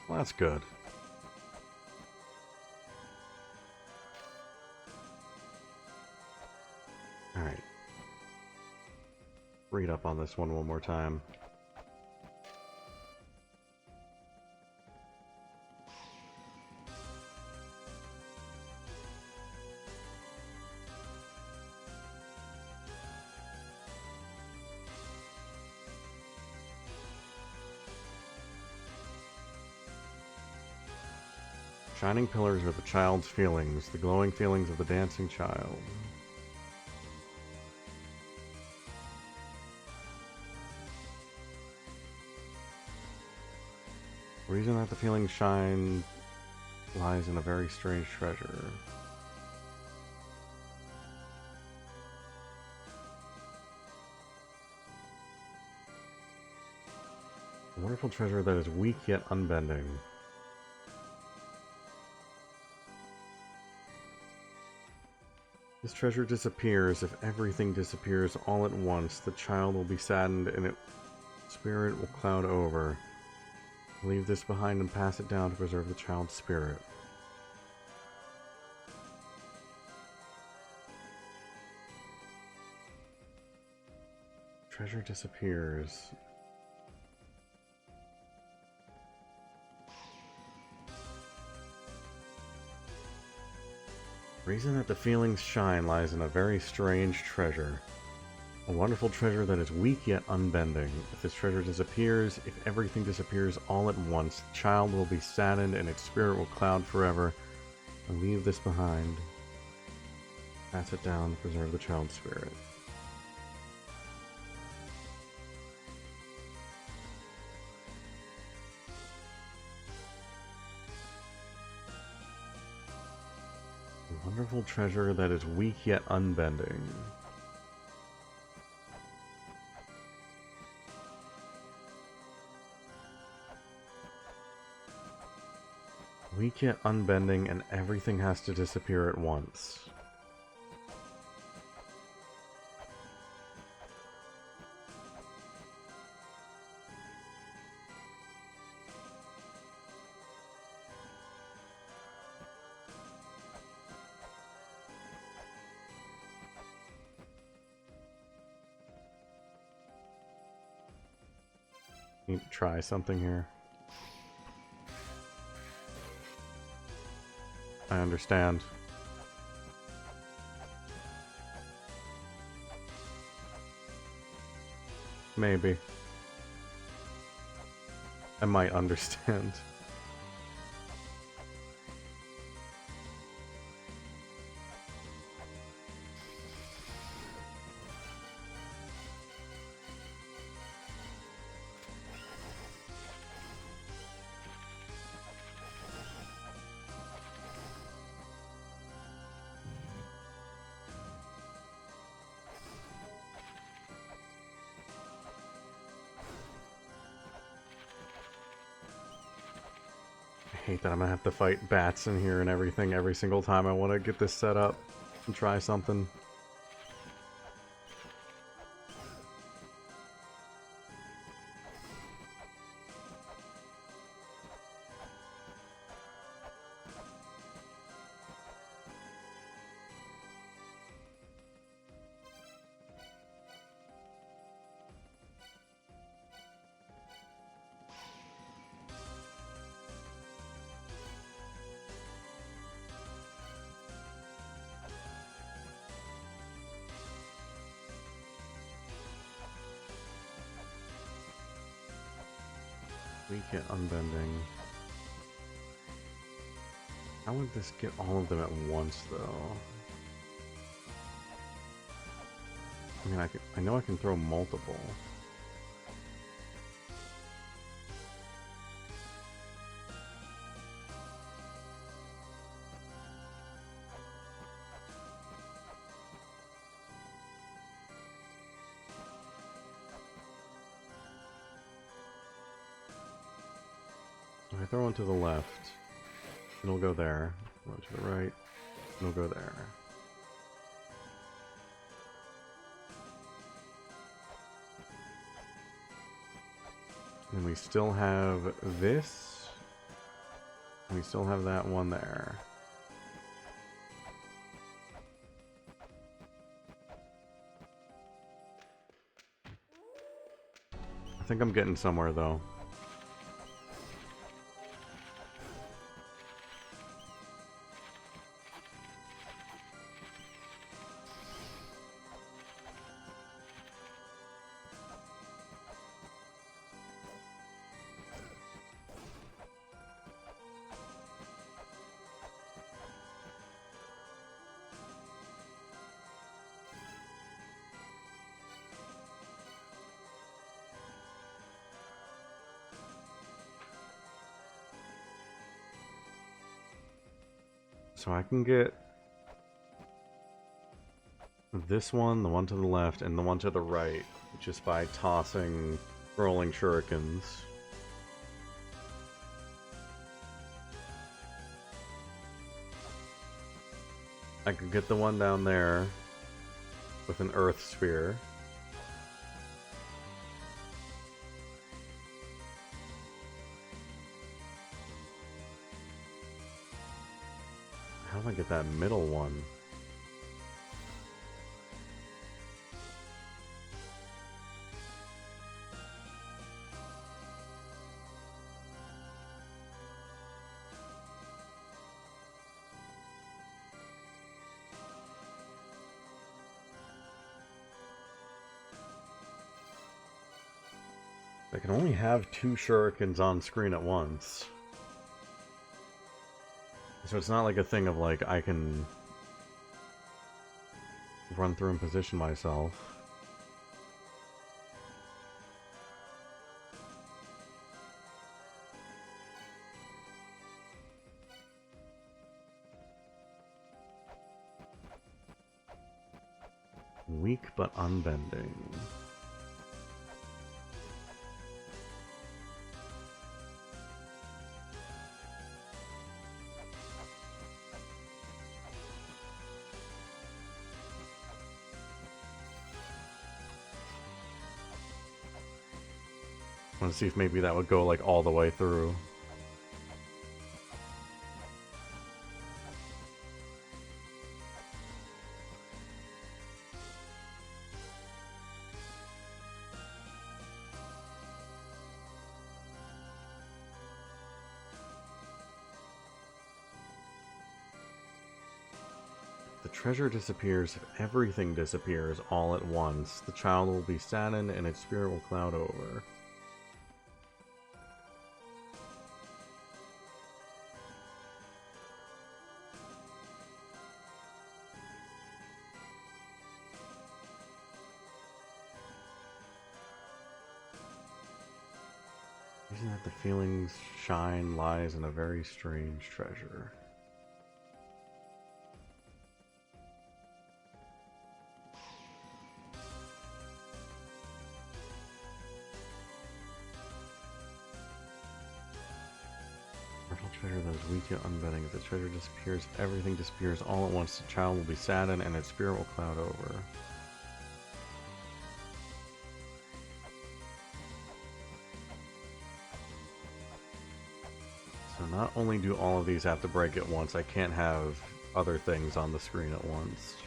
Well, that's good. Alright. Read up on this one more time. Shining pillars are the child's feelings, the glowing feelings of the dancing child. The reason that the feelings shine lies in a very strange treasure. A wonderful treasure that is weak yet unbending. This treasure disappears. If everything disappears all at once, the child will be saddened and its spirit will cloud over. Leave this behind and pass it down to preserve the child's spirit. Treasure disappears. The reason that the feelings shine lies in a very strange treasure. A wonderful treasure that is weak yet unbending. If this treasure disappears, if everything disappears all at once, the child will be saddened and its spirit will cloud forever. And leave this behind. Pass it down to preserve the child's spirit. A wonderful treasure that is weak yet unbending. Weak yet unbending, and everything has to disappear at once. Need to try something here. I understand. Maybe. I might understand. I hate that I'm gonna have to fight bats in here and everything every single time I want to get this set up and try something. Weak yet unbending. How would this get all of them at once, though? I mean, I know I can throw multiple. If I throw one to the left, it'll go there. Throw it to the right, it'll go there. And we still have this, and we still have that one there. I think I'm getting somewhere, though. So I can get this one, the one to the left, and the one to the right, just by tossing rolling shurikens. I could get the one down there with an earth sphere. How do I get that middle one? I can only have 2 shurikens on screen at once. So it's not like a thing of like I can run through and position myself. Weak but unbending. I want to see if maybe that would go like all the way through. The treasure disappears if everything disappears all at once. The child will be saddened and its spirit will cloud over. Isn't that the feelings shine lies in a very strange treasure? Treasure that is weak yet unbending. If the treasure disappears, everything disappears all at once. The child will be saddened and its spirit will cloud over. So not only do all of these have to break at once, I can't have other things on the screen at once.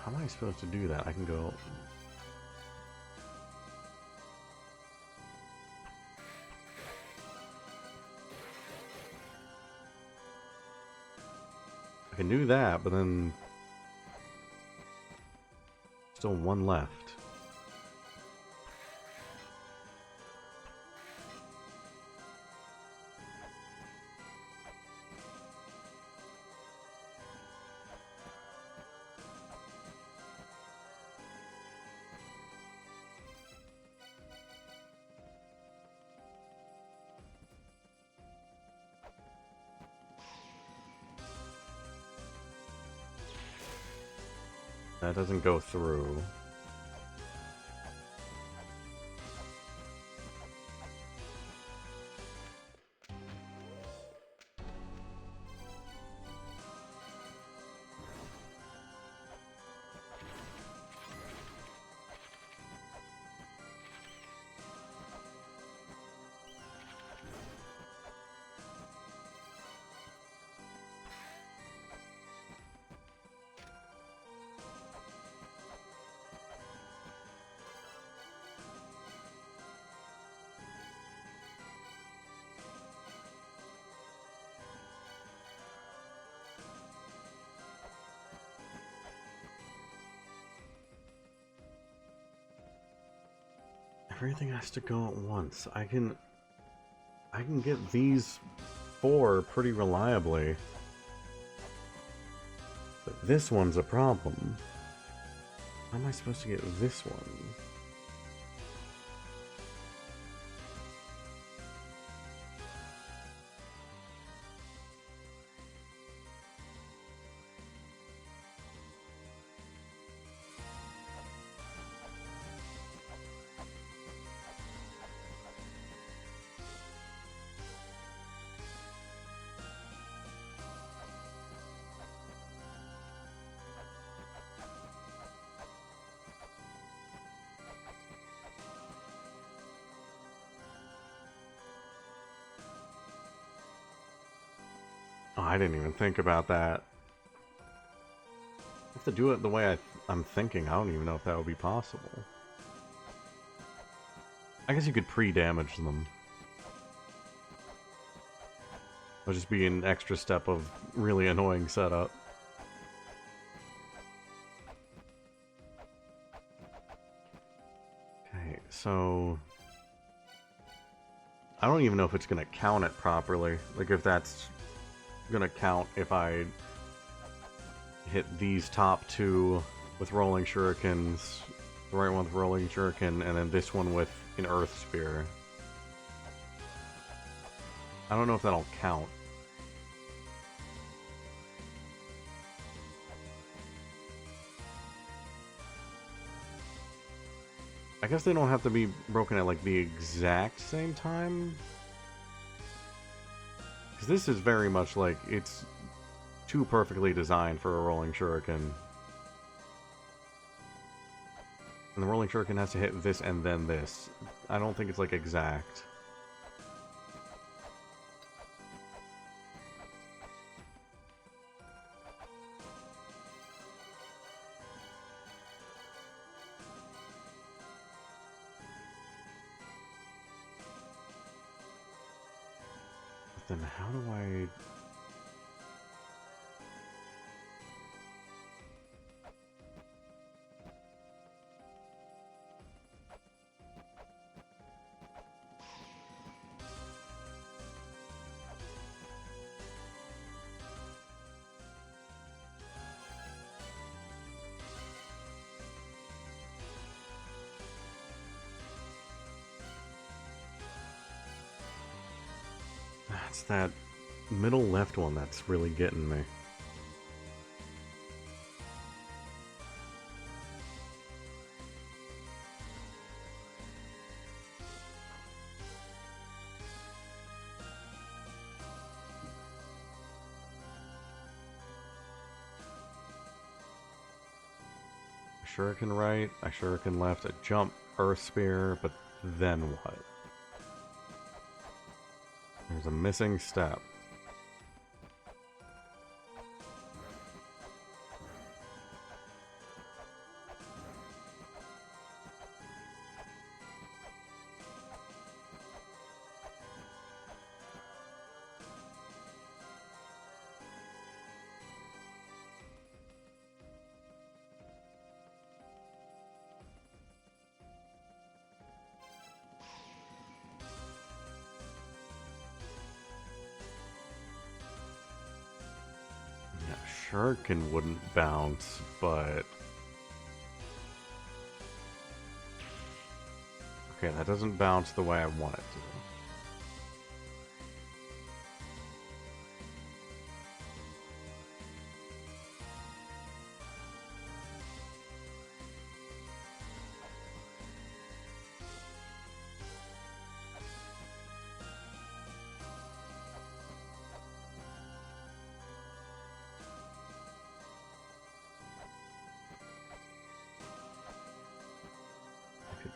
How am I supposed to do that? I can go... I can do that, but then... still one left. That doesn't go through. Everything has to go at once. I can get these 4 pretty reliably. But this one's a problem. How am I supposed to get this one? Oh, I didn't even think about that. I have to do it the way I'm thinking. I don't even know if that would be possible. I guess you could pre-damage them. It'll just be an extra step of really annoying setup. Okay, so... I don't even know if it's gonna count it properly. Like, if that's gonna count if I hit these top two with rolling shurikens, the right one with rolling shuriken, and then this one with an earth spear. I don't know if that'll count. I guess they don't have to be broken at like the exact same time. Because this is very much like, it's too perfectly designed for a rolling shuriken. And the rolling shuriken has to hit this and then this. I don't think it's like exact. But then how do I... It's that middle left one that's really getting me. Shuriken right, I shuriken left, a jump, earth spear, but then what? There's a missing step. Shuriken wouldn't bounce, but... Okay, that doesn't bounce the way I want it to.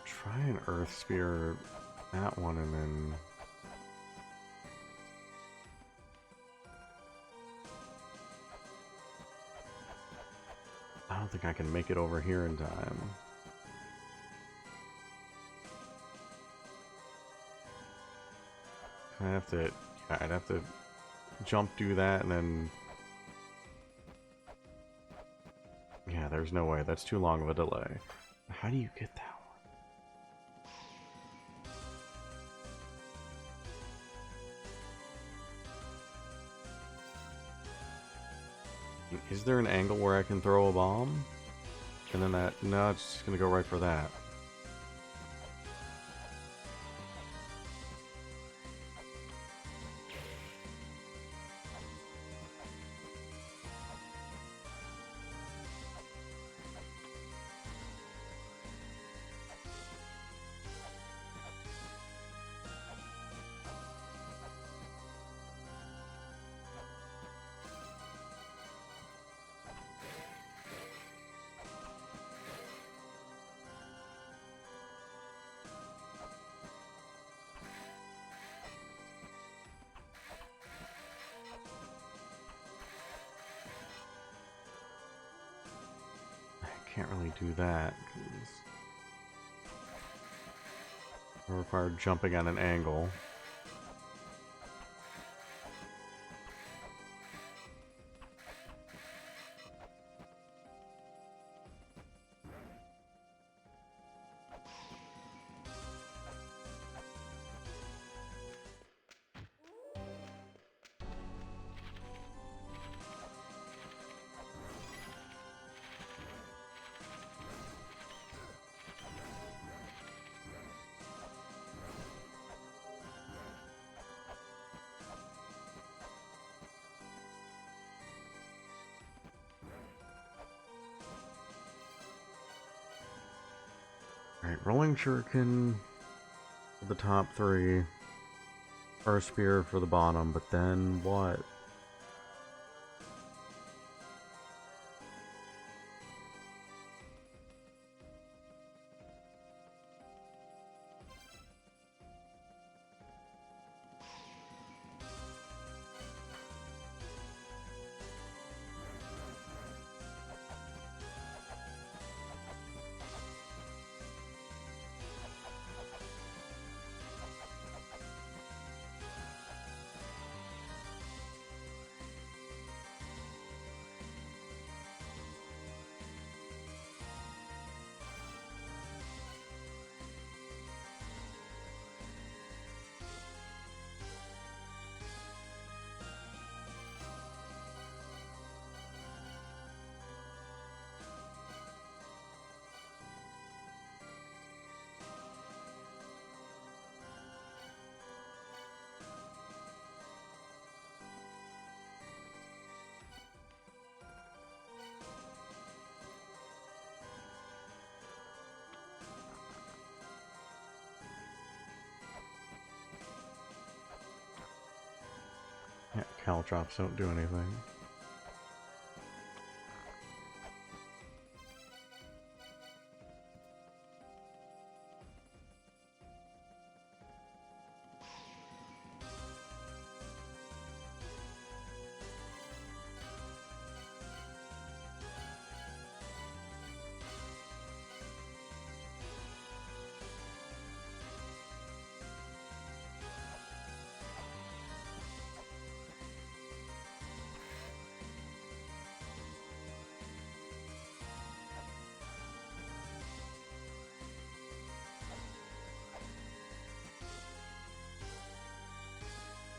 Try an earth spear that one and then... I don't think I can make it over here in time. I have to... Yeah, I'd have to jump, do that, and then... Yeah, there's no way. That's too long of a delay. How do you get that? Is there an angle where I can throw a bomb? And then that... No, it's just gonna go right for that. can't really do that, because it required jumping at an angle. Alright, rolling shuriken for the top three, first spear for the bottom, but then what? Yeah, caltrops don't do anything.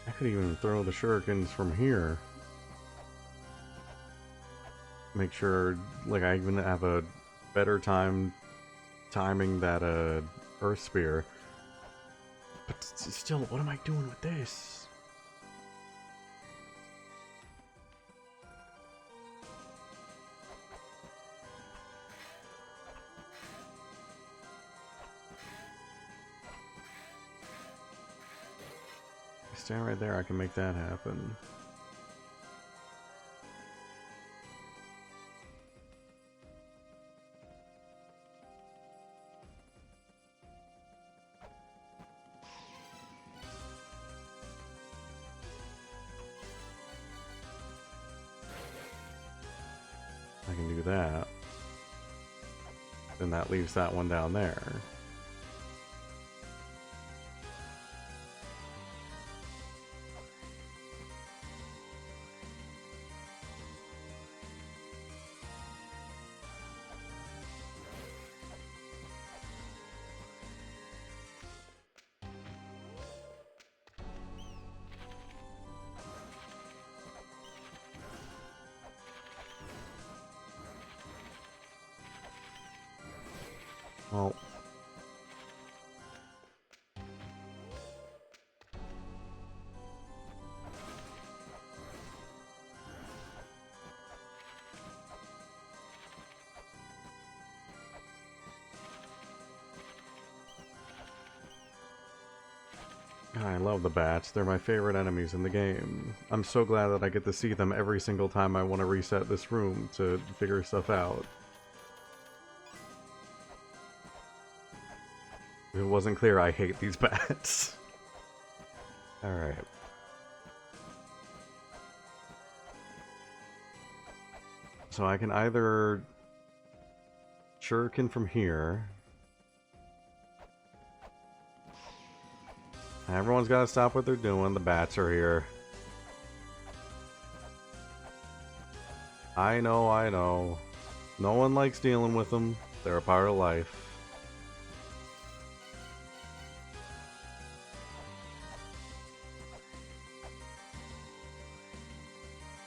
I could even throw the shurikens from here. Make sure, like, I even have a better time timing that earth spear. But still, what am I doing with this? Stand right there, I can make that happen. I can do that. Then that leaves that one down there. Well, I love the bats. They're my favorite enemies in the game. I'm so glad that I get to see them every single time I want to reset this room to figure stuff out. If it wasn't clear, I hate these bats. Alright. So I can either shuriken from here. Everyone's got to stop what they're doing. The bats are here. I know, I know. No one likes dealing with them. They're a part of life.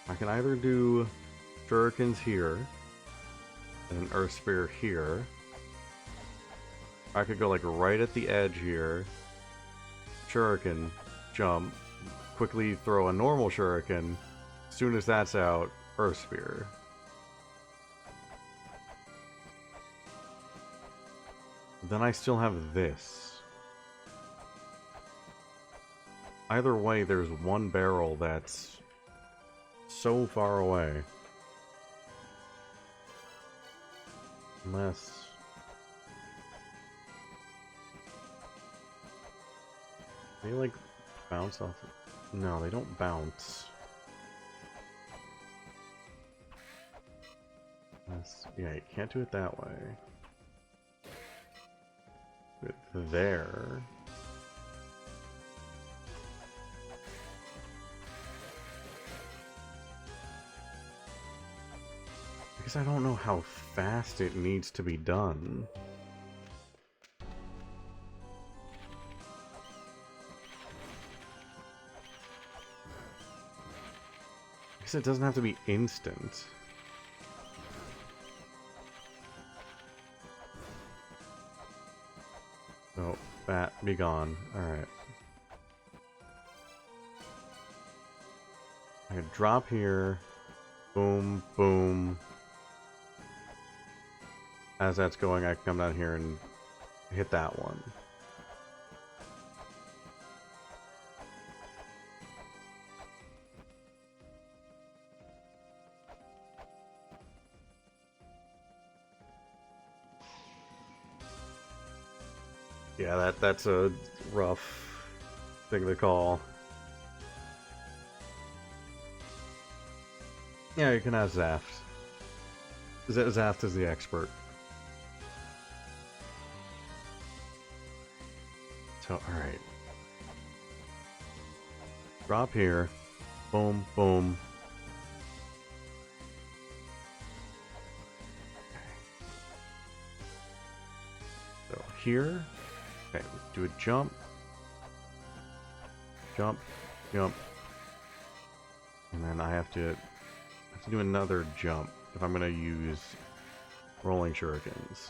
I can either do shurikens here and an earth spear here. I could go like right at the edge here. Shuriken, jump, quickly throw a normal shuriken. As soon as that's out, earth spear. Then I still have this. Either way, there's one barrel that's so far away. Unless... they like bounce off... no, they don't bounce. Yeah, you can't do it that way. Do it there. Because I don't know how fast it needs to be done. Because it doesn't have to be instant. Oh, bat, be gone. Alright. I can drop here. Boom, boom. As that's going, I can come down here and hit that one. Yeah, that's a rough thing to call. Yeah, you can ask Zaft. Zaft is the expert. So, alright. Drop here. Boom, boom. Okay. So, here. Okay, do a jump. Jump. Jump. And then I have to do another jump if I'm going to use rolling shurikens.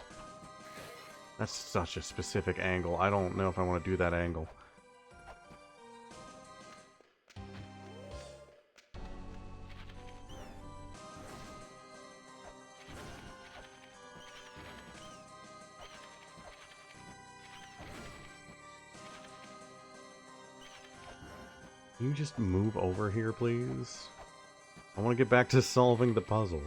That's such a specific angle. I don't know if I want to do that angle. Can you just move over here, please? I want to get back to solving the puzzle.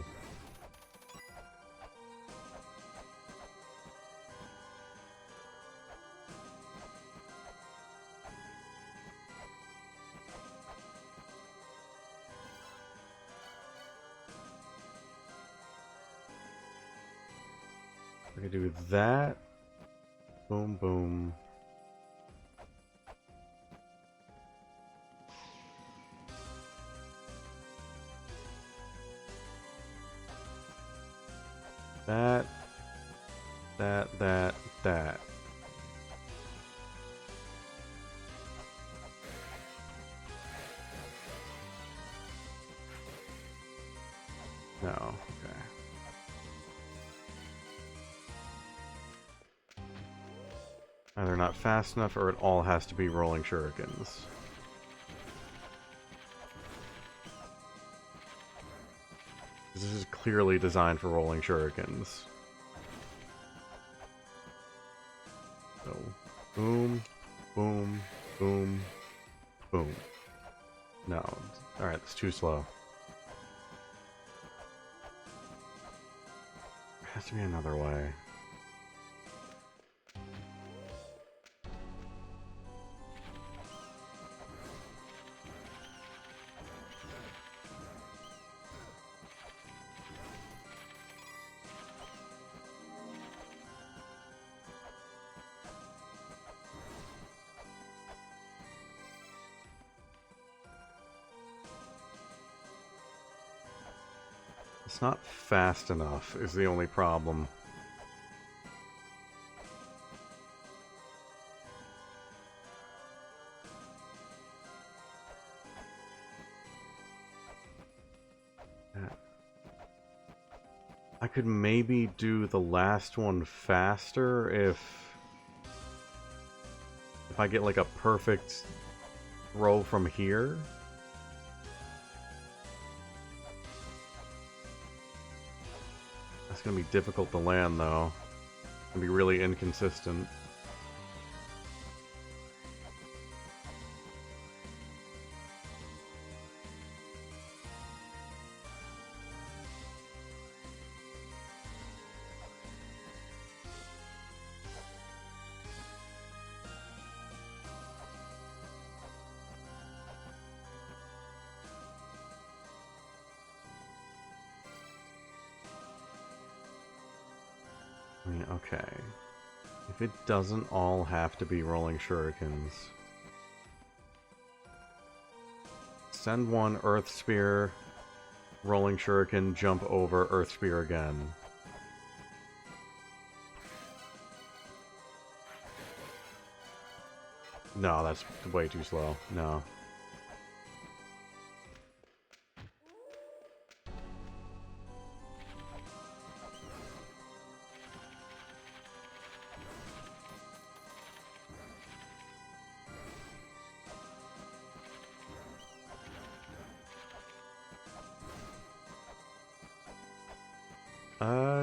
I can do that. Boom, boom. That. No, okay. Either not fast enough or it all has to be rolling shurikens. This is clearly designed for rolling shurikens. So, boom, boom, boom, boom. No, alright, it's too slow. There has to be another way. It's not fast enough is the only problem. I could maybe do the last one faster if I get like a perfect throw from here. That's gonna be difficult to land though. It's gonna be really inconsistent. I mean, okay. If it doesn't all have to be rolling shurikens. Send one Earth Spear, rolling shuriken, jump over, Earth Spear again. No, that's way too slow. No.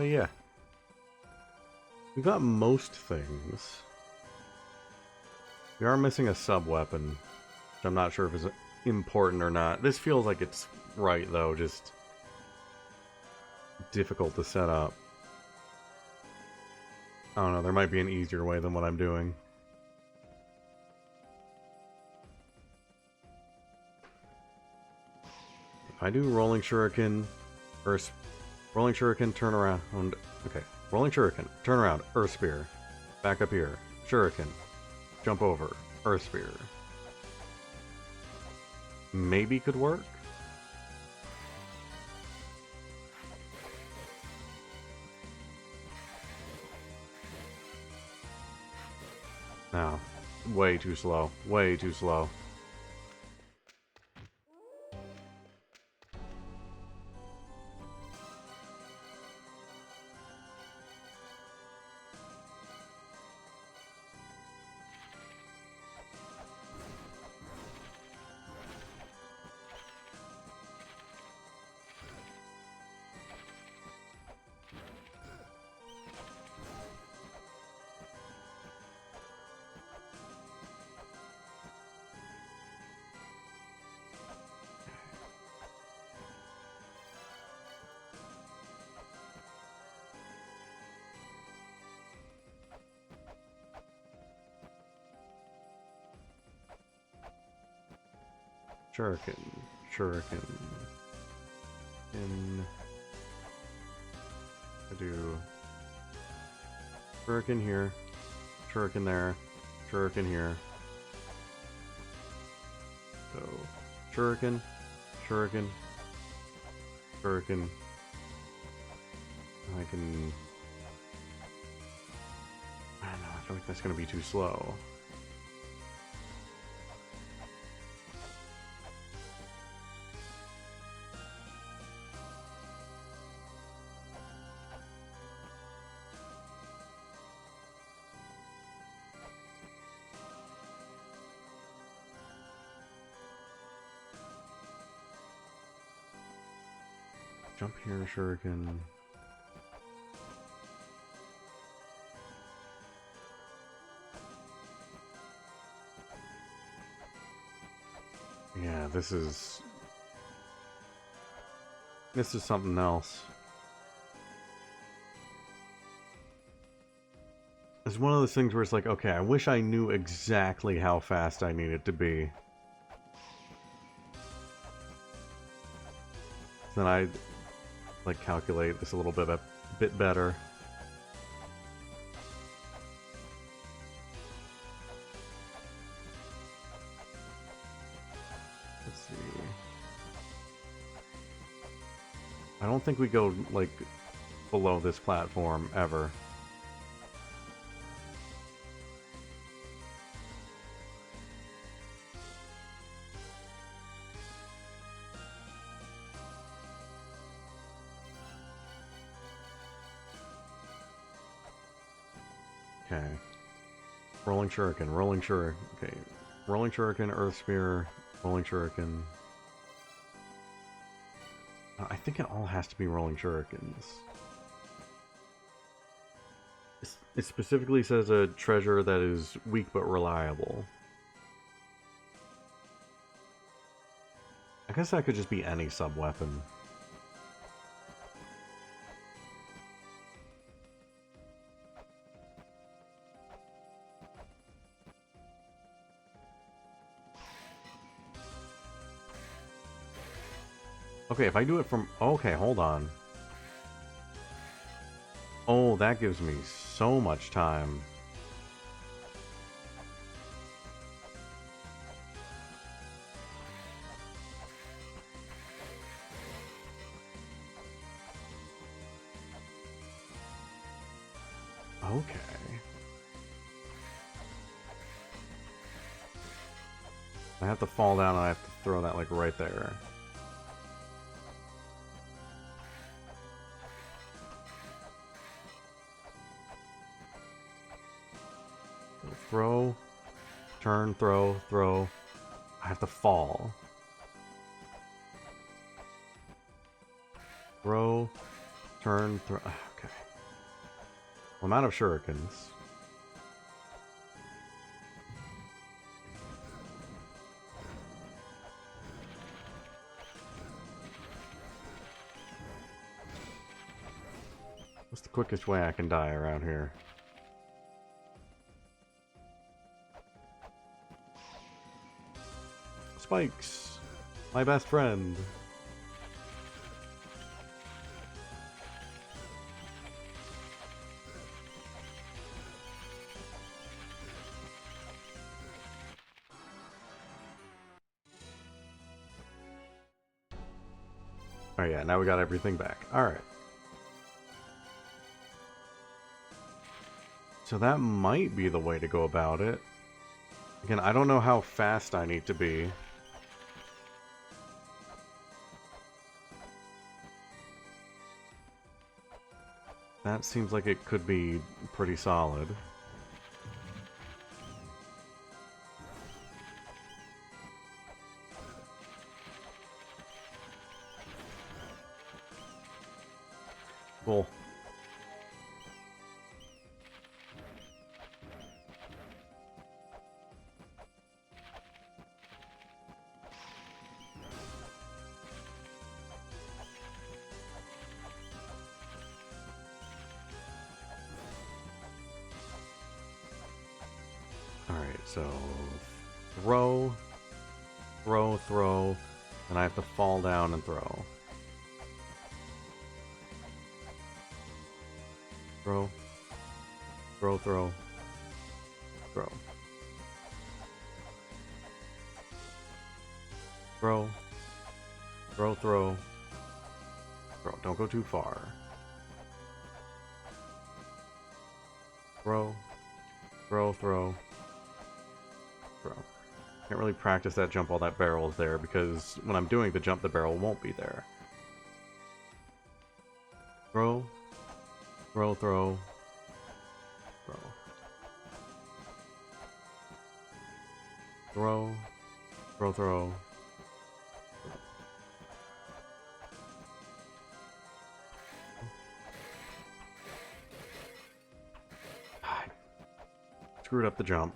Yeah. We've got most things. We are missing a sub-weapon, which I'm not sure if it's important or not. This feels like it's right, though, just difficult to set up. I don't know, there might be an easier way than what I'm doing. If I do rolling shuriken, Earth, rolling shuriken, turn around. Okay, rolling shuriken, turn around, Earth Spear, back up here, shuriken, jump over, Earth Spear. Maybe could work. No, way too slow. Way too slow. Shuriken, shuriken. I do shuriken here, shuriken there, shuriken here. So, shuriken, shuriken, shuriken. I can... I don't know, I feel like that's gonna be too slow. Jump here, shuriken. Yeah, this is something else. It's one of those things where it's like, okay, I wish I knew exactly how fast I needed to be. Then I'd like calculate this a little bit better. Let's see. I don't think we go, like, below this platform, ever. Okay. Rolling Shuriken, Rolling Shuriken. Okay. Rolling Shuriken, Earth Spear, Rolling Shuriken. I think it all has to be Rolling Shurikens. It specifically says a treasure that is weak but reliable. I guess that could just be any sub-weapon. Okay, if I do it from... Okay, hold on. Oh, that gives me so much time. Okay. I have to fall down and I have to throw that, like, right there. Throw, turn, throw, throw. I have to fall. Throw, turn, throw. Okay. Well, I'm out of shurikens. What's the quickest way I can die around here? Spikes! My best friend! Oh yeah, now we got everything back. Alright. So that might be the way to go about it. Again, I don't know how fast I need to be. That seems like it could be pretty solid. Cool. Alright, so throw, throw, throw, and I have to fall down and throw. Throw, throw, throw, throw. Throw, throw, throw, throw. Don't go too far. Throw, throw, throw, throw. Can't really practice that jump while that barrel is there because when I'm doing the jump, the barrel won't be there. Throw, throw, throw, throw. Throw, throw, throw. Screwed up the jump.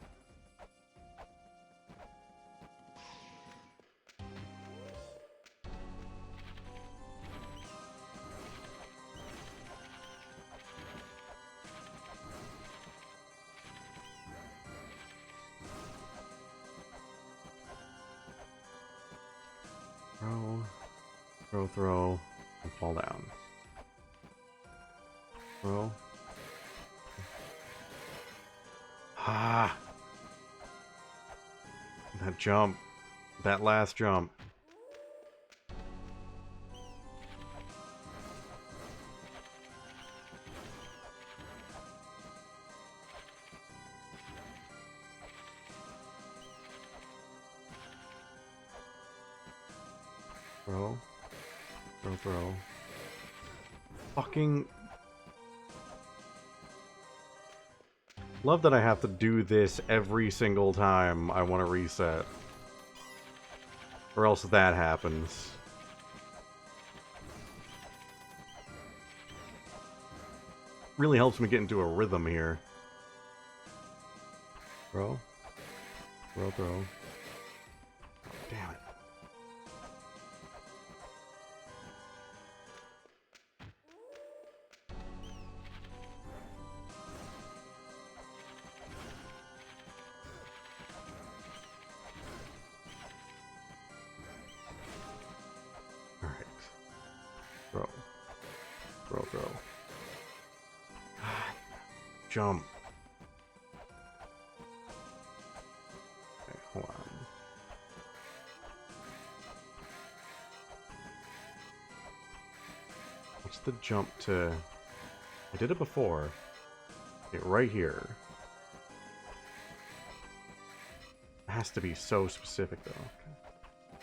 Throw, throw, throw, and fall down. Throw. Ah! That jump. That last jump. Throw. Throw, throw. Fucking... Love that I have to do this every single time I want to reset. Or else that happens. Really helps me get into a rhythm here. Throw. Throw, throw. Oh, damn it. Alright. Throw. Throw, throw. Jump. Okay, hold on. What's the jump to... I did it before. Okay, right here. It has to be so specific, though. Okay.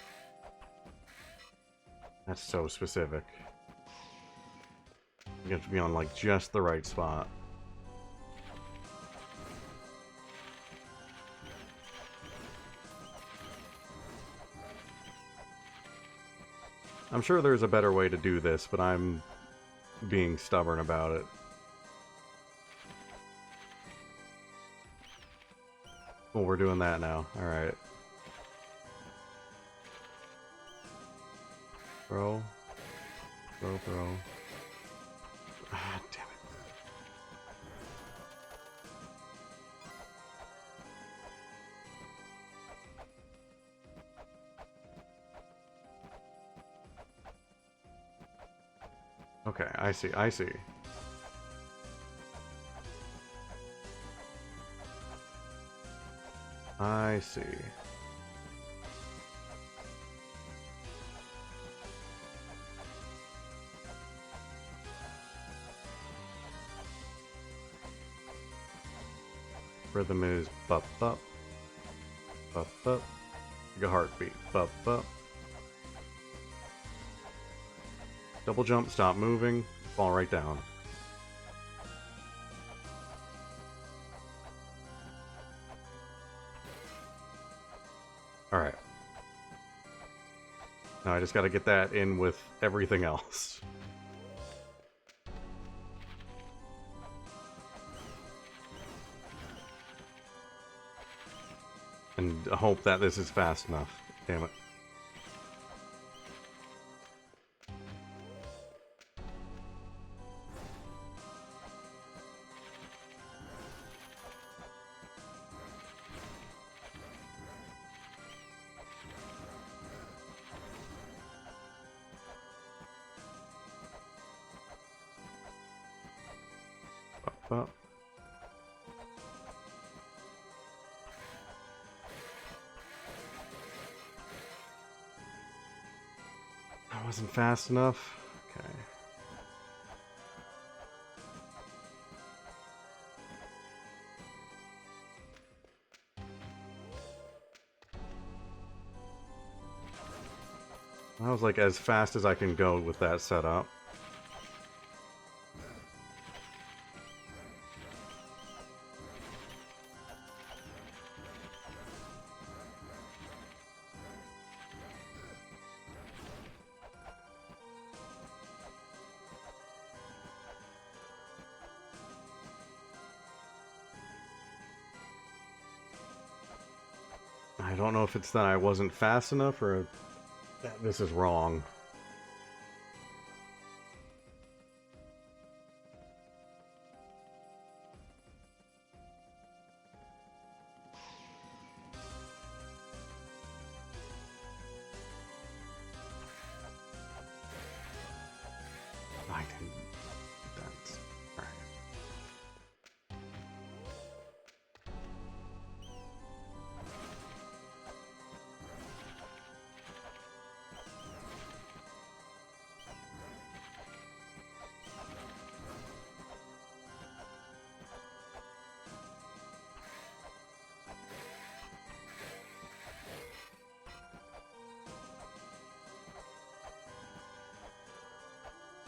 That's so specific. You have to be on, like, just the right spot. I'm sure there's a better way to do this, but I'm being stubborn about it. Well, we're doing that now. Alright. Throw. Throw, throw. Ah, damn it. Okay, I see, I see. I see. Rhythm is bup bup. Bup bup. Like a heartbeat. Bup bup. Double jump, stop moving, fall right down. Alright. Now I just gotta get that in with everything else. And hope that this is fast enough. Damn it. Up. That wasn't fast enough. Okay. That was like as fast as I can go with that setup. I don't know if it's that I wasn't fast enough or that this is wrong. I didn't. That's alright.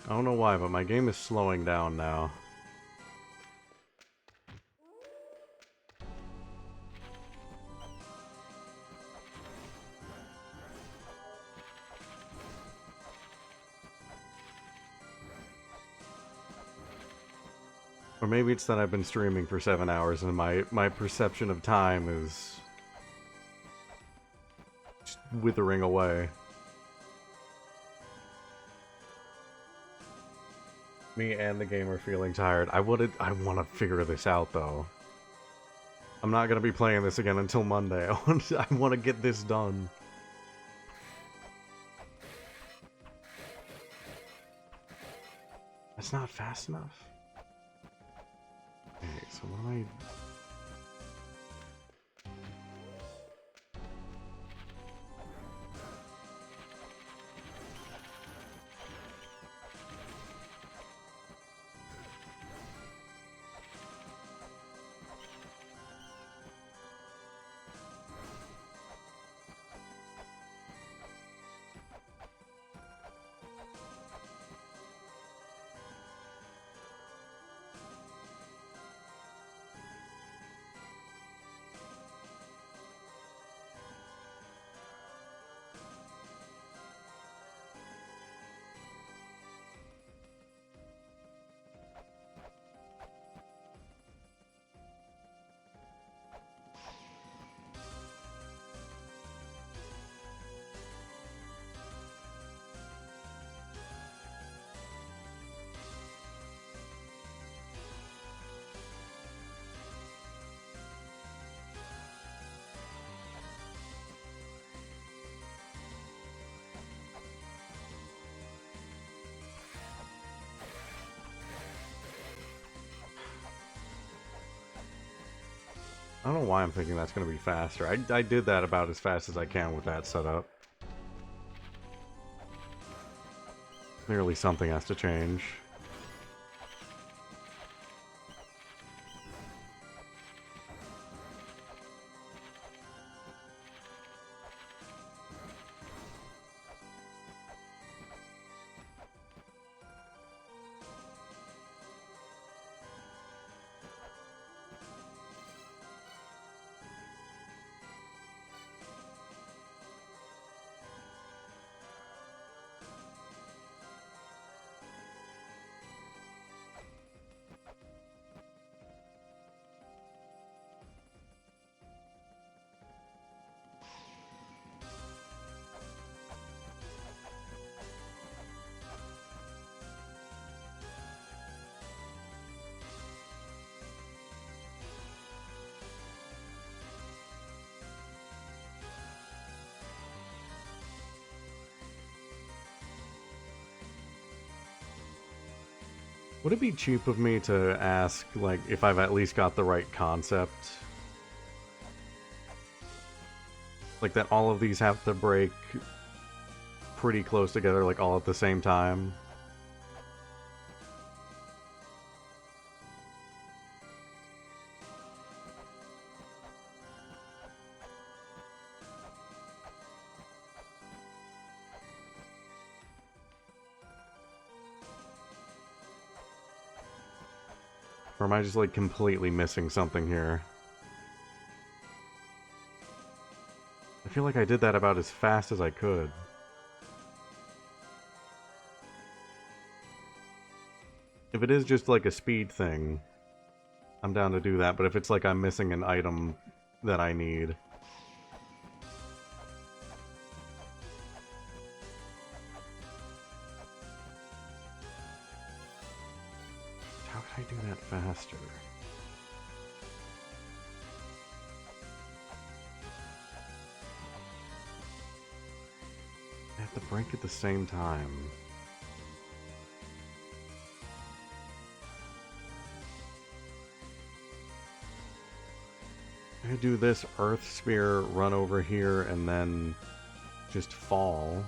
I don't know why, but my game is slowing down now. Or maybe it's that I've been streaming for 7 hours and my perception of time is just withering away. Me and the game are feeling tired. I want to figure this out though. I'm not gonna be playing this again until Monday. I want to get this done. That's not fast enough. Okay, so what am I... I don't know why I'm thinking that's going to be faster. I did that about as fast as I can with that setup. Clearly something has to change. Would it be cheap of me to ask, like, if I've at least got the right concept? Like, that all of these have to break pretty close together, like, all at the same time? Or am I just, like, completely missing something here? I feel like I did that about as fast as I could. If it is just, like, a speed thing, I'm down to do that, but if it's like I'm missing an item that I need... How can I do that faster? I have to break at the same time. I do this Earth Spear, run over here, and then just fall.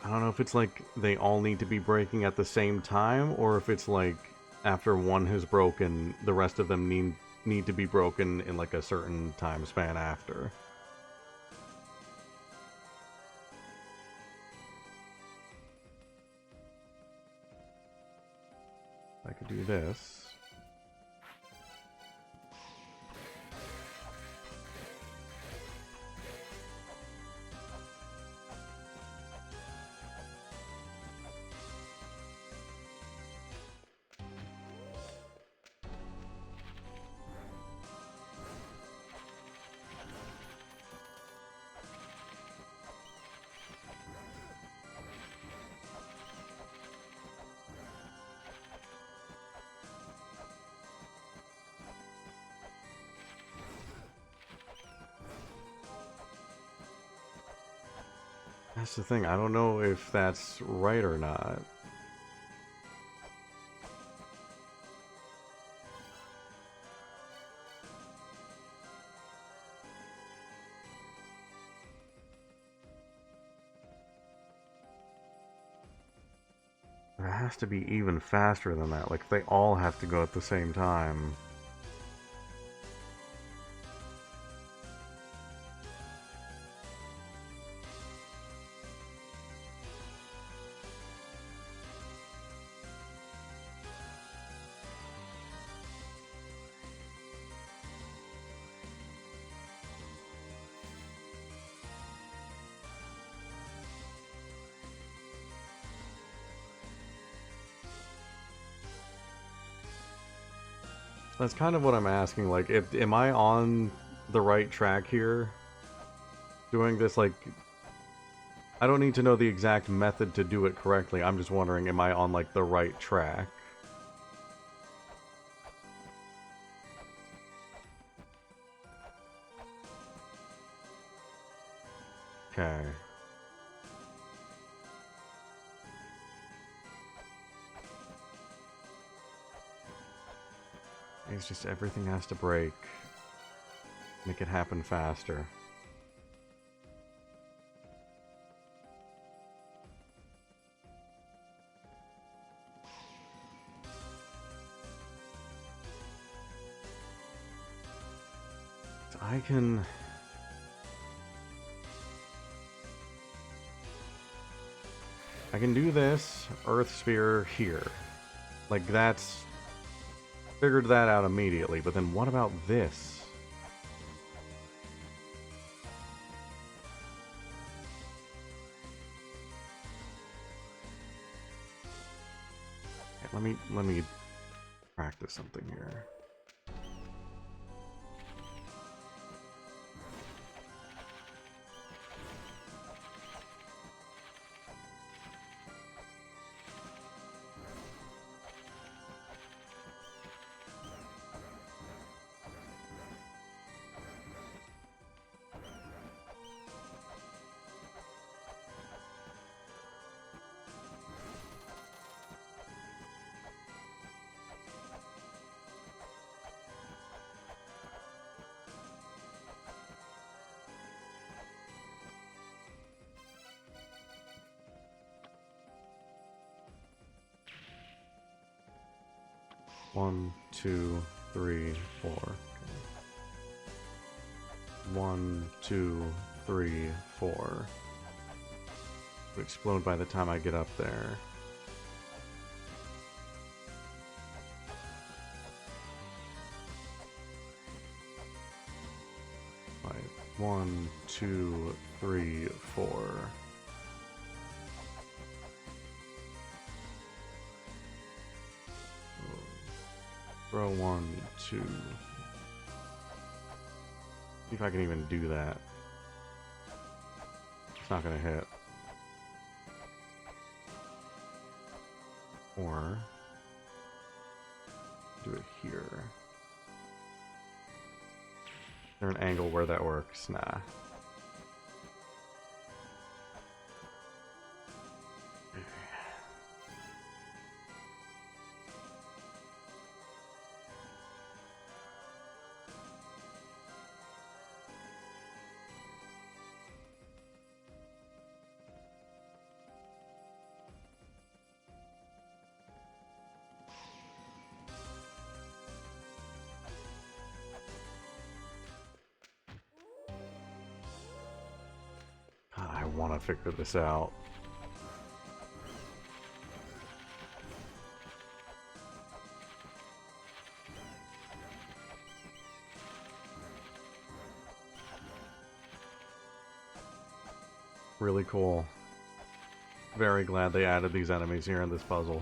I don't know if it's like they all need to be breaking at the same time, or if it's like after one has broken, the rest of them need to be broken in like a certain time span after. I could do this. That's the thing, I don't know if that's right or not. It has to be even faster than that, like they all have to go at the same time. That's kind of what I'm asking, like, am I on the right track here? Doing this, like, I don't need to know the exact method to do it correctly, I'm just wondering, am I on, like, the right track? Okay. It's just everything has to break. Make it happen faster. So I can do this Earth Sphere here. Like, that's... Figured that out immediately, but then what about this? Okay, let me practice something here. One, two, three, four. Okay. 1, 2, 3, 4. It'll explode by the time I get up there. Right. 1, 2, 3, 4. Throw 1, 2. See if I can even do that. It's not gonna hit. Or do it here. Is there an angle where that works? Nah. want to figure this out. Really cool. Very glad they added these enemies here in this puzzle.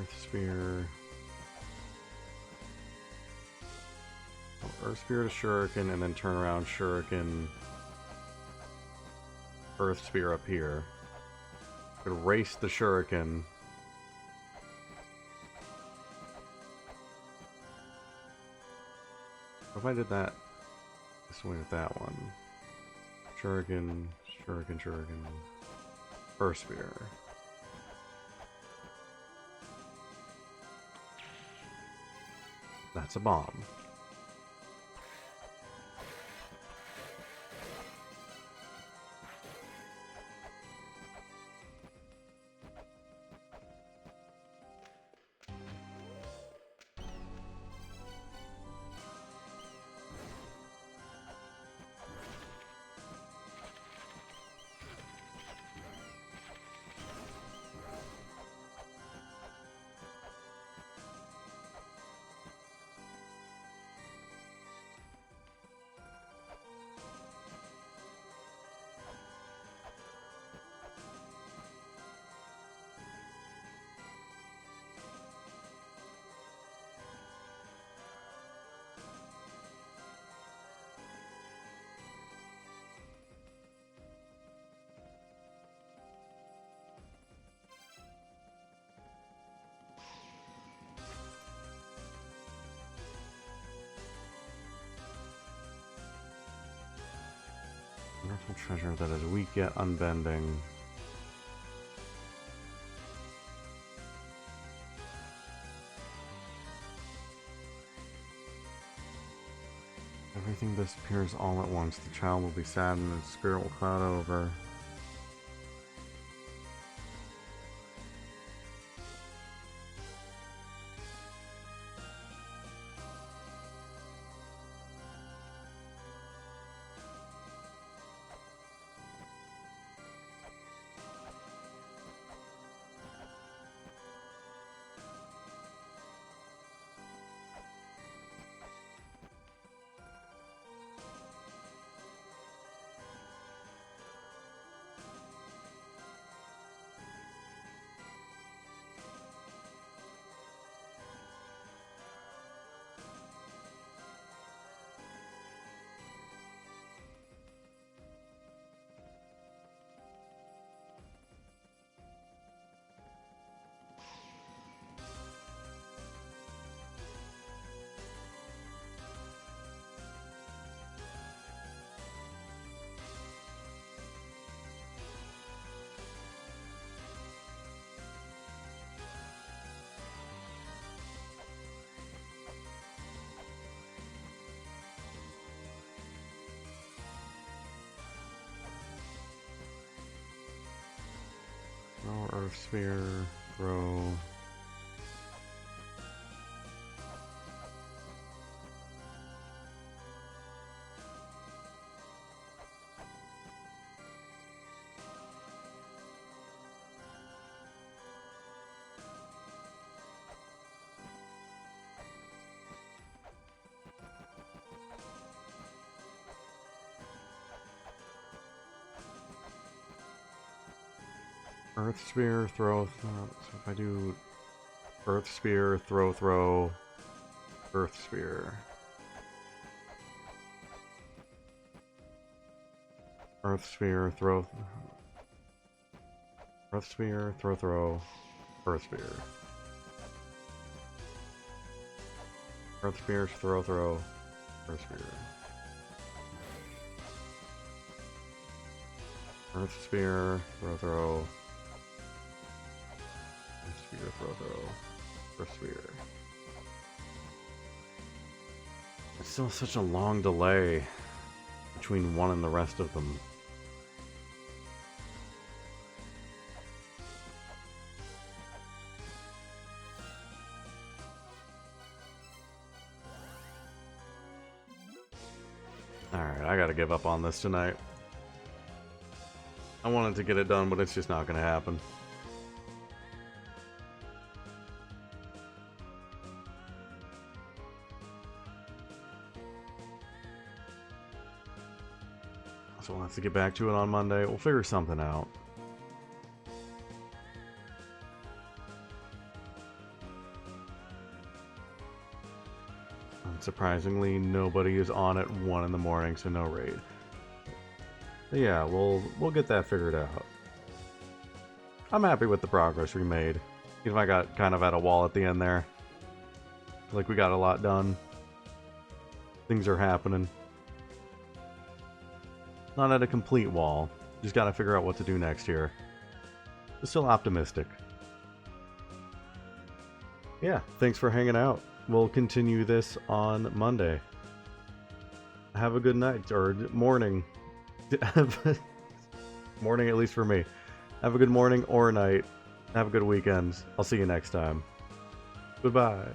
Earth Spear. Oh, Earth Spear to Shuriken, and then turn around Shuriken. Earth Spear up here. Erase the Shuriken. What if I did that this way with that one? Shuriken, Shuriken, Shuriken. Earth Spear. That's a bomb. Wonderful treasure that is weak yet unbending. Everything disappears all at once. The child will be sad and its spirit will cloud over. Throw Earth Sphere, throw. Earth Spear, throw. So if I do Earth Spear, throw, Earth Spear. Earth sphere, throw. Earth sphere, throw. Earth sphere. Earth sphere, throw. Earth sphere. Earth sphere, throw. Earth sphere, throw. Earth sphere. It's still such a long delay between one and the rest of them. Alright, I gotta give up on this tonight. I wanted to get it done, but it's just not gonna happen. So we'll have to get back to it on Monday. We'll figure something out. And surprisingly, nobody is on at 1 in the morning, so no raid. But yeah, we'll get that figured out. I'm happy with the progress we made. Even if I got kind of at a wall at the end there. Like we got a lot done. Things are happening. Not at a complete wall. Just gotta figure out what to do next year. But still optimistic. Yeah, thanks for hanging out. We'll continue this on Monday. Have a good night, or morning. Morning, at least for me. Have a good morning or night. Have a good weekend. I'll see you next time. Goodbye.